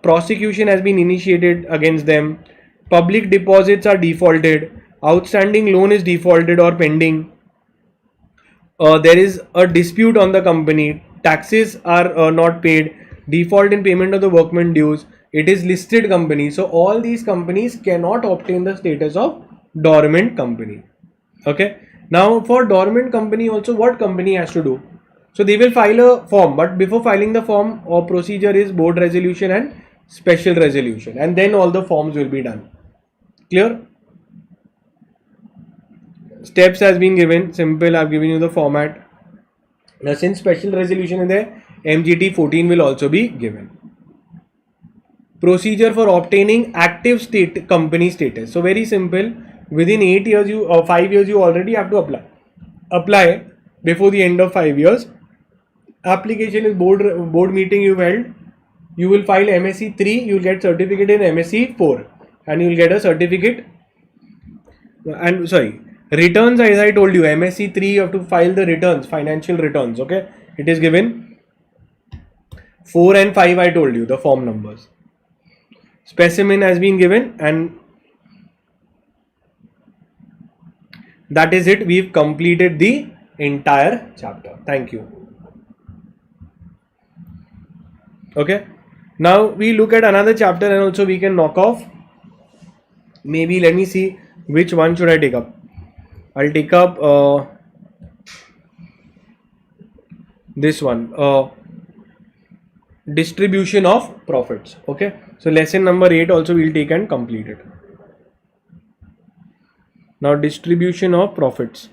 S1: prosecution has been initiated against them, public deposits are defaulted, outstanding loan is defaulted or pending, there is a dispute on the company, taxes are not paid, default in payment of the workman dues, it is listed company. So all these companies cannot obtain the status of dormant company. Okay. Now for dormant company also, what company has to do? So they will file a form, but before filing the form, or procedure is board resolution and special resolution, and then all the forms will be done. Clear? Steps has been given, simple. I've given you the format. Now since special resolution is there, MGT 14 will also be given. Procedure for obtaining active state company status. So very simple. Within 8 years you or 5 years you already have to apply before the end of 5 years. Application is board meeting you held. You will file MSC 3. You will get certificate in MSC 4, and you will get a certificate. And sorry, returns, as I told you, MSC 3 you have to file the returns, financial returns. Okay, it is given. 4 and 5 I told you the form numbers. Specimen has been given, and that is it. We've completed the entire chapter. Thank you. Okay, now we look at another chapter and also we can knock off. Maybe let me see which one should I take up. I'll take up this one, distribution of profits. Okay, so lesson number 8 also we'll take and complete it. Now distribution of profits.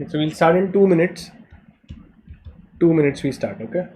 S1: So we'll start in 2 minutes. 2 minutes we start, okay?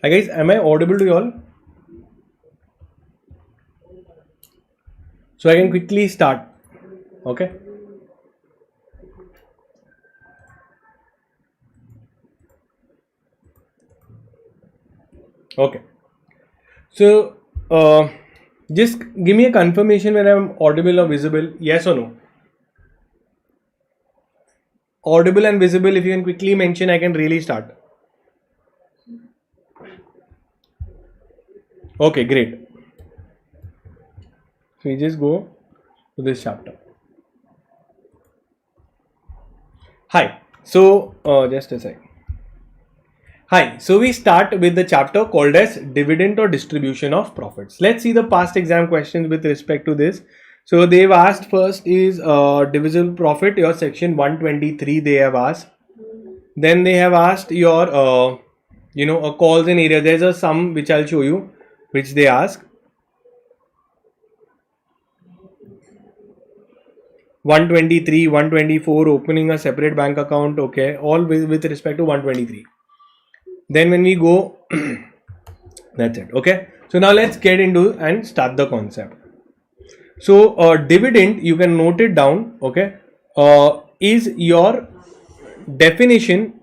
S1: Hi guys, am I audible to you all? So I can quickly start. Okay. Okay. So just give me a confirmation when I'm audible or visible. Yes or no? Audible and visible. If you can quickly mention, I can really start. Okay, great. So we just go to this chapter. Hi. So just a sec. Hi. So we start with the chapter called as dividend or distribution of profits. Let's see the past exam questions with respect to this. So they've asked first is divisible profit, your section 123 they have asked. Then they have asked your a calls in area. There's a sum which I'll show you, which they ask. 123, 124, opening a separate bank account. Okay, all with respect to 123. Then when we go, that's it. Okay, so now let's get into and start the concept. So dividend, you can note it down. Okay, is your definition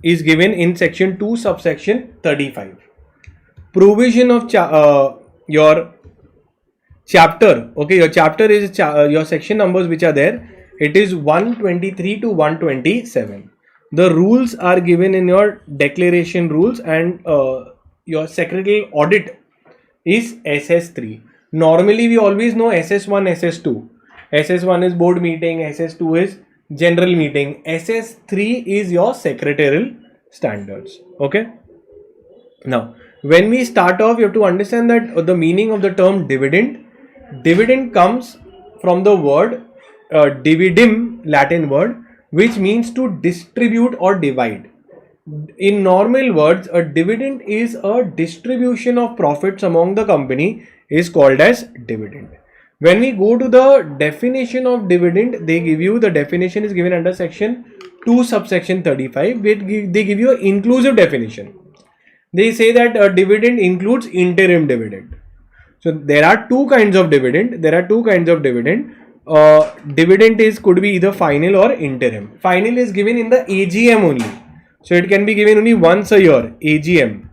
S1: is given in section 2 subsection 35. Provision of your chapter. Okay, your chapter is your section numbers which are there. It is 123 to 127. The rules are given in your declaration rules, and your secretarial audit is SS3. Normally we always know SS1, SS2. SS1 is board meeting, SS2 is general meeting, SS3 is your secretarial standards. Okay. Now, when we start off, you have to understand that the meaning of the term dividend. Dividend comes from the word dividem, Latin word, which means to distribute or divide. In normal words, a dividend is a distribution of profits among the company, is called as dividend. When we go to the definition of dividend, they give you the definition is given under section 2 subsection 35. They give you an inclusive definition. They say that a dividend includes interim dividend. So there are two kinds of dividend. Dividend could be either final or interim. Final is given in the AGM only. So it can be given only once a year, AGM.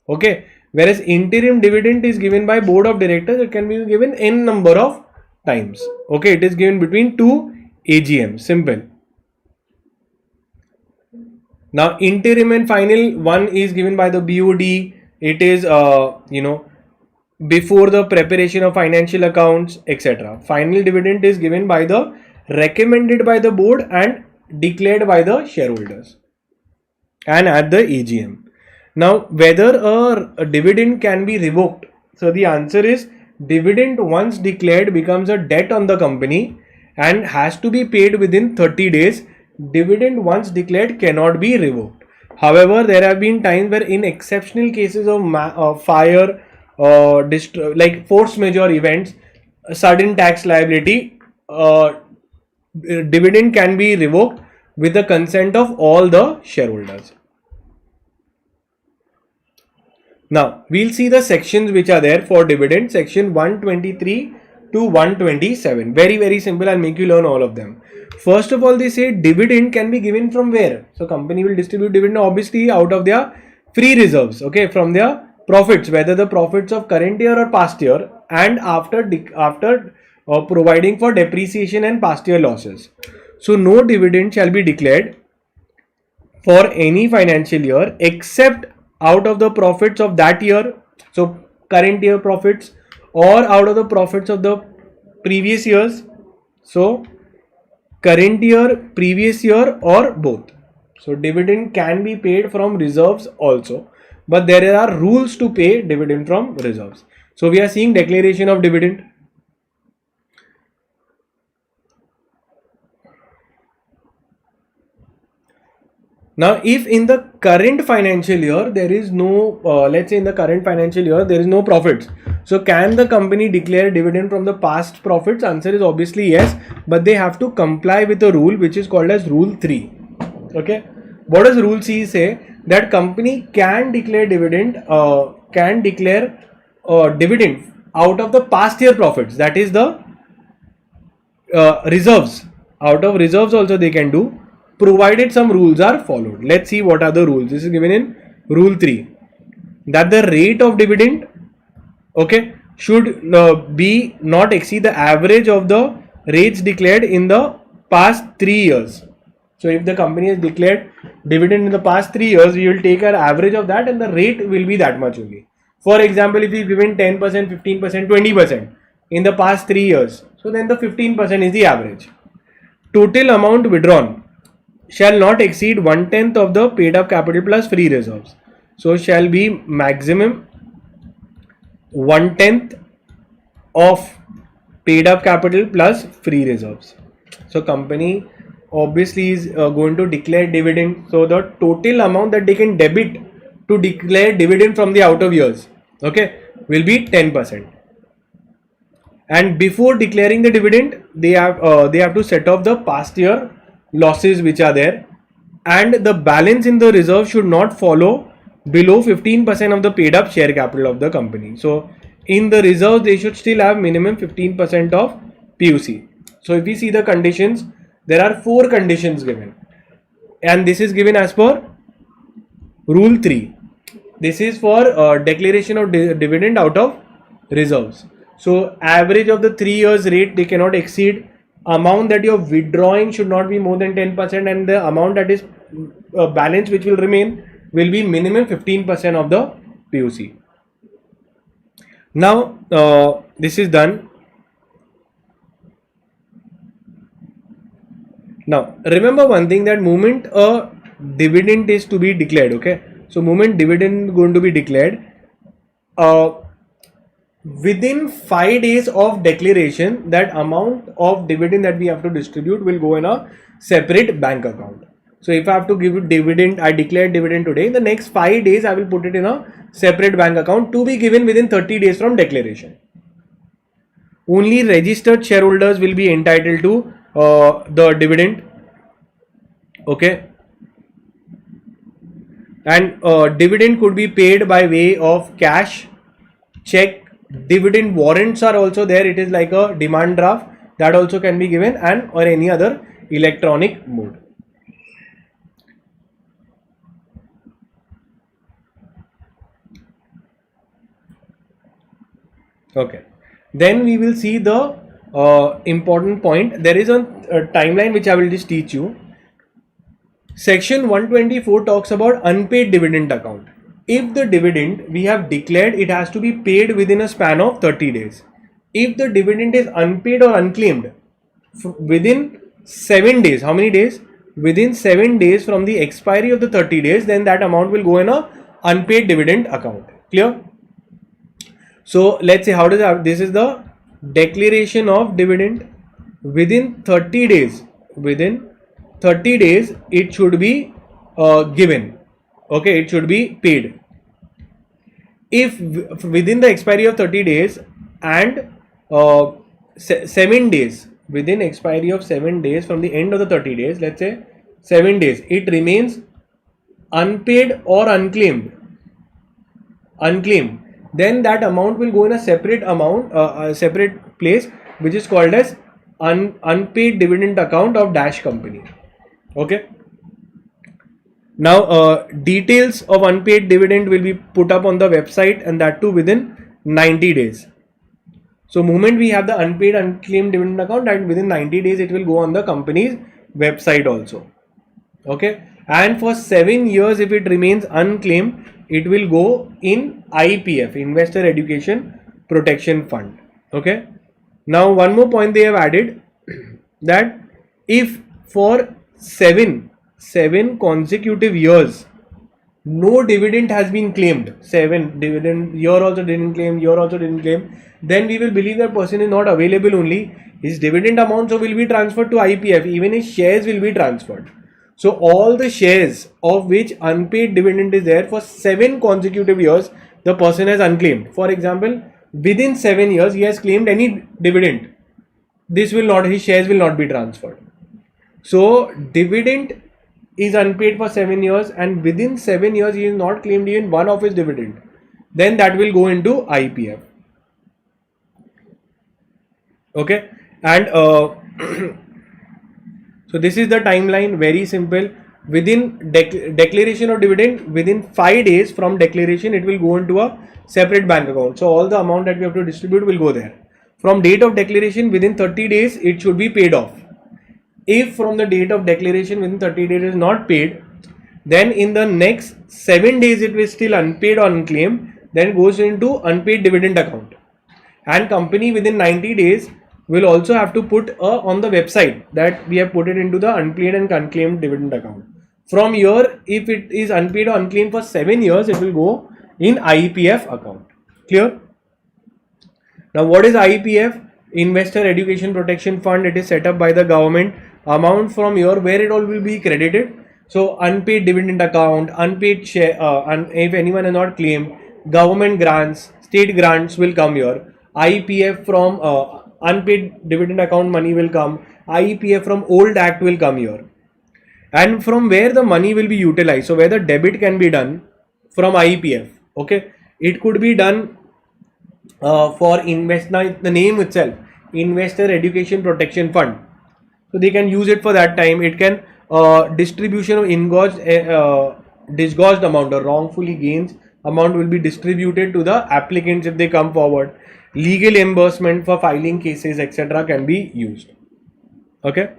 S1: Okay. Whereas interim dividend is given by board of directors. It can be given n number of times. Okay. It is given between two AGM. Simple. Now interim and final, one is given by the BOD. It is before the preparation of financial accounts, etc. Final dividend is given by the recommended by the board and declared by the shareholders and at the AGM. Now whether a dividend can be revoked. So the answer is dividend once declared becomes a debt on the company and has to be paid within 30 days. Dividend once declared cannot be revoked. However, there have been times where in exceptional cases of fire, like force majeure events, sudden tax liability, dividend can be revoked with the consent of all the shareholders. Now we'll see the sections which are there for dividend. Section 123 to 127. Very simple. I'll make you learn all of them. First of all, they say dividend can be given from where? So company will distribute dividend obviously out of their free reserves. Okay, from their profits, whether the profits of current year or past year, and after providing for depreciation and past year losses. So no dividend shall be declared for any financial year except out of the profits of that year, so current year profits, or out of the profits of the previous years, so current year, previous year, or both. So dividend can be paid from reserves also, but there are rules to pay dividend from reserves. So we are seeing declaration of dividend. Now, if in the current financial year there is no, let's say in the current financial year there is no profits, so can the company declare dividend from the past profits? Answer is obviously yes, but they have to comply with a rule which is called as Rule 3. Okay, what does Rule C say? that company can declare dividend dividend out of the past year profits, that is the reserves. Out of reserves also they can do, provided some rules are followed. Let's see what are the rules. This is given in rule 3, that the rate of dividend, okay, should be not exceed the average of the rates declared in the past 3 years. So if the company has declared dividend in the past 3 years, we will take our average of that and the rate will be that much only. For example, if we given 10%, 15%, 20% in the past 3 years, so then the 15% is the average. Total amount withdrawn shall not exceed 1/10 of the paid up capital plus free reserves. So shall be maximum 1/10 of paid up capital plus free reserves. So company obviously is going to declare dividend. So the total amount that they can debit to declare dividend from the out of years, okay, will be 10%. And before declaring the dividend, they have to set off the past year losses which are there, and the balance in the reserve should not follow below 15% of the paid up share capital of the company. So in the reserve they should still have minimum 15% of PUC. So if we see the conditions, there are 4 conditions given, and this is given as per rule 3. This is for declaration of dividend out of reserves. So average of the 3 years rate they cannot exceed. Amount that you're withdrawing should not be more than 10%, and the amount that is balance which will remain will be minimum 15% of the PUC. Now this is done. Now remember one thing, that moment a dividend is to be declared, okay, so moment dividend going to be declared, within 5 days of declaration, that amount of dividend that we have to distribute will go in a separate bank account. So if I have to give dividend, I declare dividend today, the next 5 days I will put it in a separate bank account to be given within 30 days from declaration. Only registered shareholders will be entitled to the dividend, okay, and dividend could be paid by way of cash, check. Dividend warrants are also there. It is like a demand draft that also can be given, and or any other electronic mode. Okay, then we will see the important point. There is a timeline which I will just teach you. Section 124 talks about unpaid dividend account. If the dividend we have declared, it has to be paid within a span of 30 days. If the dividend is unpaid or unclaimed within 7 days, how many days? Within 7 days from the expiry of the 30 days, then that amount will go in a unpaid dividend account. Clear? So let's say, how does that, this is the declaration of dividend. Within 30 days, within 30 days it should be given, okay, it should be paid. If within the expiry of 30 days and 7 days, within expiry of 7 days from the end of the 30 days, let's say 7 days, it remains unpaid or unclaimed, then that amount will go in a separate amount, a separate place, which is called as unpaid dividend account of dash company. Okay. Now details of unpaid dividend will be put up on the website, and that too within 90 days. So moment we have the unpaid unclaimed dividend account, and within 90 days it will go on the company's website also. Okay, and for 7 years if it remains unclaimed, it will go in IPF, Investor Education Protection Fund. Okay, now one more point they have added, that if for seven consecutive years no dividend has been claimed, 7 dividend year also didn't claim, then we will believe that person is not available only. His dividend amount will be transferred to IPF, even his shares will be transferred. So all the shares of which unpaid dividend is there for 7 consecutive years, the person has unclaimed. For example, within 7 years he has claimed any dividend, this will not, his shares will not be transferred. So dividend is unpaid for 7 years and within 7 years he is not claimed even one of his dividend, then that will go into IPF. Okay, and so this is the timeline, very simple. Within declaration of dividend, within 5 days from declaration, it will go into a separate bank account. So all the amount that we have to distribute will go there. From date of declaration, within 30 days, it should be paid off. If from the date of declaration within 30 days is not paid, then in the next 7 days it is still unpaid or unclaimed, then goes into unpaid dividend account. And company within 90 days will also have to put on the website that we have put it into the unpaid and unclaimed dividend account. From here, if it is unpaid or unclaimed for 7 years, it will go in IPF account. Clear? Now, what is IPF? Investor Education Protection Fund. It is set up by the government. Amount from here, where it all will be credited. So, unpaid dividend account, unpaid share, if anyone is not claimed, government grants, state grants will come here. IPF from unpaid dividend account money will come. IPF from old act will come here. And from where the money will be utilized. So, where the debit can be done from IPF. Okay, it could be done for the name itself, Investor Education Protection Fund. So they can use it for that time. It can distribution of disgorged amount or wrongfully gains amount will be distributed to the applicants if they come forward. Legal reimbursement for filing cases, etc. can be used. Okay.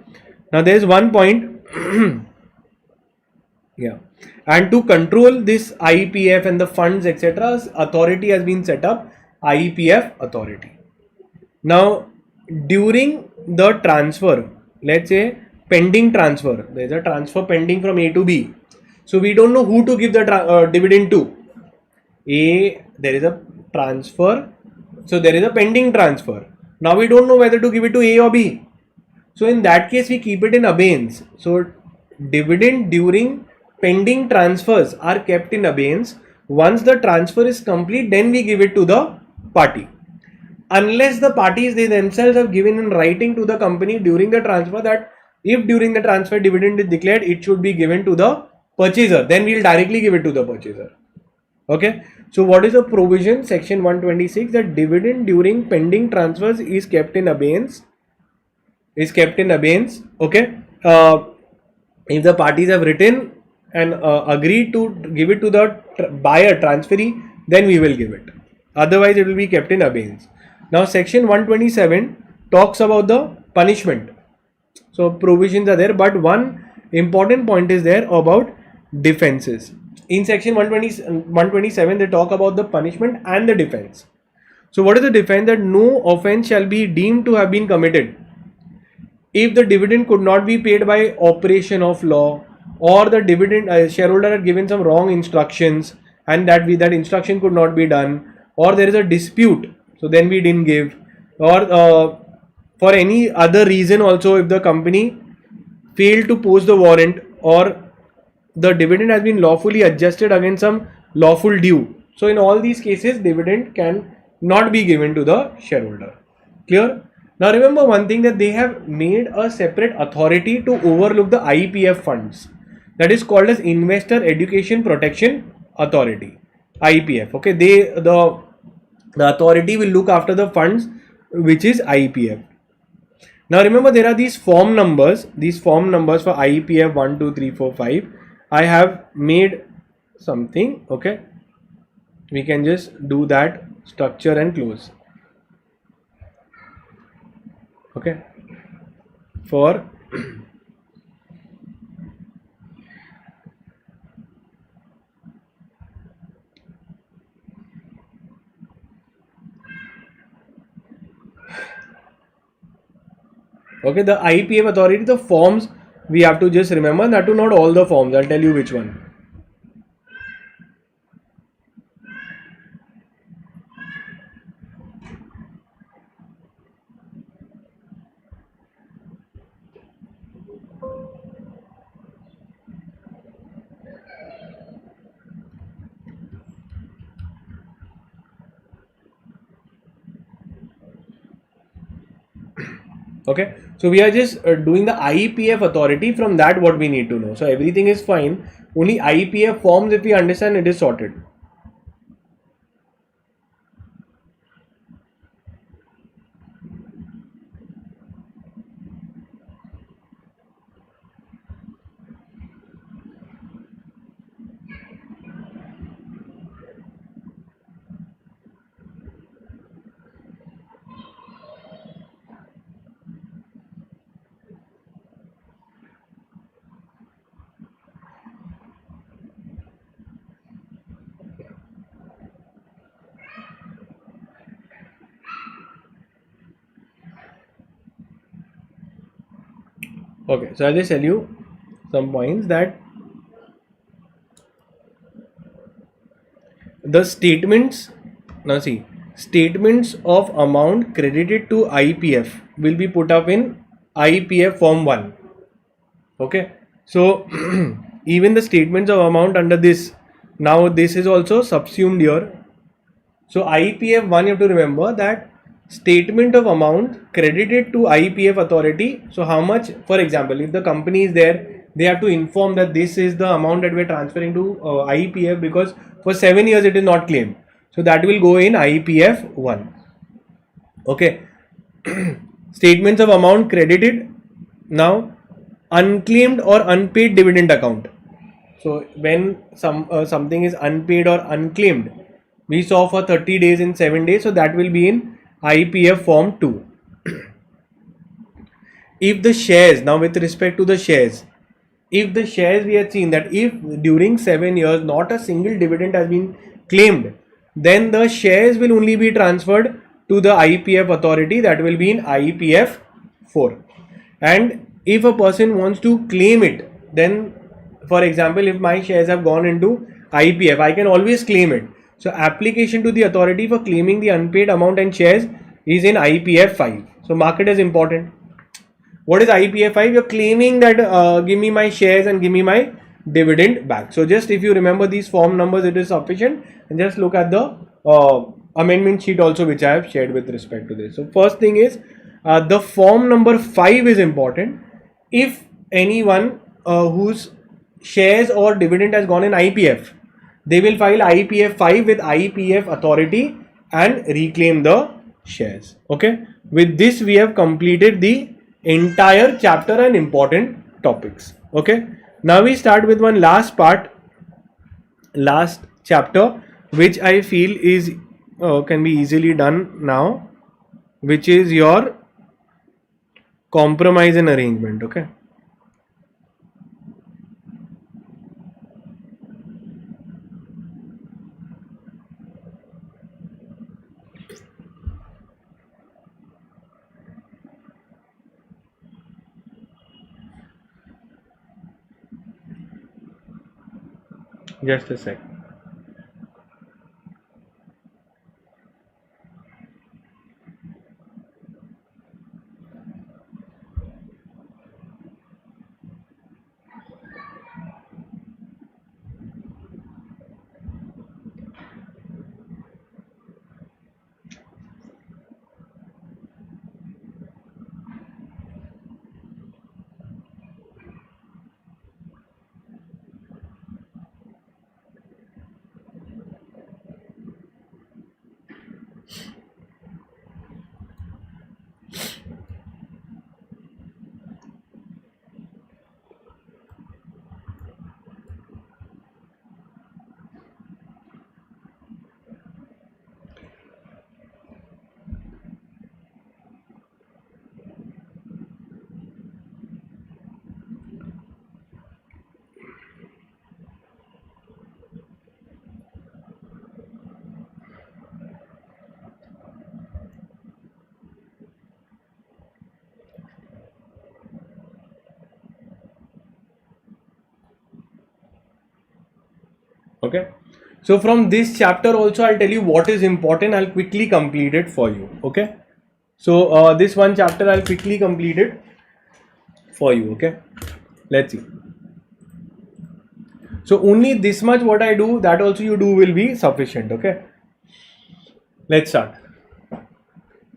S1: Now there is one point. Yeah. And to control this IPF and the funds, etc., authority has been set up. IPF authority. Now, during the transfer, let's say pending transfer, there is a transfer pending from A to B. So we don't know who to give the dividend to. There is a transfer. So there is a pending transfer. Now we don't know whether to give it to A or B. So in that case, we keep it in abeyance. So dividend during pending transfers are kept in abeyance. Once the transfer is complete, then we give it to the party. Unless the parties they themselves have given in writing to the company during the transfer that if during the transfer dividend is declared, it should be given to the purchaser, then we will directly give it to the purchaser. Okay. So what is the provision? Section 126, that dividend during pending transfers is kept in abeyance. Okay. If the parties have written and agreed to give it to the buyer, transferee, then we will give it. Otherwise, it will be kept in abeyance. Now, section 127 talks about the punishment. So, provisions are there, but one important point is there about defenses. In section 127, they talk about the punishment and the defense. So, what is the defense? That no offense shall be deemed to have been committed if the dividend could not be paid by operation of law, or the dividend shareholder had given some wrong instructions and that instruction could not be done, or there is a dispute, so then we didn't give, or for any other reason also, if the company failed to post the warrant, or the dividend has been lawfully adjusted against some lawful due. So in all these cases, dividend can not be given to the shareholder. Clear? Now remember one thing, that they have made a separate authority to overlook the IPF funds. That is called as Investor Education Protection Authority, IPF. Okay, the authority will look after the funds, which is IPF. Now remember, there are these form numbers. These form numbers for IPF 1, 2, 3, 4, 5. I have made something. Okay, we can just do that, structure and close. Okay, for okay, the IPF authority, the forms we have to just remember, that to not all the forms. I'll tell you which one. Okay, so we are just doing the IPF authority. From that what we need to know. So everything is fine, only IPF forms, if we understand, it is sorted. Okay, so I'll just tell you some points that the statements, now see, statements of amount credited to IPF will be put up in IPF form 1. Okay, so even the statements of amount under this, now this is also subsumed here. So IPF 1, you have to remember that statement of amount credited to IPF authority. So how much, for example, if the company is there, they have to inform that this is the amount that we are transferring to IPF, because for 7 years it is not claimed. So that will go in IPF 1. Okay. Statements of amount credited. Now unclaimed or unpaid dividend account. So when something is unpaid or unclaimed, we saw for 30 days in 7 days, so that will be in IPF form 2. If the shares, now with respect to the shares, if the shares, we had seen that if during 7 years not a single dividend has been claimed, then the shares will only be transferred to the IPF authority, that will be in IPF 4. And if a person wants to claim it, then for example, if my shares have gone into IPF, I can always claim it. So application to the authority for claiming the unpaid amount and shares is in IPF 5. So market is important. What is IPF 5? You're claiming that give me my shares and give me my dividend back. So just if you remember these form numbers, it is sufficient. And just look at the amendment sheet also, which I have shared with respect to this. So first thing is the form number 5 is important. If anyone whose shares or dividend has gone in IPF, they will file IPF 5 with IPF authority and reclaim the shares. Okay, with this we have completed the entire chapter and important topics. Okay, now we start with one last part, last chapter, which I feel is can be easily done now, which is your compromise and arrangement. Okay, just a sec. Okay, so from this chapter also I'll tell you what is important. I'll quickly complete it for you. Okay, so this one chapter I'll quickly complete it for you. Okay, let's see. So only this much what I do, that also you do will be sufficient. Okay, let's start.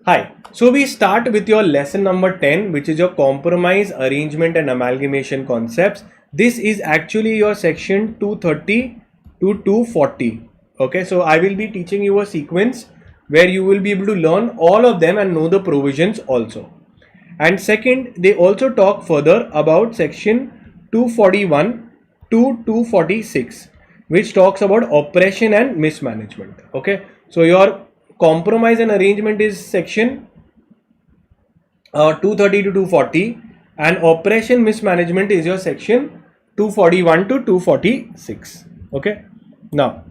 S1: Hi. So we start with your lesson number 10, which is your compromise, arrangement and amalgamation concepts. This is actually your section 230 to 240. Okay, so I will be teaching you a sequence where you will be able to learn all of them and know the provisions also. And second, they also talk further about section 241 to 246, which talks about operation and mismanagement. Okay, so your compromise and arrangement is section 230 to 240, and operation mismanagement is your section 241 to 246. Okay, now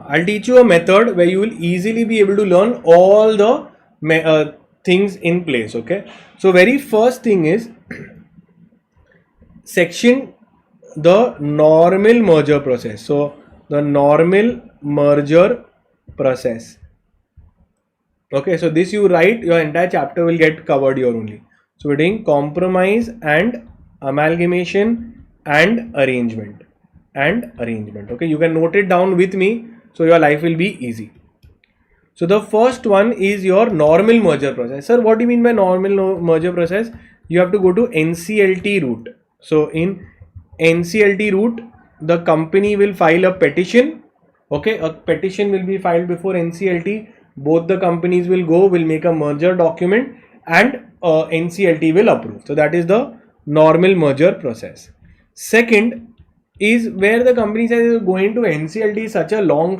S1: I'll teach you a method where you will easily be able to learn all the things in place. Okay, so very first thing is section the normal merger process. So the normal merger process. Okay, so this you write, your entire chapter will get covered here only. So we're doing compromise and amalgamation and arrangement. Okay, you can note it down with me, so your life will be easy. So the first one is your normal merger process. Sir, what do you mean by normal merger process? You have to go to NCLT route. So in NCLT route, the company will file a petition. Okay, a petition will be filed before NCLT. Both the companies will make a merger document, and NCLT will approve. So that is the normal merger process. Second is where the company says going to NCLT is such a long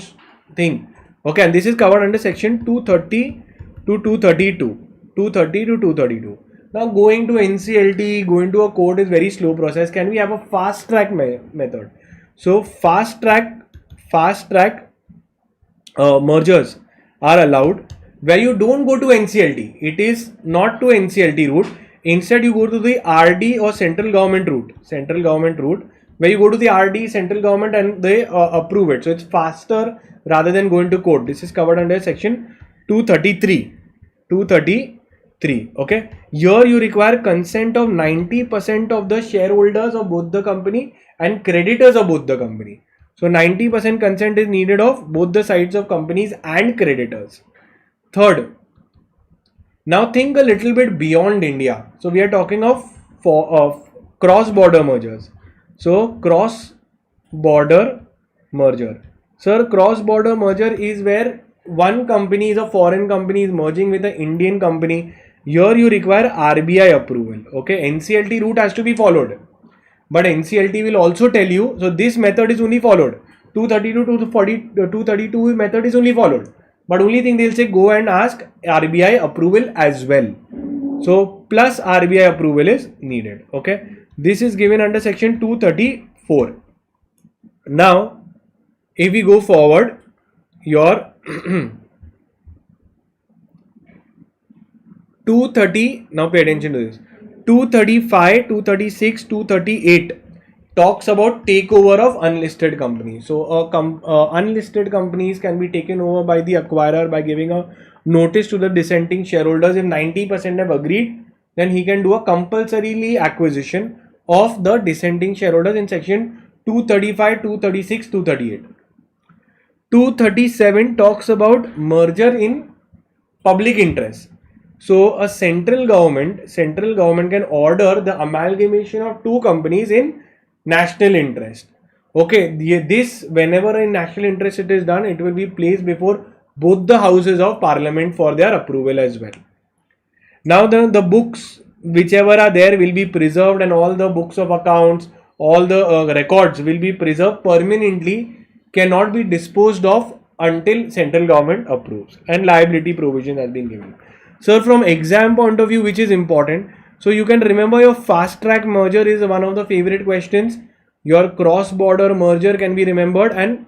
S1: thing. Okay, and this is covered under section 230 to 232. 230 to 232. Now going to NCLT, going to a court is very slow process. Can we have a fast track method? So fast track mergers are allowed where you don't go to NCLT. It is not to NCLT route. Instead, you go to the RD or central government route. Where you go to the RD, central government, and they approve it. So it's faster rather than going to court. This is covered under section 233. 233. Okay. Here you require consent of 90% of the shareholders of both the company and creditors of both the company. So 90% consent is needed of both the sides of companies and creditors. Third, now think a little bit beyond India. So we are talking of cross-border mergers. So cross-border merger. Sir, cross-border merger is where one company is a foreign company is merging with an Indian company. Here you require RBI approval. Okay, NCLT route has to be followed. But NCLT will also tell you, so this method is only followed. 232 to 232 method is only followed. But only thing they'll say, go and ask RBI approval as well. So plus RBI approval is needed. Okay. This is given under section 234. Now, if we go forward, your 230, now pay attention to this. 235, 236, 238 talks about takeover of unlisted companies. So unlisted companies can be taken over by the acquirer by giving a notice to the dissenting shareholders. If 90% have agreed, then he can do a compulsorily acquisition of the dissenting shareholders in section 235, 236, 238. 237 talks about merger in public interest. So a central government can order the amalgamation of two companies in national interest. Okay, this whenever in national interest it is done, it will be placed before both the houses of parliament for their approval as well. Now the books whichever are there will be preserved, and all the books of accounts, all the records will be preserved permanently, cannot be disposed of until central government approves, and liability provision has been given. So from exam point of view, which is important, so you can remember your fast track merger is one of the favorite questions. Your cross border merger can be remembered, and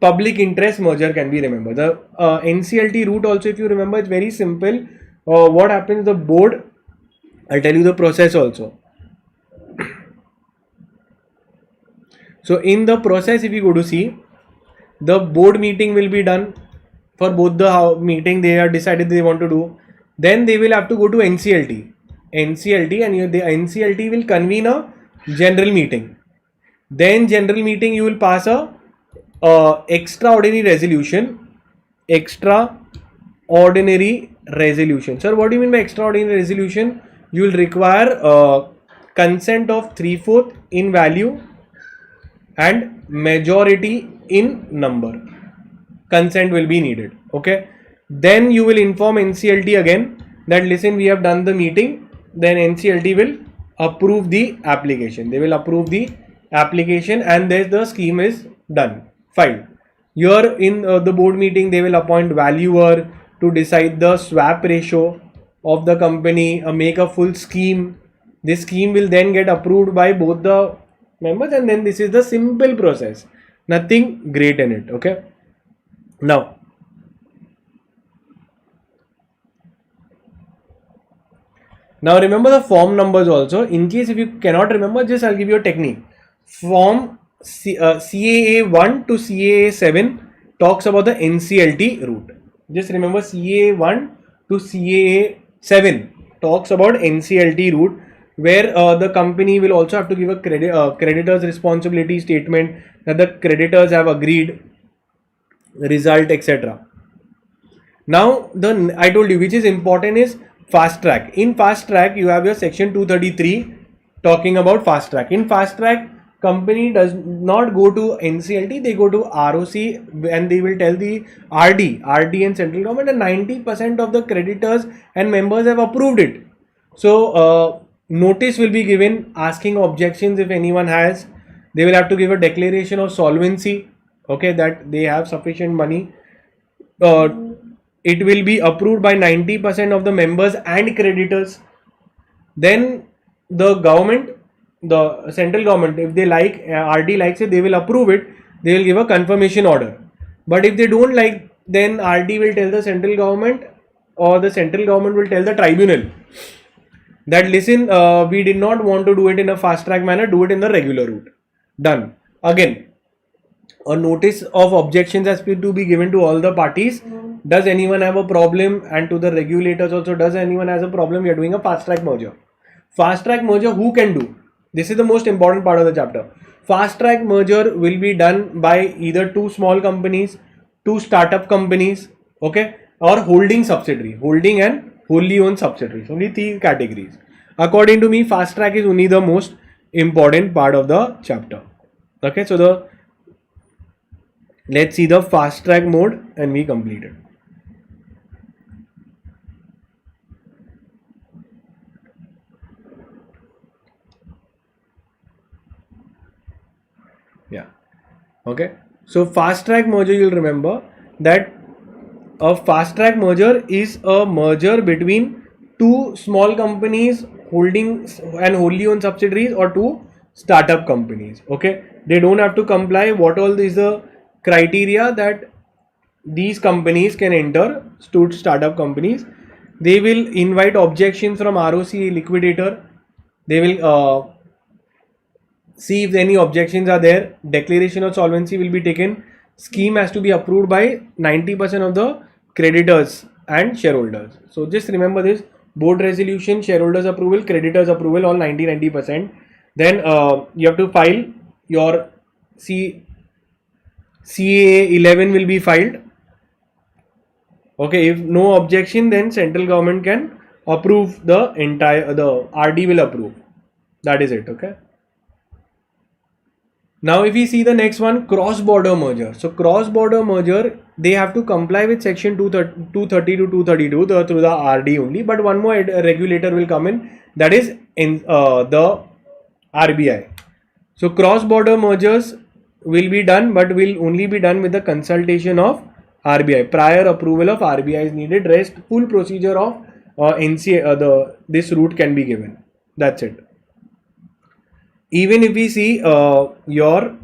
S1: public interest merger can be remembered. The NCLT route also, if you remember, it's very simple. What happens, the board, I'll tell you the process also. So in the process, if you go to see, the board meeting will be done. For both the meeting they are decided they want to do, then they will have to go to NCLT, and the NCLT will convene a general meeting. Then general meeting you will pass a extraordinary resolution. Extraordinary resolution. Sir, what do you mean by extraordinary resolution? You will require consent of 3/4 in value and majority in number. Consent will be needed. Okay. Then you will inform NCLT again that listen, we have done the meeting. Then NCLT will approve the application. They will approve the application and then the scheme is done, filed. Here in the board meeting, they will appoint valuer to decide the swap ratio of the company, make a full scheme. This scheme will then get approved by both the members, and then this is the simple process. Nothing great in it. Okay. Now, remember the form numbers also. In case if you cannot remember, just I'll give you a technique. Form CAA 1 to CAA 7 talks about the NCLT route. Just remember CAA 1 to CAA 7 talks about NCLT route, where the company will also have to give a creditor's responsibility statement that the creditors have agreed, result, etc. Now, I told you which is important is fast track. In fast track, you have your section 233 talking about fast track. In fast track, company does not go to NCLT, they go to ROC and they will tell the RD and central government, and 90% of the creditors and members have approved it. So, notice will be given asking objections if anyone has. They will have to give a declaration of solvency, okay, that they have sufficient money. It will be approved by 90% of the members and creditors. Then the government, the central government, if they like, RD likes it, they will approve it. They will give a confirmation order. But if they don't like, then RD will tell the central government, or the central government will tell the tribunal that listen, we did not want to do it in a fast track manner, do it in the regular route. Done. Again, a notice of objections has to be given to all the parties. Does anyone have a problem? And to the regulators also, does anyone has a problem? We are doing a fast track merger. Fast track merger, who can do? This is the most important part of the chapter. Fast track merger will be done by either two small companies, two startup companies, okay, or holding subsidiary, holding and wholly owned subsidiaries. Only three categories. According to me, fast track is only the most important part of the chapter. Okay, so let's see the fast track mode and we complete it. Yeah. Okay. So fast track merger, you'll remember that a fast track merger is a merger between two small companies holding and wholly owned subsidiaries, or two startup companies. Okay. They don't have to comply. What all is the criteria that these companies can enter, startup companies? They will invite objections from ROC liquidator. They will see if any objections are there. Declaration of solvency will be taken. Scheme has to be approved by 90% of the creditors and shareholders. So just remember this: board resolution, shareholders approval, creditors approval, all 90%. Then you have to file your CAA 11 will be filed. Okay, if no objection, then central government can approve the entire, the RD will approve. That is it. Okay. Now, if we see the next one, cross-border merger. So, cross-border merger, they have to comply with section 230 to 232 through the RD only. But one more regulator will come in, that is in the RBI. So, cross-border mergers will be done, but will only be done with the consultation of RBI. Prior approval of RBI is needed. Rest full procedure of this route can be given. That's it. Even if we see your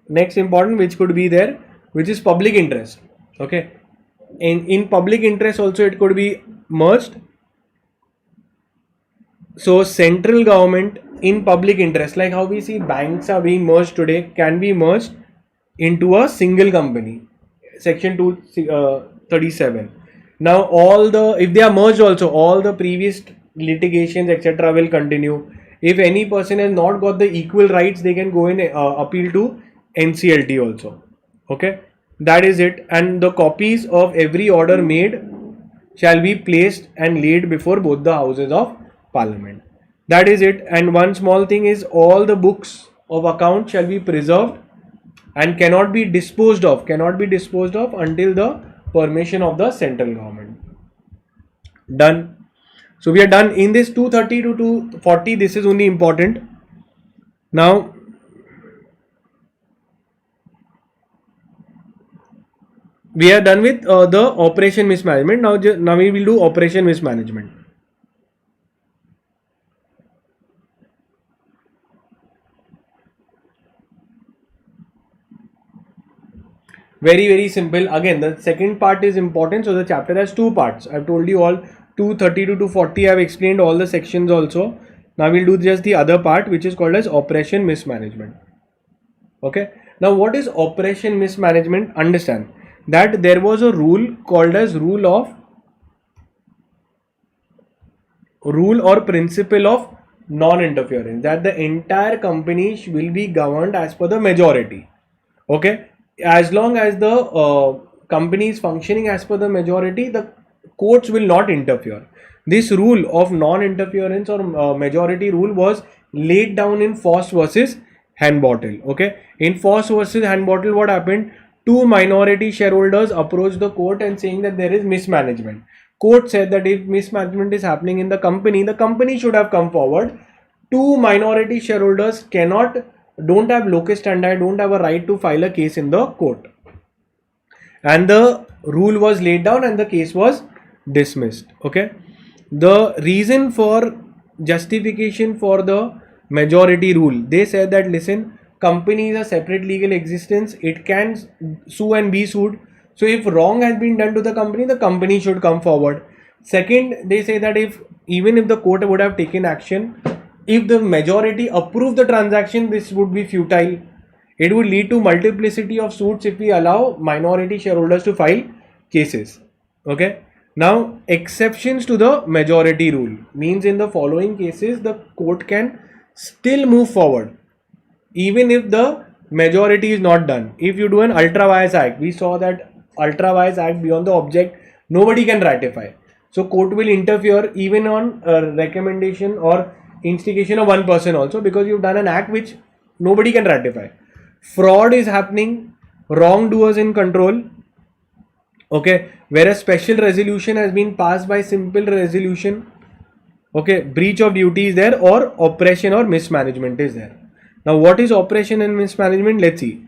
S1: next important, which could be there, which is public interest. Okay, in public interest also it could be merged. So central government in public interest, like how we see banks are being merged today, can be merged into a single company. Section 237. Now if they are merged also, all the previous litigations etc. will continue. If any person has not got the equal rights, they can go and appeal to NCLT also. Okay, that is it. And the copies of every order made shall be placed and laid before both the houses of Parliament. That is it. And one small thing is, all the books of account shall be preserved and cannot be disposed of until the permission of the central government. Done. So we are done in this 230 to 240. This is only important. Now we are done with the operation mismanagement. Now we will do operation mismanagement. Very simple. Again, the second part is important. So the chapter has two parts. I've told you all 230 to 240. I've explained all the sections also. Now we'll do just the other part, which is called as operation mismanagement. Okay. Now what is operation mismanagement? Understand that there was a rule called as rule or principle of non-interference, that the entire company will be governed as per the majority. Okay, as long as the company is functioning as per the majority, the courts will not interfere. This rule of non-interference or majority rule was laid down in Foss versus Handbottle. Okay, in Foss versus Handbottle, what happened? Two minority shareholders approached the court and saying that there is mismanagement. Court said that if mismanagement is happening in the company should have come forward. Two minority shareholders don't have locus standi, don't have a right to file a case in the court. And the rule was laid down and the case was dismissed. Okay. The reason for justification for the majority rule, they said that, listen, company is a separate legal existence, it can sue and be sued. So if wrong has been done to the company should come forward. Second, they say that even if the court would have taken action, if the majority approve the transaction, this would be futile. It would lead to multiplicity of suits if we allow minority shareholders to file cases. Okay. Now, exceptions to the majority rule means in the following cases, the court can still move forward even if the majority is not done. If you do an ultra vires act, we saw that ultra vires act beyond the object, nobody can ratify. So court will interfere even on recommendation or instigation of one person also, because you've done an act which nobody can ratify. Fraud is happening, wrongdoers in control. Okay, where a special resolution has been passed by simple resolution. Okay, breach of duty is there, or oppression or mismanagement is there. Now what is operation and mismanagement? Let's see.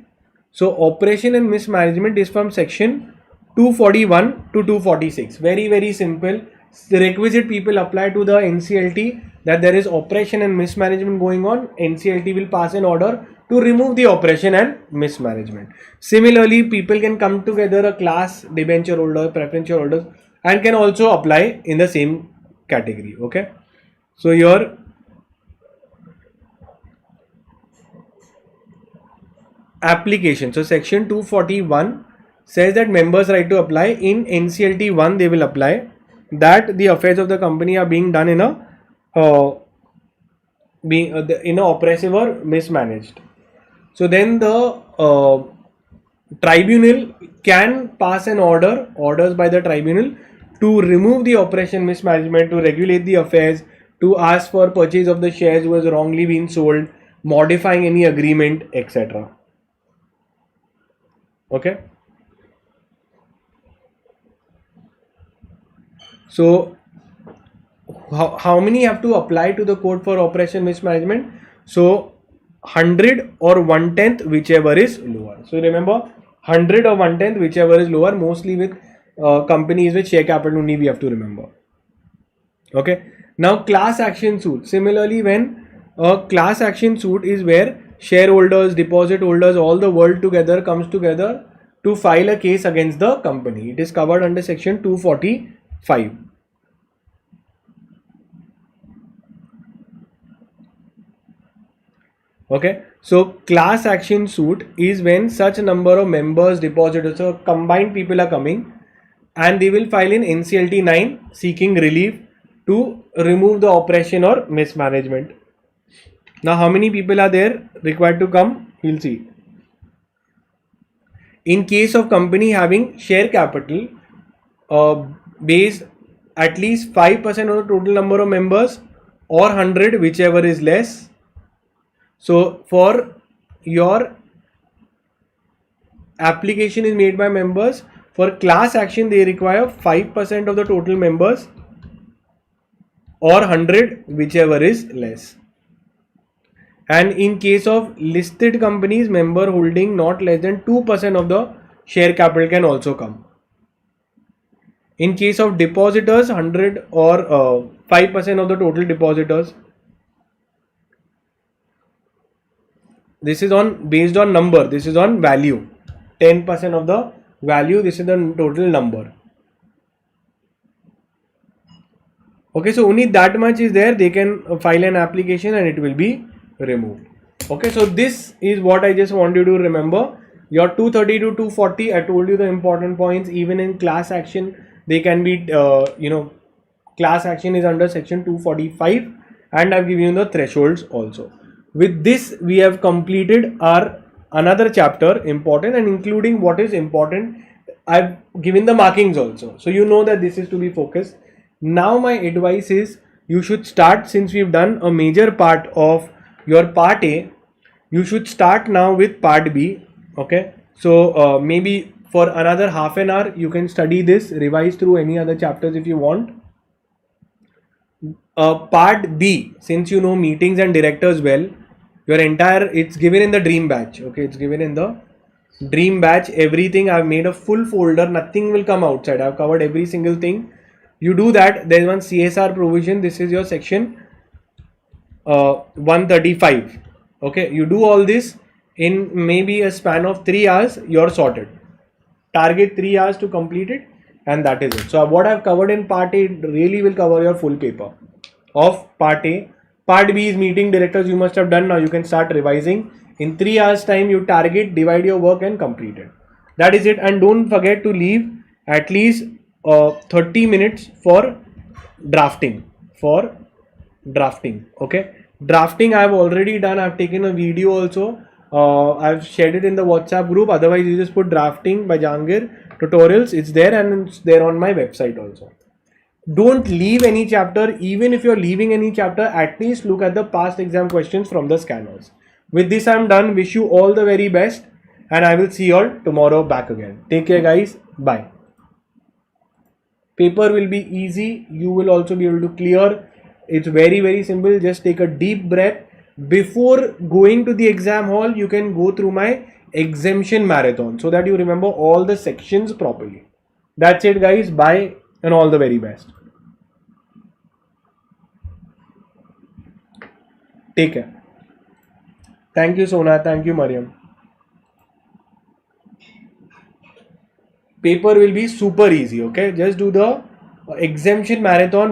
S1: So operation and mismanagement is from section 241 to 246. Very simple. The requisite people apply to the NCLT that there is operation and mismanagement going on. NCLT will pass an order to remove the operation and mismanagement. Similarly, people can come together, a class, debenture holder, preference holders, and can also apply in the same category. Okay. So your application. So section 241 says that members' right to apply. In NCLT 1 they will apply that the affairs of the company are being done in a oppressive or mismanaged. So then the tribunal can pass an orders by the tribunal to remove the oppression mismanagement, to regulate the affairs, to ask for purchase of the shares who has wrongly been sold, modifying any agreement, etc. Okay. So how many have to apply to the court for operation mismanagement? So 100 or 1/10, whichever is lower. So remember, 100 or 1/10, whichever is lower. Mostly with companies with share capital only we have to remember. Okay. Now class action suit. Similarly, when a class action suit is where shareholders, deposit holders, all the world together comes together to file a case against the company. It is covered under section 245. Okay, so class action suit is when such a number of members, depositors, so combined people are coming and they will file in NCLT 9 seeking relief to remove the oppression or mismanagement. Now how many people are there required to come? We'll see. In case of company having share capital based at least 5% of the total number of members or 100, whichever is less. So for your application is made by members. For class action they require 5% of the total members or 100, whichever is less. And in case of listed companies, member holding not less than 2% of the share capital can also come. In case of depositors, 100 or 5% of the total depositors. This is on based on number. This is on value. 10% of the value. This is the total number. Okay, so only that much is there. They can file an application and it will be removed. Okay, so this is what I just want you to remember. Your 230 to 240, I told you the important points. Even in class action, they can be, class action is under section 245, and I've given you the thresholds also. With this, we have completed our another chapter important, and including what is important, I've given the markings also. So you know that this is to be focused. Now my advice is you should start, since we've done a major part of your part A, you should start now with part B. Okay, so maybe for another half an hour you can study this, revise through any other chapters if you want. Part B, since you know meetings and directors well, your entire, it's given in the dream batch. Okay, it's given in the dream batch. Everything I've made a full folder, nothing will come outside. I've covered every single thing. You do that. There's one CSR provision. This is your section 135. Okay, you do all this in maybe a span of 3 hours, you're sorted. Target 3 hours to complete it, and that is it. So what I've covered in part A really will cover your full paper of part A. Part B is meeting directors. You must have done. Now you can start revising. In 3 hours time, you target, divide your work and complete it. That is it. And don't forget to leave at least 30 minutes for drafting. Okay, drafting I've already done. I've taken a video also. I've shared it in the WhatsApp group. Otherwise you just put drafting by Jahangir tutorials. It's there, and it's there on my website also. Don't leave any chapter. Even if you're leaving any chapter, at least look at the past exam questions from the scanners. With this I'm done. Wish you all the very best, and I will see you all tomorrow back again. Take care guys. Bye. Paper will be easy. You will also be able to clear. It's very, very simple. Just take a deep breath. Before going to the exam hall, you can go through my exemption marathon so that you remember all the sections properly. That's it guys. Bye and all the very best. Take care. Thank you Sona. Thank you Mariam. Paper will be super easy. Okay, just do the exemption marathon.